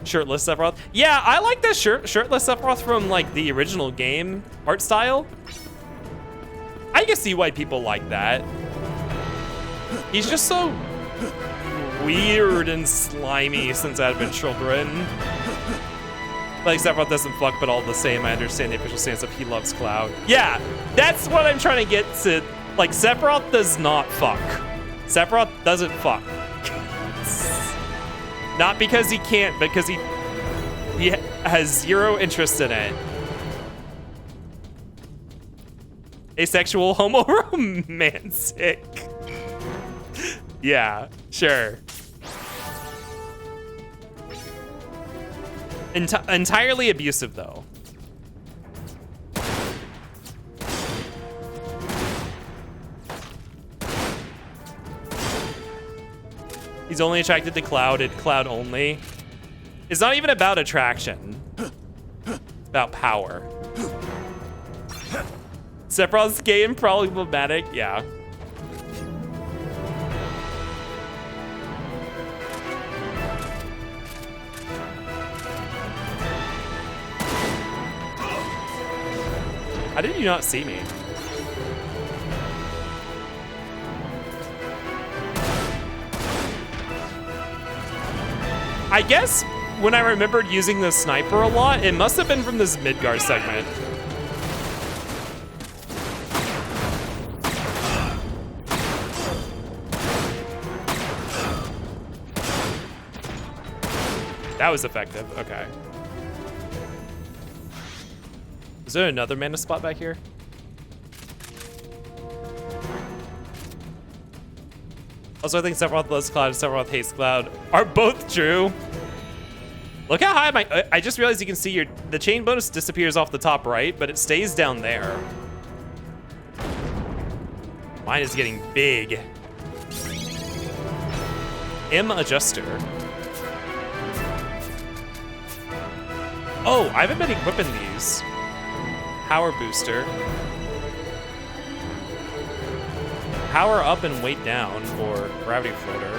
Shirtless Sephiroth. Yeah, I like the shirtless Sephiroth from like the original game art style. I can see why people like that. He's just so weird and slimy since Advent Children. Like, Sephiroth doesn't fuck, but all the same, I understand the official stance of he loves Cloud. Yeah, that's what I'm trying to get to. Like, Sephiroth does not fuck. Sephiroth doesn't fuck. Not because he can't, because he has zero interest in it. Asexual, homo-romantic. Yeah, sure. Entirely abusive, though. He's only attracted to Cloud and Cloud only. It's not even about attraction. It's about power. Sephiroth's gay and problematic, yeah. How did you not see me? I guess when I remembered using the sniper a lot, it must have been from this Midgar segment. That was effective, okay. Is there another mana spot back here? Also, I think Sephiroth loves Cloud and Sephiroth hates Cloud are both true. Look how high I just realized you can see the chain bonus disappears off the top right, but it stays down there. Mine is getting big. M adjuster. Oh, I haven't been equipping these. Power booster. Power up and weight down for gravity floater.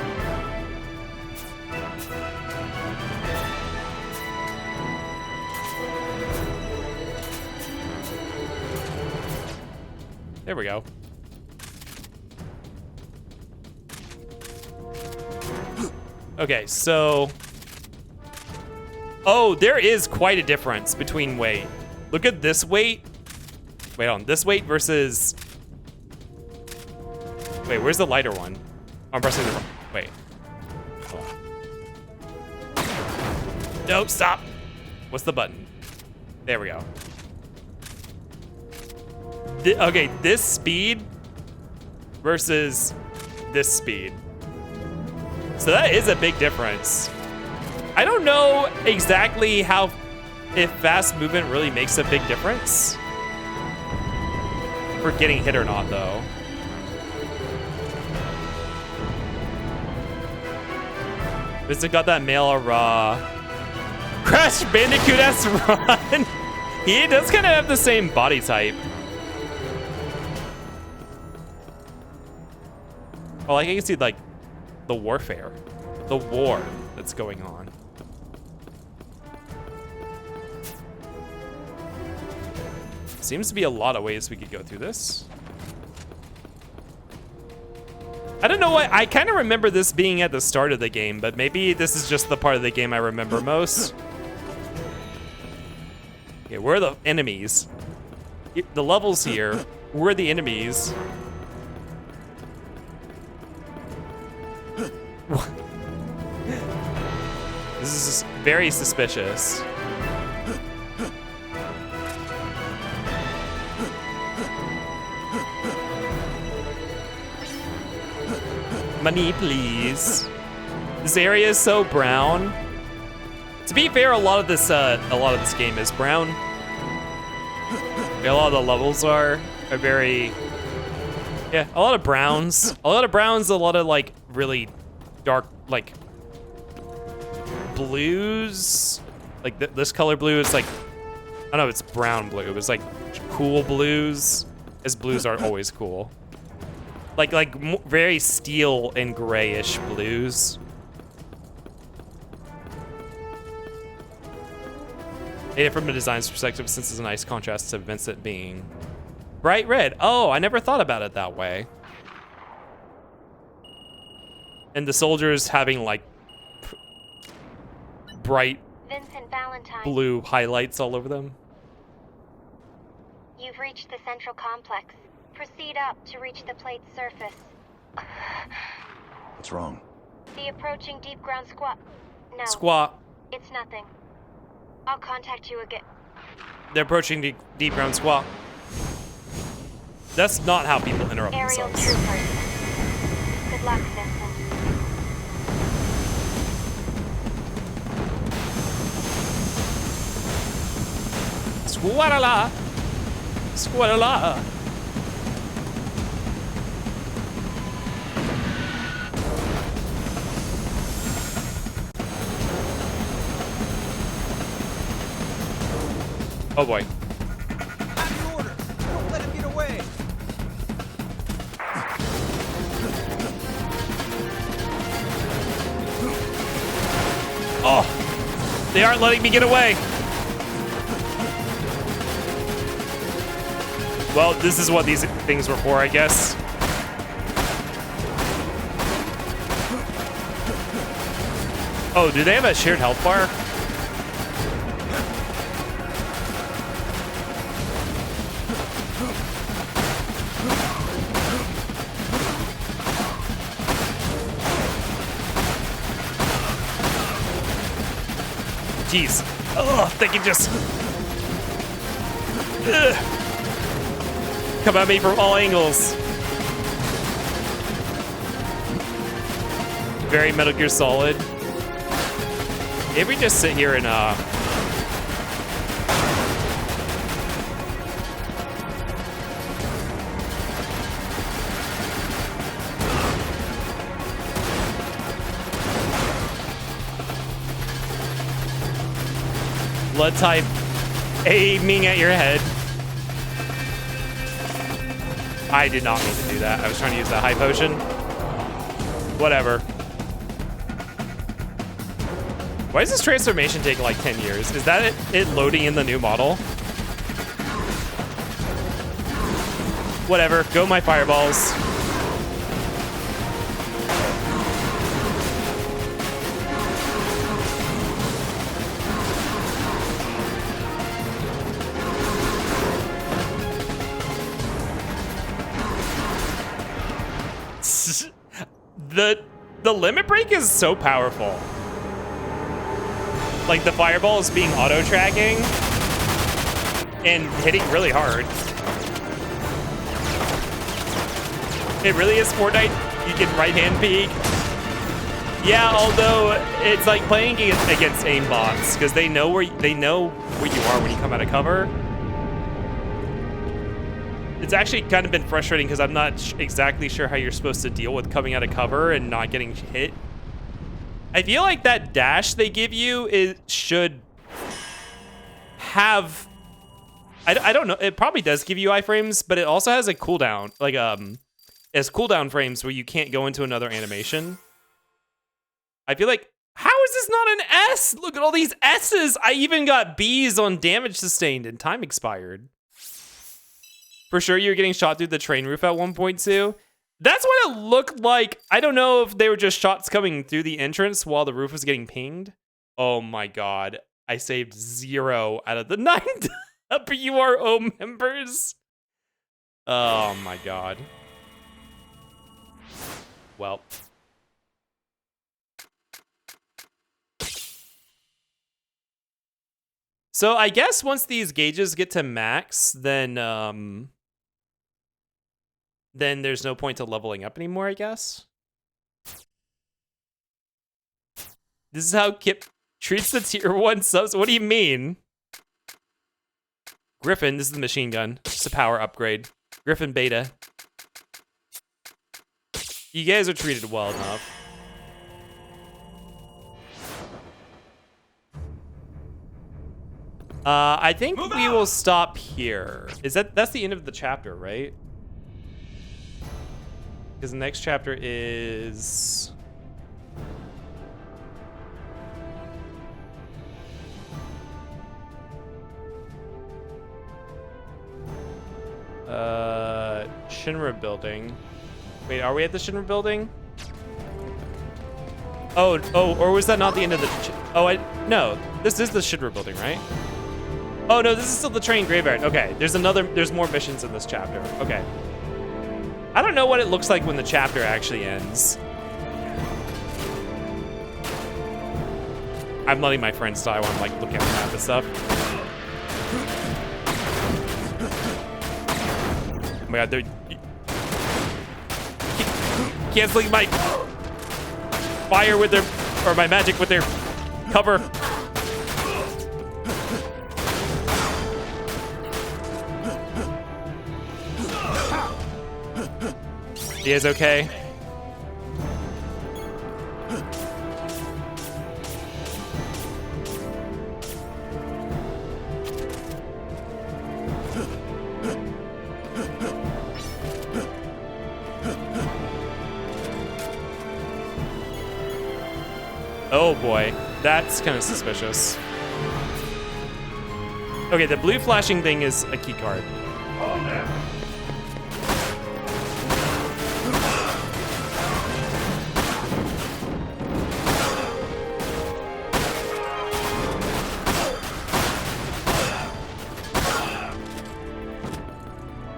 There we go. Okay, so... Oh, there is quite a difference between weight. Look at this weight. Wait on, this weight versus... Wait, where's the lighter one? Oh, I'm pressing the wrong... Wait. Hold on. Nope, stop. What's the button? There we go. Okay, this speed versus this speed. So that is a big difference. I don't know exactly if fast movement really makes a big difference for getting hit or not, though. Vincent got that mail raw. Crash Bandicoot-esque run. He does kind of have the same body type. Oh, like I can see like the warfare, the war that's going on. Seems to be a lot of ways we could go through this. I don't know why, I kind of remember this being at the start of the game, but maybe this is just the part of the game I remember most. Okay, where are the enemies? The levels here, where are the enemies? This is very suspicious. Money, please. This area is so brown. To be fair, a lot of this game is brown. A lot of the levels are very, yeah, a lot of browns. A lot of like really dark, like blues. Like this color blue is like, I don't know, it's brown blue. It's like cool blues, as blues are always cool. Like very steel and grayish blues. Made it from a design's perspective since it's a nice contrast to Vincent being bright red. Oh, I never thought about it that way. And the soldiers having like bright Vincent Valentine. Blue highlights all over them. You've reached the central complex. Proceed up to reach the plate's surface. What's wrong? The approaching deep ground squat. No. Squat. It's nothing. I'll contact you again. They're approaching the deep ground squat. That's not how people interrupt Aerial themselves. troopers. Good luck, Vincent. Squadala! Squadala! Oh boy. Have the order. Don't let him get away. Oh! They aren't letting me get away! Well, this is what these things were for, I guess. Oh, do they have a shared health bar? Jeez. Oh, they can just... Ugh. Come at me from all angles. Very Metal Gear Solid. Maybe we just sit here and blood type aiming at your head. I did not mean to do that. I was trying to use that high potion. Whatever. Why does this transformation take like 10 years? Is that it loading in the new model? Whatever. Go my fireballs. The limit break is so powerful. Like the fireballs being auto tracking and hitting really hard. It really is Fortnite. You can right hand peek. Yeah, although it's like playing against aimbots because they know where you are when you come out of cover. It's actually kind of been frustrating because I'm not exactly sure how you're supposed to deal with coming out of cover and not getting hit. I feel like that dash they give you should have... I don't know. It probably does give you iframes, but it also has a cooldown. Like, it's cooldown frames where you can't go into another animation. I feel like... How is this not an S? Look at all these S's. I even got B's on damage sustained and time expired. For sure you're getting shot through the train roof at 1.2. That's what it looked like. I don't know if they were just shots coming through the entrance while the roof was getting pinged. Oh my god. I saved 0 out of the 9 WRO members. Oh my god. Well. So I guess once these gauges get to max, then there's no point to leveling up anymore, I guess. This is how Kip treats the tier 1 subs. What do you mean? Griffin, this is the machine gun. Just a power upgrade. Griffin beta. You guys are treated well enough. I think we will stop here. That's the end of the chapter, right? Because the next chapter is... Shinra building. Wait, are we at the Shinra building? Oh, or was that not the end of the... no, this is the Shinra building, right? Oh no, this is still the train graveyard. Okay, there's more missions in this chapter. Okay. I don't know what it looks like when the chapter actually ends. I'm letting my friends die while I'm like looking at the map and stuff. Oh my god, they're canceling my fire with their, or my magic with their cover. He is okay. Oh boy, that's kind of suspicious. Okay, the blue flashing thing is a key card.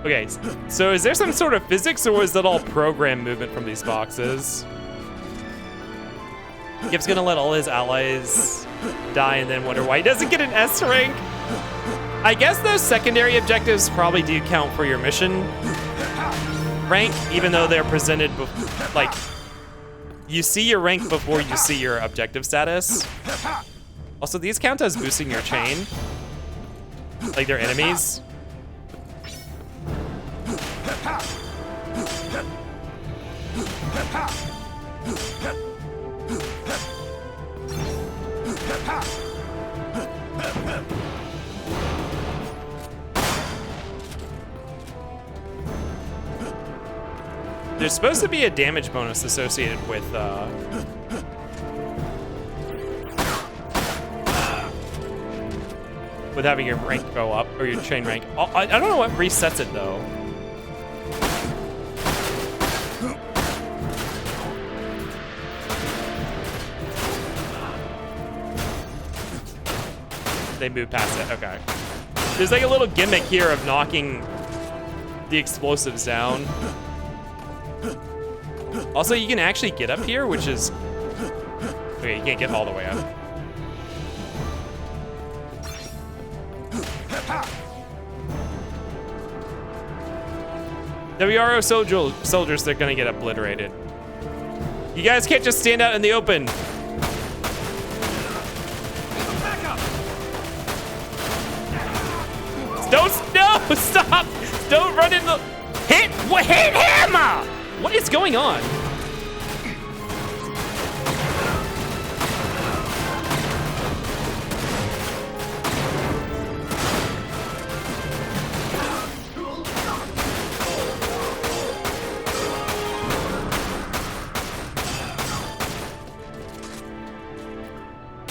Okay, so is there some sort of physics, or was that all program movement from these boxes? Kip's gonna let all his allies die and then wonder why he doesn't get an S rank. I guess those secondary objectives probably do count for your mission rank, even though they're presented like You see your rank before you see your objective status. Also, these count as boosting your chain. Like they're enemies. There's supposed to be a damage bonus associated with having your rank go up, or your chain rank. I don't know what resets it though. They move past it, okay. There's like a little gimmick here of knocking the explosives down. Also, you can actually get up here, which is... Okay, you can't get all the way up. WRO soldiers, they're gonna get obliterated. You guys can't just stand out in the open. No, stop! Don't run in the... Hit him! What is going on?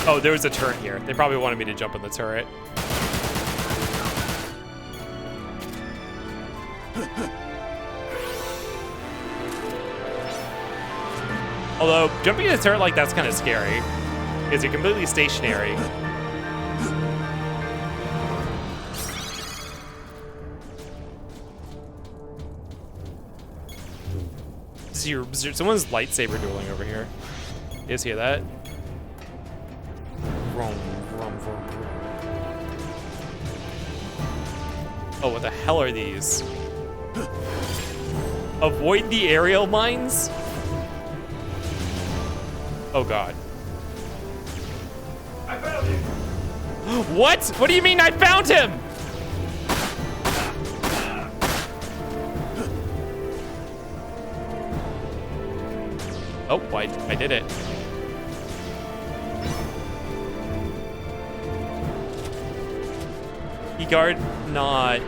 Oh, there was a turret here. They probably wanted me to jump in the turret. Although, jumping in a turret like that's kind of scary, because you're completely stationary. Someone's lightsaber dueling over here. You guys hear that? Vroom, vroom, vroom, vroom. Oh, what the hell are these? Avoid the aerial mines? Oh god. I found him. What? What do you mean I found him? Oh, I did it. Keyguard, not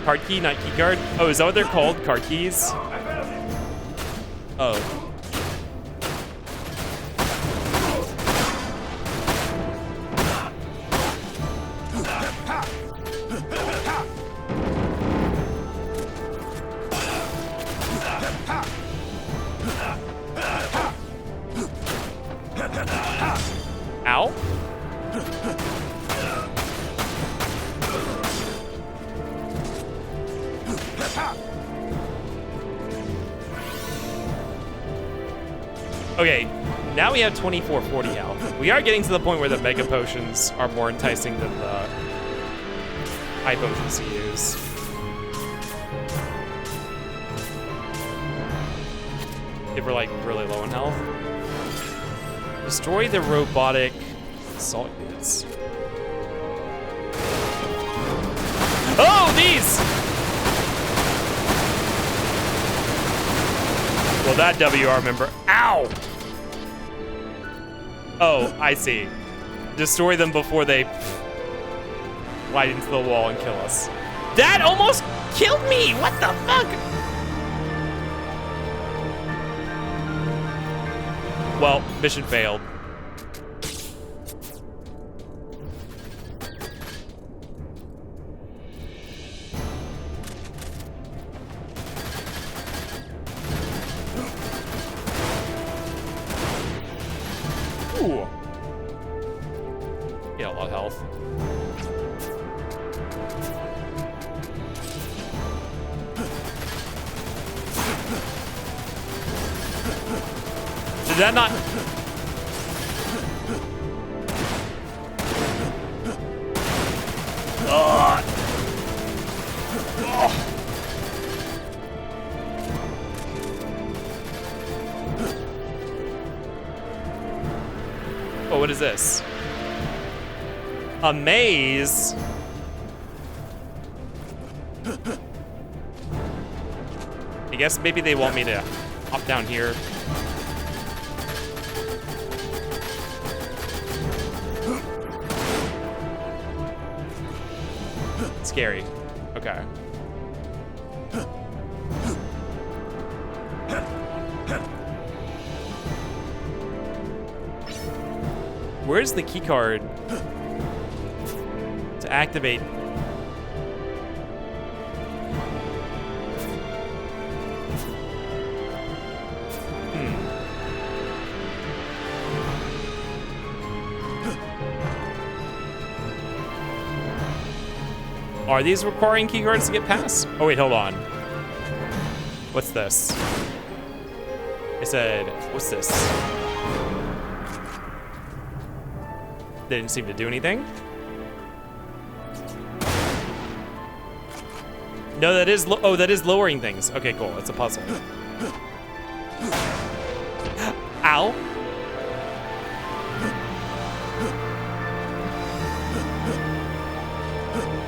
card key, not keyguard. Oh, is that what they're called? Card keys? Oh. Ow. Okay, now we have 2440 health. We are getting to the point where the mega potions are more enticing than the high potions to use. If we're like really low in health. Destroy the robotic assault units. Oh, these! Well, that WR member. Ow! Oh, I see. Destroy them before they fly into the wall and kill us. That almost killed me! What the fuck? Well, mission failed. Ooh. Get a lot of health. Did that not... Oh. what is this? A maze? I guess maybe they want me to hop down here. Scary. Okay. Where's the key card to activate? Are these requiring key cards to get past? Oh wait, hold on. What's this? I said, what's this? They didn't seem to do anything. No, that is that is lowering things. Okay, cool. It's a puzzle. Ow.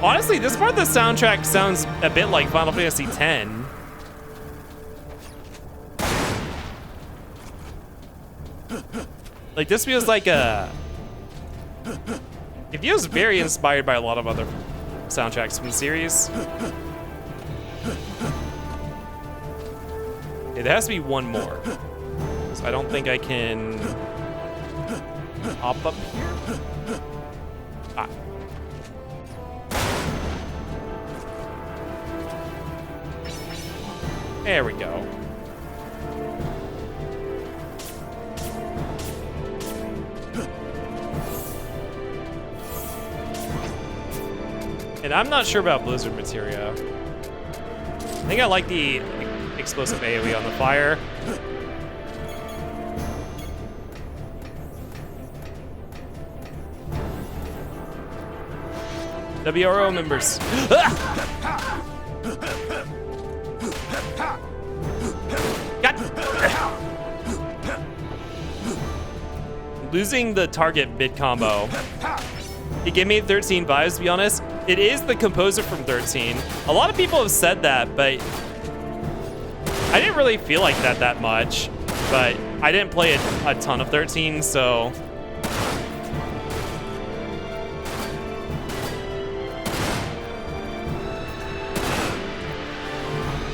Honestly, this part of the soundtrack sounds a bit like Final Fantasy X. Like, this feels like a... It feels very inspired by a lot of other soundtracks from the series. Okay, there has to be one more. So I don't think I can... hop up here? Ah. There we go. And I'm not sure about blizzard materia. I think I like the explosive AoE on the fire. WRO members. Losing the target mid combo. It gave me 13 vibes, to be honest. It is the composer from 13. A lot of people have said that, but I didn't really feel like that much. But I didn't play a ton of 13, so...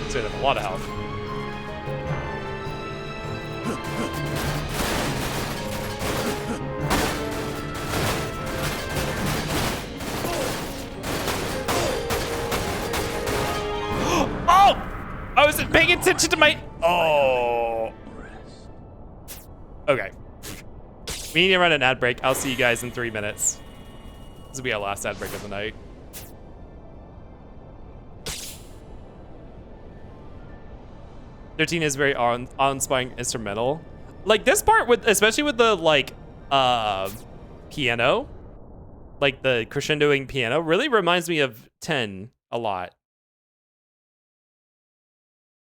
So they have a lot of health. I wasn't paying attention to my... Oh. Okay. We need to run an ad break. I'll see you guys in 3 minutes. This will be our last ad break of the night. "13 is very awe-inspiring instrumental." Like this part, with especially with the like piano, like the crescendoing piano, really reminds me of 10 a lot.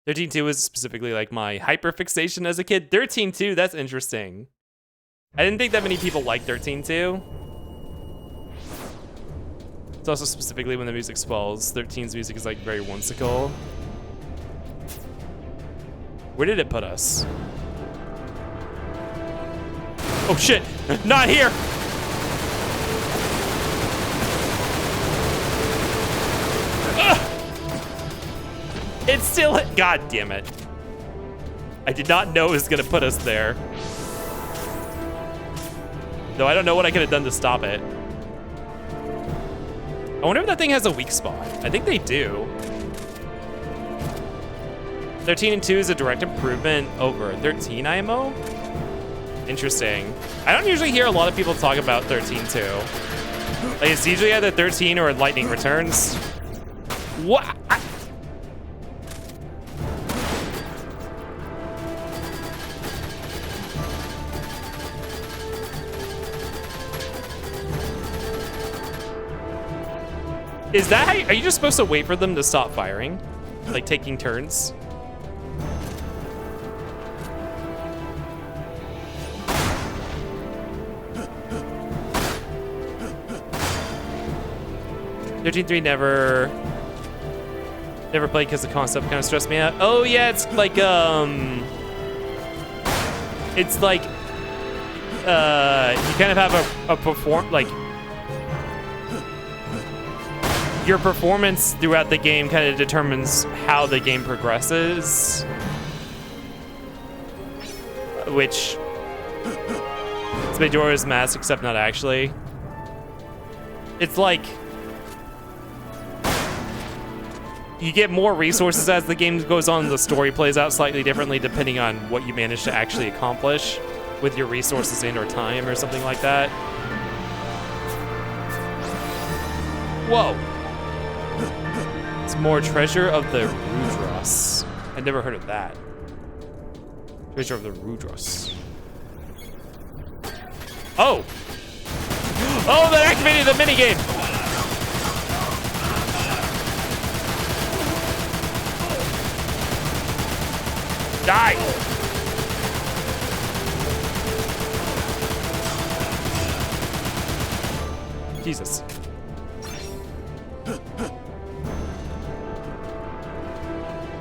13-2 was specifically like my hyperfixation as a kid. 13-2, that's interesting. I didn't think that many people like 13-2. It's also specifically when the music swells. 13's music is like very whimsical. Where did it put us? Oh shit, not here! It's still... God damn it. I did not know it was going to put us there. Though I don't know what I could have done to stop it. I wonder if that thing has a weak spot. I think they do. 13-2 is a direct improvement over 13 IMO? Interesting. I don't usually hear a lot of people talk about 13-2. Like, it's usually either 13 or Lightning Returns. What? Is that how are you just supposed to wait for them to stop firing? Like taking turns? 13.3 never played because the concept kind of stressed me out. Oh yeah, it's like you kind of have your performance throughout the game kind of determines how the game progresses, which it's Majora's Mask, except not actually. It's like you get more resources as the game goes on. The story plays out slightly differently depending on what you manage to actually accomplish with your resources and or time or something like that. Whoa. It's more Treasure of the Rudras. I'd never heard of that. Treasure of the Rudras. Oh! Oh, that activated the minigame! Die! Jesus.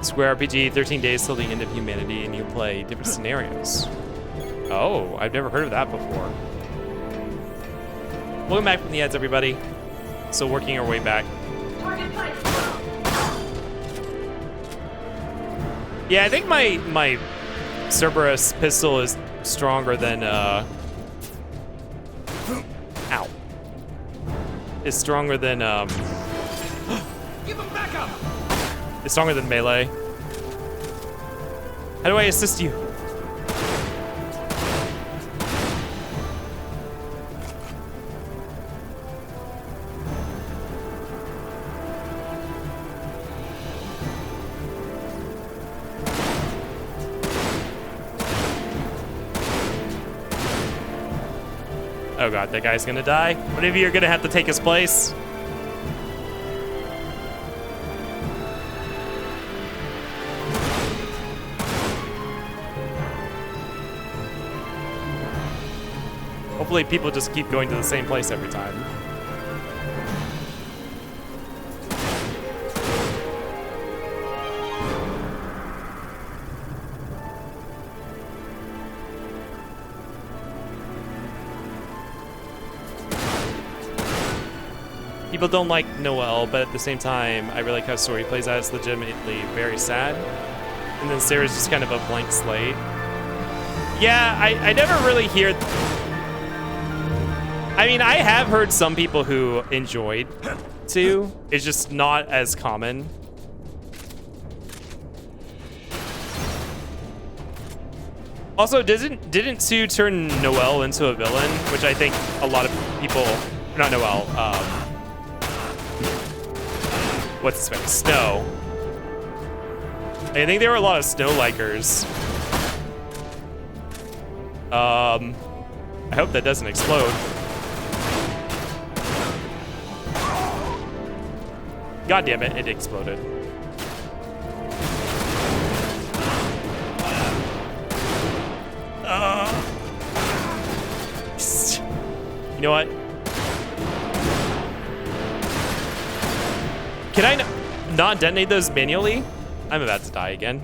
Square RPG, 13 days till the end of humanity, and you play different scenarios. Oh, I've never heard of that before. Welcome back from the ads, everybody. Still working our way back. Yeah, I think my Cerberus pistol is stronger than ow. Is stronger than Give him back up. It's stronger than melee. How do I assist you? Oh god, that guy's gonna die. One of you are gonna have to take his place. Hopefully people just keep going to the same place every time. People don't like Noelle, but at the same time, I really like how the story plays out. It's legitimately very sad. And then Sarah's just kind of a blank slate. Yeah, I never really hear... I mean, I have heard some people who enjoyed 2. It's just not as common. Also, didn't 2 turn Noelle into a villain? Which I think a lot of people... Not Noelle, what's his face? Snow. I think there were a lot of Snow likers. I hope that doesn't explode. God damn it, it exploded. You know what? Can I not detonate those manually? I'm about to die again.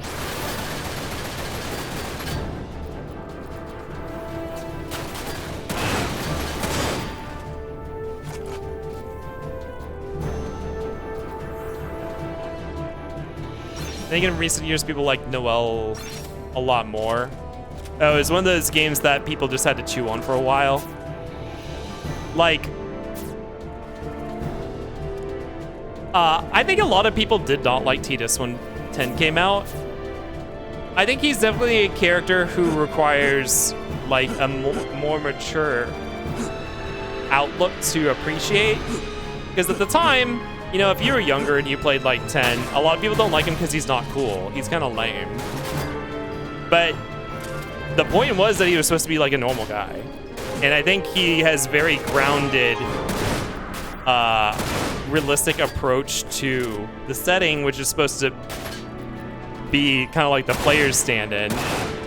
I think in recent years, people like Noelle a lot more. Oh, it was one of those games that people just had to chew on for a while. Like, I think a lot of people did not like Tidus when 10 came out. I think he's definitely a character who requires like a more mature outlook to appreciate. Because at the time, you know, if you were younger and you played like 10, a lot of people don't like him because he's not cool. He's kind of lame. But the point was that he was supposed to be like a normal guy. And I think he has very grounded, realistic approach to the setting, which is supposed to be kind of like the player's stand-in.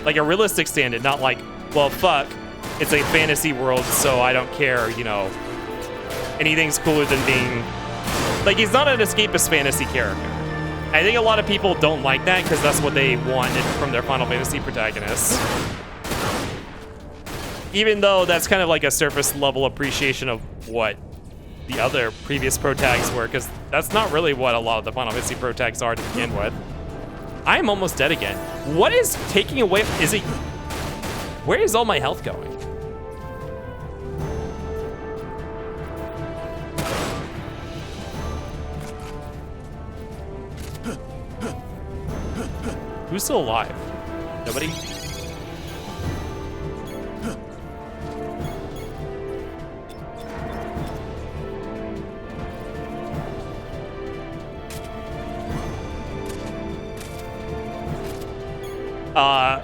Like a realistic stand-in, not like, well, fuck, it's a fantasy world, so I don't care, you know. Anything's cooler than being Like, he's not an escapist fantasy character. I think a lot of people don't like that because that's what they wanted from their Final Fantasy protagonists. Even though that's kind of like a surface level appreciation of what the other previous protags were, because that's not really what a lot of the Final Fantasy protags are to begin with. I am almost dead again. What is taking away? Is it? Where is all my health going? Who's still alive? Nobody?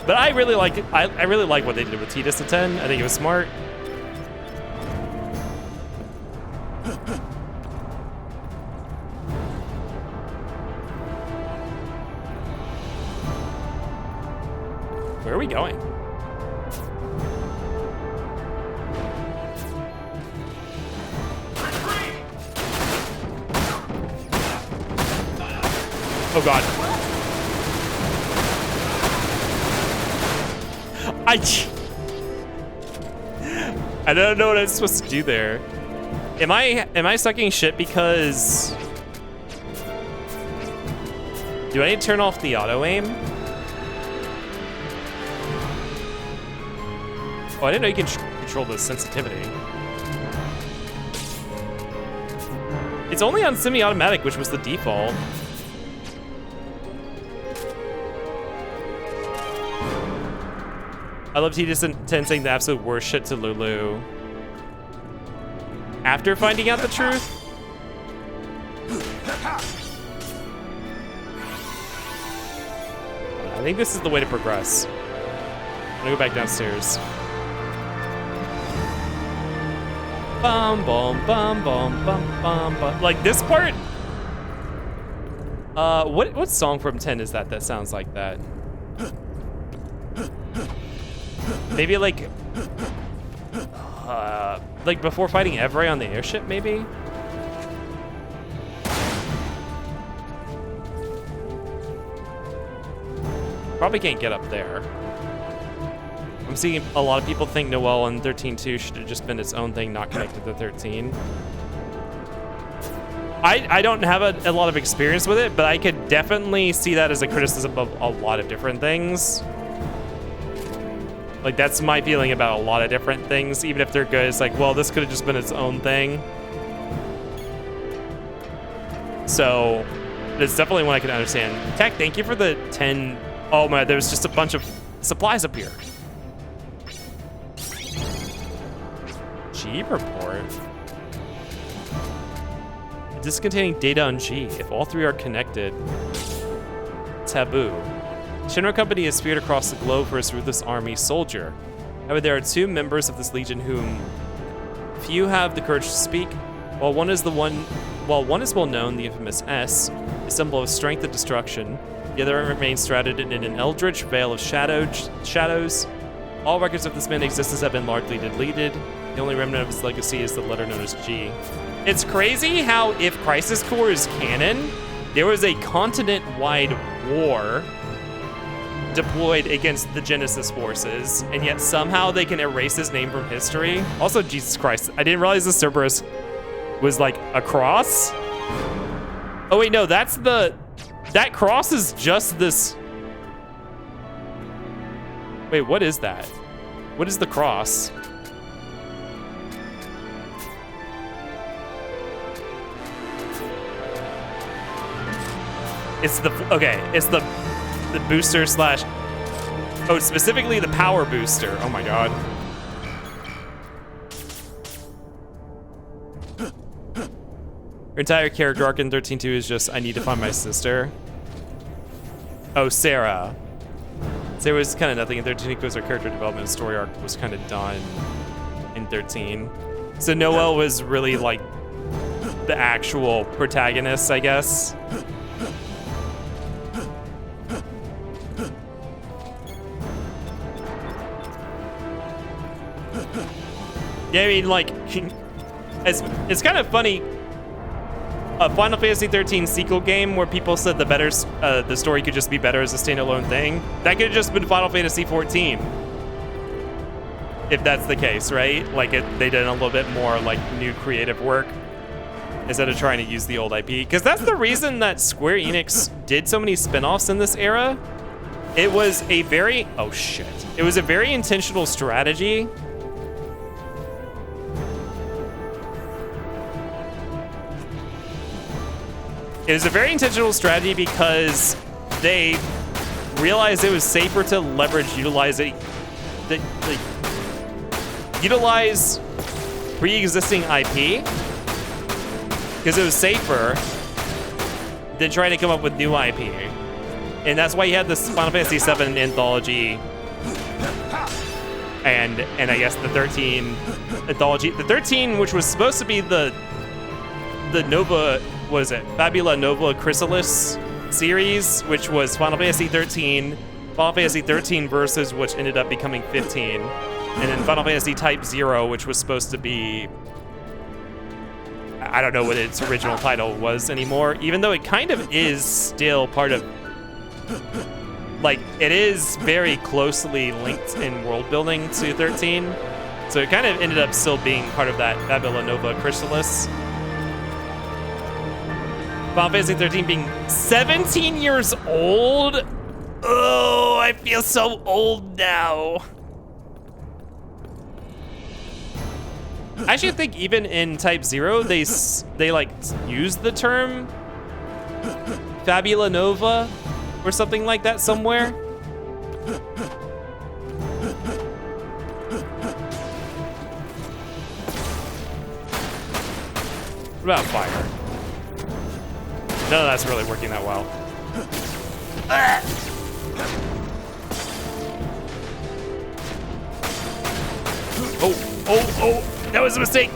But I really like it. I really like what they did with Tidus to 10. I think it was smart. Where are we going? Oh God. I don't know what I'm supposed to do there. Am I sucking shit because... Do I need to turn off the auto aim? Oh, I didn't know you can control the sensitivity. It's only on semi-automatic, which was the default. I love Tidus and 10 saying the absolute worst shit to Lulu. After finding out the truth? I think this is the way to progress. I'm gonna go back downstairs. Bum bum bum bum bum bum bum. Like this part? What song from 10 is that sounds like that? Maybe like before fighting Evray on the airship, maybe? Probably can't get up there. I'm seeing a lot of people think Noelle and 13.2 should have just been its own thing, not connected to 13. I don't have a lot of experience with it, but I could definitely see that as a criticism of a lot of different things. Like, that's my feeling about a lot of different things, even if they're good. It's like, well, this could have just been its own thing. So, it's definitely one I can understand. Tech, thank you for the 10. Oh my, there's just a bunch of supplies up here. G report. Disk containing data on G. If all three are connected, taboo. Shinra Company is feared across the globe for its ruthless army soldier. However, there are two members of this legion whom few have the courage to speak. While one is well known, the infamous S, a symbol of strength and destruction, the other remains shrouded in an eldritch veil of shadows. All records of this man's existence have been largely deleted. The only remnant of his legacy is the letter known as G. It's crazy how, if Crisis Core is canon, there was a continent-wide war deployed against the Genesis forces, and yet somehow they can erase his name from history. Also, Jesus Christ, I didn't realize the Cerberus was like a cross. Oh wait, no, that cross is just this. Wait, what is that? What is the cross? It's the booster slash, oh, specifically the power booster. Oh my God. Her entire character arc in 13.2 is just, I need to find my sister. Oh, Sarah. Sarah was kind of nothing in 13 because her character development story arc was kind of done in 13. So Noelle was really like the actual protagonist, I guess. Yeah, I mean, like, it's kind of funny. a Final Fantasy 13 sequel game where people said the story could just be better as a standalone thing, that could have just been Final Fantasy 14. If that's the case, right? Like they did a little bit more like new creative work instead of trying to use the old IP. Because that's the reason that Square Enix did so many spin-offs in this era. It was a very, oh shit. It was a very intentional strategy. It was a very intentional strategy because they realized it was safer to utilize pre-existing IP because it was safer than trying to come up with new IP. And that's why you had this Final Fantasy VII anthology and I guess the 13 anthology. The 13, which was supposed to be the Nova, what is it? Fabula Nova Chrysalis series, which was Final Fantasy 13, Final Fantasy 13 Versus, which ended up becoming 15, and then Final Fantasy Type 0, which was supposed to be, I don't know what its original title was anymore, even though it kind of is still part of, like, it is very closely linked in world building to 13, so it kind of ended up still being part of that Fabula Nova Chrysalis. Final Fantasy 13 being 17 years old? Oh, I feel so old now. I actually think even in Type 0, they like use the term Fabula Nova or something like that somewhere. What about fire? None of that's really working that well. Oh, that was a mistake.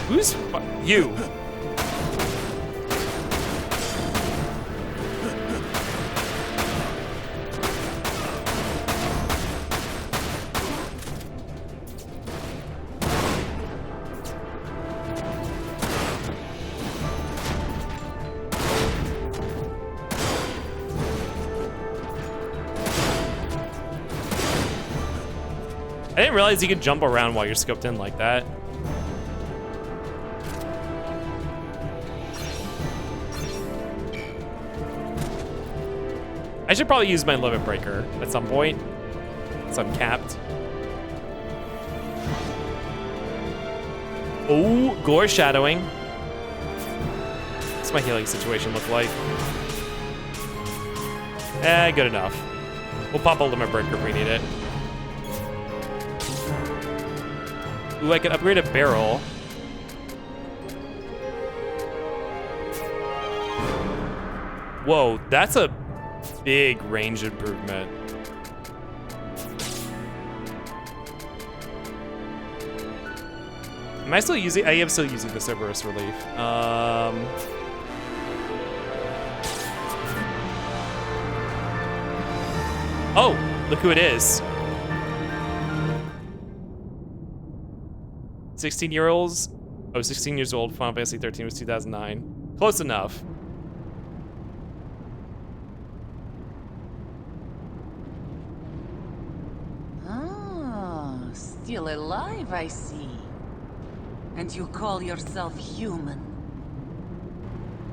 Who's you? I didn't realize you could jump around while you're scoped in like that. I should probably use my limit breaker at some point. It's uncapped. Oh, gore shadowing. What's my healing situation look like? Good enough. We'll pop a limit breaker if we need it. Ooh, I could upgrade a barrel. Whoa, that's a big range improvement. Am I still using? I am still using the Cerberus relief. Oh, look who it is. 16-year-olds. Oh, 16 years old. Final Fantasy 13 was 2009. Close enough. Ah, still alive, I see. And you call yourself human?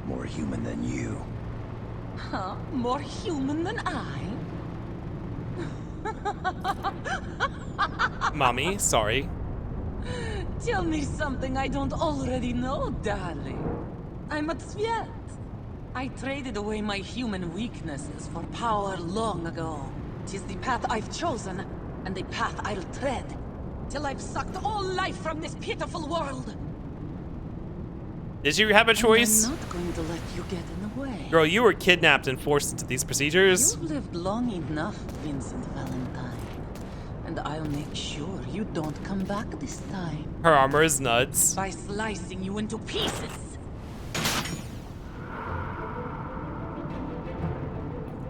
More human than you. Huh? More human than I? Mommy, sorry. Tell me something I don't already know, darling. I'm a Tsviet. I traded away my human weaknesses for power long ago. 'Tis the path I've chosen, and the path I'll tread, till I've sucked all life from this pitiful world. Did you have a choice? I'm not going to let you get in the way. Girl, you were kidnapped and forced into these procedures. You've lived long enough, Vincent Valentine. And I'll make sure you don't come back this time. Her armor is nuts. By slicing you into pieces.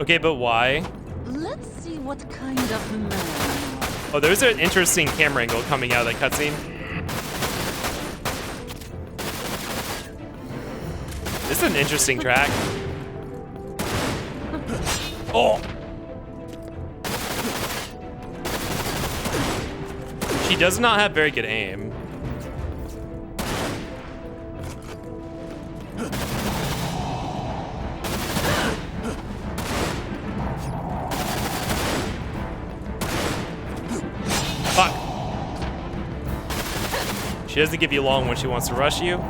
Okay, but why? Let's see what kind of man. Oh, there's an interesting camera angle coming out of that cutscene. This is an interesting track. Oh! She does not have very good aim. Fuck. She doesn't give you long when she wants to rush you.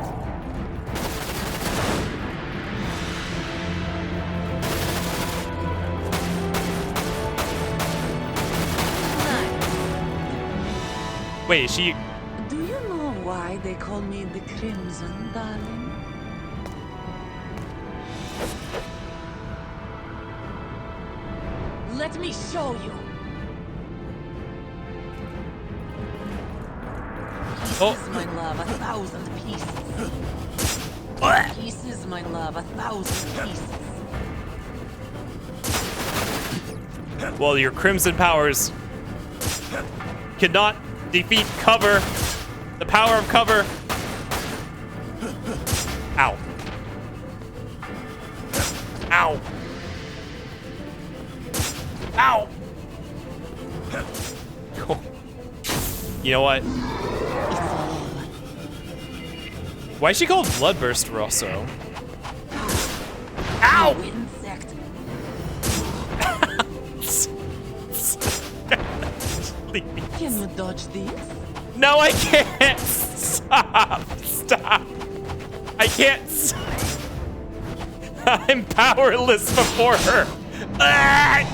Wait, is she... Do you know why they call me the Crimson, darling? Let me show you. Pieces, my love, 1,000 pieces. Pieces, my love, 1,000 pieces. Well, your crimson powers cannot defeat cover. The power of cover. Ow. Ow. Ow. You know what? Why is she called Bloodburst Rosso? Ow! Insect. Can you dodge this? No, I can't. Stop. Stop. I can't. I'm powerless before her. Ah!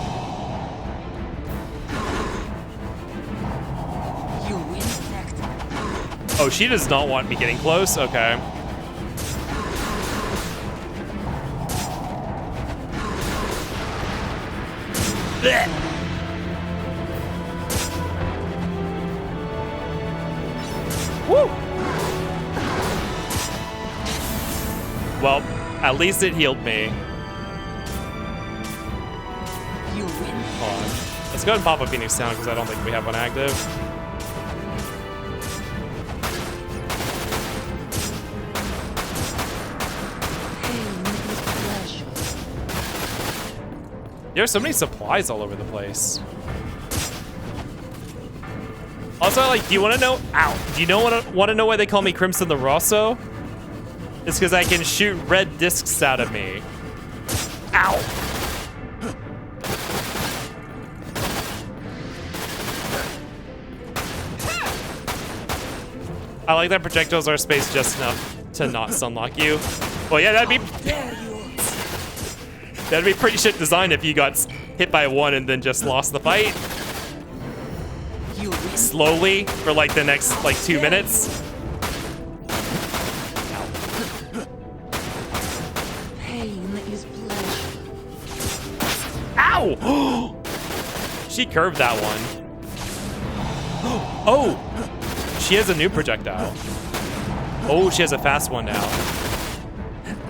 You insect. Oh, she does not want me getting close? Okay. Blech. Woo! Well, at least it healed me. You win. Hold on. Let's go ahead and pop a Phoenix down because I don't think we have one active. There's so many supplies all over the place. Also, like, do you want to know? Ow! Do you want to know why they call me Crimson the Rosso? It's because I can shoot red discs out of me. Ow! I like that projectiles are spaced just enough to not sunlock you. Well, yeah, that'd be pretty shit design if you got hit by one and then just lost the fight. Slowly for like the next like 2 minutes. Pain is pleasure. Ow! She curved that one. Oh! She has a new projectile. Oh, she has a fast one now.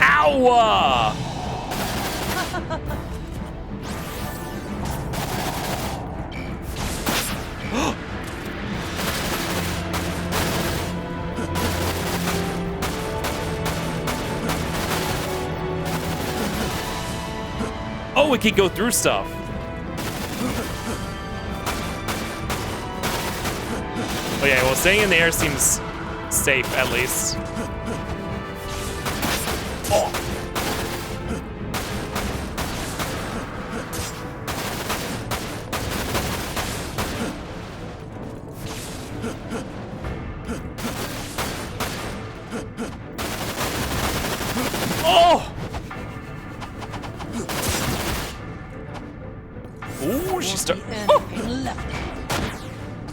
Ow! Oh, it can go through stuff. Oh yeah, well, staying in the air seems safe, at least. Oh. Oh! Ooh, she started.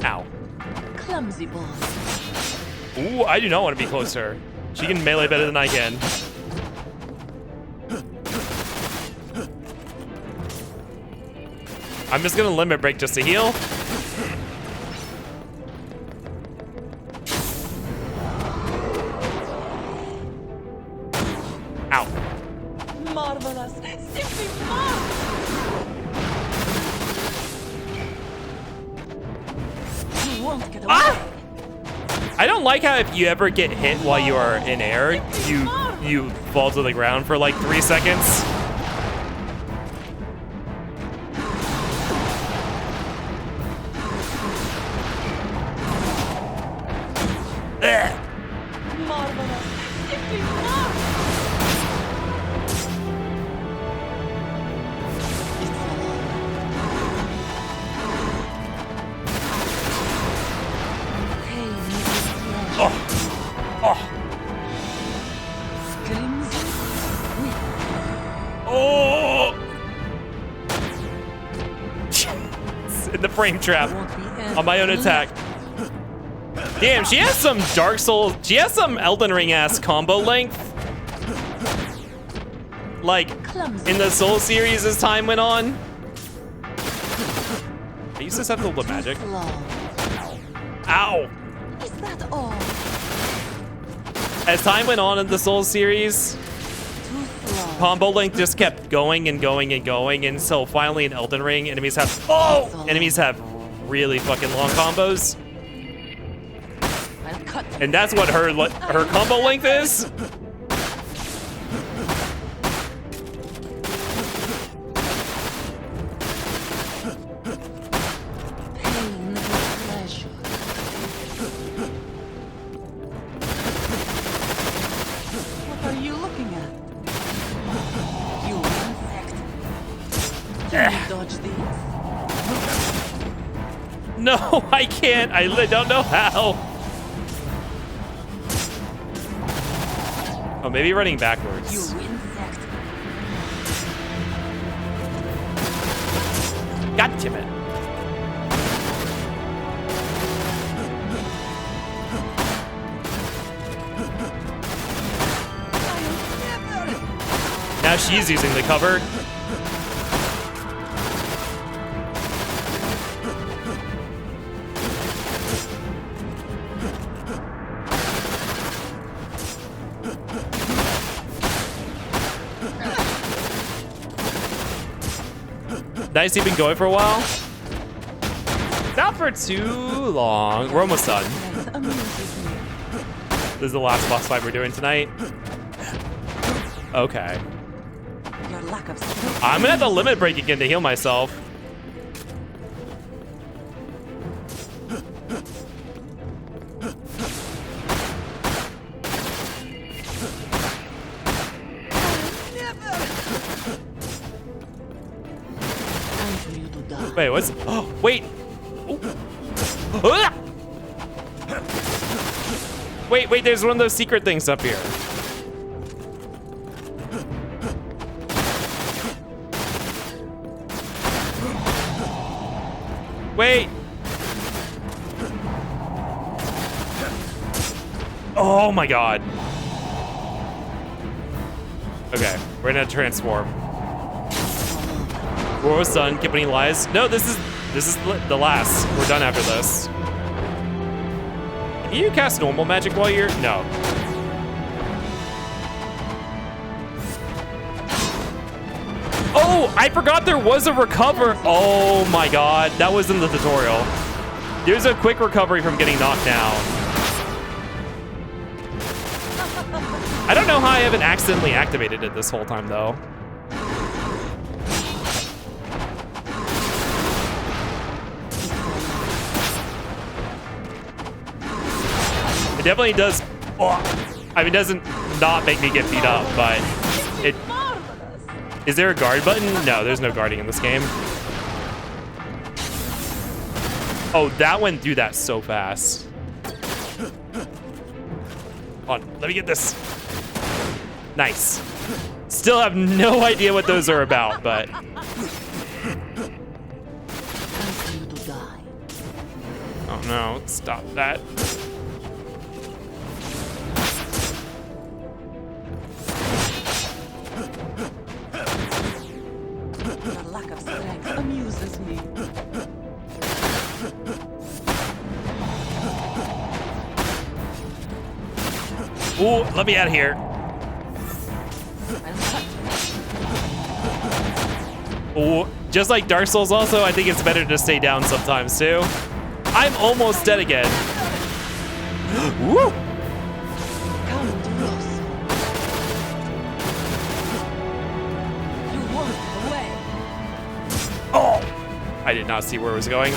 Ow. Clumsy boy. Ooh, I do not want to be close to her. She can melee better than I can. I'm just gonna limit break just to heal. Ow. Marvelous. Simply marvelous. You won't get away. Ah! I don't like how if you ever get hit while you are in air, you you fall to the ground for like 3 seconds. In the frame trap on my own attack. Damn, she has some Dark Souls, she has some Elden Ring ass combo length. Like in the Soul series as time went on. I used to susceptible to magic. Ow. Is that all? As time went on in the Soul series, combo length just kept going and going and going, and so finally in Elden Ring, enemies have really fucking long combos. And that's what her combo length is. What are you looking at? You insect. Can you dodge these? No, I can't. I don't know how. Oh, maybe running backwards. You insect. God damn it. Now she's using the cover. Nice, you've been going for a while. Not for too long. We're almost done. This is the last boss fight we're doing tonight. Okay. I'm gonna have to limit break again to heal myself. Wait, what's... Oh, wait. Ah! Wait, there's one of those secret things up here. Wait. Oh my god. Okay, we're gonna transform. We're almost done. Keep any lies? No, this is the last. We're done after this. Can you cast normal magic while you're... No. Oh, I forgot there was a recover. Oh my god, that was in the tutorial. There's a quick recovery from getting knocked down. I don't know how I haven't accidentally activated it this whole time though. It definitely does. Oh, I mean, it doesn't not make me get beat up, but it. Is there a guard button? No, there's no guarding in this game. Oh, that went through that so fast. Hold on, let me get this. Nice. Still have no idea what those are about, but. Oh no, stop that. Your lack of strength amuses me. Ooh, let me out of here. Ooh, just like Dark Souls also, I think it's better to stay down sometimes too. I'm almost dead again. Woo! I did not see where it was going.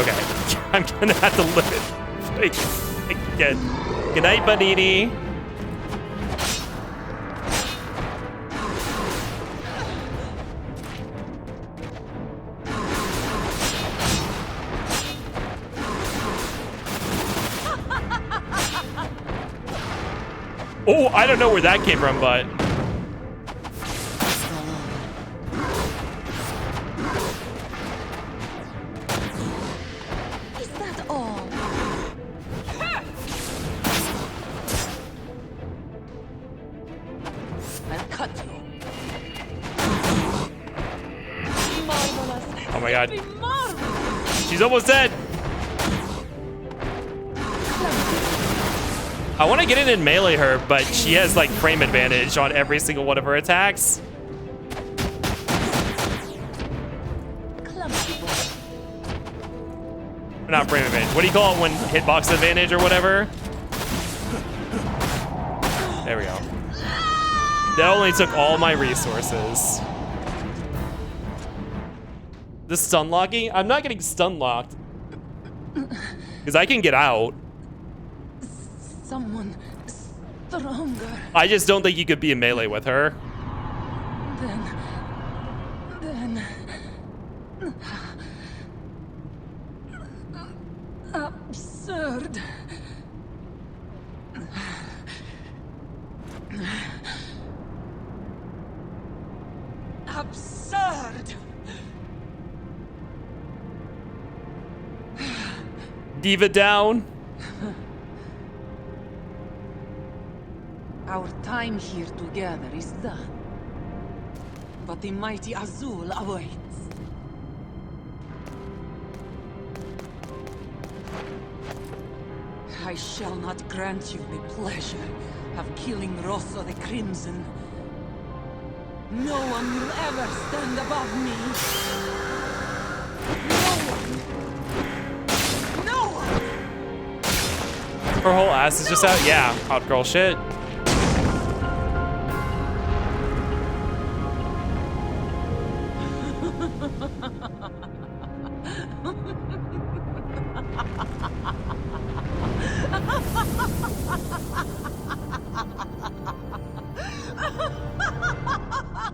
Okay, I'm gonna have to live it again. Good night, Banini. Oh, I don't know where that came from, but... Is that all? I'll cut you. Marvelous. Oh my god. Simply marvelous. She's almost dead. I want to get in and melee her, but she has like frame advantage on every single one of her attacks. Or not frame advantage. What do you call it when hitbox advantage or whatever? There we go. That only took all my resources. The stun locking? I'm not getting stun locked. Because I can get out. Someone stronger. I just don't think you could be in melee with her. Then... Absurd. Absurd. Diva down. Our time here together is done. But the mighty Azul awaits. I shall not grant you the pleasure of killing Rosso the Crimson. No one will ever stand above me. No one! Her whole ass is just out. Yeah, hot girl shit.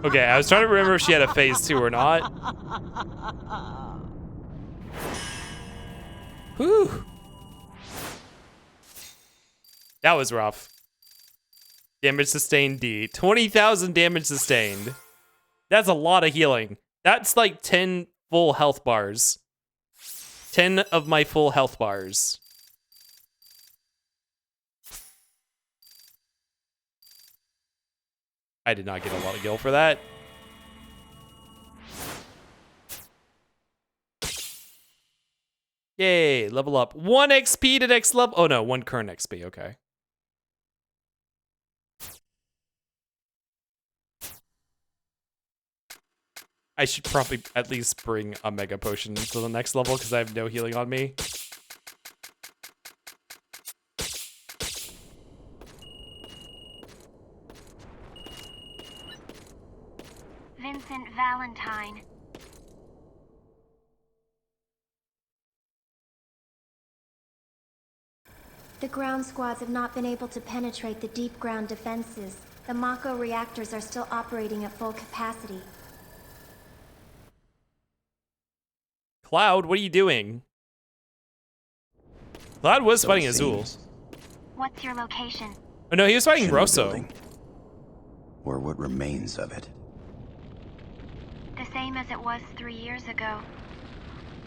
Okay, I was trying to remember if she had a phase 2 or not. Whew. That was rough. Damage sustained D. 20,000 damage sustained. That's a lot of healing. That's like 10 full health bars. 10 of my full health bars. I did not get a lot of gil for that. Yay, level up. 1 XP to next level. Oh no, 1 current XP, okay. I should probably at least bring a mega potion to the next level because I have no healing on me. Vincent Valentine. The ground squads have not been able to penetrate the deep ground defenses. The Mako reactors are still operating at full capacity. Cloud, what are you doing? Cloud was So fighting it Azul. seems. What's your location? Oh no, he was fighting Shinra Rosso. building. Or what remains of it. The same as it was 3 years ago.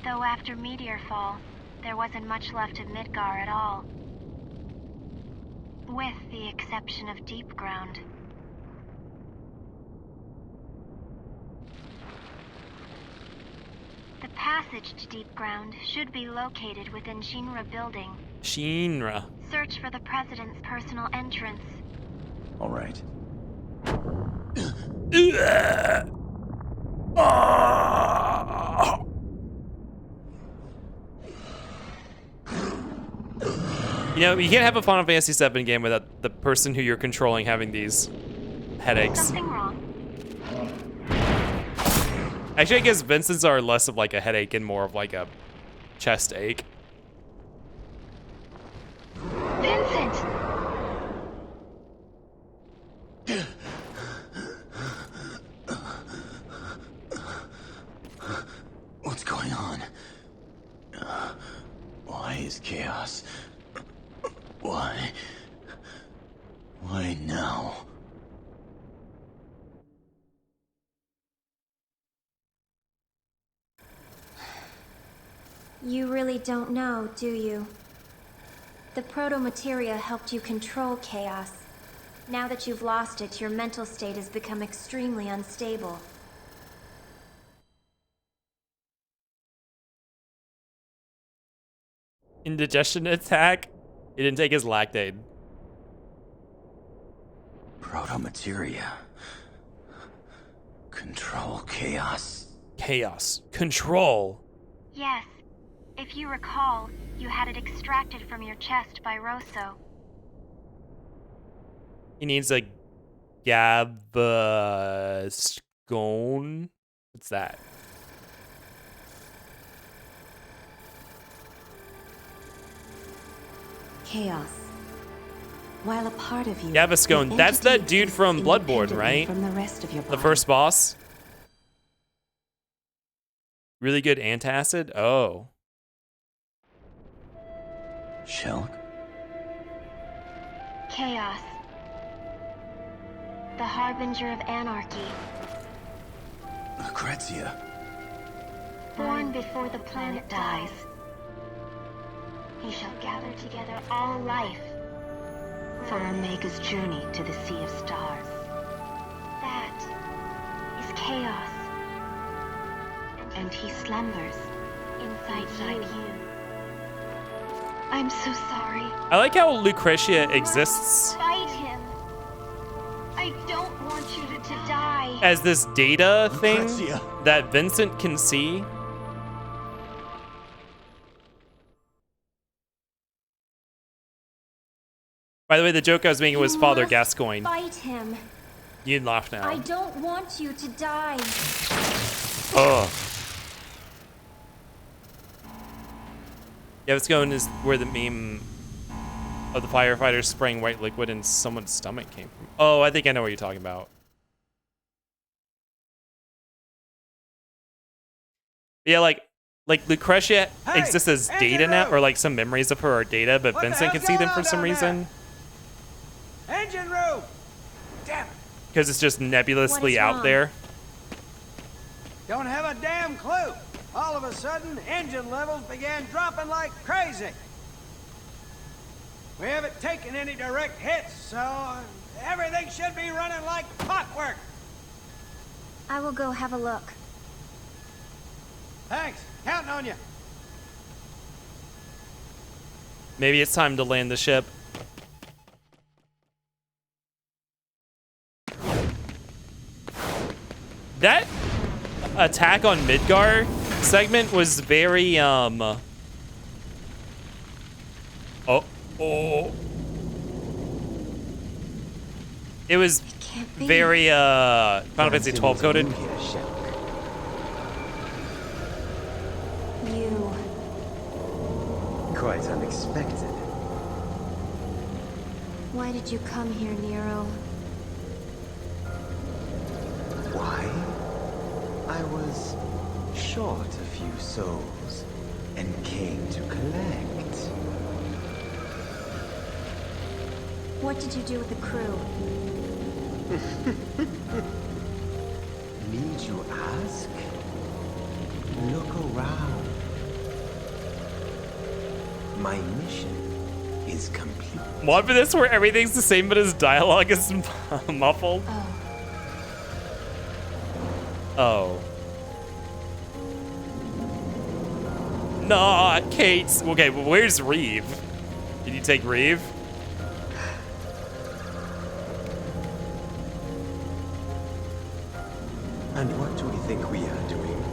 Though after Meteor Fall, there wasn't much left of Midgar at all. With the exception of Deep Ground. The passage to Deep Ground should be located within Shinra Building. Shinra. Search for the President's personal entrance. All right. You know, you can't have a Final Fantasy VII game without the person who you're controlling having these headaches. Something wrong? Actually, I guess Vincent's are less of like a headache and more of like a chest ache. Vincent! What's going on? Why is chaos? Why? Why now? You really don't know, do you? The proto-materia helped you control chaos. Now that you've lost it, your mental state has become extremely unstable. Indigestion attack? He didn't take his lactate. Proto-materia. Control chaos. Chaos. Control. Yes. If you recall, you had it extracted from your chest by Rosso. He needs a Gabascone. What's that? Chaos. While a part of you... Gabascone. That's that dude from Bloodborne, right? From the rest of your body. The first boss? Really good antacid? Oh. Shulk? Chaos. The harbinger of anarchy. Lucrezia. Born before the planet dies. He shall gather together all life for Omega's journey to the Sea of Stars. That is chaos. And he slumbers inside you. I'm so sorry. I like how Lucretia exists Fight him. I don't want you to die. as this data thing Lucrezia. that Vincent can see. By the way, the joke I was making was Father Gascoigne. Fight him. You'd laugh now. I don't want you to die. Ugh. Gabascone is where the meme of the firefighters spraying white liquid in someone's stomach came from. Oh, I think I know what you're talking about. Yeah, like Lucretia exists as data now, or like some memories of her are data, but What the Vincent can hell's see them going for on some down reason. Engine room! Damn it! Because it's just nebulously out there. Don't have a damn clue. All of a sudden, engine levels began dropping like crazy. We haven't taken any direct hits, so everything should be running like clockwork. I will go have a look. Thanks. Counting on you. Maybe it's time to land the ship. That attack on Midgar segment was very oh. It was very Final Fantasy 12 coded. You. Quite unexpected. Why did you come here, Nero? Why? I was short a few souls and came to collect. What did you do with the crew? Need you ask? Look around. My mission is complete. Want for this where everything's the same but his dialogue is muffled? Oh. Not Kate's. Okay, but where's Reeve? Did you take Reeve? And what do we think we are doing?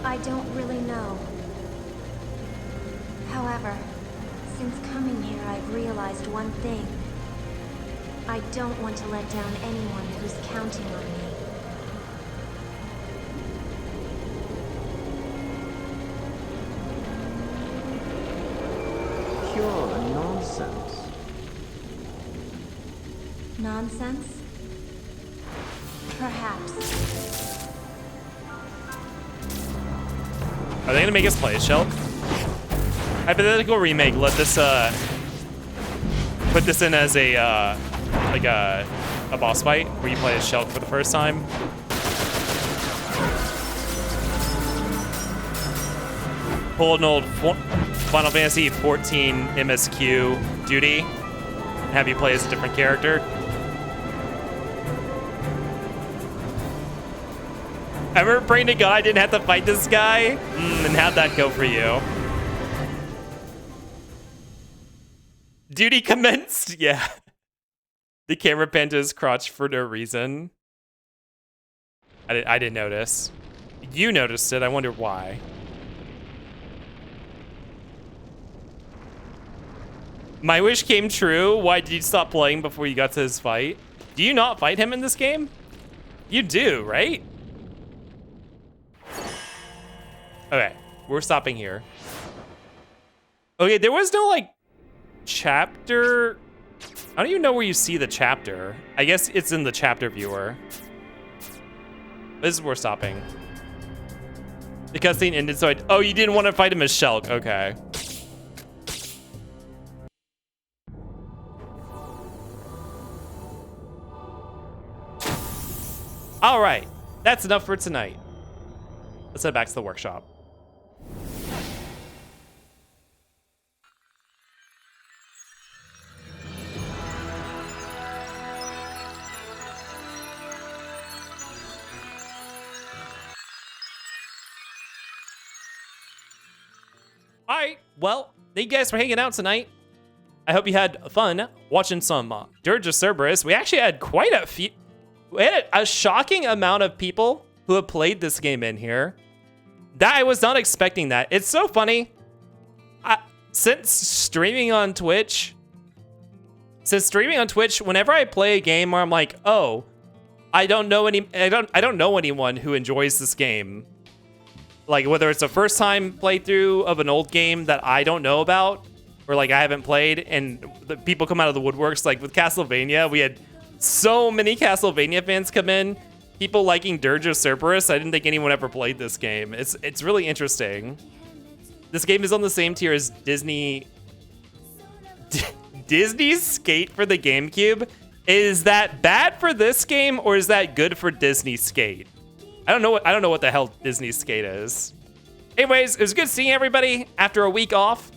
I don't really know. However, since coming here, I've realized one thing. I don't want to let down anyone who's counting on me. Pure nonsense. Nonsense? Perhaps. Are they gonna make us play a shell? Hypothetical remake. Let this put this in as a like a boss fight where you play as Shulk for the first time. Pull an old Final Fantasy 14 MSQ duty and have you play as a different character. I remember praying to God I didn't have to fight this guy. And how'd that go for you? Duty commenced? Yeah. The camera panned to his crotch for no reason. I didn't notice. You noticed it. I wonder why. My wish came true. Why did you stop playing before you got to his fight? Do you not fight him in this game? You do, right? Okay, we're stopping here. Okay, there was no, like, chapter. I don't even know where you see the chapter. I guess it's in the chapter viewer. This is where we're stopping. The cutscene ended, so oh, you didn't want to fight him as Shulk. Okay. All right, that's enough for tonight. Let's head back to the workshop. All right, well, thank you guys for hanging out tonight. I hope you had fun watching some Dirge of Cerberus. We actually had quite a few. We had a shocking amount of people who have played this game in here. That I was not expecting that. It's so funny. Since streaming on Twitch, whenever I play a game where I'm like, oh, I don't know anyone who enjoys this game. Like whether it's a first time playthrough of an old game that I don't know about, or like I haven't played, and the people come out of the woodworks. Like with Castlevania, we had so many Castlevania fans come in. People liking Dirge of Cerberus. I didn't think anyone ever played this game. It's really interesting. This game is on the same tier as Disney's Skate for the GameCube. Is that bad for this game, or is that good for Disney Skate? I don't know what the hell Disney Skate is. Anyways, it was good seeing everybody after a week off.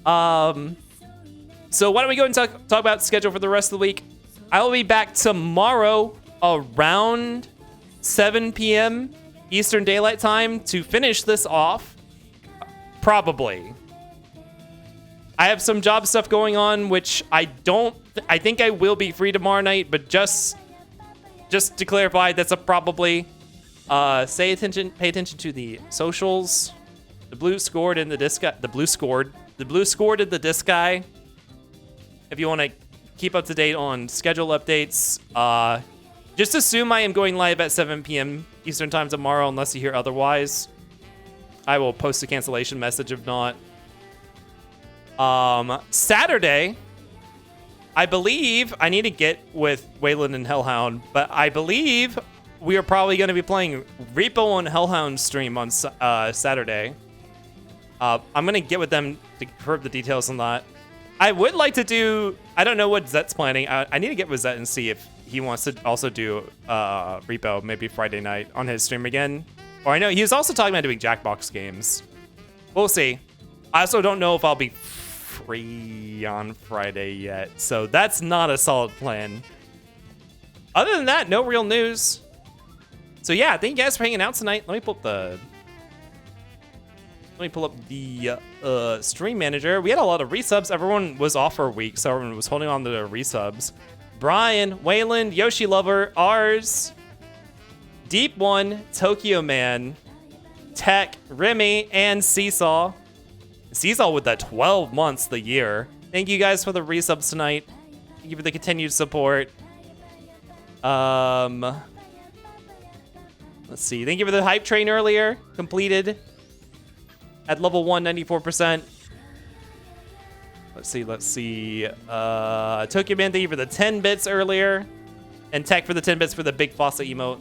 So why don't we go and talk about schedule for the rest of the week? I will be back tomorrow around 7 p.m. Eastern Daylight Time to finish this off. Probably. I have some job stuff going on, which I think I will be free tomorrow night, but just to clarify, that's a probably. Pay attention to the socials. The blue scored in the disc. The blue scored in the disc guy. If you want to keep up to date on schedule updates, just assume I am going live at 7 p.m. Eastern time tomorrow, unless you hear otherwise. I will post a cancellation message if not. Saturday, I believe I need to get with Waylon and Hellhound, but I believe we are probably going to be playing Repo on Hellhound stream on Saturday. I'm going to get with them to confirm the details on that. I would like to do, I don't know what Zet's planning. I need to get with Zet and see if he wants to also do Repo maybe Friday night on his stream again. Or I know he was also talking about doing Jackbox games. We'll see. I also don't know if I'll be free on Friday yet. So that's not a solid plan. Other than that, no real news. So yeah, thank you guys for hanging out tonight. Let me pull up the stream manager. We had a lot of resubs. Everyone was off for a week, so everyone was holding on to their resubs. Brian, Wayland, Yoshi Lover, Ours, Deep One, Tokyo Man, Tech, Remy, and Seesaw. Seesaw with that 12 months the year. Thank you guys for the resubs tonight. Thank you for the continued support. Let's see. Thank you for the hype train earlier. Completed at level 1, 94%. Let's see. Tokyo Man, thank you for the 10 bits earlier. And Tech for the 10 bits for the big Fossa emote.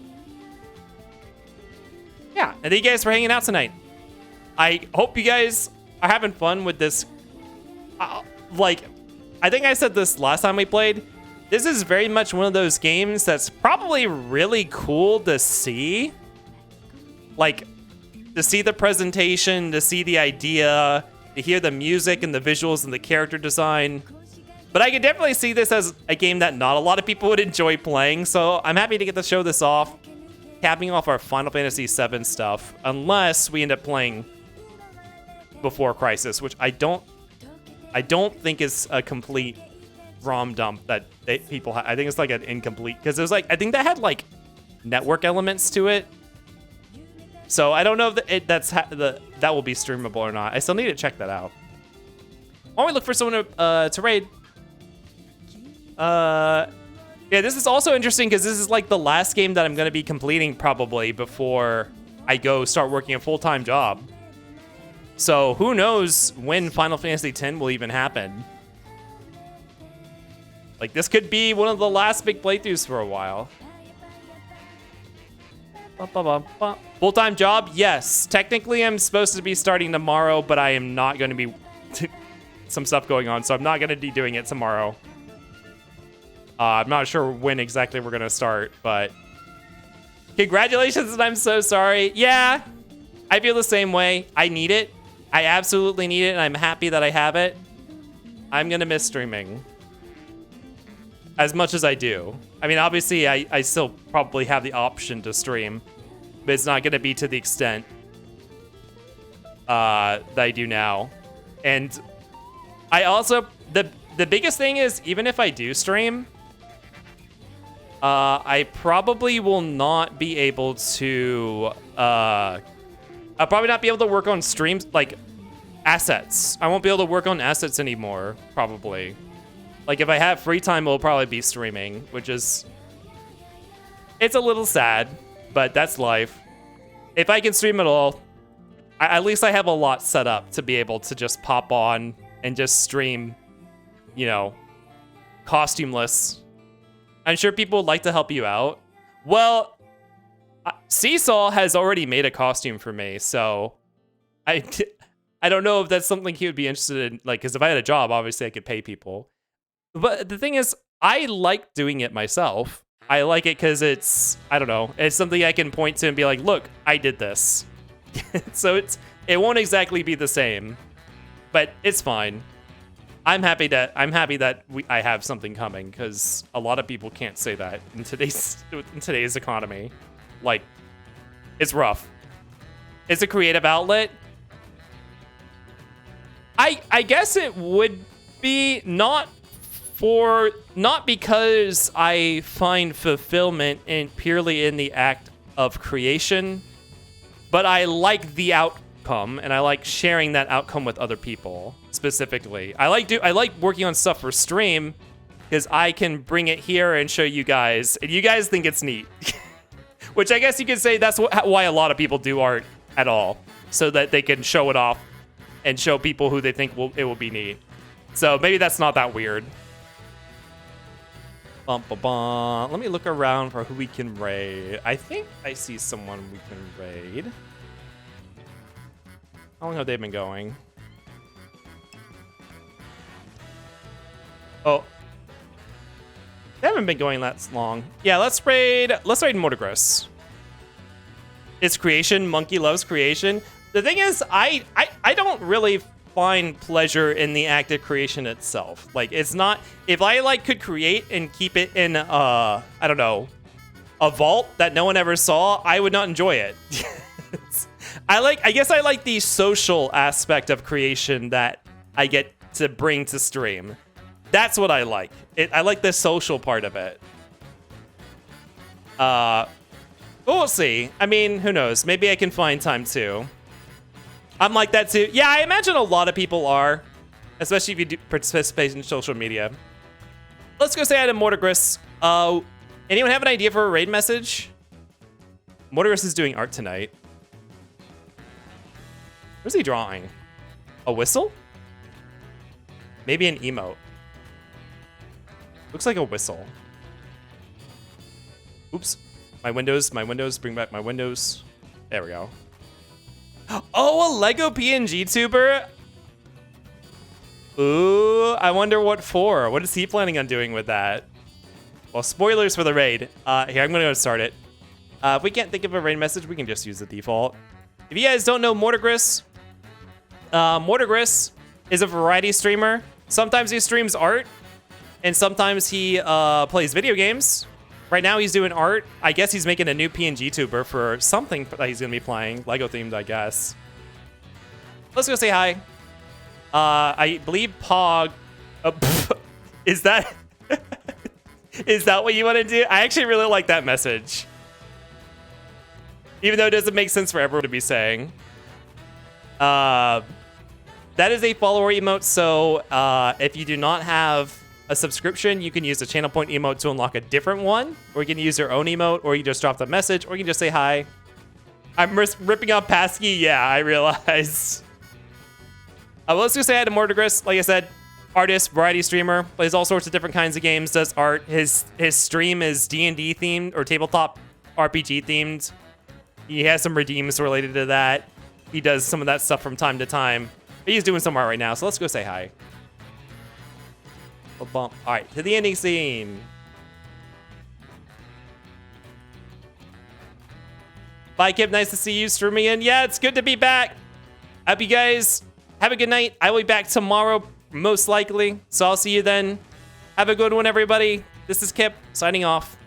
Yeah, and thank you guys for hanging out tonight. I hope you guys are having fun with this. Like, I think I said this last time we played. This is very much one of those games that's probably really cool to see. Like, to see the presentation, to see the idea, to hear the music and the visuals and the character design. But I can definitely see this as a game that not a lot of people would enjoy playing, so I'm happy to get to show this off, capping off our Final Fantasy VII stuff, unless we end up playing Before Crisis, which I don't think is a complete ROM dump that people I think it's like an incomplete, because there's like, I think that had like network elements to it. So I don't know if that will be streamable or not. I still need to check that out. Why don't we look for someone to raid? Yeah, this is also interesting because this is like the last game that I'm going to be completing probably before I go start working a full-time job. So who knows when Final Fantasy X will even happen. Like, this could be one of the last big playthroughs for a while. Full-time job? Yes. Technically, I'm supposed to be starting tomorrow, but I am not going to be... some stuff going on, so I'm not going to be doing it tomorrow. I'm not sure when exactly we're going to start, but... Congratulations, and I'm so sorry. Yeah, I feel the same way. I need it. I absolutely need it, and I'm happy that I have it. I'm going to miss streaming. As much as I do. I mean, obviously, I still probably have the option to stream, but it's not going to be to the extent that I do now. And I also, the biggest thing is, even if I do stream, I probably will not be able to, I'll probably not be able to work on streams, like, assets. I won't be able to work on assets anymore, probably. Like, if I have free time, it'll probably be streaming, which is... It's a little sad, but that's life. If I can stream at all, at least I have a lot set up to be able to just pop on and just stream, you know, costumeless. I'm sure people would like to help you out. Well, Seesaw has already made a costume for me, so I don't know if that's something he would be interested in, like, because if I had a job, obviously I could pay people. But the thing is, I like doing it myself. I like it because it's, I don't know, it's something I can point to and be like, look, I did this. So it won't exactly be the same, but it's fine. I'm happy that I have something coming, because a lot of people can't say that in today's economy. Like, it's rough. It's a creative outlet. I guess it would be not because I find fulfillment purely in the act of creation, but I like the outcome, and I like sharing that outcome with other people specifically. I like working on stuff for stream because I can bring it here and show you guys, and you guys think it's neat. Which I guess you could say that's why a lot of people do art at all, so that they can show it off and show people who they think it will be neat. So maybe that's not that weird. Let me look around for who we can raid. I think I see someone we can raid. How long have they been going? Oh. They haven't been going that long. Yeah, let's raid Mortigris. It's creation. Monkey loves creation. The thing is, I don't really find pleasure in the act of creation itself. Like, it's not, if I like could create and keep it in I don't know, a vault that no one ever saw, I would not enjoy it. I guess I like the social aspect of creation that I get to bring to stream. That's what I like. I like the social part of it. But we'll see. I mean, who knows? Maybe I can find time too. I'm like that too. Yeah, I imagine a lot of people are, especially if you do participate in social media. let's go say hi to Mortigris. Anyone have an idea for a raid message? Mortigris is doing art tonight. What's he drawing? A whistle? Maybe an emote. Looks like a whistle. Oops. My windows, bring back my windows. There we go. Oh, a Lego PNG tuber? Ooh, I wonder what for. What is he planning on doing with that? Well, spoilers for the raid. Here, I'm gonna go start it. If we can't think of a raid message, we can just use the default. If you guys don't know Mortigris, Mortigris is a variety streamer. Sometimes he streams art, and sometimes he plays video games. Right now he's doing art. I guess he's making a new PNG tuber for something that he's gonna be playing. Lego themed, I guess. Let's go say hi. I believe Pog... is that... is that what you want to do? I actually really like that message. Even though it doesn't make sense for everyone to be saying. That is a follower emote, so if you do not have a subscription, you can use the channel point emote to unlock a different one, or you can use your own emote, or you just drop the message, or you can just say hi. I'm ripping off Pasky? Yeah, I realize. Let's just say hi to Mortigris. Like I said, artist, variety streamer, plays all sorts of different kinds of games, does art. His stream is D&D themed, or tabletop RPG themed. He has some redeems related to that. He does some of that stuff from time to time. But he's doing some art right now, so let's go say hi. All right, to the ending scene. Bye, Kip. Nice to see you streaming in. Yeah, it's good to be back. Hope you guys have a good night. I will be back tomorrow, most likely. So I'll see you then. Have a good one, everybody. This is Kip, signing off.